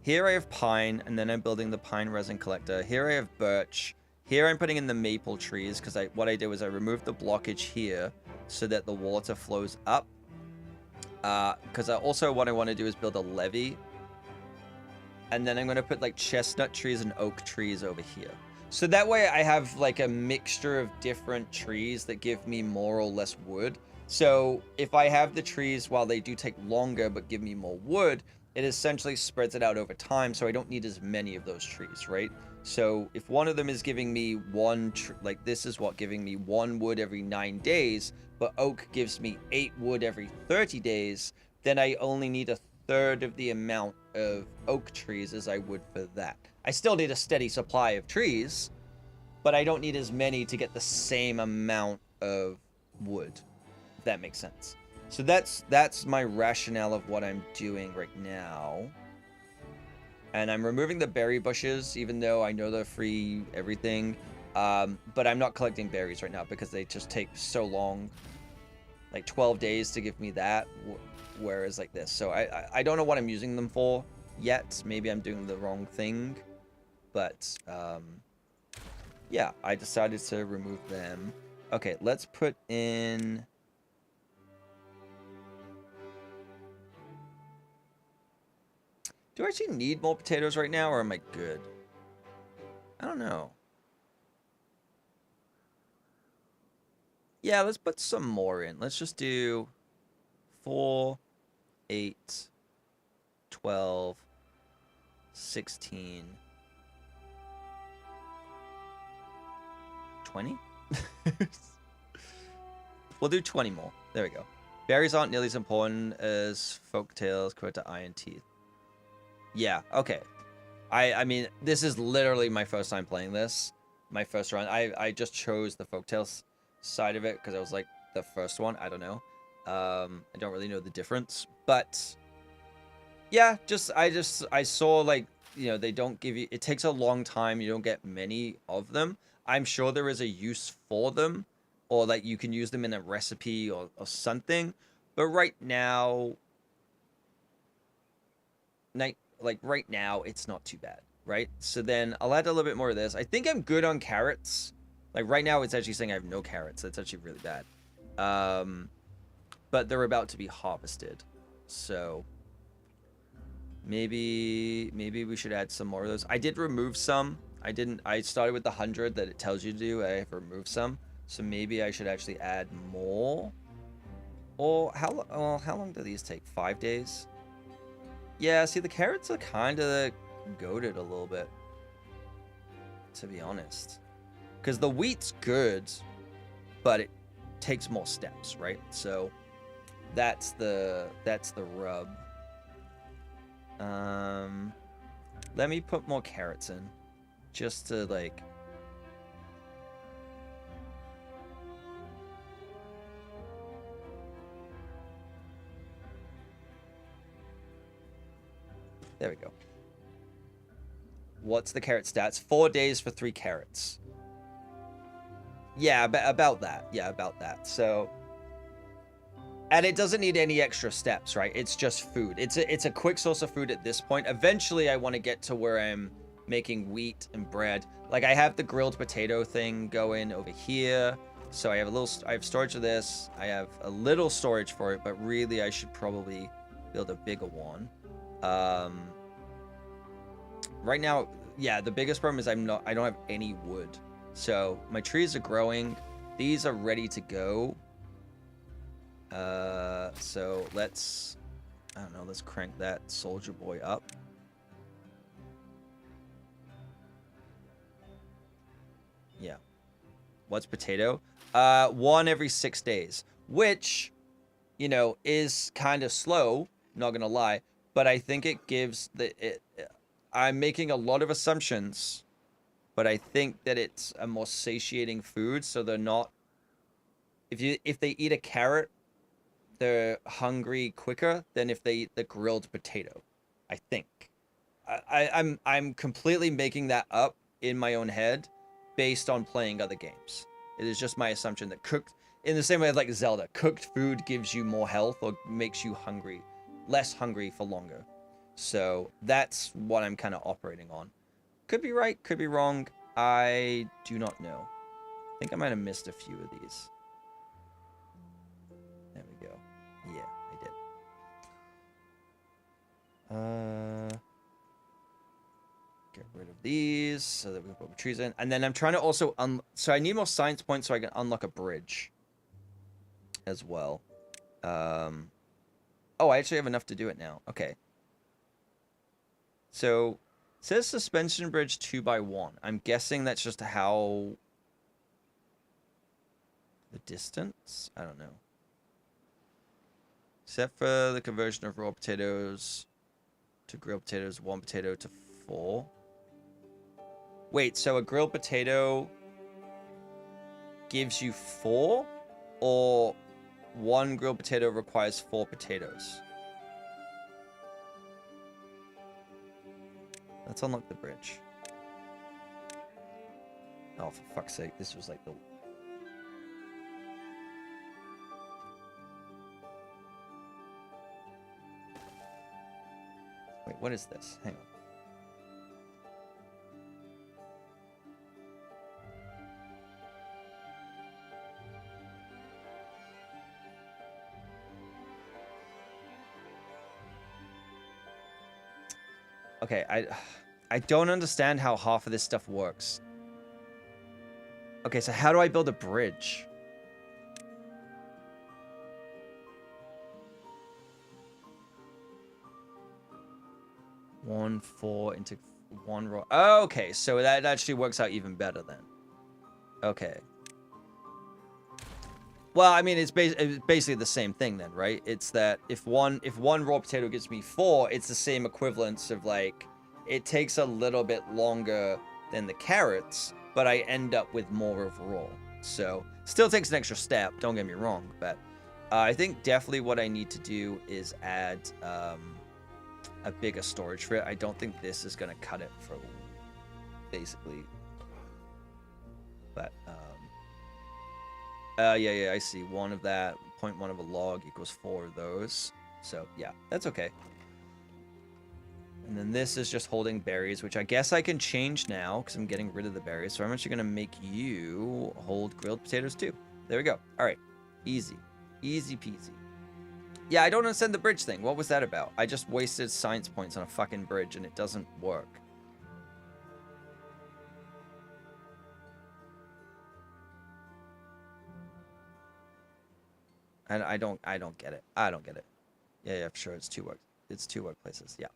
here I have pine, and then I'm building the pine resin collector. Here I have birch. Here I'm putting in the maple trees because what I did was I removed the blockage here so that the water flows up. Because also what I want to do is build a levee. And then I'm going to put like chestnut trees and oak trees over here. So that way I have like a mixture of different trees that give me more or less wood. So if I have the trees, while they do take longer but give me more wood, it essentially spreads it out over time, so I don't need as many of those trees, right? So if one of them is giving me like this is what giving me 1 wood every 9 days, but oak gives me 8 wood every 30 days, then I only need a third of the amount of oak trees as I would for that. I still need a steady supply of trees, but I don't need as many to get the same amount of wood, if that makes sense. So that's my rationale of what I'm doing right now. And I'm removing the berry bushes, even though I know they're free, everything. But I'm not collecting berries right now because they just take so long, like 12 days to give me that, whereas like this. So I don't know what I'm using them for yet. Maybe I'm doing the wrong thing. But, yeah, I decided to remove them. Okay, let's put in... Do I actually need more potatoes right now, or am I good? I don't know. Yeah, let's put some more in. Let's just do 4, 8, 12, 16, 20? We'll do 20 more. There we go. Berries aren't nearly as important as folktales compared to iron teeth. Yeah, okay. I mean, this is literally my first time playing this. My first run. I just chose the folktales side of it because I was like the first one. I don't know. I don't really know the difference. But yeah, I saw like, you know, they don't give you, it takes a long time. You don't get many of them. I'm sure there is a use for them, or like you can use them in a recipe or something. But right now, right now, it's not too bad, right? So then I'll add a little bit more of this. I think I'm good on carrots. Like right now, it's actually saying I have no carrots. That's actually really bad. But they're about to be harvested, so maybe we should add some more of those. I did remove some. I started with the 100 that it tells you to do. I have removed some, so maybe I should actually add more. Or how long do these take? 5 days? Yeah, see, the carrots are kind of goated a little bit, to be honest. Because the wheat's good, but it takes more steps, right? So that's the rub. Let me put more carrots in, just to like... There we go. What's the carrot stats? 4 days for 3 carrots. Yeah, about that. Yeah, about that. So, and it doesn't need any extra steps, right? It's just food. It's a quick source of food at this point. Eventually, I want to get to where I'm making wheat and bread. Like I have the grilled potato thing going over here. So I have storage of this. I have a little storage for it, but really I should probably build a bigger one. Right now, yeah, the biggest problem is I don't have any wood. So my trees are growing. These are ready to go. So let's crank that soldier boy up. Yeah. What's potato? 1 every 6 days, which, you know, is kind of slow, not gonna lie, but I think it gives I'm making a lot of assumptions, but I think that it's a more satiating food, so they're not, if they eat a carrot, they're hungry quicker than if they eat the grilled potato, I think. I'm completely making that up in my own head, based on playing other games. It is just my assumption that cooked, in the same way like Zelda, cooked food gives you more health or makes you hungry, less hungry for longer. So that's what I'm kind of operating on. Could be right, could be wrong. I do not know. I think I might have missed a few of these. There we go. Yeah, I did. Get rid of these so that we can put trees in. And then I'm trying to also... so I need more science points so I can unlock a bridge as well. Oh, I actually have enough to do it now. Okay. So... it says suspension bridge 2x1. I'm guessing that's just how... the distance? I don't know. Except for the conversion of raw potatoes to grilled potatoes, 1 potato to 4. Wait, so a grilled potato gives you 4? Or 1 grilled potato requires 4 potatoes? Let's unlock the bridge. Oh, for fuck's sake, this was like the... Wait, what is this? Hang on. Okay, I don't understand how half of this stuff works. Okay, so how do I build a bridge? One, 4 into 1 raw. Oh, okay, so that actually works out even better then. Okay. Well, I mean, it's basically the same thing then, right? It's that if one raw potato gives me 4, it's the same equivalence of like, it takes a little bit longer than the carrots, but I end up with more overall. So still takes an extra step, don't get me wrong, but I think definitely what I need to do is add a bigger storage for it. I don't think this is gonna cut it for basically, but yeah, I see. 1 of that, 0.1 of a log equals 4 of those. So, yeah, that's okay. And then this is just holding berries, which I guess I can change now because I'm getting rid of the berries. So I'm actually going to make you hold grilled potatoes too. There we go. All right. Easy. Easy peasy. Yeah, I don't understand the bridge thing. What was that about? I just wasted science points on a fucking bridge and it doesn't work. And I don't get it. I don't get it. Yeah, sure. It's 2 workplaces. Yeah.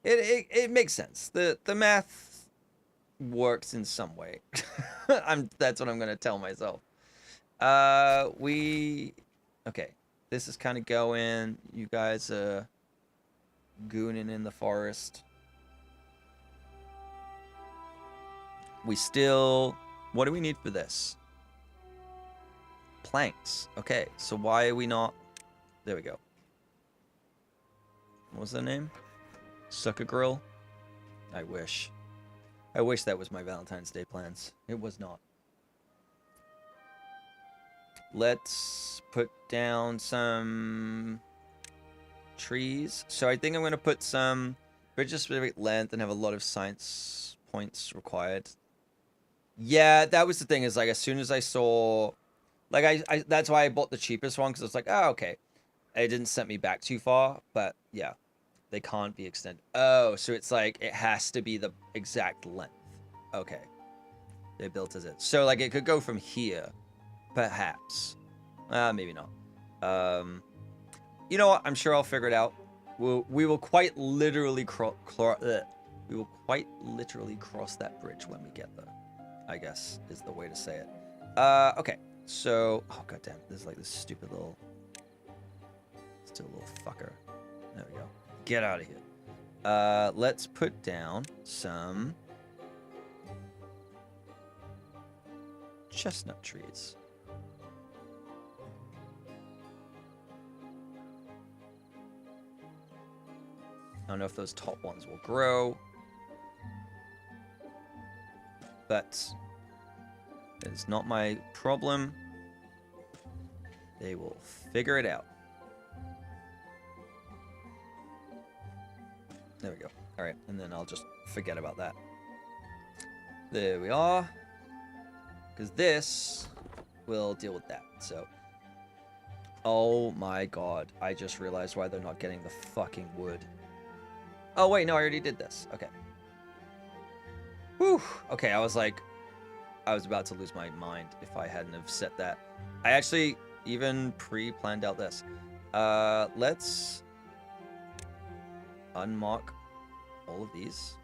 It makes sense. The math works in some way. That's what I'm gonna tell myself. Okay. This is kind of going. You guys gooning in the forest. What do we need for this? Planks. Okay, so why are we not... There we go. What was the name? Sucker Grill? I wish. I wish that was my Valentine's Day plans. It was not. Let's put down some trees. So I think I'm going to put some bridges specific length and have a lot of science points required. Yeah, that was the thing, is like as soon as I saw... Like, I that's why I bought the cheapest one, because it's like, oh, okay. It didn't set me back too far, but yeah. They can't be extended. Oh, so it's like, it has to be the exact length. Okay. They built as it. So, like, it could go from here, perhaps. Maybe not. You know what? I'm sure I'll figure it out. We will quite literally cross that bridge when we get there, I guess, is the way to say it. Okay. So, oh goddamn, there's like this stupid little fucker. There we go. Get out of here. Let's put down some chestnut trees. I don't know if those top ones will grow. but it's not my problem. They will figure it out. There we go. All right, and then I'll just forget about that. There we are. Because this will deal with that. So, oh my god, I just realized why they're not getting the fucking wood. Oh wait, no, I already did this. Okay. Whew. Okay, I was about to lose my mind if I hadn't have set that. I actually even pre-planned out this. Let's unmark all of these.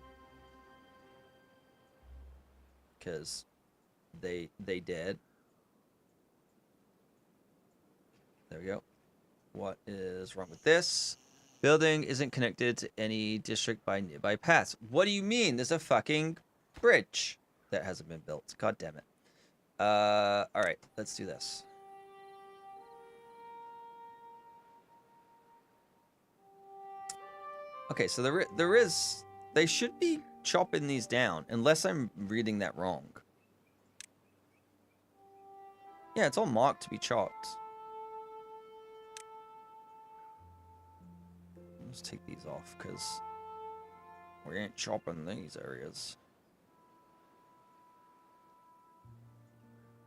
Because they did. There we go. What is wrong with this? Building isn't connected to any district by nearby paths. What do you mean? There's a fucking bridge that hasn't been built. God damn it. All right, let's do this. Okay, so they should be chopping these down, unless I'm reading that wrong. Yeah, it's all marked to be chopped. Let's take these off, because we ain't chopping these areas.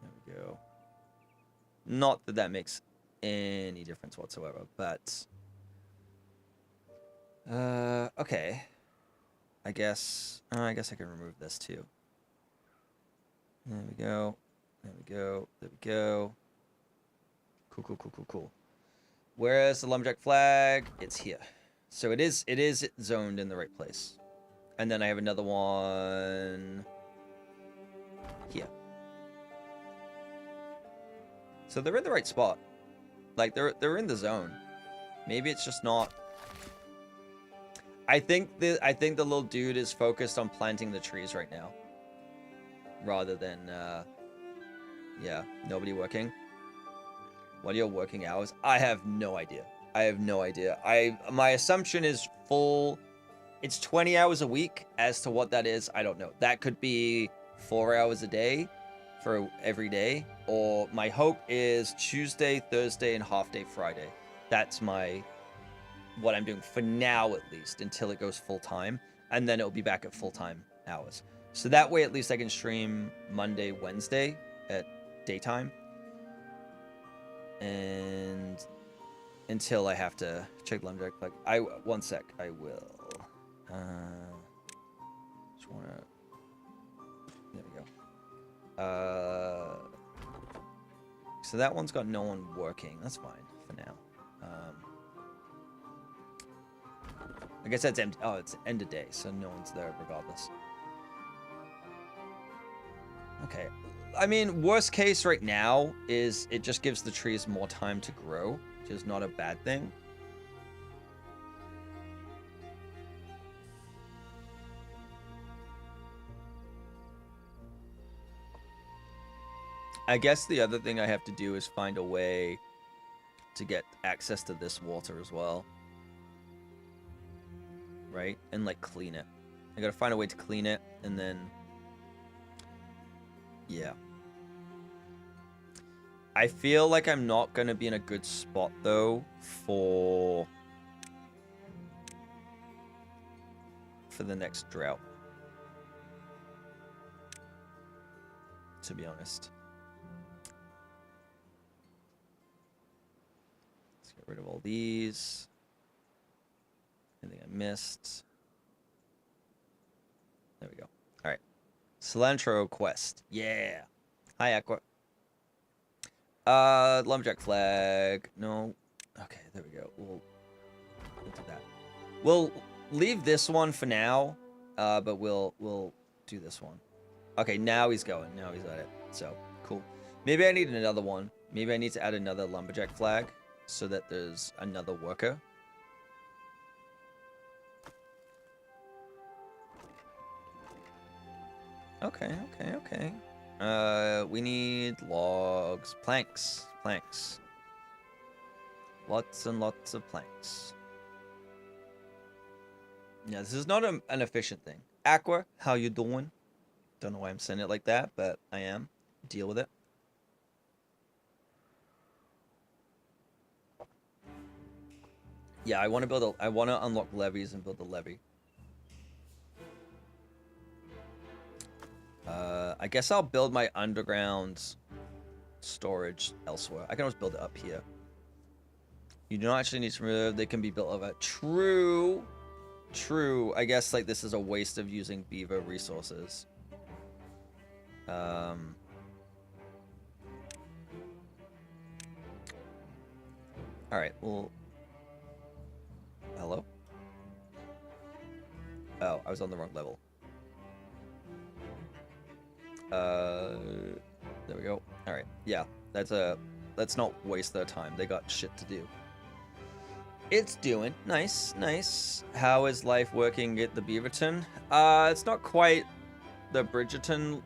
There we go. Not that that makes any difference whatsoever, but... okay. I guess I can remove this too. There we go. There we go. There we go. Cool. Where's the lumberjack flag? It's here. So it is zoned in the right place. And then I have another one here. So they're in the right spot. Like they're in the zone. Maybe it's just not. I think the little dude is focused on planting the trees right now. Rather than yeah, nobody working. What are your working hours? I have no idea. My assumption is full. It's 20 hours a week. As to what that is, I don't know. That could be 4 hours a day for every day. Or my hope is Tuesday, Thursday, and half day Friday. That's what I'm doing for now, at least, until it goes full time. And then it'll be back at full time hours. So that way, at least I can stream Monday, Wednesday at daytime. And until I have to check lumberjack flag. One sec, I will. Just wanna. There we go. So that one's got no one working. That's fine for now. I guess that's empty. Oh, it's end of day, so no one's there regardless. Okay. I mean, worst case right now is it just gives the trees more time to grow, which is not a bad thing. I guess the other thing I have to do is find a way to get access to this water as well. Right? And, like, clean it. I gotta find a way to clean it, and then... yeah. I feel like I'm not gonna be in a good spot, though, for the next drought. To be honest. Let's get rid of all these. Anything I missed? There we go. All right. Cilantro quest. Yeah. Hi, Aqua. Lumberjack flag. No. Okay, there we go. We'll do that. We'll leave this one for now, but we'll do this one. Okay, now he's going. Now he's at it. So, cool. Maybe I need another one. Maybe I need to add another lumberjack flag so that there's another worker. Okay. We need logs. Planks. Lots and lots of planks. Yeah, this is not an efficient thing. Aqua, how you doing? Don't know why I'm saying it like that, but I am. Deal with it. Yeah, I want to build a. I want to unlock levees and build a levee. I guess I'll build my underground storage elsewhere. I can always build it up here. You do not actually need to remove. They can be built over. True. True. I guess like this is a waste of using beaver resources. All right. Well. Hello. Oh, I was on the wrong level. There we go. All right. Yeah. Let's not waste their time. They got shit to do. It's doing nice, nice. How is life working at the Beaverton? It's not quite the Bridgerton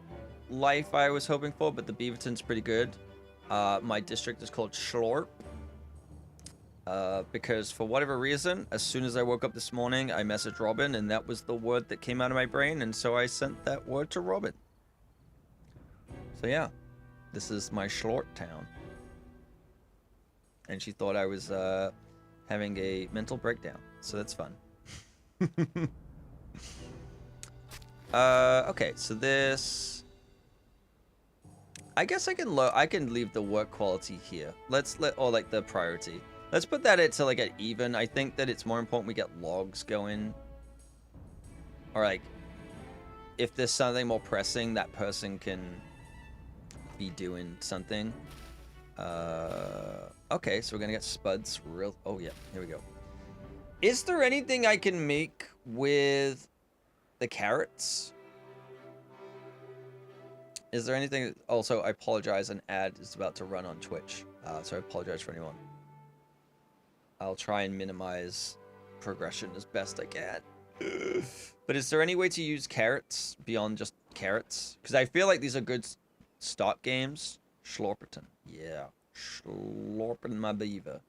life I was hoping for, but the Beaverton's pretty good. My district is called Schlorp. Because for whatever reason, as soon as I woke up this morning, I messaged Robin, and that was the word that came out of my brain, and so I sent that word to Robin. So yeah, this is my Schlorp town. And she thought I was, having a mental breakdown, so that's fun. Okay, so this, I guess I can leave the work quality here. Or like the priority. Let's put that at to like at even. I think that it's more important we get logs going. Or like, if there's something more pressing, that person can be doing something. Okay, so we're gonna get spuds real. Oh yeah, here we go. Is there anything I can make with the carrots? Is there anything? Also, I apologize. An ad is about to run on Twitch, so I apologize for anyone. I'll try and minimize progression as best I can. But is there any way to use carrots beyond just carrots? Because I feel like these are good start games. Schlorperton, yeah. Schlorping my beaver.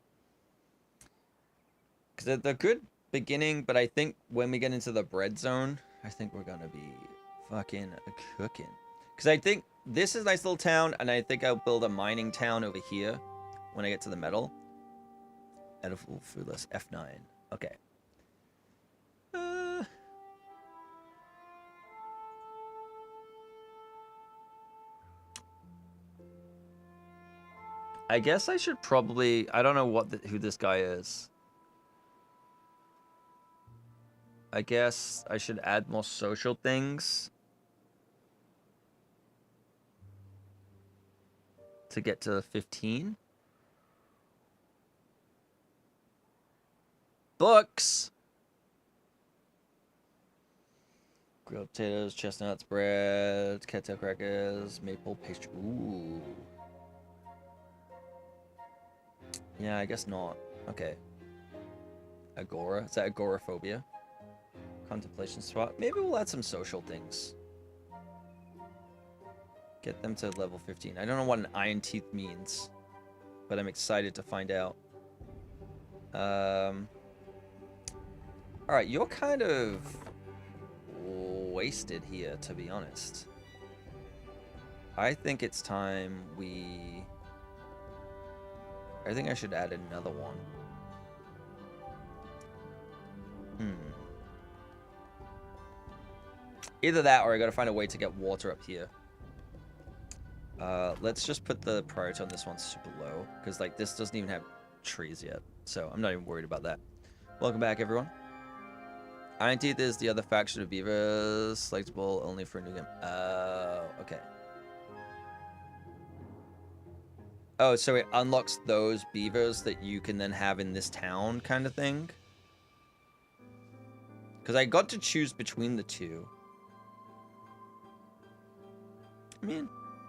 Because they're good beginning, but I think when we get into the bread zone, I think we're gonna be fucking cooking. Because I think this is a nice little town, and I think I'll build a mining town over here when I get to the metal. Edible foodless F9. Okay. I guess I should probably. I don't know who this guy is. I guess I should add more social things to get to 15. Books. Grilled potatoes, chestnuts, bread, cattail crackers, maple pastry. Ooh. Yeah, I guess not. Okay. Agora. Is that agoraphobia? Contemplation spot. Maybe we'll add some social things. Get them to level 15. I don't know what an iron teeth means, but I'm excited to find out. Alright, you're kind of wasted here, to be honest. I think it's time we... I think I should add another one. Either that or I gotta find a way to get water up here. Let's just put the priority on this one super low, because like this doesn't even have trees yet, so I'm not even worried about that. Welcome back, everyone. Iron Teeth is the other faction of beavers, selectable only for a new game. Oh, okay. Oh, so it unlocks those beavers that you can then have in this town, kind of thing. Because I got to choose between the two. I mean,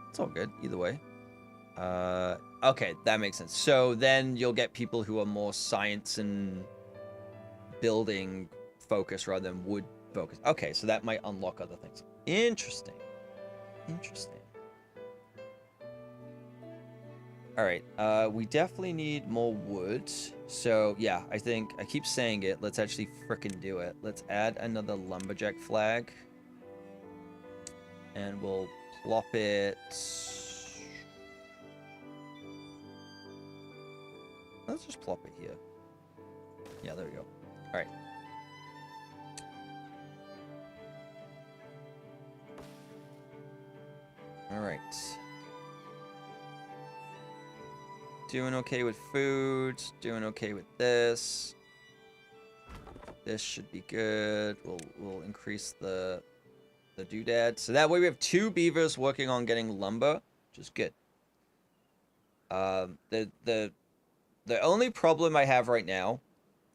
it's all good either way. Okay, that makes sense. So then you'll get people who are more science and building focused rather than wood focused. Okay, so that might unlock other things. Interesting. Interesting. All right, we definitely need more wood. So yeah, I think I keep saying it. Let's actually frickin' do it. Let's add another lumberjack flag. And we'll plop it... Let's just plop it here. Yeah, there we go. All right. All right. Doing okay with food. Doing okay with this. This should be good. We'll increase the doodad. So that way we have 2 beavers working on getting lumber, which is good. The only problem I have right now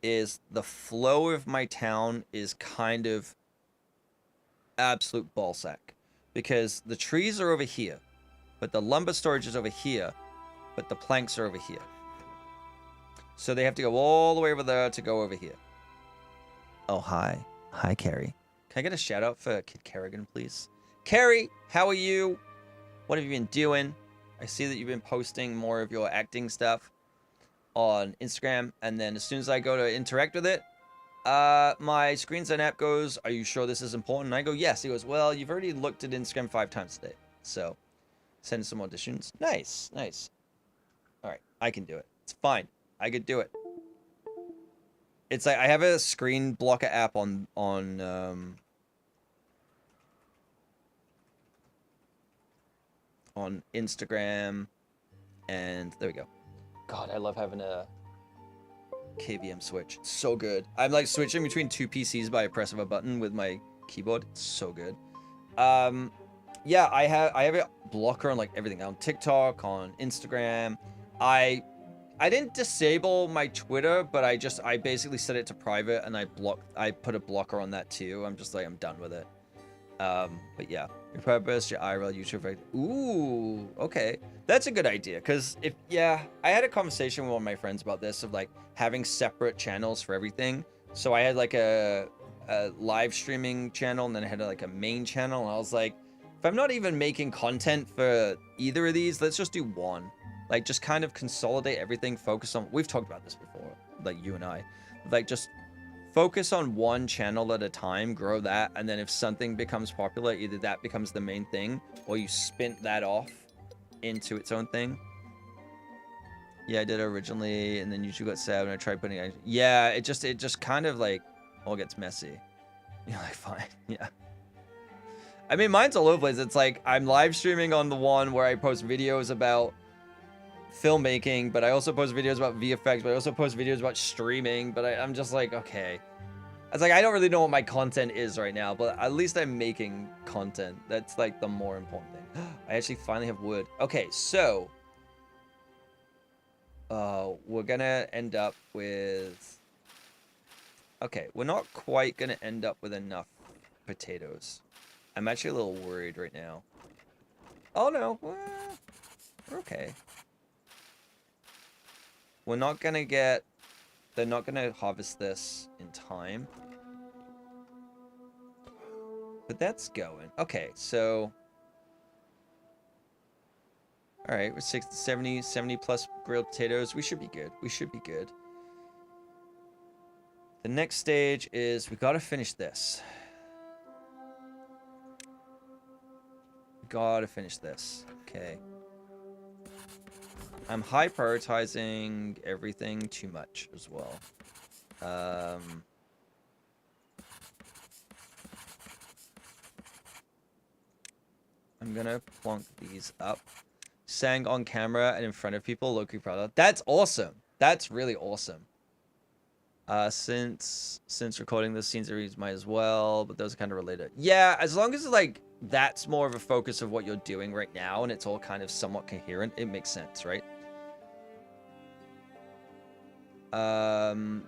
is the flow of my town is kind of absolute ballsack. Because the trees are over here, but the lumber storage is over here, but the planks are over here. So they have to go all the way over there to go over here. Oh, hi. Hi, Carrie. Can I get a shout out for Kid Kerrigan, please? Carrie, how are you? What have you been doing? I see that you've been posting more of your acting stuff on Instagram, and then as soon as I go to interact with it, my screenshot app goes, "Are you sure this is important?" And I go, "Yes." He goes, "Well, you've already looked at Instagram 5 times today, so send some auditions." Nice, nice. All right, I can do it. It's fine. I could do it. It's like I have a screen blocker app on Instagram, and there we go. God, I love having a KVM switch. It's so good. I'm like switching between 2 PCs by a press of a button with my keyboard. It's so good. Yeah, I have a blocker on like everything, on TikTok, on Instagram. I didn't disable my Twitter, but I basically set it to private, and I put a blocker on that too. I'm just like, I'm done with it. But yeah, your purpose, your IRL, YouTube. Ooh, okay. That's a good idea. Cause I had a conversation with one of my friends about this, of like having separate channels for everything. So I had like a live streaming channel, and then I had like a main channel. And I was like, if I'm not even making content for either of these, let's just do one. Like, just kind of consolidate everything, focus on... We've talked about this before, like, you and I. Like, just focus on one channel at a time, grow that, and then if something becomes popular, either that becomes the main thing, or you spin that off into its own thing. Yeah, I did it originally, and then YouTube got sad when I tried putting it... Yeah, it just kind of, like, all gets messy. You're like, fine, yeah. I mean, mine's all over the place. It's like, I'm live streaming on the one where I post videos about filmmaking, but I also post videos about VFX, but I also post videos about streaming, but I'm just like, okay. It's like, I don't really know what my content is right now, but at least I'm making content. That's like the more important thing. I actually finally have wood. Okay, so we're gonna end up with... Okay, we're not quite gonna end up with enough potatoes. I'm actually a little worried right now. Oh no, we're okay. We're not gonna get... They're not gonna harvest this in time. But that's going. Okay, so... Alright, we're 70 plus grilled potatoes. We should be good. We should be good. The next stage is we gotta finish this. We gotta finish this. Okay. I'm high prioritizing everything too much as well. I'm gonna plonk these up. Sang on camera and in front of people, low-key proud of. That's awesome. That's really awesome. Since recording this scene series might as well, but those are kind of related. Yeah, as long as like that's more of a focus of what you're doing right now and it's all kind of somewhat coherent, it makes sense, right?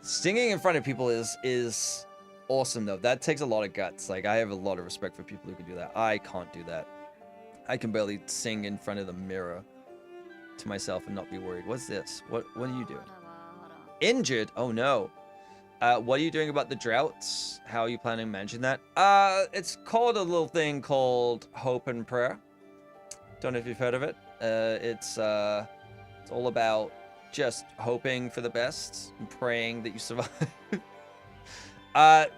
Singing in front of people is awesome though. That takes a lot of guts. Like, I have a lot of respect for people who can do that. I can't do that. I can barely sing in front of the mirror to myself and not be worried. What's this? What are you doing? Injured? Oh no. What are you doing about the droughts? How are you planning on managing that? It's called a little thing called hope and prayer. Don't know if you've heard of it. It's all about just hoping for the best and praying that you survive.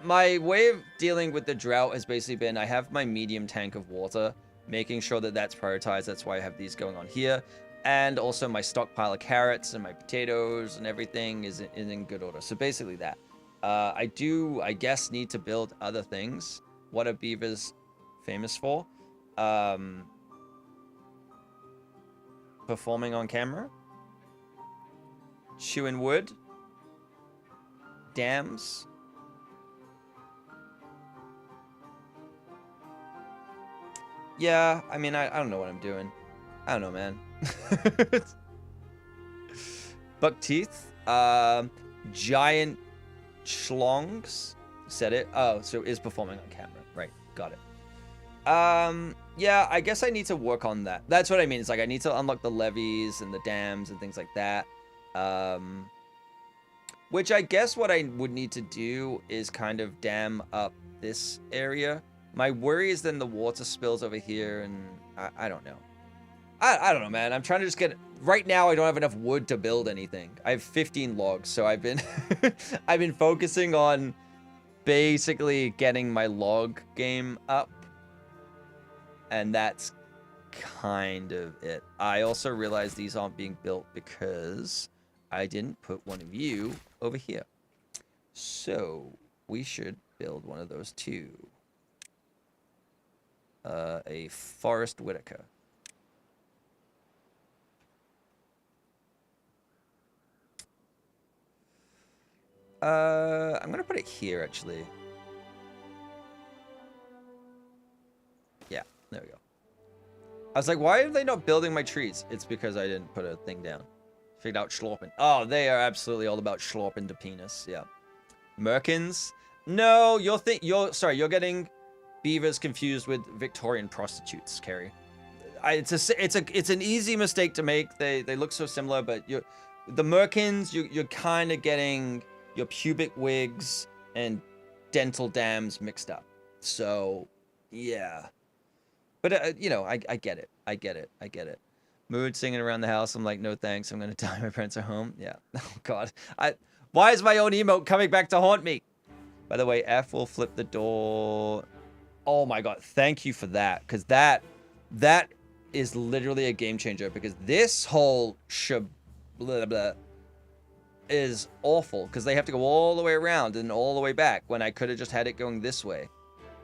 My way of dealing with the drought has basically been I have my medium tank of water, making sure that that's prioritized. That's why I have these going on here. And also my stockpile of carrots and my potatoes and everything is in good order. So basically that. I do, I guess, need to build other things. What are beavers famous for? Performing on camera. Chewing wood. Dams. Yeah, I mean, I don't know what I'm doing. I don't know, man. Buck teeth. Giant schlongs. Said it. Oh, so it is performing on camera. Right, got it. Yeah, I guess I need to work on that. That's what I mean. It's like I need to unlock the levees and the dams and things like that. Which I guess what I would need to do is kind of dam up this area. My worry is then the water spills over here, and I don't know. I don't know, man. I'm trying to just get... Right now, I don't have enough wood to build anything. I have 15 logs, so I've been... I've been focusing on basically getting my log game up. And that's kind of it. I also realized these aren't being built because I didn't put one of you over here. So we should build one of those too. A Forest Whitaker. I'm gonna put it here actually. Yeah, there we go. I was like, why are they not building my trees? It's because I didn't put a thing down. Figured out schlorping. Oh, they are absolutely all about schlorping to penis. Yeah. Merkins? No, you're getting beavers confused with Victorian prostitutes, Carrie. It's an easy mistake to make. They look so similar, but the Merkins, you're kind of getting your pubic wigs and dental dams mixed up. So, yeah. But you know, I get it. I get it. Mood singing around the house. I'm like, no thanks. I'm gonna die. My parents are home. Yeah. Oh God. Why is my own emote coming back to haunt me? By the way, F will flip the door. Oh my God. Thank you for that. Because that is literally a game changer. Because this whole blah, blah, is awful. Because they have to go all the way around and all the way back. When I could have just had it going this way.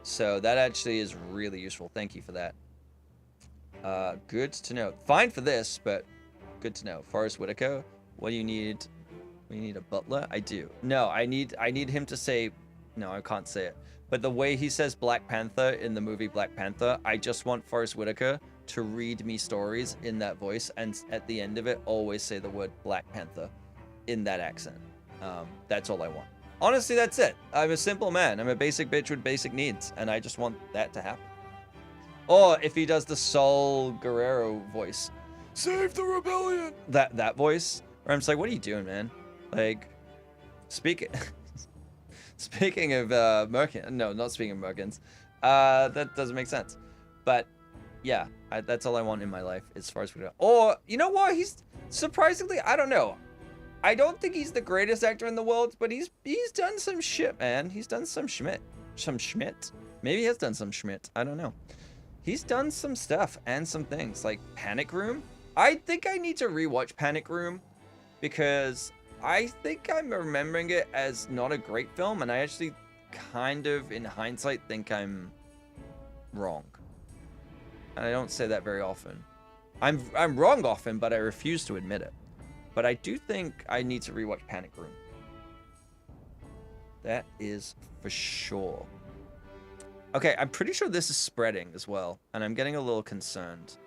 So that actually is really useful. Thank you for that. Good to know. Fine for this, but good to know. Forrest Whitaker, what do you need? We need a butler? I do. No, I need him to say... No, I can't say it. But the way he says Black Panther in the movie Black Panther, I just want Forrest Whitaker to read me stories in that voice, and at the end of it, always say the word Black Panther in that accent. That's all I want. Honestly, that's it. I'm a simple man. I'm a basic bitch with basic needs, and I just want that to happen. Or if he does the Sol Guerrero voice, save the rebellion. That voice, where I'm just like, what are you doing, man? Like, speaking of Merkins, no, not speaking of Merkins, that doesn't make sense. But yeah, that's all I want in my life as far as we go. Or you know what? He's surprisingly, I don't know. I don't think he's the greatest actor in the world, but he's done some shit, man. He's done some Schmidt. Maybe he has done some Schmidt. I don't know. He's done some stuff and some things like Panic Room. I think I need to rewatch Panic Room because I think I'm remembering it as not a great film, and I actually kind of, in hindsight, think I'm wrong. And I don't say that very often. I'm wrong often, but I refuse to admit it. But I do think I need to rewatch Panic Room. That is for sure. Okay, I'm pretty sure this is spreading as well, and I'm getting a little concerned.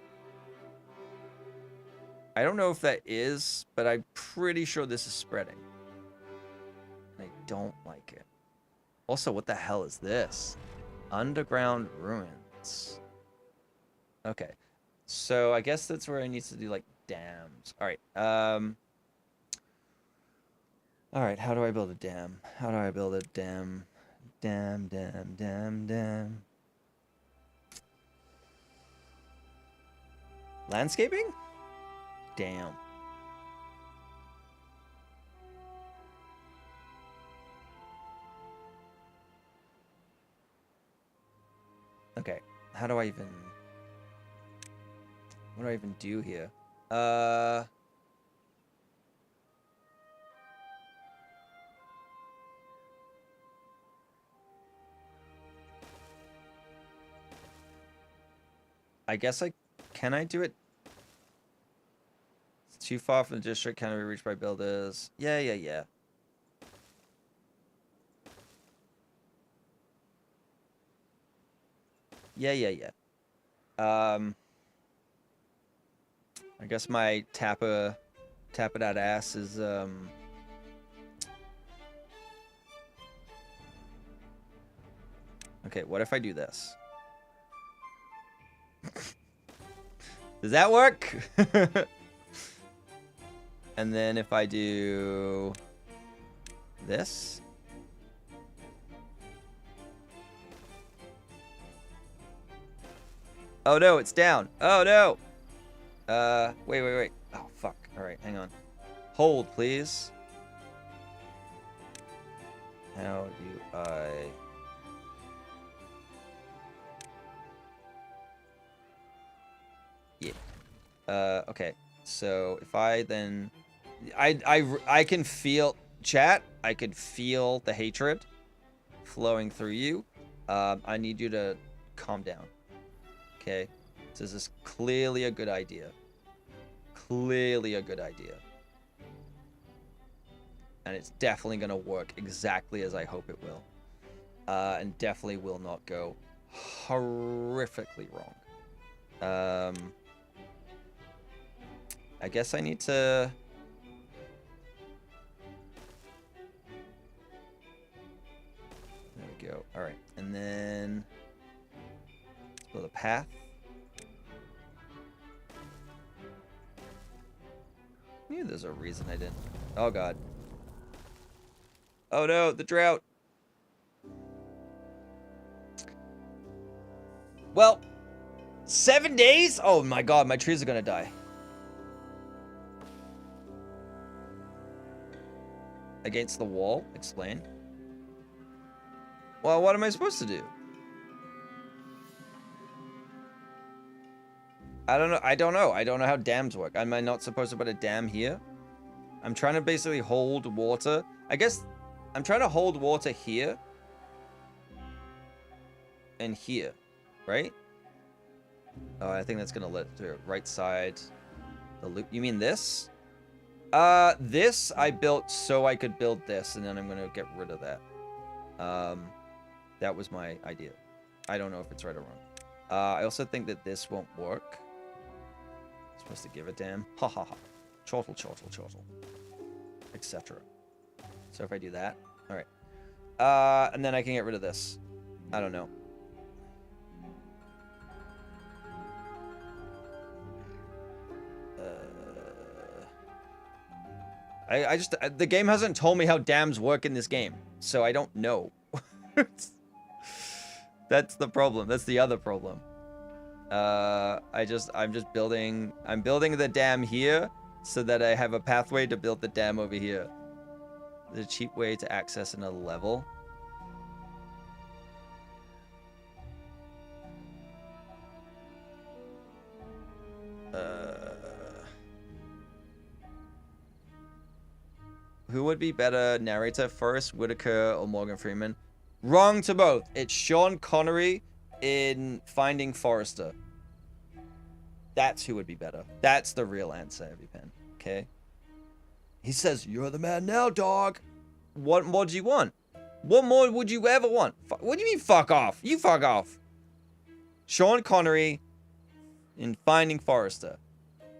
I don't know if that is, but I'm pretty sure this is spreading. I don't like it. Also, what the hell is this? Underground ruins. Okay, so I guess that's where I need to do, like, dams. All right, all right, how do I build a dam? How do I build a dam? Dam. Landscaping? Damn. Okay. How do I even... What do I even do here? I guess I... Can I do it? It's too far from the district. Can be reached by builders. Yeah. Yeah, I guess my tap it out ass is, Okay, what if I do this? Does that work? And then if I do this? Oh no, it's down. Oh no. Wait. Oh fuck. All right, hang on. Hold, please. How do I... Yeah. Okay. So if I then... I can feel... Chat, I can feel the hatred flowing through you. I need you to calm down. Okay? So this is clearly a good idea. Clearly a good idea. And it's definitely going to work exactly as I hope it will. And definitely will not go horrifically wrong. I guess I need to... There we go. All right. And then... build a path. I knew there's a reason I didn't. Oh, God. Oh, no. The drought. Well, 7 days? Oh, my God. My trees are going to die. Against the wall? Explain. Well, what am I supposed to do? I don't know. I don't know how dams work. Am I not supposed to put a dam here? I'm trying to basically hold water. I guess I'm trying to hold water here. And here. Right? Oh, I think that's going to let through. Right side. The loop. You mean this? This I built so I could build this. And then I'm going to get rid of that. That was my idea. I don't know if it's right or wrong. I also think that this won't work. Supposed to give a damn. Ha ha ha. Chortle. Etc. So if I do that. Alright. And then I can get rid of this. I don't know. I just... the game hasn't told me how dams work in this game. So I don't know. That's the problem. That's the other problem. I'm just building... I'm building the dam here so that I have a pathway to build the dam over here. There's a cheap way to access another level. Who would be better narrator, Forrest Whitaker or Morgan Freeman? Wrong to both. It's Sean Connery in Finding Forrester. That's who would be better. That's the real answer, EpiPen. Okay? He says, "You're the man now, dog." What more do you want? What more would you ever want? What do you mean, fuck off? You fuck off. Sean Connery in Finding Forrester.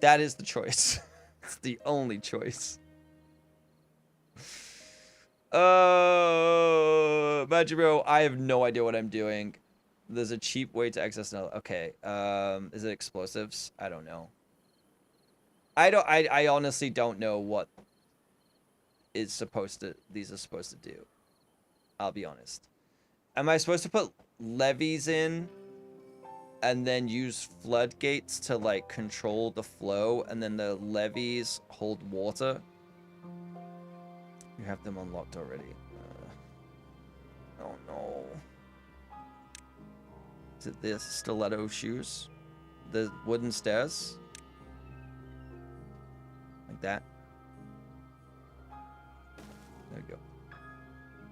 That is the choice. It's the only choice. Majiro, I have no idea what I'm doing. There's a cheap way to access now. Okay. Is it explosives? I don't know. I honestly don't know what these are supposed to do. I'll be honest. Am I supposed to put levees in and then use floodgates to like control the flow and then the levees hold water? You have them unlocked already. Oh no. Is it this? Stiletto shoes? The wooden stairs? Like that. There we go.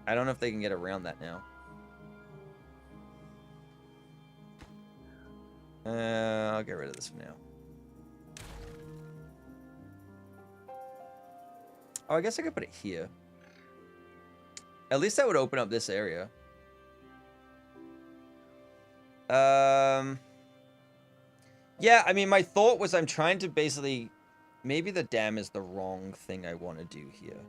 I don't know if they can get around that now. I'll get rid of this for now. Oh, I guess I could put it here. At least that would open up this area. Yeah, I mean, my thought was I'm trying to basically... Maybe the dam is the wrong thing I want to do here.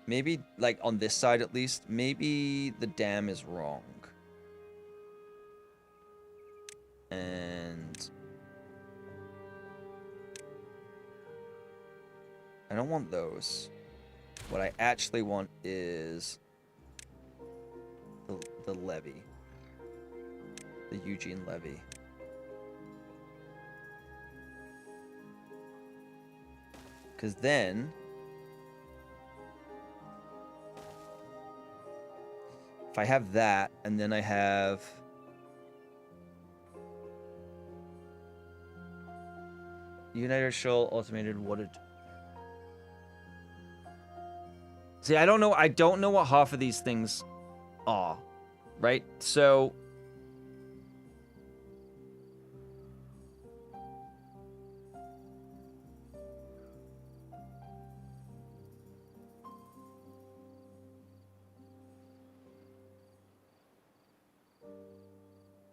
Maybe, like, on this side at least, maybe the dam is wrong. And... I don't want those. What I actually want is... the levee. The Eugene levee. Because then... if I have that, and then I have... Universal automated water... See, I don't know what half of these things are, right? So...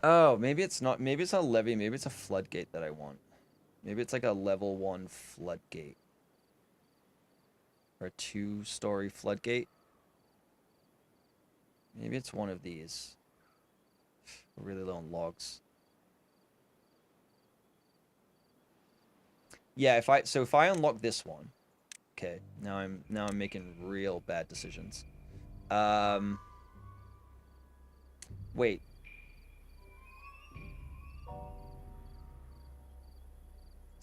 oh, maybe it's not a levee, maybe it's a floodgate that I want. Maybe it's like a level 1 floodgate. Or a 2-story floodgate. Maybe it's one of these. We're really low on logs. Yeah, if I unlock this one. Okay, now I'm making real bad decisions. Wait.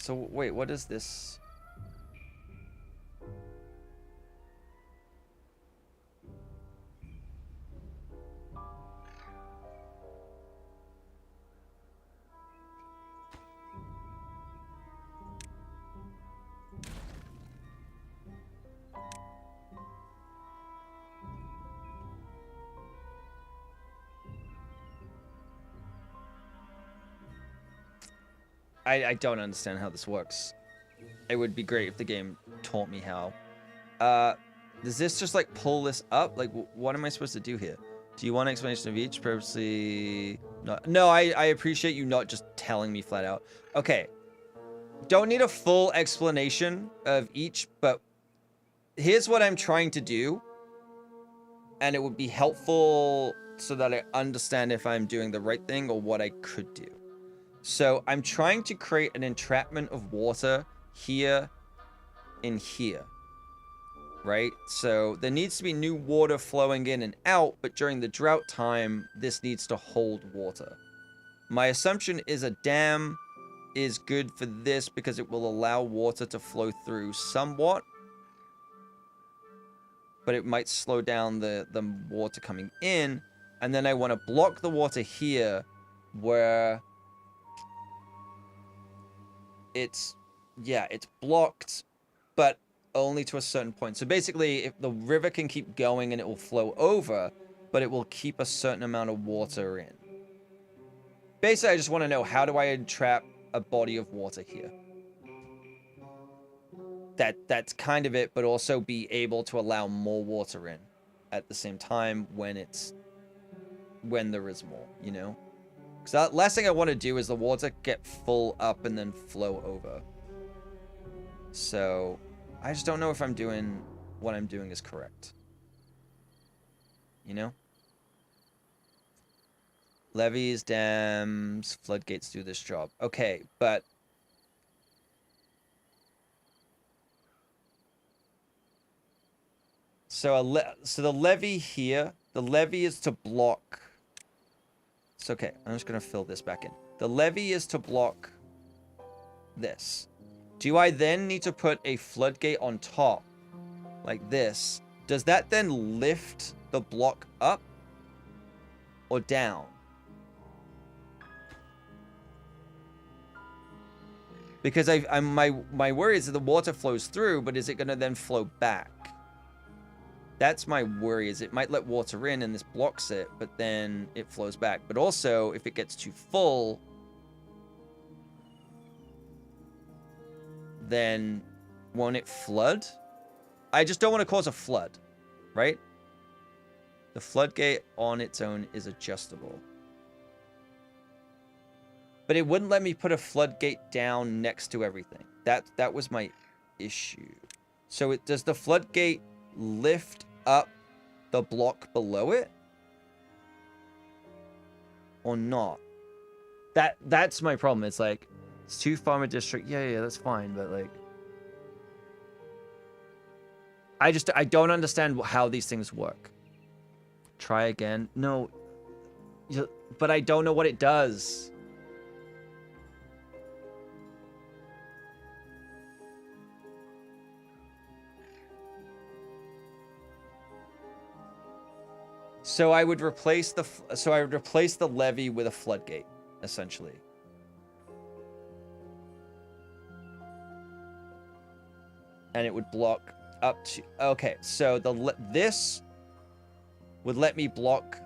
So wait, what is this? I don't understand how this works. It would be great if the game taught me how. Does this just like pull this up? Like, what am I supposed to do here? Do you want an explanation of each? Purposely... No, I appreciate you not just telling me flat out. Okay. Don't need a full explanation of each, but here's what I'm trying to do. And it would be helpful so that I understand if I'm doing the right thing or what I could do. So I'm trying to create an entrapment of water here and here, right? So there needs to be new water flowing in and out, but during the drought time, this needs to hold water. My assumption is a dam is good for this because it will allow water to flow through somewhat, but it might slow down the water coming in. And then I want to block the water here where... it's blocked, but only to a certain point. So basically, if the river can keep going and it will flow over, but it will keep a certain amount of water in. Basically, I just want to know, how do I entrap a body of water here? That's kind of it, but also be able to allow more water in at the same time when there is more, you know? Because the last thing I want to do is the water get full up and then flow over. So, I just don't know if what I'm doing is correct. You know? Levees, dams, floodgates do this job. Okay, but... so the levee here, the levee is to block... it's okay. I'm just going to fill this back in. The levee is to block this. Do I then need to put a floodgate on top? Like this. Does that then lift the block up? Or down? Because my worry is that the water flows through, but is it going to then flow back? That's my worry, is it might let water in and this blocks it, but then it flows back. But also, if it gets too full, then won't it flood? I just don't want to cause a flood, right? The floodgate on its own is adjustable. But it wouldn't let me put a floodgate down next to everything. That was my issue. So does the floodgate lift up the block below it? Or not? That's my problem. It's like, it's 2 farmer district. Yeah, that's fine. But like, I don't understand how these things work. Try again. No. But I don't know what it does. So I would replace the levee with a floodgate, essentially. And it would block up to... Okay, so this would let me block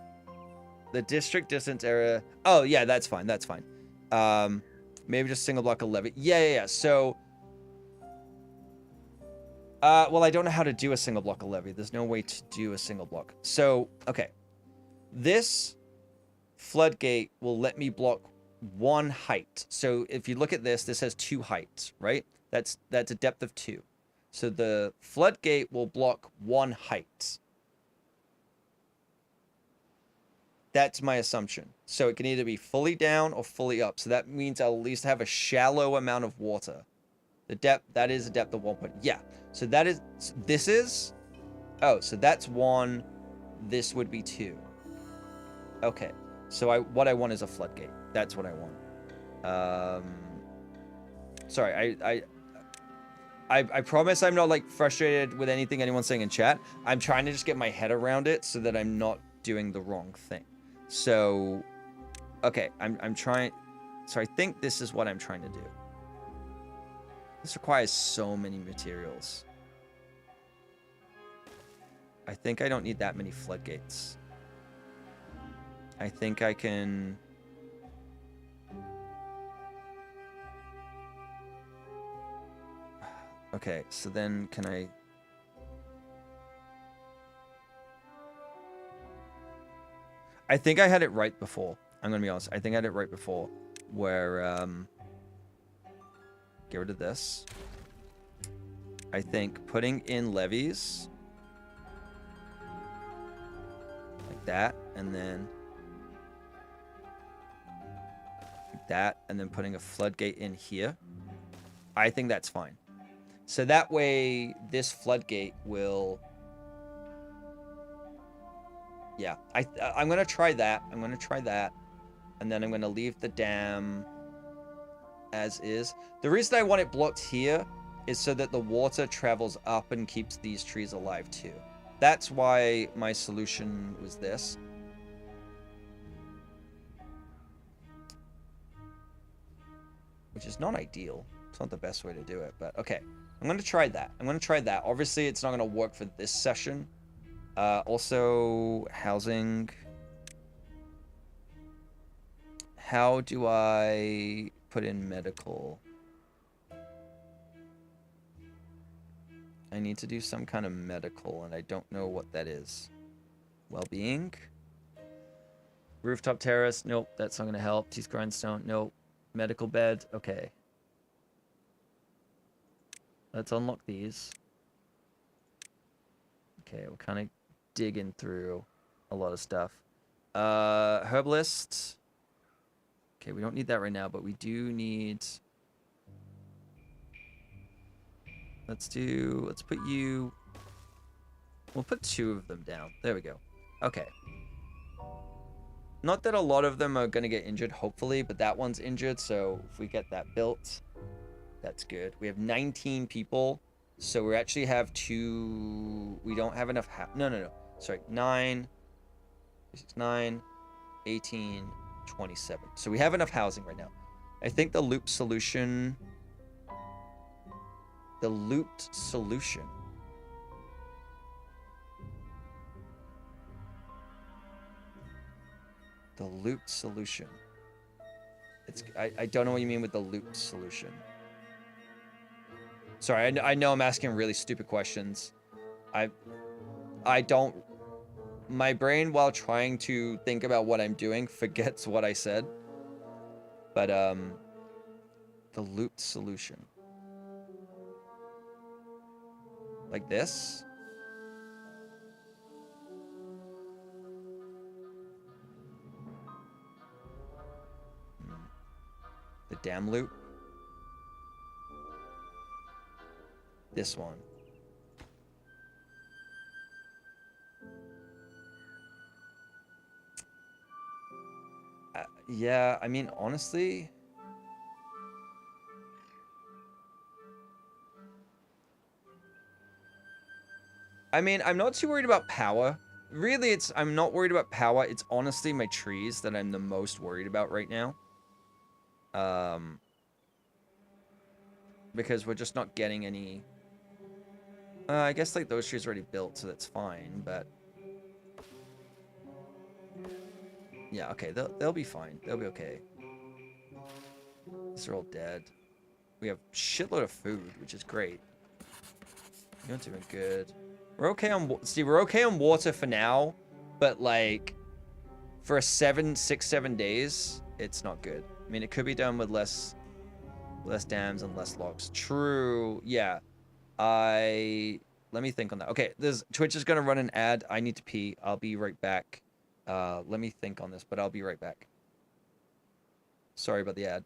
the district distance area. Oh, yeah, that's fine. That's fine. Maybe just single block a levee. Yeah. So... well, I don't know how to do a single block of levee. There's no way to do a single block. So, okay. This floodgate will let me block 1 height. So if you look at this has 2 heights, right? That's a depth of 2. So the floodgate will block 1 height. That's my assumption. So it can either be fully down or fully up. So that means I'll at least have a shallow amount of water. The depth, that is a depth of 1 point. Yeah. So that is, this is, oh, so that's 1. This would be 2. Okay. So what I want is a floodgate. That's what I want. Sorry, I promise I'm not like frustrated with anything anyone's saying in chat. I'm trying to just get my head around it so that I'm not doing the wrong thing. So, okay, I'm trying, so I think this is what I'm trying to do. This requires so many materials. I think I don't need that many floodgates. I think I can... Okay, so then can I... I think I had it right before. I'm gonna be honest. I think I had it right before. Where, get rid of this. I think putting in levees like that, and then like that, and then putting a floodgate in here. I think that's fine. So that way, this floodgate will... Yeah, I'm gonna try that. I'm gonna try that, and then I'm gonna leave the dam as is. The reason I want it blocked here is so that the water travels up and keeps these trees alive too. That's why my solution was this. Which is not ideal. It's not the best way to do it, but okay. I'm going to try that. I'm going to try that. Obviously, it's not going to work for this session. Also, housing. How do I put in medical? I need to do some kind of medical, and I don't know what that is. Well-being? Rooftop terrace? Nope, that's not going to help. Teeth grindstone? Nope. Medical bed? Okay. Let's unlock these. Okay, we're kind of digging through a lot of stuff. Herbalist. Okay, we don't need that right now, but we do need... Let's put you... We'll put 2 of them down. There we go. Okay. Not that a lot of them are going to get injured, hopefully, but that one's injured, so if we get that built, that's good. We have 19 people, so we actually have 2... We don't have enough... No. Sorry, 9, 9, 18, 27. So we have enough housing right now. I think the loop solution The looped solution. The looped solution. I don't know what you mean with the looped solution. Sorry, I know I'm asking really stupid questions. I don't... My brain, while trying to think about what I'm doing, forgets what I said. But, the looped solution. Like this? The dam loop? This one. Yeah, I mean, honestly... I mean, I'm not too worried about power. Really, I'm not worried about power. It's honestly my trees that I'm the most worried about right now. Because we're just not getting any... I guess, like, those trees are already built, so that's fine, but... Yeah, okay, they'll be fine. They'll be okay. These are all dead. We have shitload of food, which is great. You're doing good. We're okay on... See, we're okay on water for now, but, like, for a 6, 7 days, it's not good. I mean, it could be done with less dams and less logs. True. Yeah. Let me think on that. Okay, Twitch is gonna run an ad. I need to pee. I'll be right back. Let me think on this, but I'll be right back. Sorry about the ad.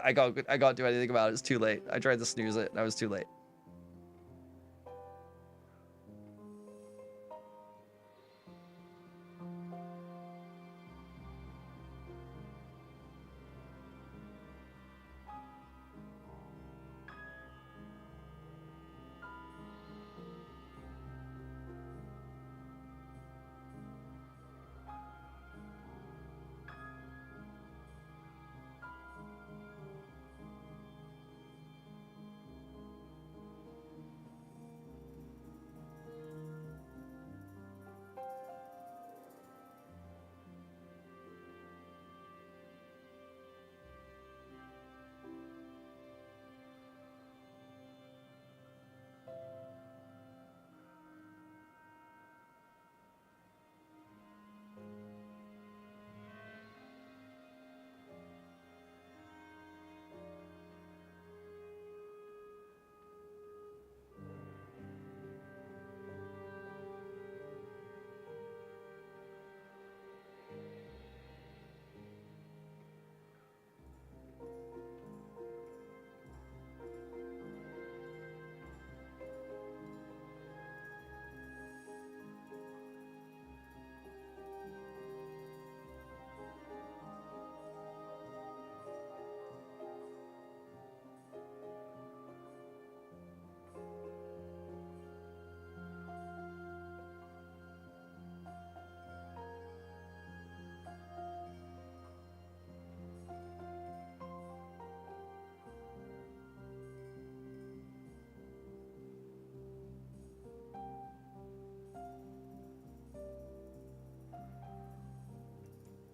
I can't do anything about it. It's too late. I tried to snooze it, and I was too late.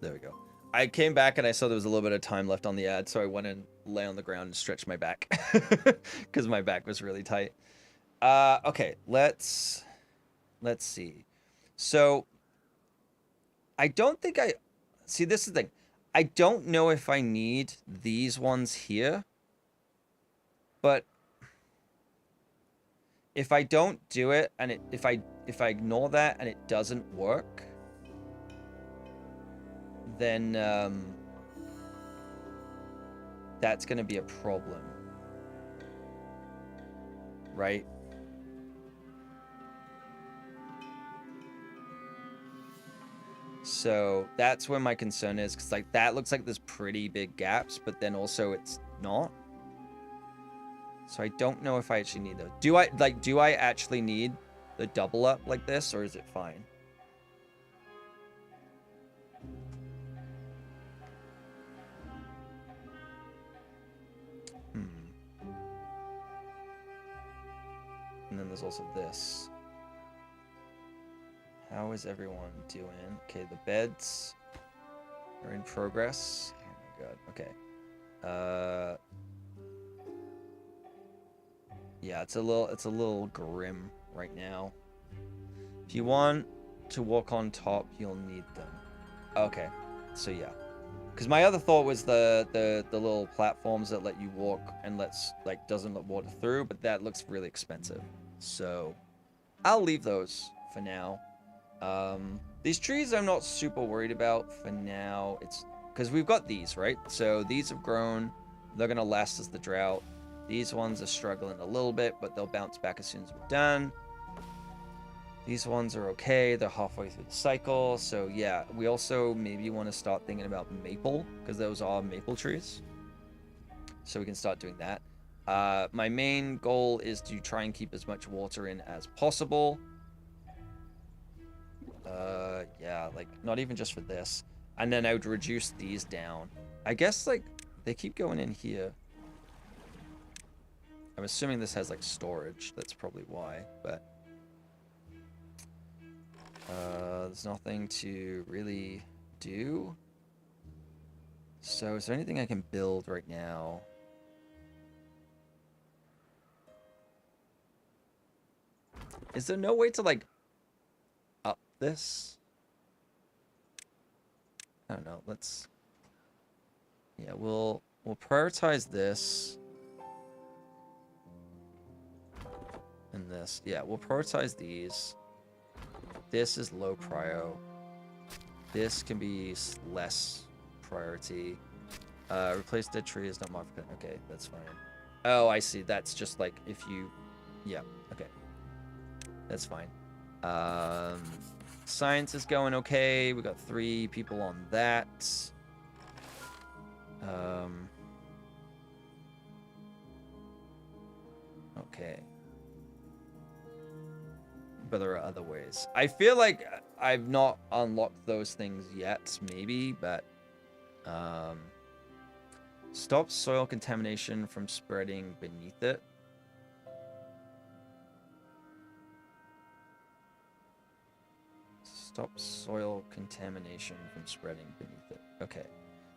There we go. I came back and I saw there was a little bit of time left on the ad, so I went and lay on the ground and stretched my back because my back was really tight. Okay, let's see. So I don't think see. This is the thing. I don't know if I need these ones here, but if I don't do it and if I ignore that and it doesn't work, then that's going to be a problem, right? So that's where my concern is, because like that looks like there's pretty big gaps, but then also it's not. So I don't know if I actually need those. Do I actually need the double up like this, or is it fine? And then there's also this. How is everyone doing? Okay, the beds are in progress. Oh my god. Okay. Yeah, it's a little grim right now. If you want to walk on top, you'll need them. Okay. So yeah. Because my other thought was the little platforms that let you walk and doesn't let water through, but that looks really expensive. So I'll leave those for now. These trees I'm not super worried about for now. It's because we've got these, right? So these have grown. They're gonna last as the drought. These ones are struggling a little bit, but they'll bounce back as soon as we're done. These ones are okay. They're halfway through the cycle. So yeah, we also maybe want to start thinking about maple because those are maple trees. So we can start doing that. My main goal is to try and keep as much water in as possible. Yeah, like not even just for this. And then I would reduce these down. I guess like they keep going in here. I'm assuming this has like storage. That's probably why, but there's nothing to really do. So is there anything I can build right now? Is there no way to like up this? I don't know. Let's yeah, we'll prioritize this and this. Yeah, we'll prioritize these. This is low prio. This can be less priority. Replace dead tree is not modified. Okay, that's fine. Oh, I see. That's just like if you... Yeah, okay. That's fine. Science is going okay. We got 3 people on that. Okay. But there are other ways. I feel like I've not unlocked those things yet, maybe, but stop soil contamination from spreading beneath it. Stop soil contamination from spreading beneath it. Okay.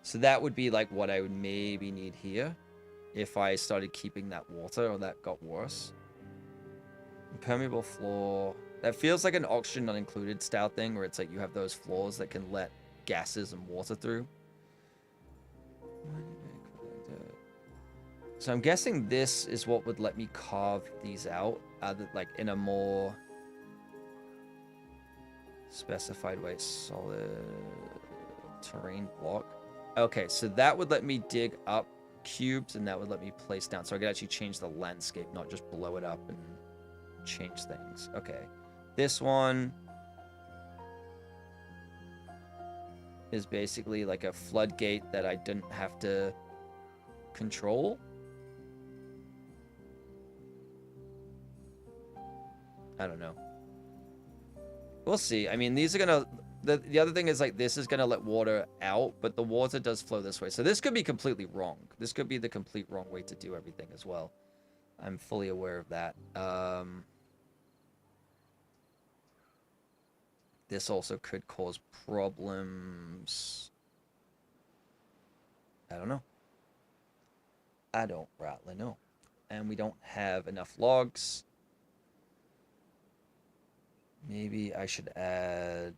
So that would be like what I would maybe need here if I started keeping that water or that got worse. Impermeable floor. That feels like an oxygen not included style thing where it's like you have those floors that can let gases and water through. So I'm guessing this is what would let me carve these out, like in a more specified way. Solid terrain block. Okay, so that would let me dig up cubes and that would let me place down. So I could actually change the landscape, not just blow it up and change things. Okay. This one is basically like a floodgate that I didn't have to control. I don't know. We'll see. I mean, these are gonna... The other thing is, like, this is gonna let water out, but the water does flow this way. So this could be completely wrong. This could be the complete wrong way to do everything as well. I'm fully aware of that. This also could cause problems. I don't know. I don't rightly know. And we don't have enough logs. Maybe I should add...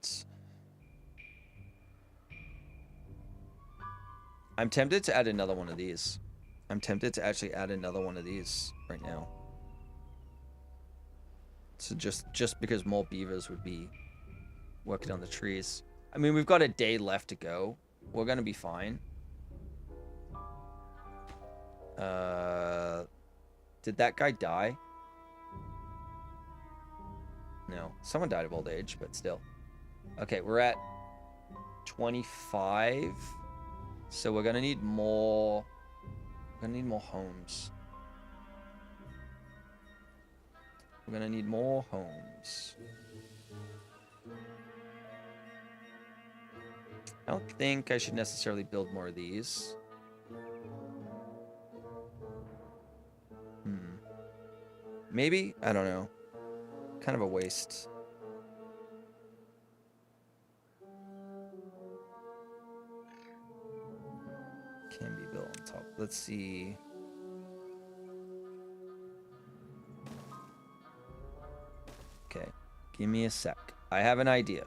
I'm tempted to add another one of these. I'm tempted to actually add another one of these right now. So just because more beavers would be working on the trees. I mean, we've got a day left to go. We're gonna be fine. Did that guy die? No. Someone died of old age, but still. Okay, we're at 25. So we're gonna need more... We're gonna need more homes. We're gonna need more homes. I don't think I should necessarily build more of these. Maybe? I don't know. Kind of a waste. Can be built on top. Let's see. Okay. Give me a sec. I have an idea.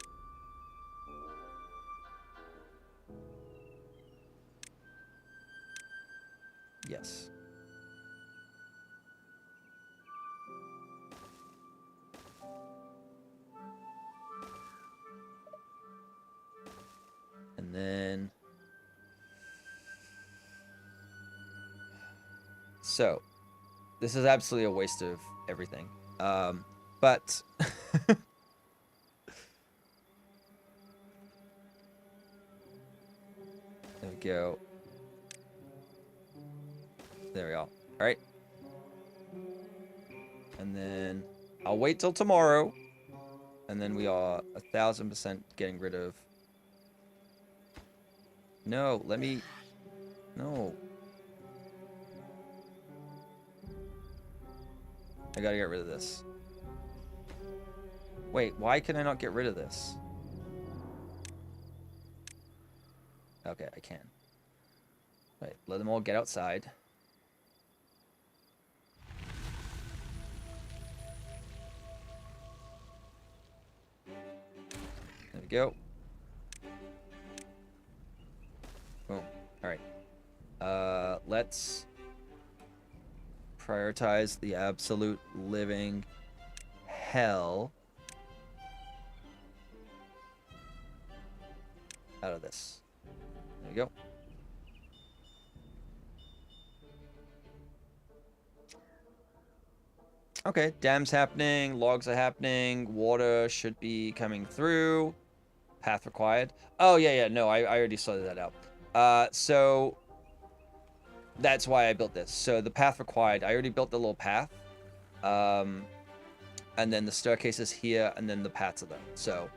Yes. And then... So, this is absolutely a waste of everything. But... There we go. There we go. All right. And then I'll wait till tomorrow. And then we are 1,000% getting rid of... No, let me... No. I gotta get rid of this. Wait, why can I not get rid of this? Okay, I can. Wait, let them all get outside. There we go. Boom. Alright. Let's prioritize the absolute living hell out of this. There we go. Okay, dams happening, logs are happening, water should be coming through. Path required. Oh, yeah, no, I already sorted that out. So that's why I built this. So the path required, I already built the little path. And then the staircase is here, and then the paths are there. So,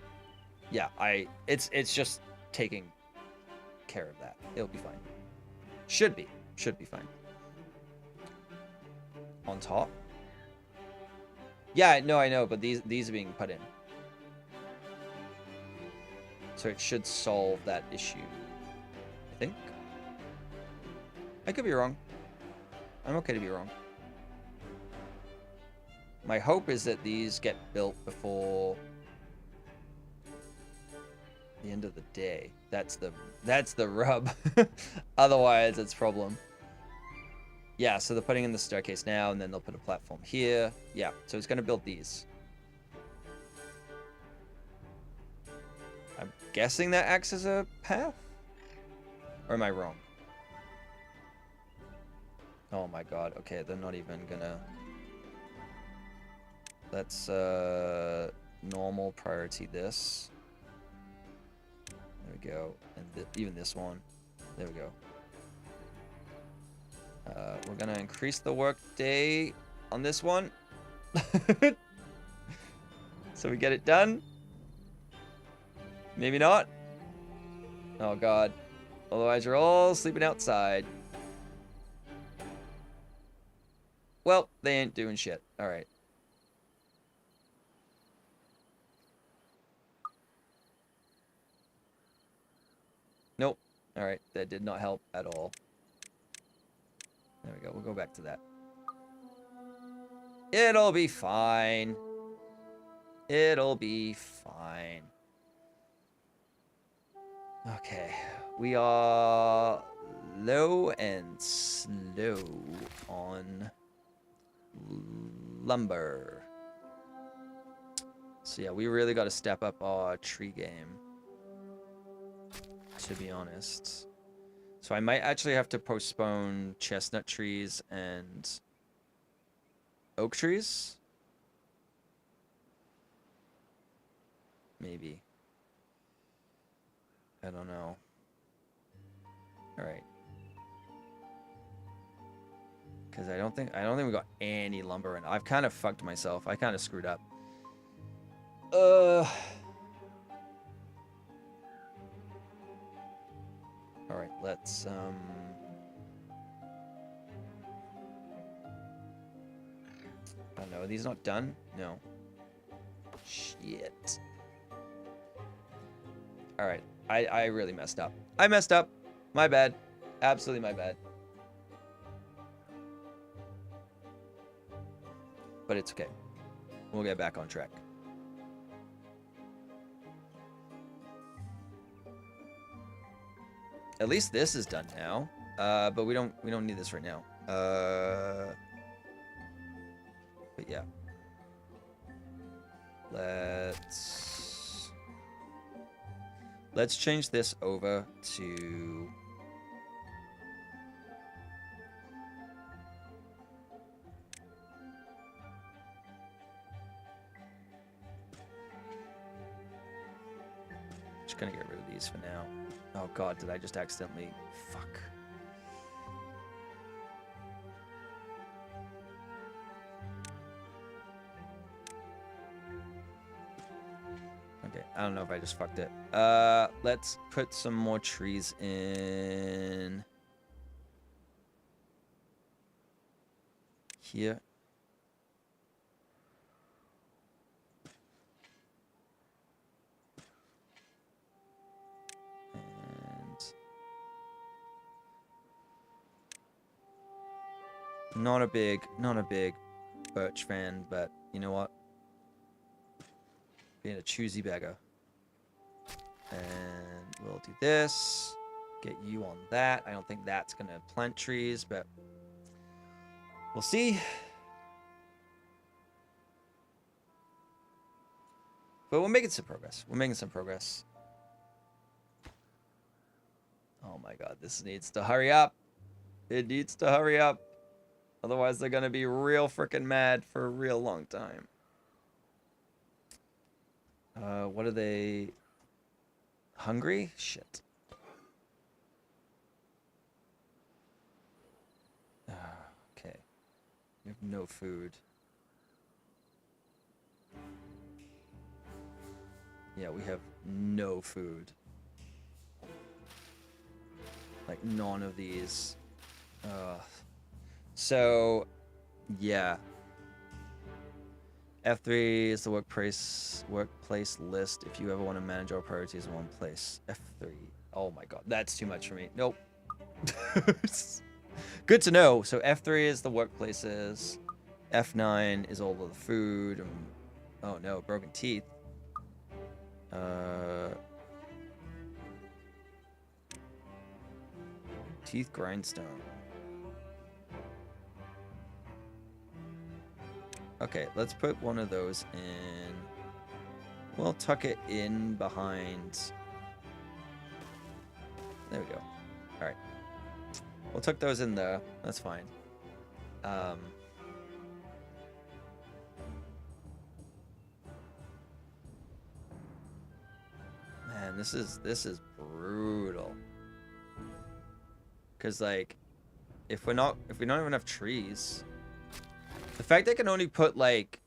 yeah, it's just taking care of that. It'll be fine. Should be fine. On top. Yeah, no, I know, but these are being put in. So it should solve that issue. I think. I could be wrong. I'm okay to be wrong. My hope is that these get built before the end of the day. That's the rub. Otherwise, it's a problem. Yeah, so they're putting in the staircase now, and then they'll put a platform here. Yeah, so it's going to build these. I'm guessing that acts as a path? Or am I wrong? Oh my god, okay, they're not even gonna... Let's, normal priority this. There we go. And even this one. There we go. We're gonna increase the work day on this one. So we get it done. Maybe not. Oh god. Otherwise you're all sleeping outside. Well, they ain't doing shit. Alright. Nope. Alright, that did not help at all. There we go. We'll go back to that. It'll be fine. It'll be fine. Okay. We are low and slow on lumber. So yeah, we really got to step up our tree game, to be honest. So I might actually have to postpone chestnut trees and oak trees. Maybe. I don't know. Alright. Because I don't think we got any lumber in. I've kind of fucked myself. I kind of screwed up. Alright, let's I don't know, Are these not done? No. Shit. Alright. I really messed up. I messed up. My bad. Absolutely my bad. But it's okay. We'll get back on track. At least this is done now. But we don't need this right now. But yeah. Let's change this over to just gonna get rid of these for now. Oh god, did I just accidentally fuck? Okay, I don't know if I just fucked it. Let's put some more trees in here. And not a big birch fan, but you know what? Being a choosy beggar. And we'll do this. Get you on that. I don't think that's gonna plant trees, but we'll see. But we're making some progress. We're making some progress. Oh my god, this needs to hurry up. It needs to hurry up. Otherwise, they're gonna be real freaking mad for a real long time. What are they? Hungry? Shit. Okay. We have no food. Yeah, we have no food. Like, none of these. So, yeah. F3 is the workplace list if you ever want to manage all priorities in one place. F3. Oh my god, that's too much for me. Nope. Good to know. So F3 is the workplaces. F9 is all of the food. Oh no, broken teeth. Teeth grindstone. Okay, let's put one of those in. We'll tuck it in behind. There we go. All right. We'll tuck those in there. That's fine. Man, this is brutal. Cause like, if we don't have enough trees. The fact I can only put, like,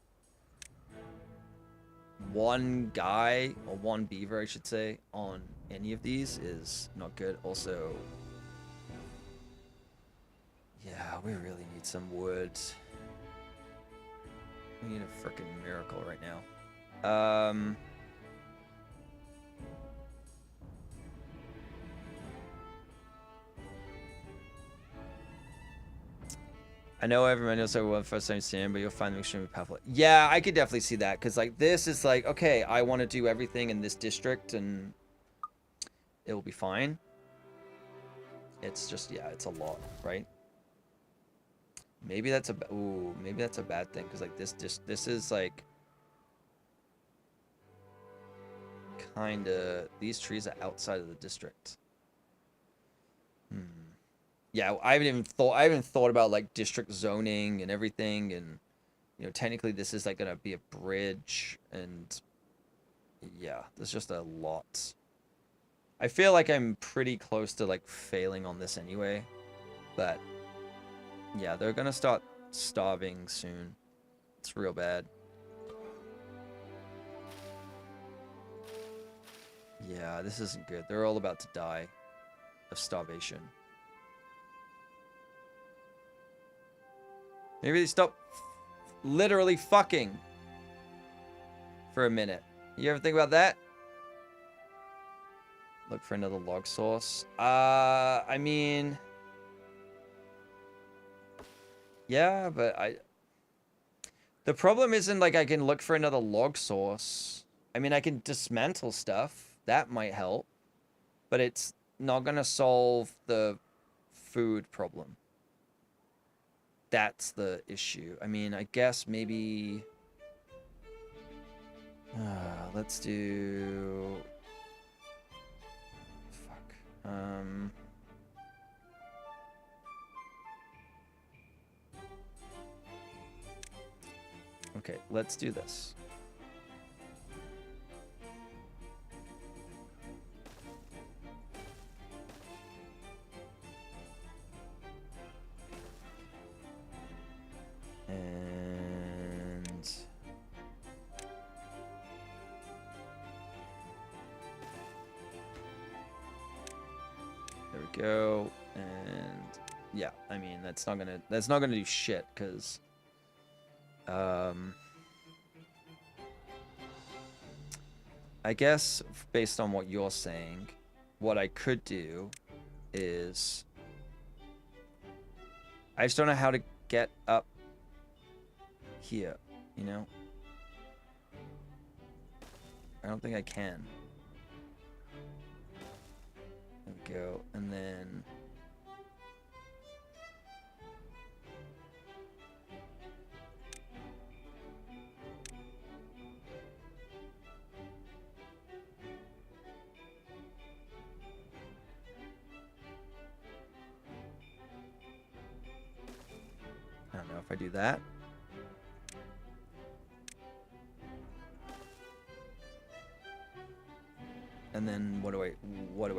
one guy, or one beaver, I should say, on any of these is not good. Also, yeah, we really need some wood. We need a freaking miracle right now. I know everyone knows everyone first time seeing, but you'll find them extremely powerful. Yeah, I could definitely see that, because like this is like, okay, I want to do everything in this district, and it will be fine. It's just, yeah, it's a lot, right? Maybe that's a maybe that's a bad thing, because like this is like kind of, these trees are outside of the district. Yeah, I haven't thought about like district zoning and everything, and you know, technically this is like gonna be a bridge, and yeah, there's just a lot. I feel like I'm pretty close to like failing on this anyway, but yeah, they're gonna start starving soon. It's real bad. Yeah, this isn't good. They're all about to die of starvation. Maybe they stop literally fucking for a minute. You ever think about that? Look for another log source. I mean, yeah, but the problem isn't like I can look for another log source. I mean, I can dismantle stuff. That might help. But it's not going to solve the food problem. That's the issue. I mean, I guess maybe... let's do... Fuck. Okay, let's do this. And there we go. And yeah, I mean that's not gonna do shit because I guess based on what you're saying, what I could do is I just don't know how to get up here, you know? I don't think I can. There we go, and then... I don't know if I do that. And then what do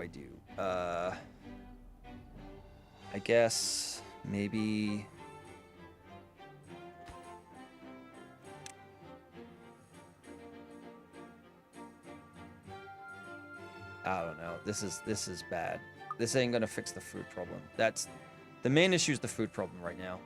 I do? I guess maybe I don't know. This is bad. This ain't gonna fix the food problem. That's the main issue is the food problem right now.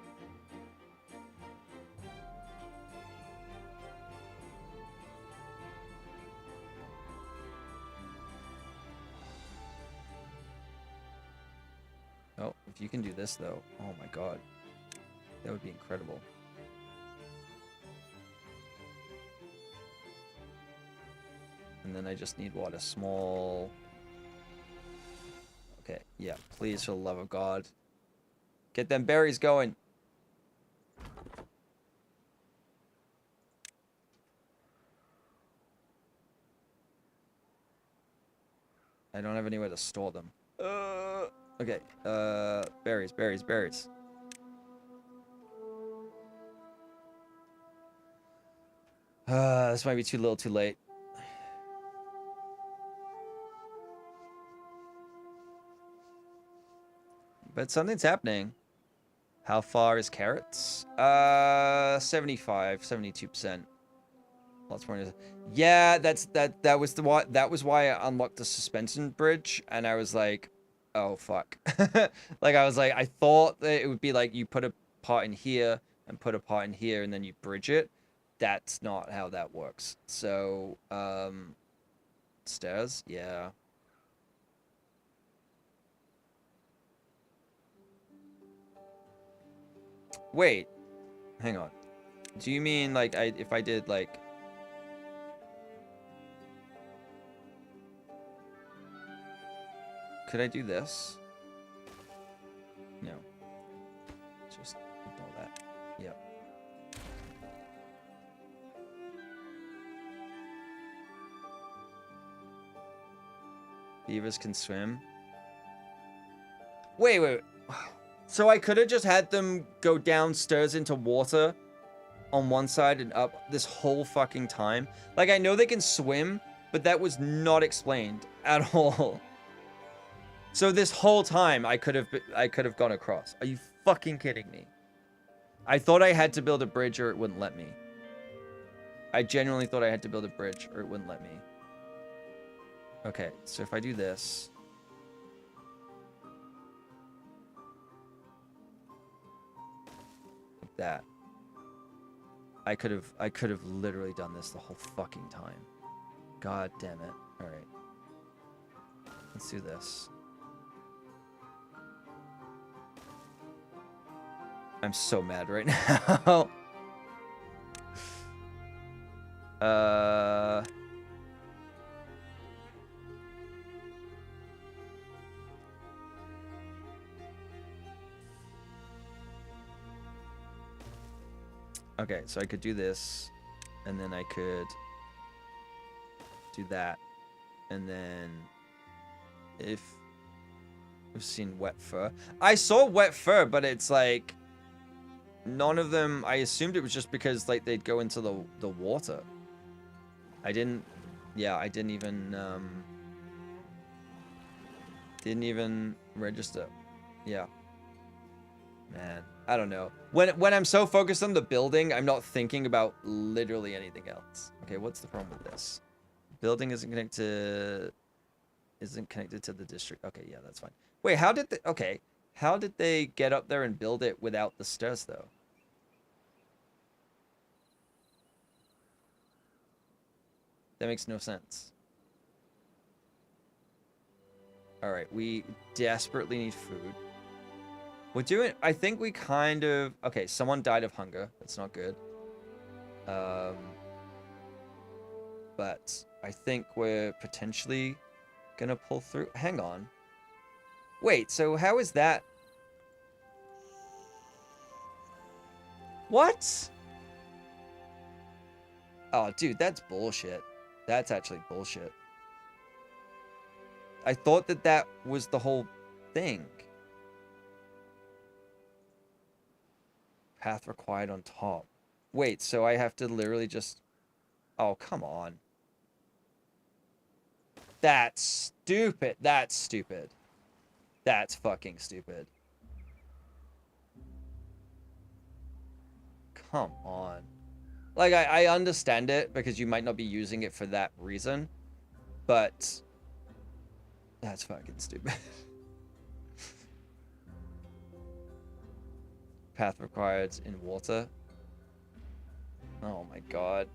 Oh, if you can do this though, oh my god, that would be incredible. And then I just need what, a small... Okay, yeah, please, for the love of God. Get them berries going. I don't have anywhere to store them. Okay, berries, berries, berries. This might be too little too late. But something's happening. How far is carrots? 75, 72%. Lots more. Yeah, that was why I unlocked the suspension bridge, and I was like, oh fuck. Like I was like, I thought that it would be like you put a part in here and put a part in here and then you bridge it. That's not how that works. So, stairs, yeah. Wait, hang on. Do you mean like if I did like... Could I do this? No. Just ignore that. Yep. Beavers can swim. Wait. So I could have just had them go downstairs into water on one side and up this whole fucking time. Like, I know they can swim, but that was not explained at all. So this whole time I could have gone across. Are you fucking kidding me? I thought I had to build a bridge or it wouldn't let me. I genuinely thought I had to build a bridge or it wouldn't let me. Okay, so if I do this... like that. I could have literally done this the whole fucking time. God damn it. All right. Let's do this. I'm so mad right now. Okay, so I could do this, and then I could do that, and then if we've seen wet fur. I saw wet fur, but it's like none of them. I assumed it was just because like they'd go into the water. I didn't. Yeah, I didn't even register. Yeah. Man, I don't know. When I'm so focused on the building, I'm not thinking about literally anything else. Okay, what's the problem with this? Building isn't connected to the district. Okay, yeah, that's fine. Wait, how did they get up there and build it without the stairs though? That makes no sense. All right, we desperately need food. We're doing, I think we kind of, okay, someone died of hunger. That's not good. But I think we're potentially gonna pull through. Hang on. Wait, so how is that? What? Oh, dude, that's bullshit. That's actually bullshit. I thought that was the whole thing. Path required on top. Wait, so I have to literally just... Oh, come on. That's stupid. That's stupid. That's fucking stupid. Come on. Like, I understand it because you might not be using it for that reason, but that's fucking stupid. Path required in water. Oh my god.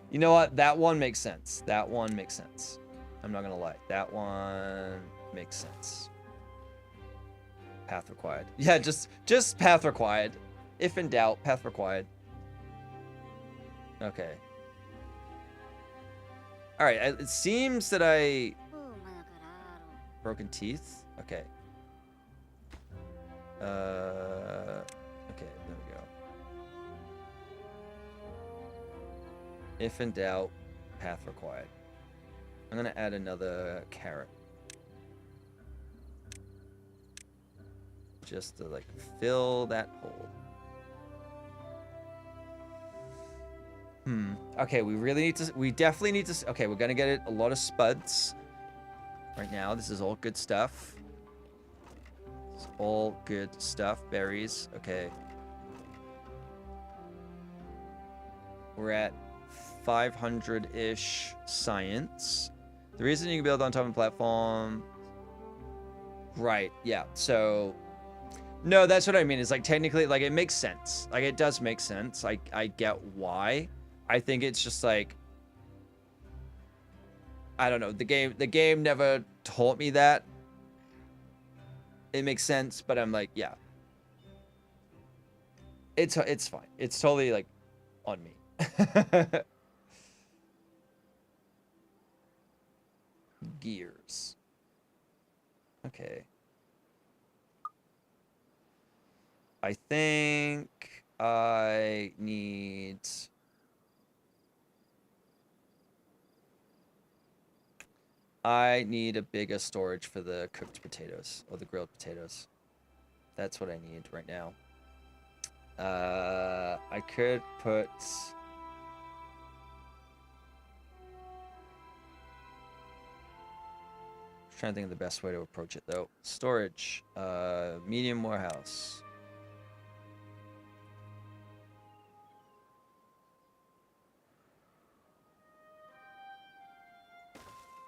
You know what? That one makes sense. That one makes sense. I'm not gonna lie. That one makes sense. Path required. Yeah, just path required. If in doubt, path required. Okay. Alright, it seems that I... Broken teeth? Okay. Okay, there we go. If in doubt, path required. I'm gonna add another carrot. Just to, like, fill that hole. Okay, we definitely need to, okay, we're gonna get a lot of spuds right now. This is all good stuff. It's all good stuff. Berries, okay. We're at 500-ish science. The reason you can build on top of a platform... Right, yeah, so... No, that's what I mean. It's like, technically, like, it makes sense. Like, it does make sense. I get why. I think it's just like, I don't know. The game never taught me that. It makes sense, but I'm like, yeah. It's fine. It's totally like on me. Gears. Okay. I think I need... I need a bigger storage for the cooked potatoes, or the grilled potatoes. That's what I need right now. I could put... I'm trying to think of the best way to approach it, though. Storage. Medium warehouse.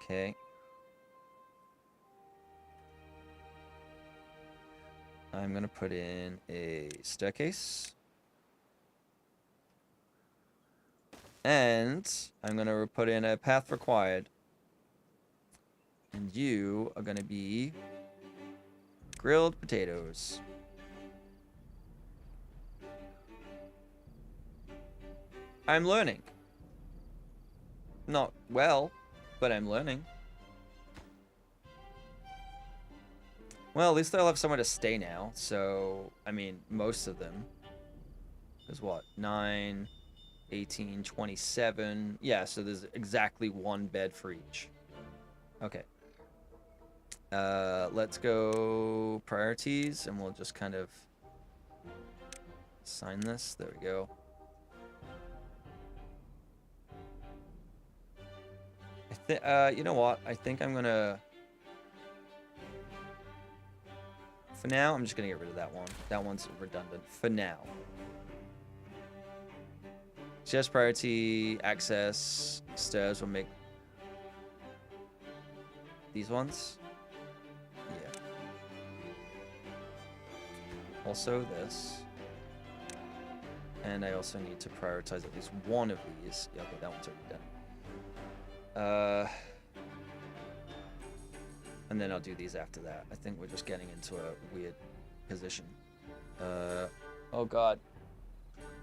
Okay. I'm gonna put in a staircase. And I'm going to put in a path required. And you are going to be grilled potatoes. I'm learning. Not well, but I'm learning. Well, at least I'll have somewhere to stay now. So, I mean, most of them. There's what? 9, 18, 27. Yeah, so there's exactly one bed for each. Okay. Let's go priorities, and we'll just kind of assign this. There we go. You know what? I think I'm gonna... For now, I'm just gonna get rid of that one. That one's redundant. For now. Just priority, access, stairs will make... These ones? Yeah. Also this. And I also need to prioritize at least one of these. Yeah, okay, that one's already done. And then I'll do these after that. I think we're just getting into a weird position. Oh god.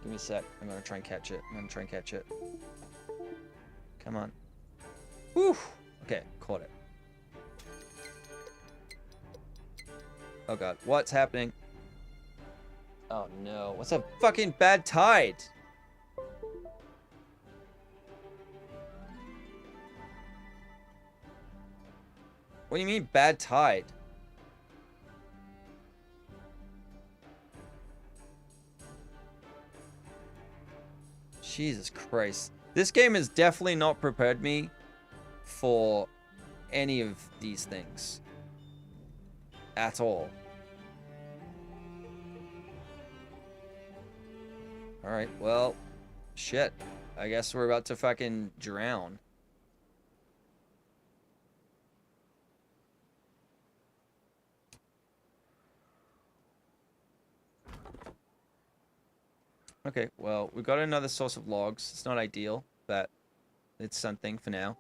Give me a sec. I'm gonna try and catch it. Come on. Whew! Okay, caught it. Oh god, what's happening? Oh no, what's a fucking bad tide? What do you mean, bad tide? Jesus Christ. This game has definitely not prepared me for any of these things. At all. Alright, well, shit. I guess we're about to fucking drown. Okay, well, we got another source of logs. It's not ideal, but it's something for now.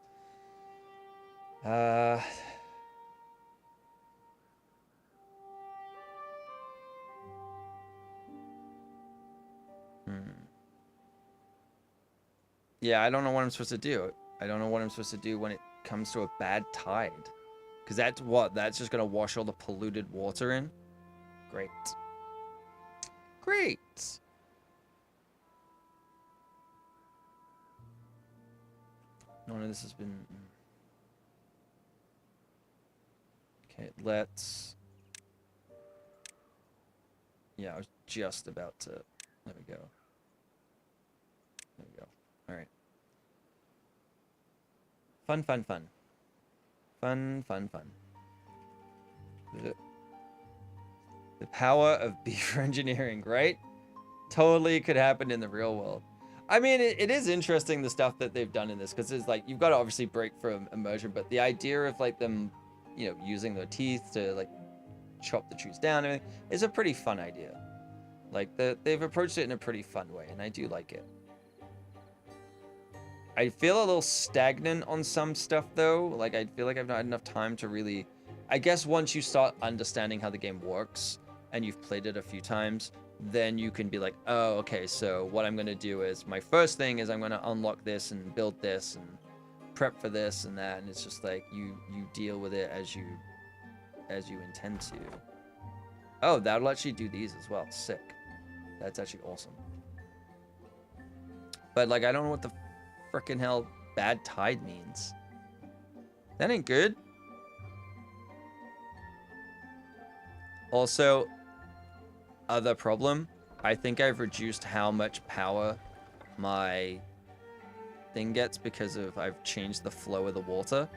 Yeah, I don't know what I'm supposed to do. I don't know what I'm supposed to do when it comes to a bad tide. Because that's what? That's just going to wash all the polluted water in? Great. Great! None of this has been... Okay, let's... Yeah, I was just about to... There we go. There we go. Alright. Fun, fun, fun. Fun, fun, fun. The power of beaver engineering, right? Totally could happen in the real world. I mean, it is interesting the stuff that they've done in this, because it's like, you've got to obviously break from immersion, but the idea of like them, you know, using their teeth to like chop the trees down and everything is a pretty fun idea. Like, they've approached it in a pretty fun way, and I do like it. I feel a little stagnant on some stuff, though. Like, I feel like I've not had enough time to really... I guess once you start understanding how the game works, and you've played it a few times, then you can be like, oh, okay, so what I'm going to do is, my first thing is I'm going to unlock this and build this and prep for this and that, and it's just like, you deal with it as you intend to. Oh, that'll actually do these as well. Sick. That's actually awesome. But, like, I don't know what the frickin' hell bad tide means. That ain't good. Also, other problem, I think I've reduced how much power my thing gets because of I've changed the flow of the water.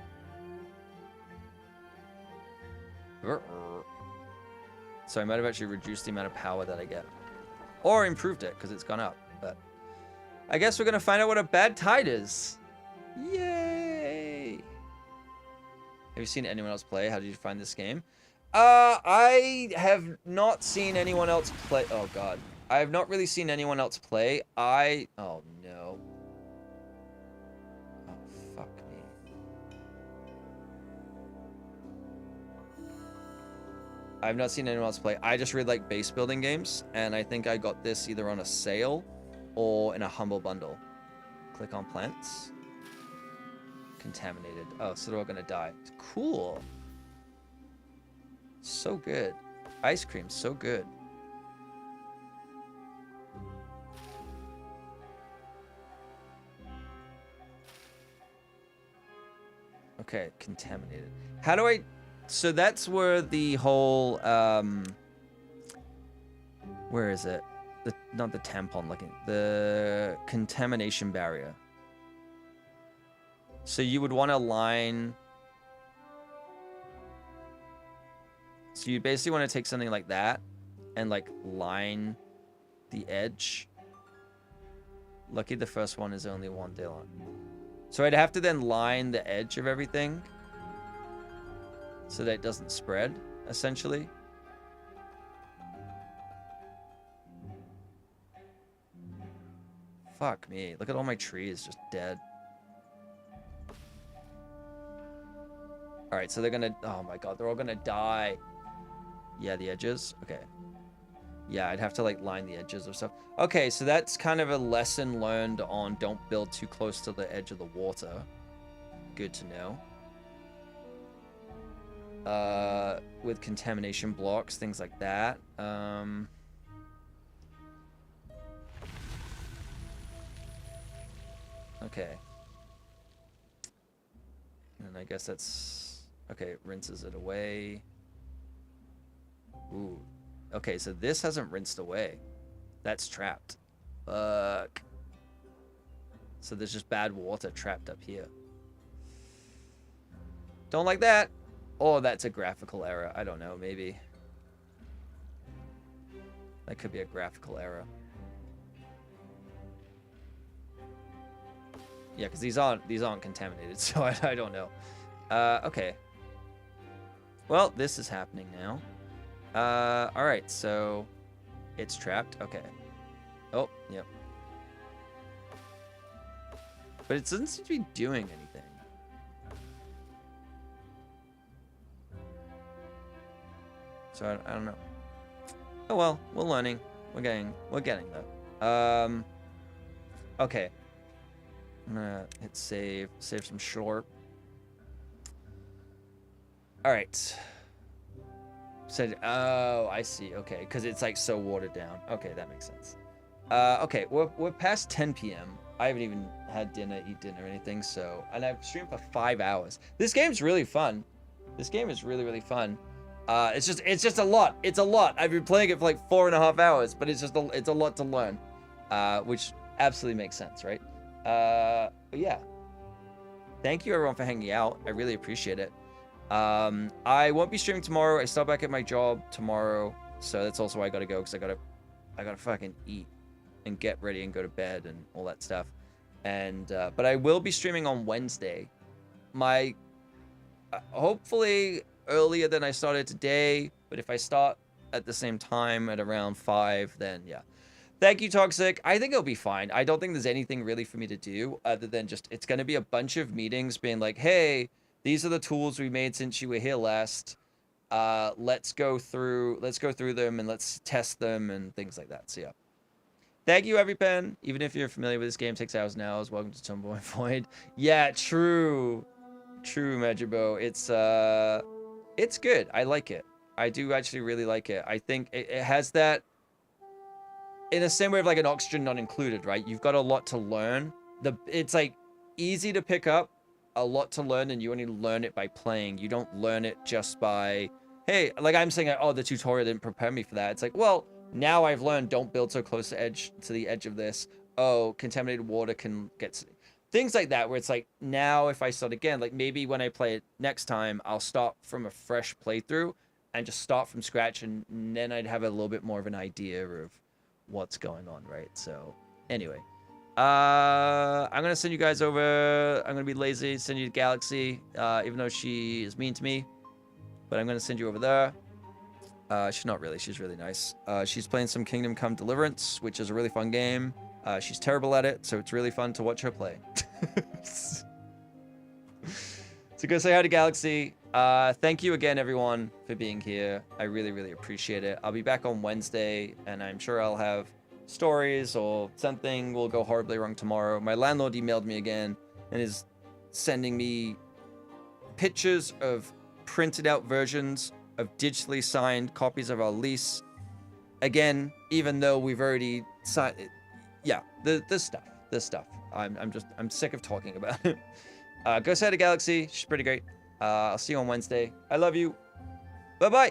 So I might have actually reduced the amount of power that I get. Or improved it, because it's gone up. But I guess we're going to find out what a bad tide is. Yay! Have you seen anyone else play? How did you find this game? I have not seen anyone else play. Oh, God. I have not really seen anyone else play. Oh, no. Fuck me. I've not seen anyone else play. I just really like base building games, and I think I got this either on a sale or in a humble bundle. Click on plants. Contaminated. Oh, so they're all gonna die. Cool. So good. Ice cream, so good. Okay, contaminated. How do I... So that's where the whole, where is it? Not the tampon looking. The contamination barrier. So you would want to line... So you basically want to take something like that and, like, line the edge. Lucky the first one is only one day long. So I'd have to then line the edge of everything so that it doesn't spread, essentially. Fuck me. Look at all my trees just dead. Alright, so they're gonna... Oh my god, they're all gonna die. Yeah, the edges? Okay. Yeah, I'd have to, like, line the edges of stuff. Okay, so that's kind of a lesson learned on don't build too close to the edge of the water. Good to know. With contamination blocks, things like that. Okay. And I guess that's... Okay, it rinses it away. Ooh. Okay, so this hasn't rinsed away. That's trapped. Fuck. So there's just bad water trapped up here. Don't like that. Oh, that's a graphical error. I don't know, maybe. That could be a graphical error. Yeah, because these aren't contaminated, so I don't know. Okay. Well, this is happening now. Alright, so it's trapped. Okay. Oh, yep. But it doesn't seem to be doing anything. So I don't know. Oh well, we're learning. We're getting there. Okay. I'm gonna hit save some short. Alright. Said, oh, I see. Okay, because it's like so watered down. Okay, that makes sense. Okay, we're past 10 p.m. I haven't even had dinner, eat dinner or anything, so... And I've streamed for 5 hours. This game's really fun. This game is really, really fun. It's just a lot. It's a lot. I've been playing it for like 4.5 hours, but it's a lot to learn. Which absolutely makes sense, right? But yeah. Thank you everyone for hanging out. I really appreciate it. I won't be streaming tomorrow. I start back at my job tomorrow, so that's also why I gotta go, because I gotta fucking eat and get ready and go to bed and all that stuff. And but I will be streaming on Wednesday. My hopefully earlier than I started today, but if I start at the same time at around 5, then yeah. Thank you, Toxic. I think it'll be fine. I don't think there's anything really for me to do other than just, it's going to be a bunch of meetings being like, hey, these are the tools we made since you were here last. Let's go through them and let's test them and things like that. So yeah. Thank you, EveryPen. Even if you're familiar with this game, 6 hours and hours. Welcome to Tomboy Void. Yeah, true. True, Majibo. It's good. I like it. I do actually really like it. I think it has that, in the same way of like an oxygen not included, right? You've got a lot to learn. It's like easy to pick up, a lot to learn, and you only learn it by playing. You don't learn it just by, hey, like I'm saying, oh, the tutorial didn't prepare me for that. It's like, well, now I've learned don't build so close to the edge of this. Oh, contaminated water can get things like that, where it's like, now if I start again, like maybe when I play it next time, I'll start from a fresh playthrough and just start from scratch, and then I'd have a little bit more of an idea of what's going on, right? So anyway, I'm gonna send you guys over. I'm gonna be lazy, send you to Galaxy, even though she is mean to me, but I'm gonna send you over there. She's not really, she's really nice. She's playing some Kingdom Come Deliverance, which is a really fun game. She's terrible at it, so it's really fun to watch her play. So go say hi to Galaxy. Thank you again, everyone, for being here. I really, really appreciate it. I'll be back on Wednesday, and I'm sure I'll have stories or something will go horribly wrong tomorrow. My landlord emailed me again and is sending me pictures of printed out versions of digitally signed copies of our lease. Again, even though we've already signed it. Yeah, this stuff. I'm sick of talking about it. Go say hi to Galaxy. She's pretty great. I'll see you on Wednesday. I love you. Bye-bye.